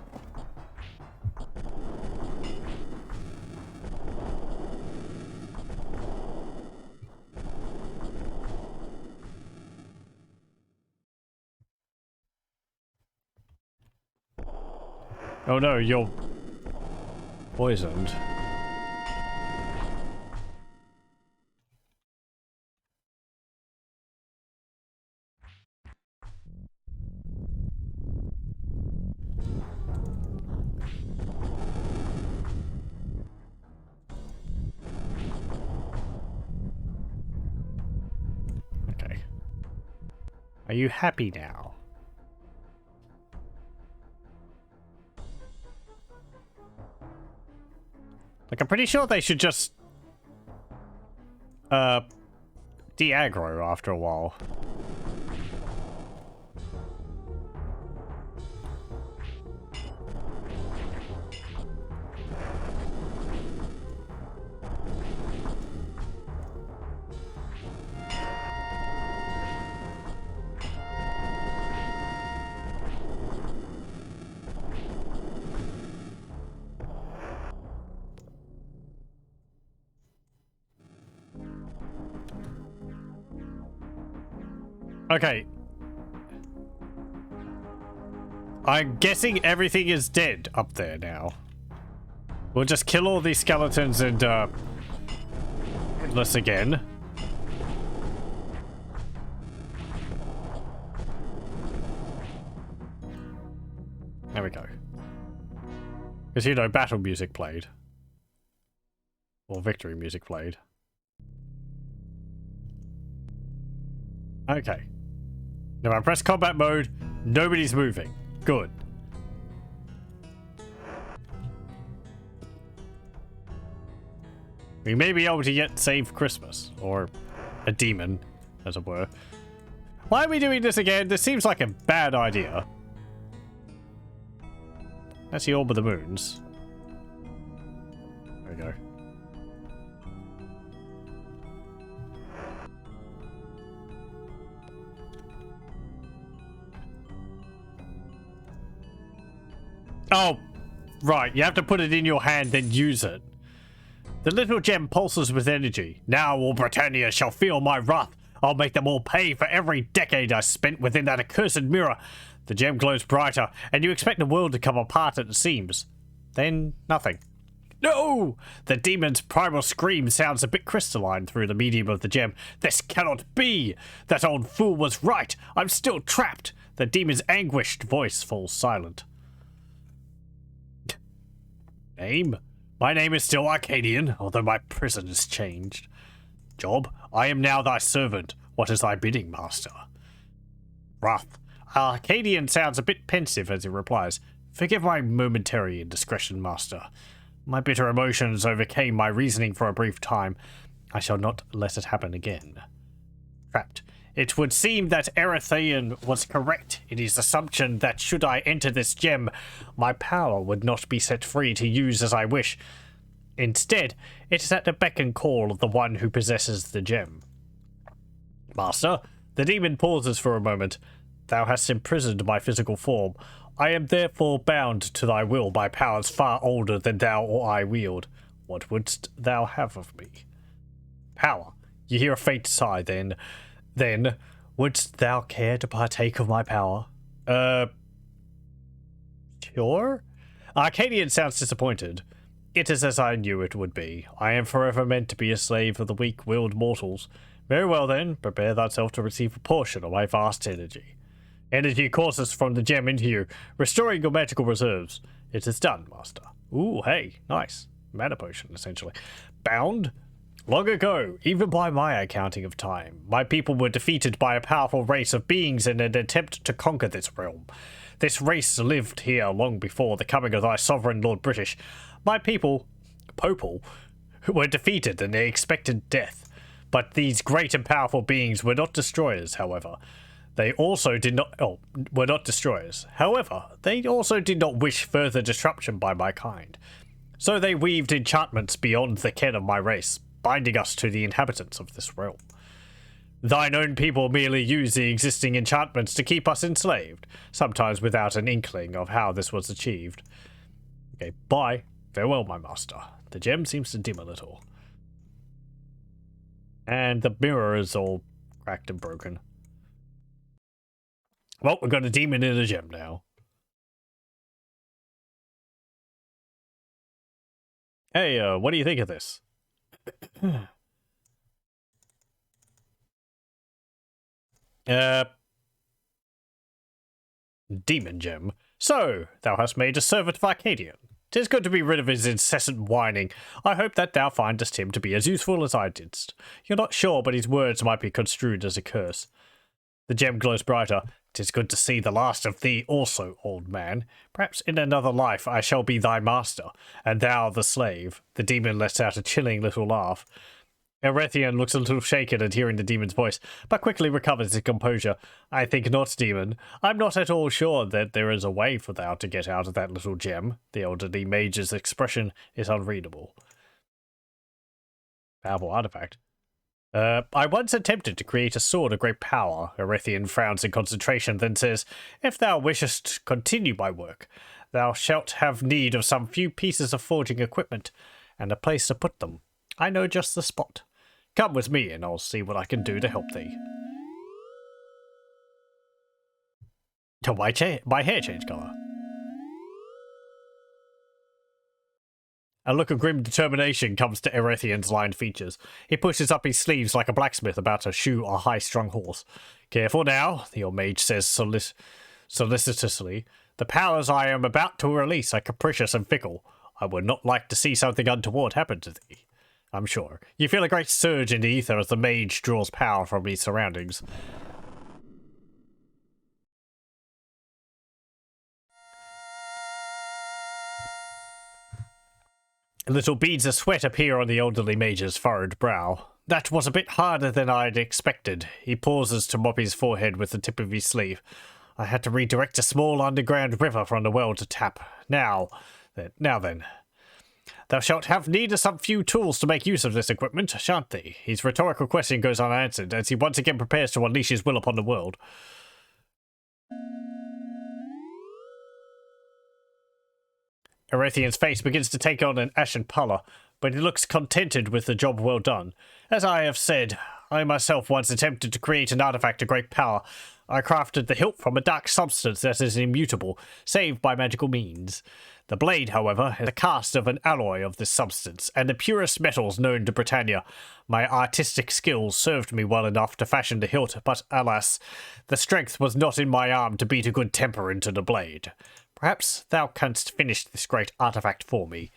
Oh no, you're poisoned. Okay. Are you happy now? Like, I'm pretty sure they should just... de-aggro after a while. Okay. I'm guessing everything is dead up there now. We'll just kill all these skeletons and, endless again. There we go. Because, you know, battle music played. Or victory music played. Okay. Now I press combat mode, nobody's moving. Good. We may be able to yet save Christmas. Or a demon, as it were. Why are we doing this again? This seems like a bad idea. That's the Orb of the Moons. There we go. Oh, Right, you have to put it in your hand, then use it. The little gem pulses with energy. Now all Britannia shall feel my wrath. I'll make them all pay for every decade I spent within that accursed mirror. The gem glows brighter, and you expect the world to come apart at the seams. Then nothing. No! The demon's primal scream sounds a bit crystalline through the medium of the gem. This cannot be! That old fool was right! I'm still trapped! The demon's anguished voice falls silent. Name? My name is still Arcadian, although my prison has changed. Job? I am now thy servant. What is thy bidding, master? Wrath. Arcadian sounds a bit pensive as he replies. Forgive my momentary indiscretion, master. My bitter emotions overcame my reasoning for a brief time. I shall not let it happen again. Trapped. It would seem that Erethian was correct in his assumption that should I enter this gem, my power would not be set free to use as I wish. Instead, it is at the beck and call of the one who possesses the gem. Master, the demon pauses for a moment. Thou hast imprisoned my physical form. I am therefore bound to thy will by powers far older than thou or I wield. What wouldst thou have of me? Power. You hear a faint sigh, then, wouldst thou care to partake of my power? Sure? Arcadian sounds disappointed. It is as I knew it would be. I am forever meant to be a slave of the weak-willed mortals. Very well then, prepare thyself to receive a portion of my vast energy. Energy courses from the gem into you, restoring your magical reserves. It is done, master. Ooh, hey, nice. Mana potion, essentially. Bound? Long ago, even by my accounting of time, my people were defeated by a powerful race of beings in an attempt to conquer this realm. This race lived here long before the coming of thy sovereign Lord British. My people, Popal, were defeated and they expected death. But these great and powerful beings were not destroyers, however. They also did not, were not destroyers. However, they also did not wish further disruption by my kind. So they weaved enchantments beyond the ken of my race, binding us to the inhabitants of this realm. Thine own people merely use the existing enchantments to keep us enslaved, sometimes without an inkling of how this was achieved. Okay, bye. Farewell, my master. The gem seems to dim a little. And the mirror is all cracked and broken. Well, we've got a demon in a gem now. Hey, what do you think of this? Demon gem. So, thou hast made a servant of Arcadian. 'Tis good to be rid of his incessant whining. I hope that thou findest him to be as useful as I didst. You're not sure, but his words might be construed as a curse. The gem glows brighter. 'Tis good to see the last of thee also, old man. Perhaps in another life I shall be thy master, and thou the slave. The demon lets out a chilling little laugh. Erethian looks a little shaken at hearing the demon's voice, but quickly recovers his composure. I think not, demon. I'm not at all sure that there is a way for thou to get out of that little gem. The elderly mage's expression is unreadable. Powerful artifact. I once attempted to create a sword of great power. Erethian frowns in concentration, then says, If thou wishest to continue my work, thou shalt have need of some few pieces of forging equipment, and a place to put them. I know just the spot. Come with me, and I'll see what I can do to help thee. Oh, my hair changed colour. A look of grim determination comes to Erethian's lined features. He pushes up his sleeves like a blacksmith about to shoe a high-strung horse. Careful now, the old mage says solicitously. The powers I am about to release are capricious and fickle. I would not like to see something untoward happen to thee. I'm sure. You feel a great surge in the ether as the mage draws power from his surroundings. Little beads of sweat appear on the elderly mage's furrowed brow. That was a bit harder than I'd expected. He pauses to mop his forehead with the tip of his sleeve. I had to redirect a small underground river from the well to tap. Now then. Thou shalt have need of some few tools to make use of this equipment, shan't thee? His rhetorical question goes unanswered as he once again prepares to unleash his will upon the world. Erethian's face begins to take on an ashen pallor, but he looks contented with the job well done. As I have said, I myself once attempted to create an artifact of great power. I crafted the hilt from a dark substance that is immutable, save by magical means. The blade, however, is a cast of an alloy of this substance, and the purest metals known to Britannia. My artistic skills served me well enough to fashion the hilt, but alas, the strength was not in my arm to beat a good temper into the blade. Perhaps thou canst finish this great artifact for me.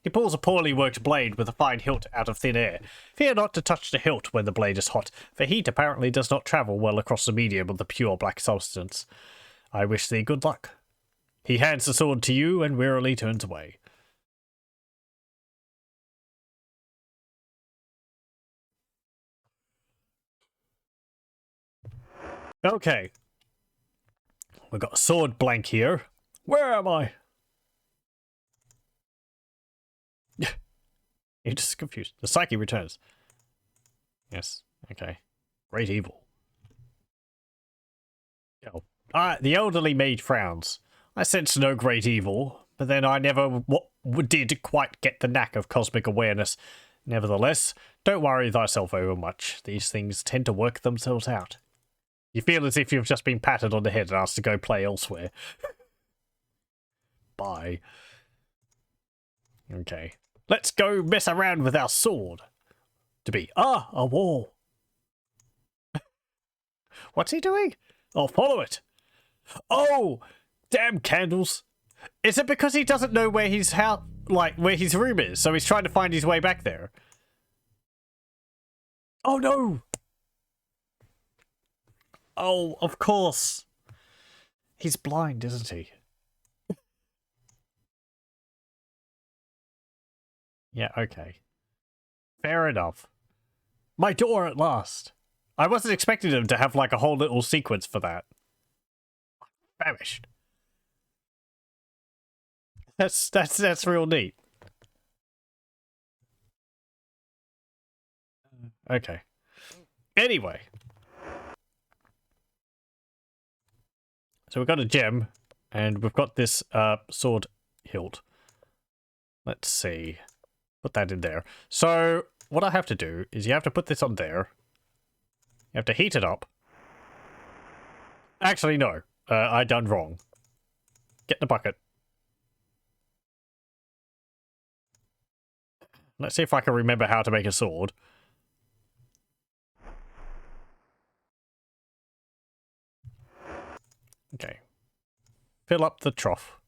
He pulls a poorly worked blade with a fine hilt out of thin air. Fear not to touch the hilt when the blade is hot, for heat apparently does not travel well across the medium of the pure black substance. I wish thee good luck. He hands the sword to you and wearily turns away. Okay. We've got a sword blank here. Where am I? You're just confused. The psyche returns. Yes. Okay. Great evil. Oh. The elderly maid frowns. I sense no great evil, but then I never did quite get the knack of cosmic awareness. Nevertheless, don't worry thyself over much. These things tend to work themselves out. You feel as if you've just been patted on the head and asked to go play elsewhere. Bye. Okay. Let's go mess around with our sword. To be, a wall. What's he doing? I'll follow it. Oh, damn candles. Is it because he doesn't know where his house, where his room is, so he's trying to find his way back there? Oh no. Oh, of course. He's blind, isn't he? Yeah, okay. Fair enough. My door at last. I wasn't expecting him to have like a whole little sequence for that. Famished. That's real neat. Okay. Anyway. So we've got a gem, and we've got this sword hilt. Let's see. Put that in there. So what I have to do is you have to put this on there. You have to heat it up. Actually, no. I done wrong. Get in the bucket. Let's see if I can remember how to make a sword. Okay. Fill up the trough.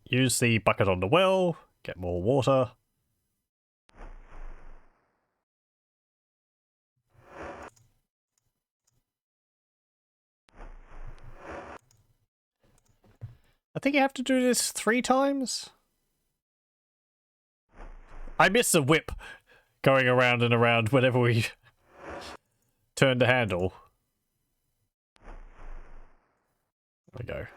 Use the bucket on the well. Get more water. I think you have to do this 3 times. I miss the whip going around and around whenever we turn the handle. There we go.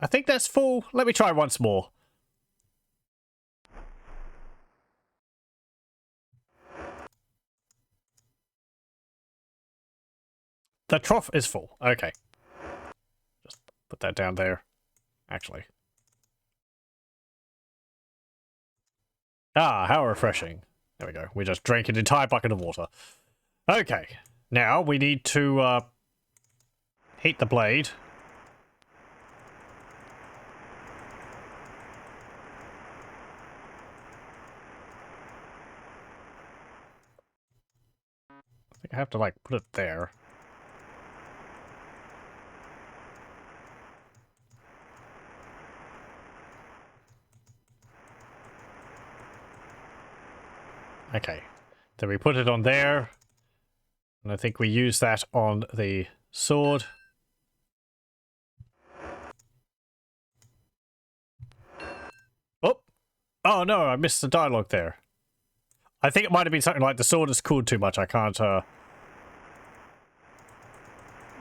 I think that's full. Let me try once more. The trough is full. Okay. Just put that down there. Actually. Ah, how refreshing. There we go. We just drank an entire bucket of water. Okay. Now we need to heat the blade. I think I have to, like, put it there. Okay. Then we put it on there. And I think we use that on the sword. Oh! Oh no, I missed the dialogue there. I think it might have been something like the sword is cooled too much. I can't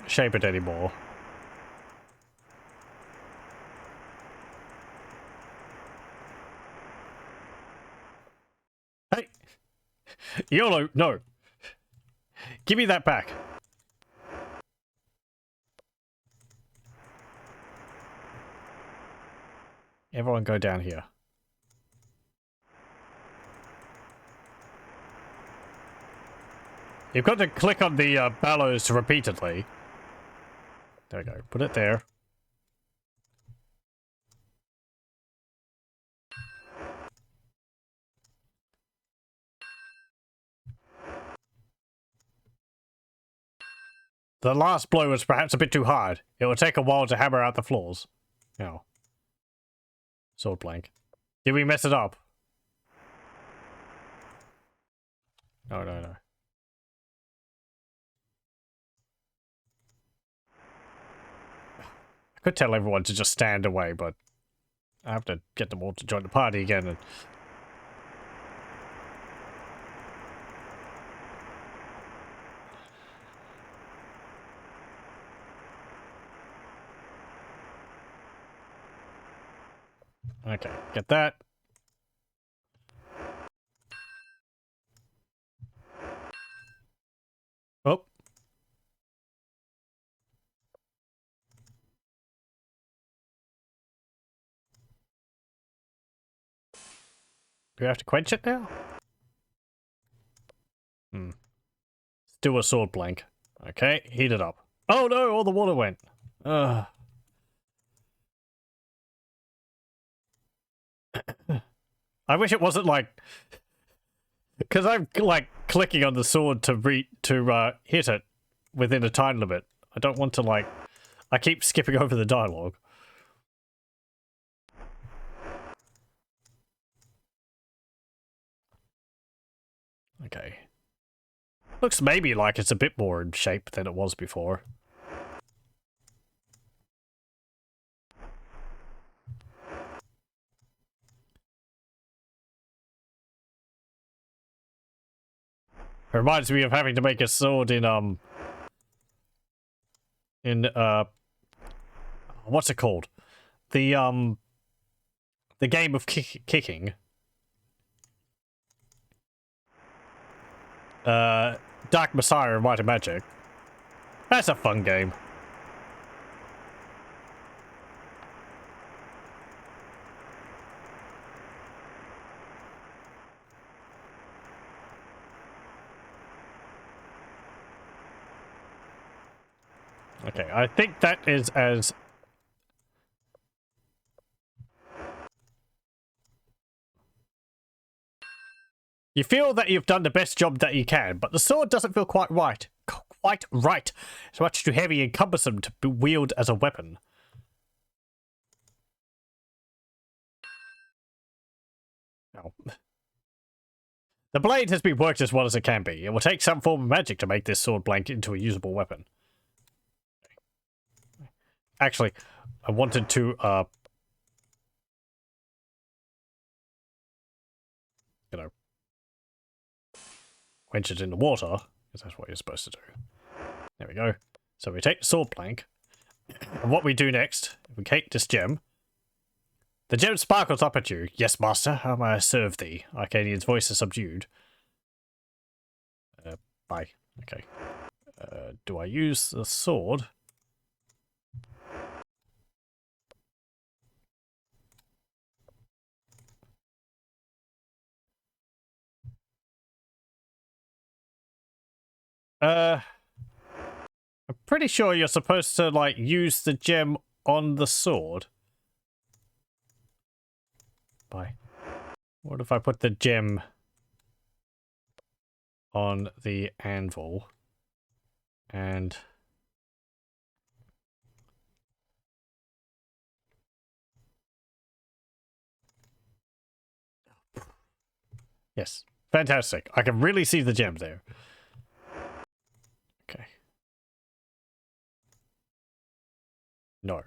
shape it anymore. Hey! YOLO! No! Give me that back. Everyone go down here. You've got to click on the bellows repeatedly. There we go. Put it there. The last blow was perhaps a bit too hard. It will take a while to hammer out the floors. Oh. Sword blank. Did we mess it up? No, no, no. I could tell everyone to just stand away, but I have to get them all to join the party again. And... Okay, get that. Oh. Do we have to quench it now? Hmm. Let's do a sword blank. Okay, heat it up. Oh no, all the water went. Ugh. I wish it wasn't like... Because I'm, like, clicking on the sword to hit it within a time limit. I don't want to, like... I keep skipping over the dialogue. Okay. Looks maybe like it's a bit more in shape than it was before. It reminds me of having to make a sword in what's it called? The game of kicking. Dark Messiah and Might and Magic. That's a fun game. Okay, I think that is as... You feel that you've done the best job that you can, but the sword doesn't feel quite right. Quite right. It's much too heavy and cumbersome to be wielded as a weapon. No. The blade has been worked as well as it can be. It will take some form of magic to make this sword blank into a usable weapon. Actually, I wanted to, you know, quench it in the water, because that's what you're supposed to do. There we go. So we take the sword plank, and what we do next, we take this gem. The gem sparkles up at you. Yes, master, how may I serve thee? Arcadian's voice is subdued. Bye. Okay. Do I use the sword? I'm pretty sure you're supposed to, like, use the gem on the sword. Bye. What if I put the gem on the anvil? And... Yes. Fantastic. I can really see the gem there. Okay. No.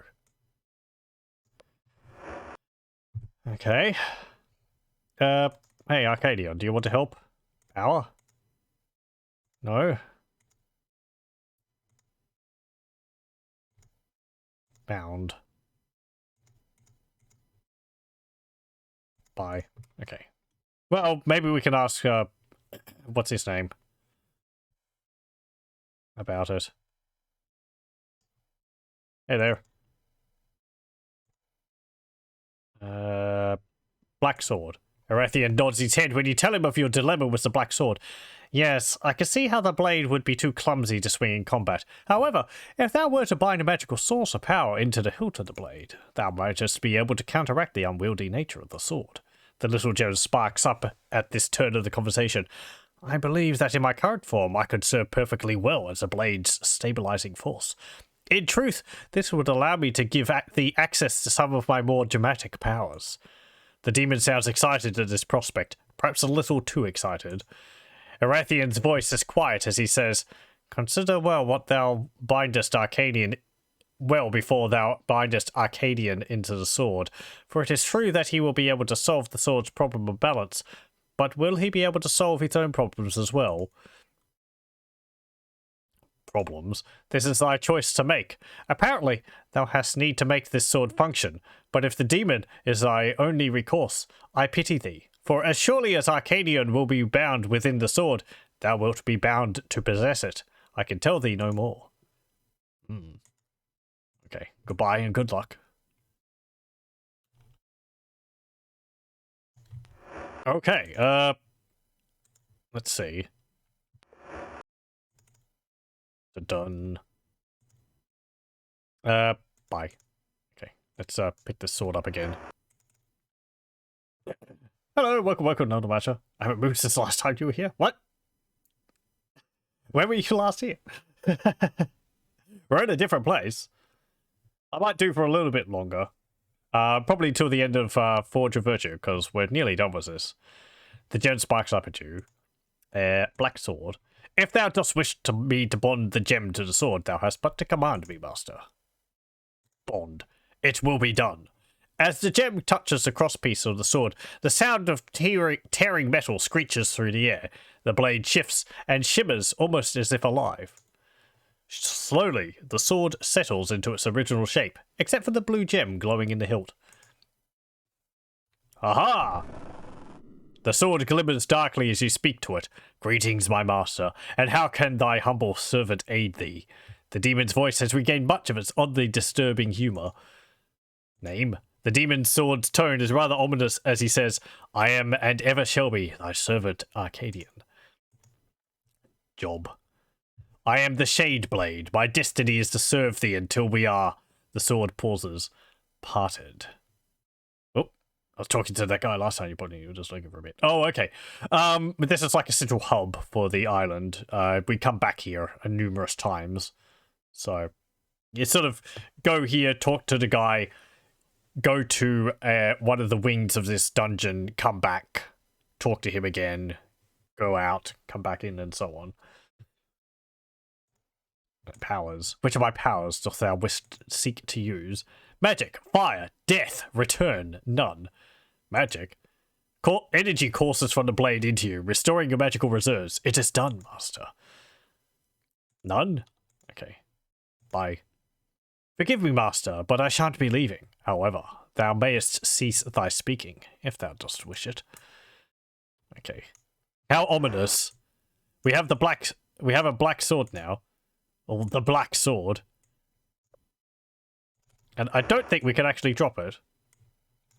Okay. Hey, Arcadia, do you want to help? Power? No? Bound. Bye. Okay. Well, maybe we can ask, what's his name? about it. Hey there. Black sword. Erethian nods his head when you tell him of your dilemma with the black sword. Yes, I can see how the blade would be too clumsy to swing in combat. However, if thou were to bind a magical source of power into the hilt of the blade, thou might just be able to counteract the unwieldy nature of the sword. The little gem sparks up at this turn of the conversation. I believe that in my current form I could serve perfectly well as a blade's stabilizing force. In truth, this would allow me to give thee access to some of my more dramatic powers. The demon sounds excited at this prospect, perhaps a little too excited. Erathian's voice is quiet as he says, Consider well what thou bindest Arcadian well before thou bindest Arcadian into the sword, for it is true that he will be able to solve the sword's problem of balance, but will he be able to solve his own problems as well? Problems. This is thy choice to make. Apparently, thou hast need to make this sword function, but if the demon is thy only recourse, I pity thee. For as surely as Arcadian will be bound within the sword, thou wilt be bound to possess it. I can tell thee no more. Okay, goodbye and good luck. Okay, let's see. Done. Bye. Okay, let's pick this sword up again. Hello, welcome to another matcher. I haven't moved since the last time you were here. What? When were you last here? We're in a different place. I might do for a little bit longer. Probably till the end of Forge of Virtue, because we're nearly done with this. The gem sparks up at you. Black sword. If thou dost wish me to bond the gem to the sword, thou hast but to command me, master. Bond. It will be done. As the gem touches the crosspiece of the sword, the sound of tearing metal screeches through the air. The blade shifts and shimmers almost as if alive. Slowly, the sword settles into its original shape, except for the blue gem glowing in the hilt. Aha! The sword glimmers darkly as you speak to it. Greetings, my master, and how can thy humble servant aid thee? The demon's voice has regained much of its oddly disturbing humour. Name? The demon's sword's tone is rather ominous as he says, I am and ever shall be thy servant Arcadian. Job. I am the Shade Blade. My destiny is to serve thee until we are, the sword pauses, parted. I was talking to that guy last time you were just looking for a bit. Oh, okay. But this is like a central hub for the island. We come back here numerous times. So you sort of go here, talk to the guy, go to one of the wings of this dungeon, come back, talk to him again, go out, come back in, and so on. Powers. Which of my powers doth thou seek to use? Magic, fire, death, return, none. Magic. Energy courses from the blade into you, restoring your magical reserves. It is done, master. None? Okay. Bye. Forgive me, master, but I shan't be leaving. However, thou mayest cease thy speaking, if thou dost wish it. Okay. How ominous. We have a black sword now. Or the black sword. And I don't think we can actually drop it.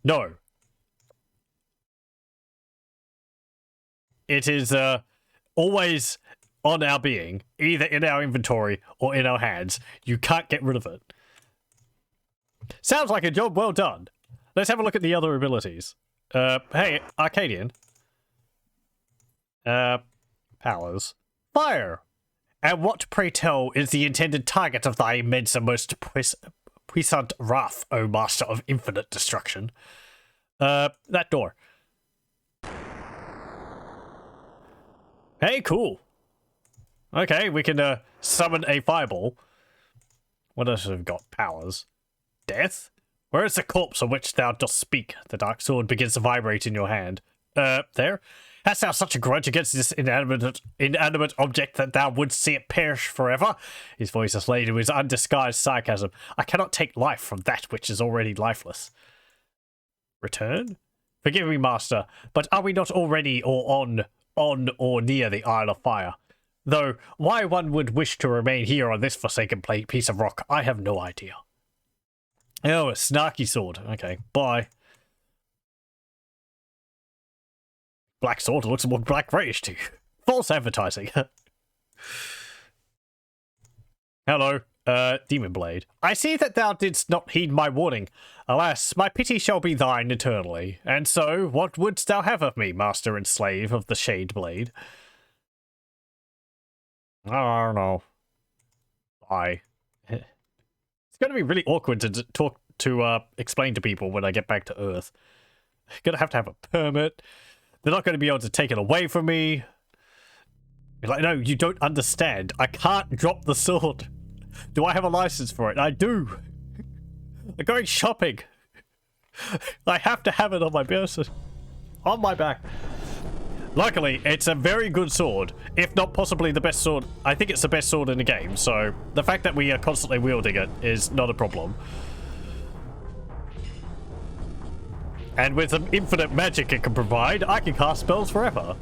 No. It is always on our being, either in our inventory or in our hands. You can't get rid of it. Sounds like a job well done. Let's have a look at the other abilities. Hey, Arcadian. Powers. Fire. And what, pray tell, is the intended target of thy immense and most puissant wrath, O master of infinite destruction? That door. Hey, cool. Okay, we can summon a fireball. What else have we got? Powers. Death? Where is the corpse on which thou dost speak? The dark sword begins to vibrate in your hand. There? Hast thou such a grudge against this inanimate object that thou wouldst see it perish forever? His voice is laden with undisguised sarcasm. I cannot take life from that which is already lifeless. Return? Forgive me, master, but are we not already or on or near the Isle of Fire? Though, why one would wish to remain here on this forsaken piece of rock, I have no idea. Oh, a snarky sword. Okay, bye. Black sword looks more black grayish to you. False advertising. Hello, Demon Blade. I see that thou didst not heed my warning. Alas, my pity shall be thine eternally. And so, what wouldst thou have of me, master and slave of the Shade Blade? I don't know. Bye. It's going to be really awkward to explain to people when I get back to Earth. I'm going to have a permit. They're not going to be able to take it away from me. You're like, no, you don't understand. I can't drop the sword. Do I have a license for it? I do. I'm going shopping. I have to have it on my person. On my back. Luckily, it's a very good sword. If not possibly the best sword. I think it's the best sword in the game. So the fact that we are constantly wielding it is not a problem. And with some infinite magic it can provide, I can cast spells forever.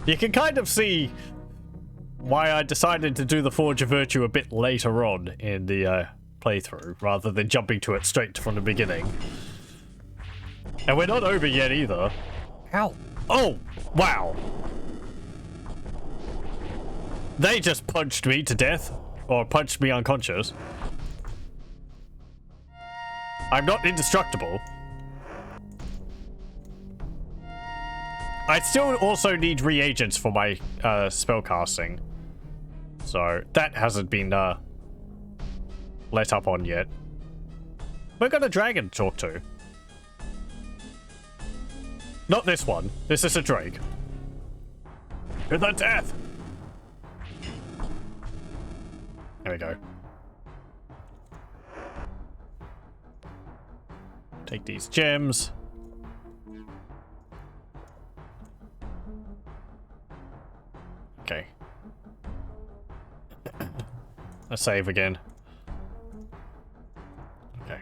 You can kind of see why I decided to do the Forge of Virtue a bit later on in the playthrough, rather than jumping to it straight from the beginning. And we're not over yet either. Ow. Oh, wow. They just punched me to death, or punched me unconscious. I'm not indestructible. I still also need reagents for my spell casting. So that hasn't been let up on yet. We've got a dragon to talk to. Not this one. This is a drake. To the death! There we go. Take these gems. Okay. Let's save again. Okay.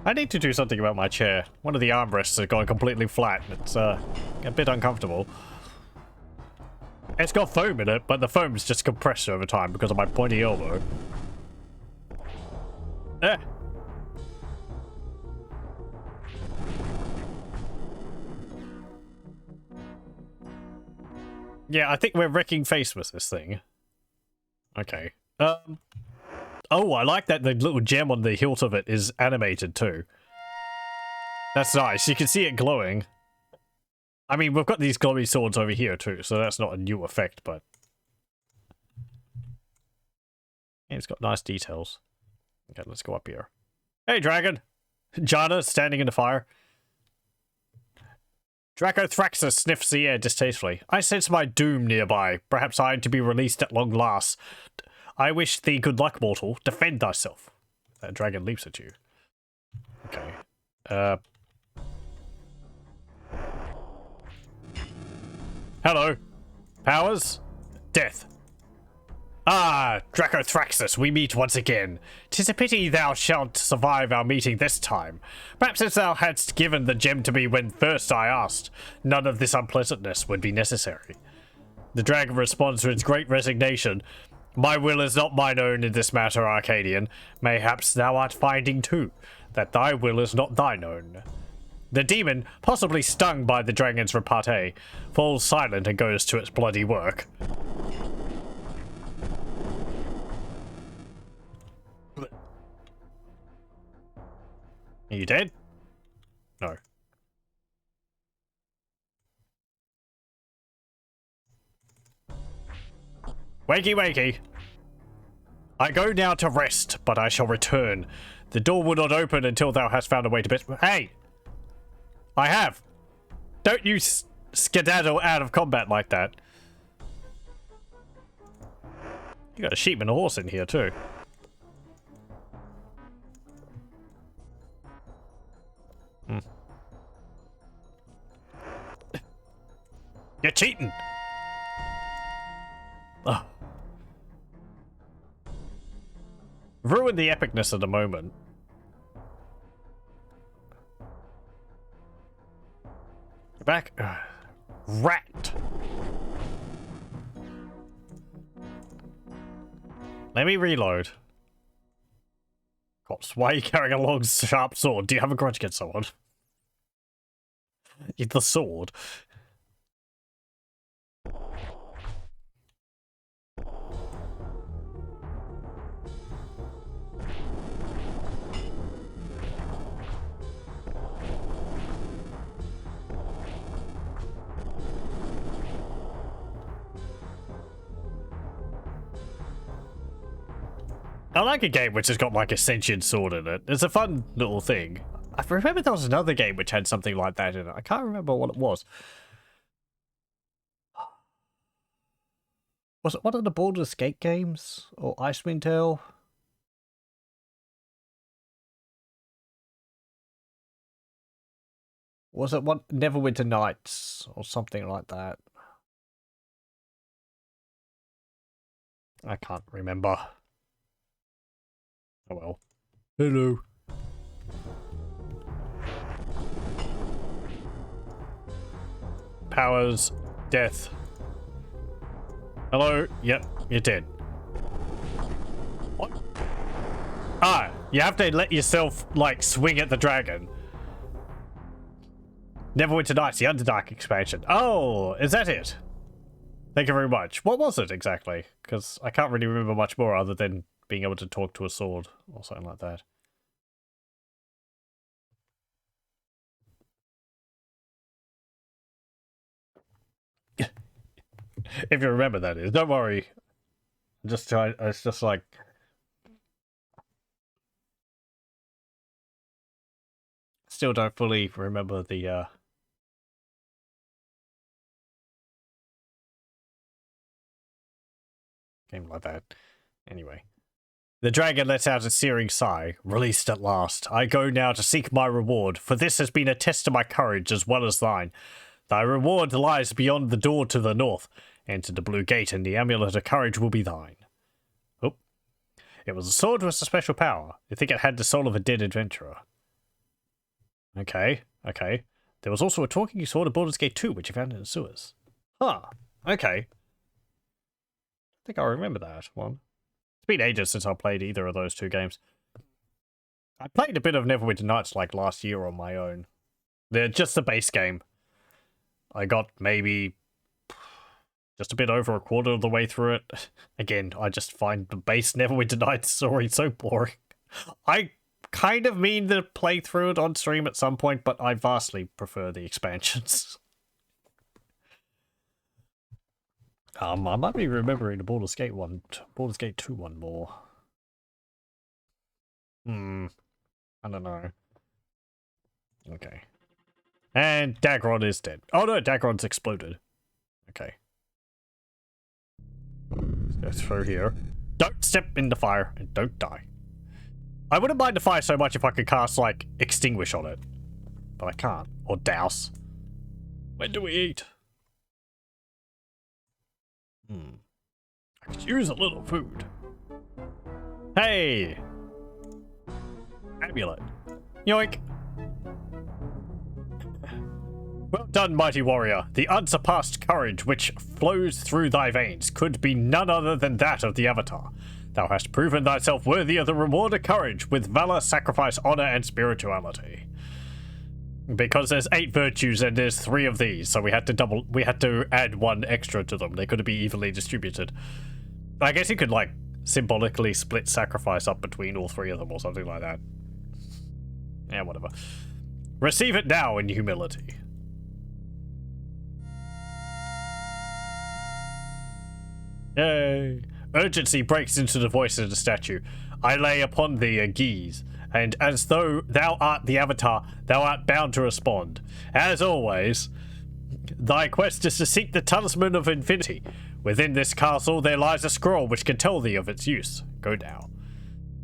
I need to do something about my chair. One of the armrests has gone completely flat. It's a bit uncomfortable. It's got foam in it, but the foam's just compressed over time because of my pointy elbow. Eh. Yeah, I think we're wrecking face with this thing. Okay. Oh, I like that the little gem on the hilt of it is animated too. That's nice. You can see it glowing. I mean, we've got these glowy swords over here too, so that's not a new effect, but... Yeah, it's got nice details. Okay, let's go up here. Hey, dragon! Jana, standing in the fire. Dracothraxus sniffs the air distastefully. I sense my doom nearby. Perhaps I am to be released at long last. I wish thee good luck, mortal. Defend thyself. That dragon leaps at you. Okay. Hello. Powers? Death. Ah, Dracothraxus, we meet once again. 'Tis a pity thou shalt survive our meeting this time. Perhaps if thou hadst given the gem to me when first I asked, none of this unpleasantness would be necessary. The dragon responds with great resignation. My will is not mine own in this matter, Arcadian. Mayhaps thou art finding too, that thy will is not thine own. The demon, possibly stung by the dragon's repartee, falls silent and goes to its bloody work. Are you dead? No. Wakey, wakey. I go now to rest, but I shall return. The door will not open until thou hast found a way to bed. Hey! I have! Don't you skedaddle out of combat like that. You got a sheep and a horse in here too. You're cheating! Oh. Ruin the epicness of the moment. You're back. Rat! Let me reload. Cops, why are you carrying a long, sharp sword? Do you have a grudge against someone? It's the sword. I like a game which has got like a sentient sword in it. It's a fun little thing. I remember there was another game which had something like that in it. I can't remember what it was. Was it one of the Baldur's Gate games? Or Icewind Dale? Was it one Neverwinter Nights or something like that? I can't remember. Oh well. Hello. Powers. Death. Hello. Yep, you're dead. What? Ah, you have to let yourself, like, swing at the dragon. Neverwinter Nights, the Underdark expansion. Oh, is that it? Thank you very much. What was it exactly? Because I can't really remember much more other than being able to talk to a sword or something like that. If you remember, that is. Don't worry. Just try. It's just like. Still don't fully remember the. Game like that. Anyway. The dragon lets out a searing sigh. Released at last. I go now to seek my reward, for this has been a test to my courage as well as thine. Thy reward lies beyond the door to the north. Enter the blue gate, and the amulet of courage will be thine. Oh. It was a sword with a special power. You think it had the soul of a dead adventurer. Okay, okay. There was also a talking sword of Baldur's Gate 2, which you found in the sewers. Huh, okay. I think I remember that one. It's been ages since I played either of those two games. I played a bit of Neverwinter Nights like last year on my own. They're just the base game. I got maybe just a bit over a quarter of the way through it. Again, I just find the base Neverwinter Nights story so boring. I kind of mean to play through it on stream at some point, but I vastly prefer the expansions. I might be remembering the Baldur's Gate 2 one more. I don't know. Okay. And Dagron is dead. Oh no, Dagron's exploded. Okay. Let's go through here. Don't step in the fire and don't die. I wouldn't mind the fire so much if I could cast, like, Extinguish on it. But I can't. Or Douse. When do we eat? I could use a little food. Hey! Amulet. Yoink! Well done, mighty warrior. The unsurpassed courage which flows through thy veins could be none other than that of the Avatar. Thou hast proven thyself worthy of the reward of courage, with valor, sacrifice, honor, and spirituality. Because there's 8 virtues and there's 3 of these, so we had to add 1 extra to them. They couldn't be evenly distributed. I guess you could, like, symbolically split sacrifice up between all 3 of them or something like that. Yeah, whatever. Receive it now in humility. Yay! Urgency breaks into the voice of the statue. I lay upon thee a guise, and as though thou art the Avatar, thou art bound to respond. As always, thy quest is to seek the Talisman of Infinity. Within this castle there lies a scroll which can tell thee of its use. Go now.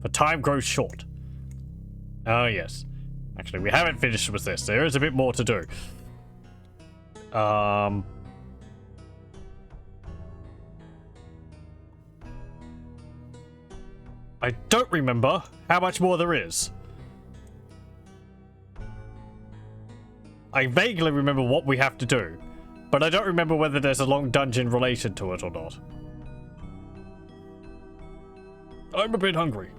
For time grows short. Oh yes. Actually, we haven't finished with this. There is a bit more to do. I don't remember how much more there is. I vaguely remember what we have to do, But I don't remember whether there's a long dungeon related to it or not. I'm a bit hungry.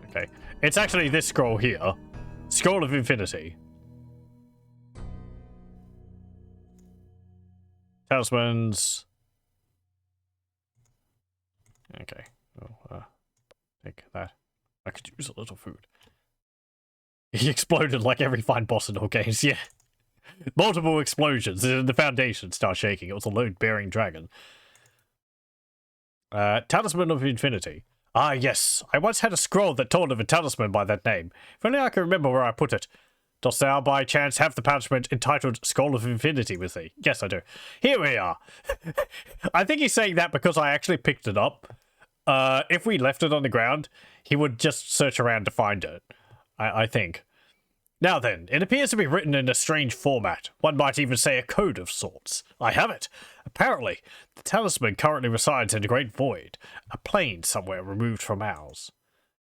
Okay. It's actually this scroll here. Scroll of Infinity. Talismans. Okay. Oh, take that. I could use a little food. He exploded like every fine boss in all games, yeah. Multiple explosions, and the foundation starts shaking. It was a load-bearing dragon. Talisman of Infinity. Ah, yes. I once had a scroll that told of a talisman by that name. If only I can remember where I put it. Dost thou, by chance, have the parchment entitled Scroll of Infinity with thee? Yes, I do. Here we are. I think he's saying that because I actually picked it up. If we left it on the ground, he would just search around to find it. I think. Now then, it appears to be written in a strange format. One might even say a code of sorts. I have it. Apparently, the talisman currently resides in the Great Void, a plane somewhere removed from ours.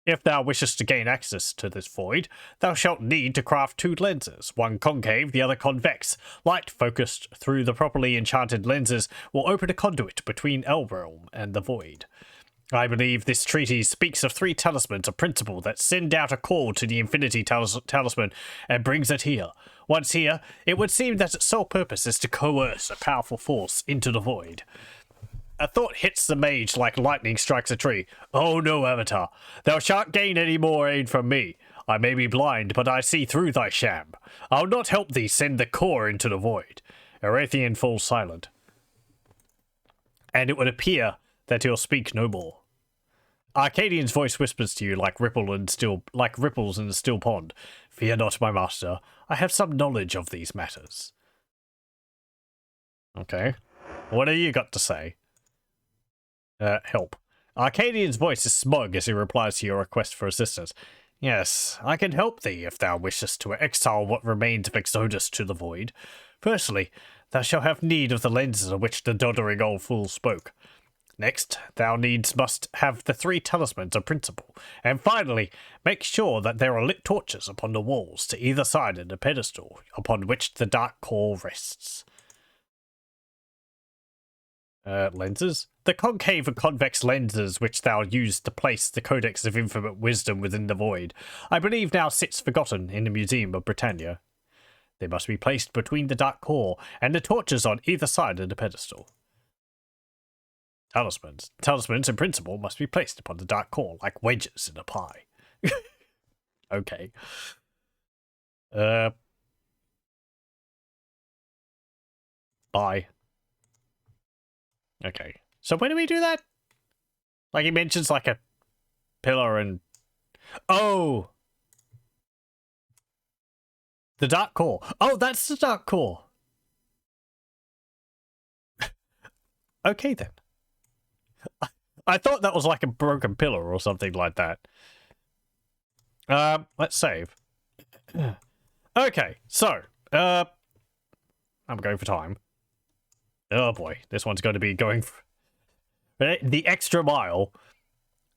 If thou wishest to gain access to this void, thou shalt need to craft 2 lenses, one concave, the other convex. Light focused through the properly enchanted lenses will open a conduit between Elrealm and the void. I believe this treatise speaks of 3 talismans of principle that send out a call to the Infinity Talisman and brings it here. Once here, it would seem that its sole purpose is to coerce a powerful force into the void. A thought hits the mage like lightning strikes a tree. Oh no, Avatar. Thou shan't gain any more aid from me. I may be blind, but I see through thy sham. I'll not help thee send the core into the void. Erathian falls silent. And it would appear that he'll speak no more. Arcadian's voice whispers to you like ripples in a still pond. Fear not, my master. I have some knowledge of these matters. Okay. What have you got to say? Help. Arcadian's voice is smug as he replies to your request for assistance. Yes, I can help thee if thou wishest to exile what remains of Exodus to the void. Firstly, thou shalt have need of the lenses of which the doddering old fool spoke. Next, thou needs must have the 3 talismans of principle. And finally, make sure that there are lit torches upon the walls to either side of the pedestal upon which the dark core rests. Lenses? The concave and convex lenses which thou used to place the Codex of Infinite Wisdom within the void, I believe now sits forgotten in the Museum of Britannia. They must be placed between the dark core and the torches on either side of the pedestal. Talismans in principle must be placed upon the dark core like wedges in a pie. Okay. Bye. Okay. So when do we do that? Like he mentions like a pillar and... Oh! The dark core. Oh, that's the dark core. Okay then. I thought that was like a broken pillar or something like that. Let's save. Okay, so, I'm going for time. Oh boy, this one's going to be going for the extra mile.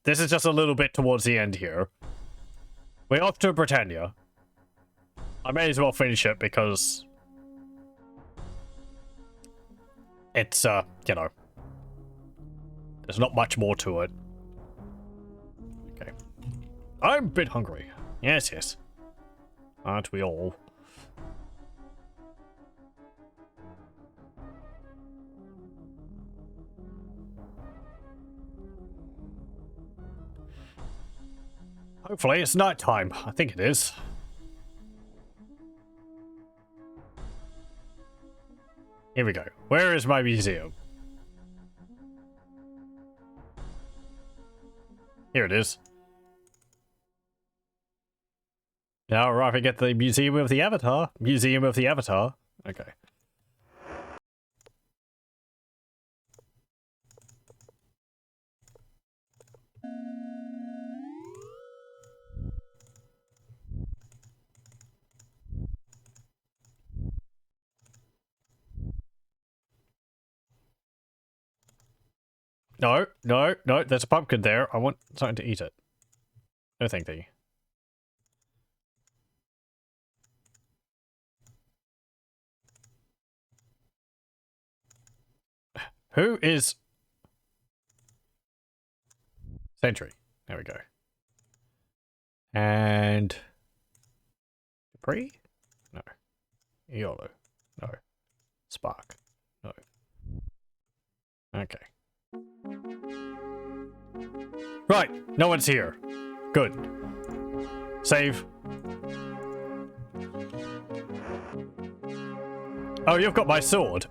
This is just a little bit towards the end here. We're off to Britannia. I may as well finish it because it's, you know, there's not much more to it. Okay. I'm a bit hungry. Yes, yes. Aren't we all? Hopefully it's night time. I think it is. Here we go. Where is my museum? Here it is. Now arriving at the Museum of the Avatar. Museum of the Avatar. Okay. No, no, no, there's a pumpkin there. I want something to eat it. No thank thee. Who is... Sentry. There we go. And... Dupree? No. Eolo. No. Spark. No. Okay. Right. No one's here. Good. Save. Oh, you've got my sword.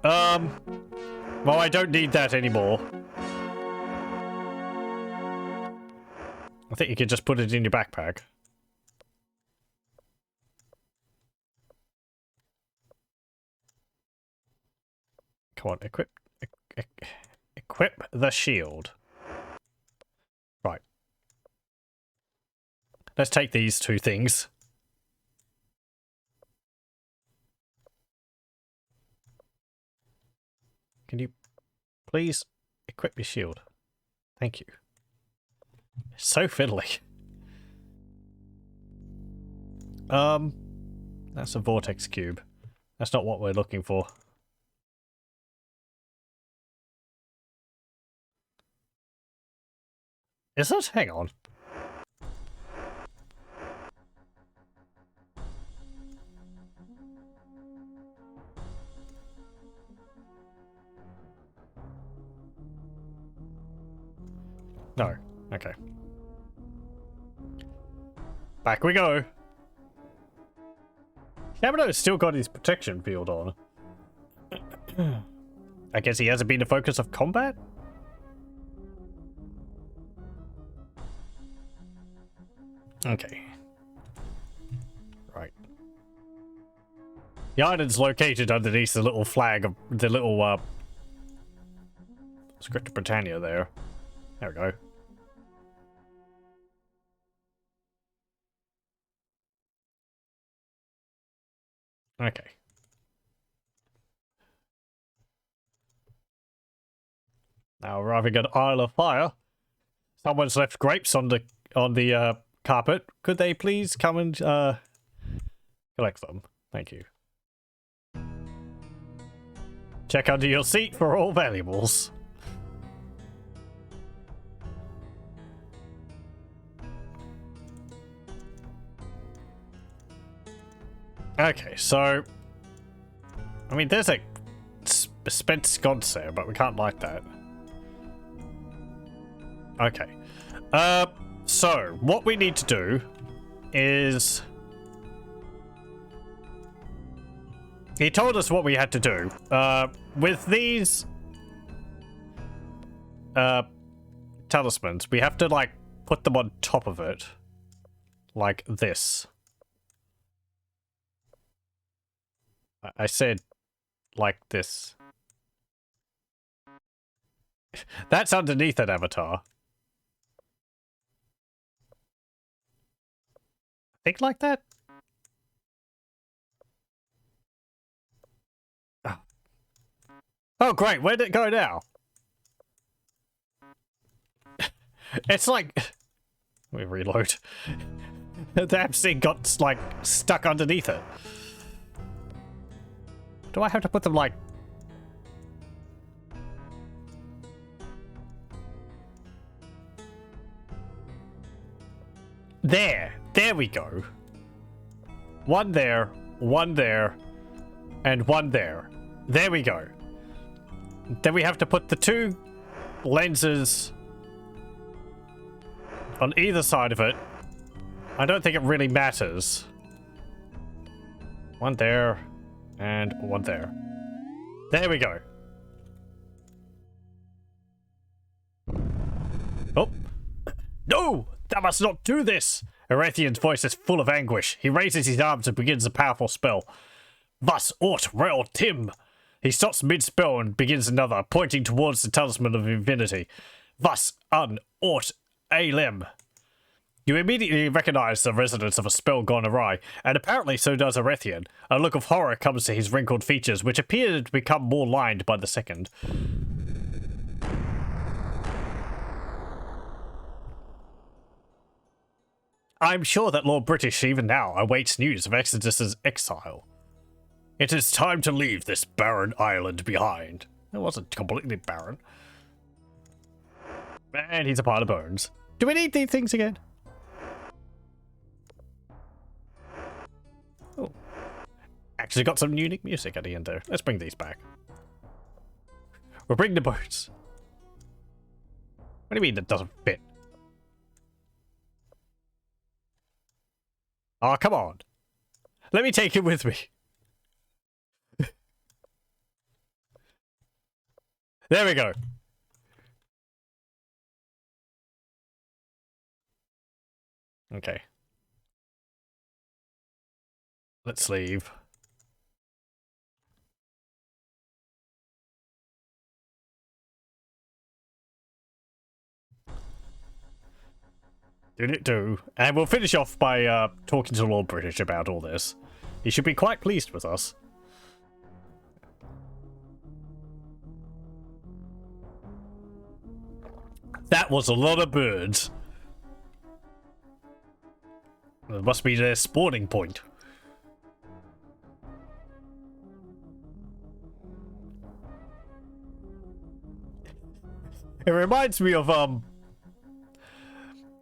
Well, I don't need that anymore. I think you can just put it in your backpack. Come on, equip the shield. Right. Let's take these two things. Can you please equip your shield? Thank you. It's so fiddly. That's a vortex cube. That's not what we're looking for. Is it? Hang on. No. Okay. Back we go. Yamano's still got his protection field on. I guess he hasn't been the focus of combat? Okay. Right. The island's located underneath the little flag of the little script of Britannia there. There we go. Okay. Now arriving at Isle of Fire. Someone's left grapes on the carpet. Could they please come and collect them? Thank you. Check under your seat for all valuables. Okay, so I mean there's a spent sconce there, but we can't light that. Okay. So what we need to do is he told us what we had to do. With these talismans, we have to like put them on top of it. Like this. I said like this. That's underneath that avatar. Think like that? Oh, great. Where did it go now? It's like... We reload. The damn thing got, like, stuck underneath it. Do I have to put them, like... There. There we go. One there, and one there. There we go. Then we have to put the two lenses on either side of it. I don't think it really matters. One there, and one there. There we go. Oh. No! Thou must not do this! Erethian's voice is full of anguish. He raises his arms and begins a powerful spell. Thus ought Rel Tim. He stops mid-spell and begins another, pointing towards the Talisman of Infinity. Thus un ought Alem. You immediately recognize the resonance of a spell gone awry, and apparently so does Erethian. A look of horror comes to his wrinkled features, which appear to become more lined by the second. I'm sure that Lord British even now awaits news of Exodus's exile. It is time to leave this barren island behind. It wasn't completely barren. And he's a pile of bones. Do we need these things again? Oh. Actually got some unique music at the end there. Let's bring these back. We'll bring the bones. What do you mean that doesn't fit? Oh, come on. Let me take it with me. There we go. Okay. Let's leave. Do. And we'll finish off by talking to Lord British about all this. He should be quite pleased with us. That was a lot of birds. It must be their spawning point. It reminds me of,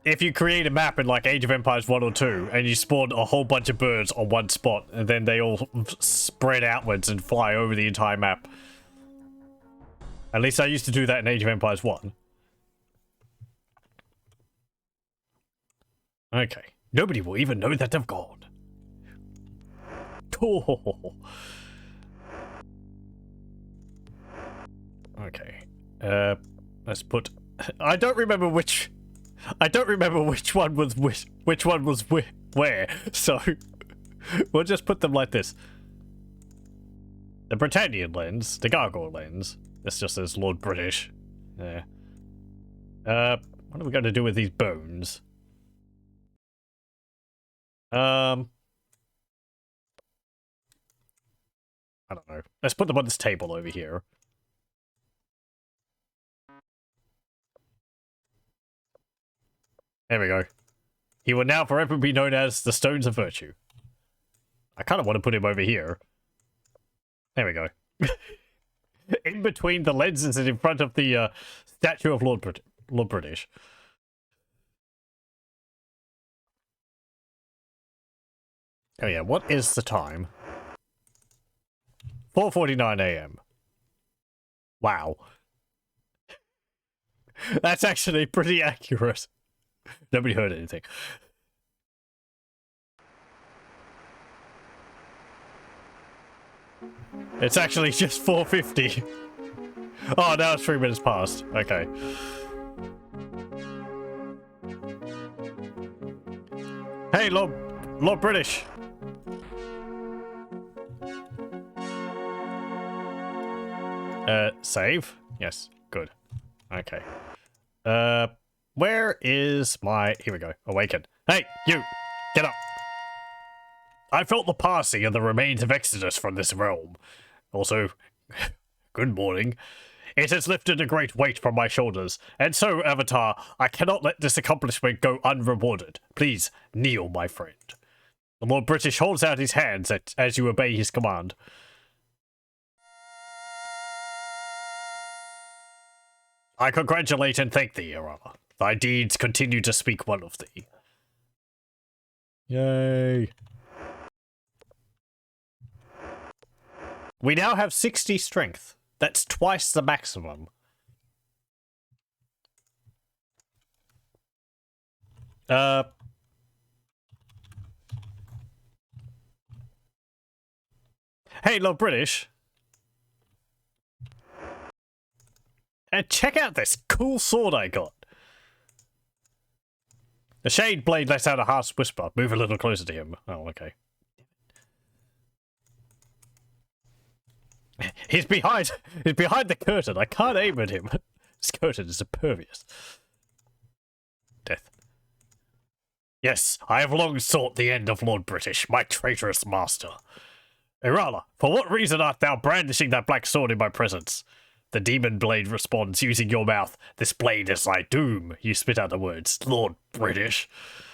if you create a map in, like, Age of Empires 1 or 2, and you spawn a whole bunch of birds on one spot, and then they all spread outwards and fly over the entire map. At least I used to do that in Age of Empires 1. Okay. Nobody will even know that they've gone. Oh. Okay. Let's put... I don't remember which one was which one was where. So we'll just put them like this. The Britannian lens, the Gargoyle lens. This just says Lord British. Yeah. What are we going to do with these bones? I don't know. Let's put them on this table over here. There we go. He will now forever be known as the Stones of Virtue. I kind of want to put him over here. There we go. In between the lenses and in front of the statue of Lord British. Oh yeah, what is the time? 4:49 AM. Wow. That's actually pretty accurate. Nobody heard anything. It's actually just 4:50. Oh, now it's 3 minutes past. Okay. Hey, Lord British. Save? Yes, good. Okay. Where is my... Here we go. Awaken. Hey, you! Get up! I felt the passing of the remains of Exodus from this realm. Also, good morning. It has lifted a great weight from my shoulders, and so, Avatar, I cannot let this accomplishment go unrewarded. Please, kneel, my friend. The Lord British holds out his hands as you obey his command. I congratulate and thank thee, Irala. Thy deeds continue to speak well of thee. Yay. We now have 60 strength. That's twice the maximum. Hey, Lord British. And check out this cool sword I got. The Shade Blade lets out a harsh whisper. Move a little closer to him. Oh, okay. He's behind the curtain. I can't aim at him. This curtain is impervious. Death. Yes, I have long sought the end of Lord British, my traitorous master. Irala, for what reason art thou brandishing that black sword in my presence? The demon blade responds, using your mouth. This blade is thy doom. You spit out the words, Lord British.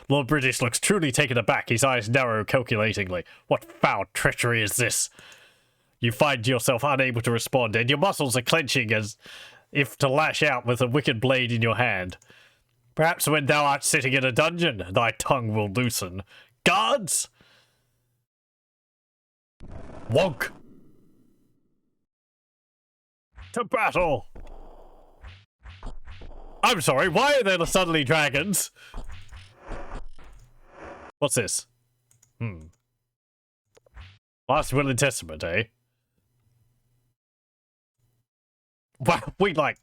Lord British looks truly taken aback, his eyes narrow calculatingly. What foul treachery is this? You find yourself unable to respond, and your muscles are clenching as if to lash out with a wicked blade in your hand. Perhaps when thou art sitting in a dungeon, thy tongue will loosen. Guards! Wonk! To battle! I'm sorry, why are there suddenly dragons? What's this? Last will and testament, eh? Wow, we like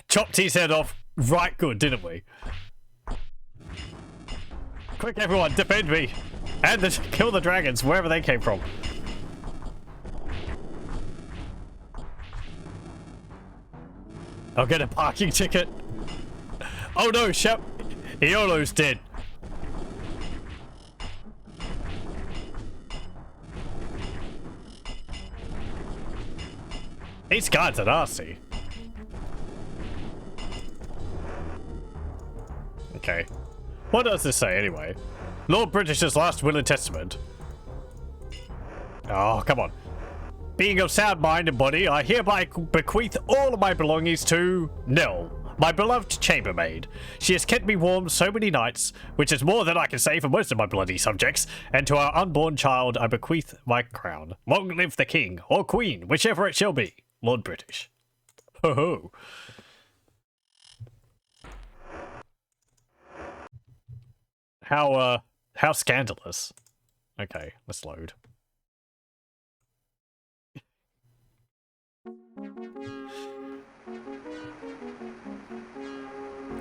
chopped his head off right good, didn't we? Quick, everyone, defend me! And kill the dragons, wherever they came from. I'll get a parking ticket. Oh no, Iolo's dead. These guards are nasty. Okay. What does this say anyway? Lord British's last will and testament. Oh, come on. Being of sound mind and body, I hereby bequeath all of my belongings to Nell, my beloved chambermaid. She has kept me warm so many nights, which is more than I can say for most of my bloody subjects, and to our unborn child I bequeath my crown. Long live the king, or queen, whichever it shall be. Lord British. Ho ho. How scandalous. Okay, let's load.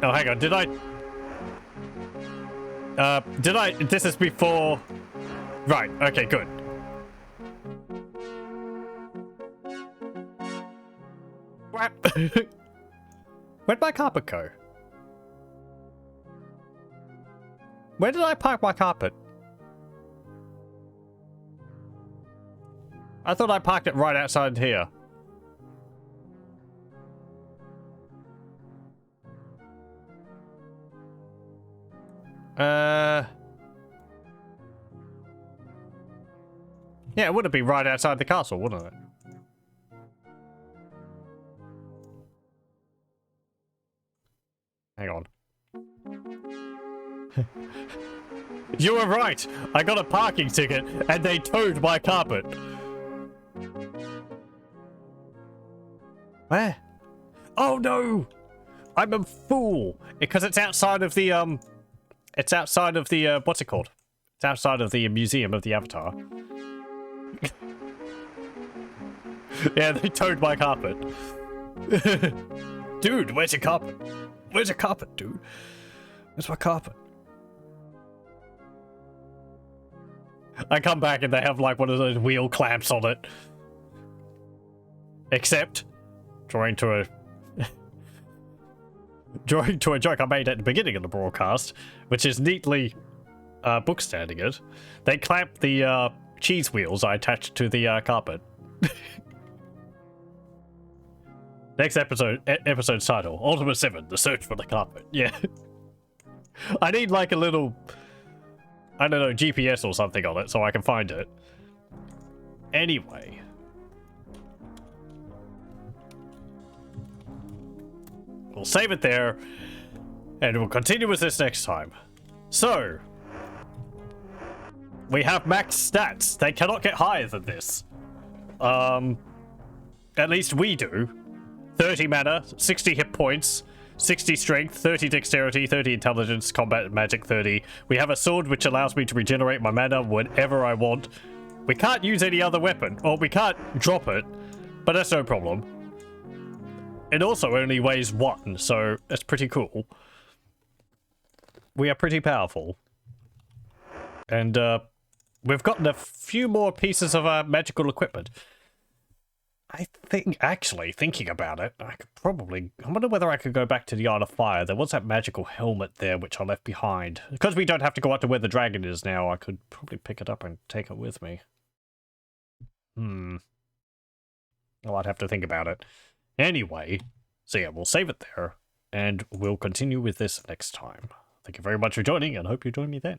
Oh, hang on, this is before... Right, okay, good. Where'd my carpet go? Where did I park my carpet? I thought I parked it right outside here. Yeah, it would have been right outside the castle, wouldn't it? Hang on. You were right! I got a parking ticket and they towed my carpet. Where? Oh no! I'm a fool! Because it's outside of the, it's outside of the, what's it called? It's outside of the Museum of the Avatar. Yeah, they towed my carpet. Dude, where's your carpet? Where's your carpet, dude? Where's my carpet? I come back and they have like one of those wheel clamps on it. Except, drawing to a joke I made at the beginning of the broadcast, which is neatly bookstanding it, they clamp the cheese wheels I attached to the carpet. Next episode's title, Ultima VII, The Search for the Carpet. Yeah. I need like a little, I don't know, GPS or something on it so I can find it. Anyway. We'll save it there, and we'll continue with this next time. So, we have max stats. They cannot get higher than this. At least we do. 30 mana, 60 hit points, 60 strength, 30 dexterity, 30 intelligence, combat magic 30. We have a sword which allows me to regenerate my mana whenever I want. We can't use any other weapon, or we can't drop it, but that's no problem. It also only weighs 1, so that's pretty cool. We are pretty powerful. And, we've gotten a few more pieces of magical equipment. I think, actually, thinking about it, I wonder whether I could go back to the Art of Fire. There was that magical helmet there, which I left behind. Because we don't have to go out to where the dragon is now, I could probably pick it up and take it with me. Well, I'd have to think about it. Anyway, so yeah, we'll save it there, and we'll continue with this next time. Thank you very much for joining, and hope you join me then.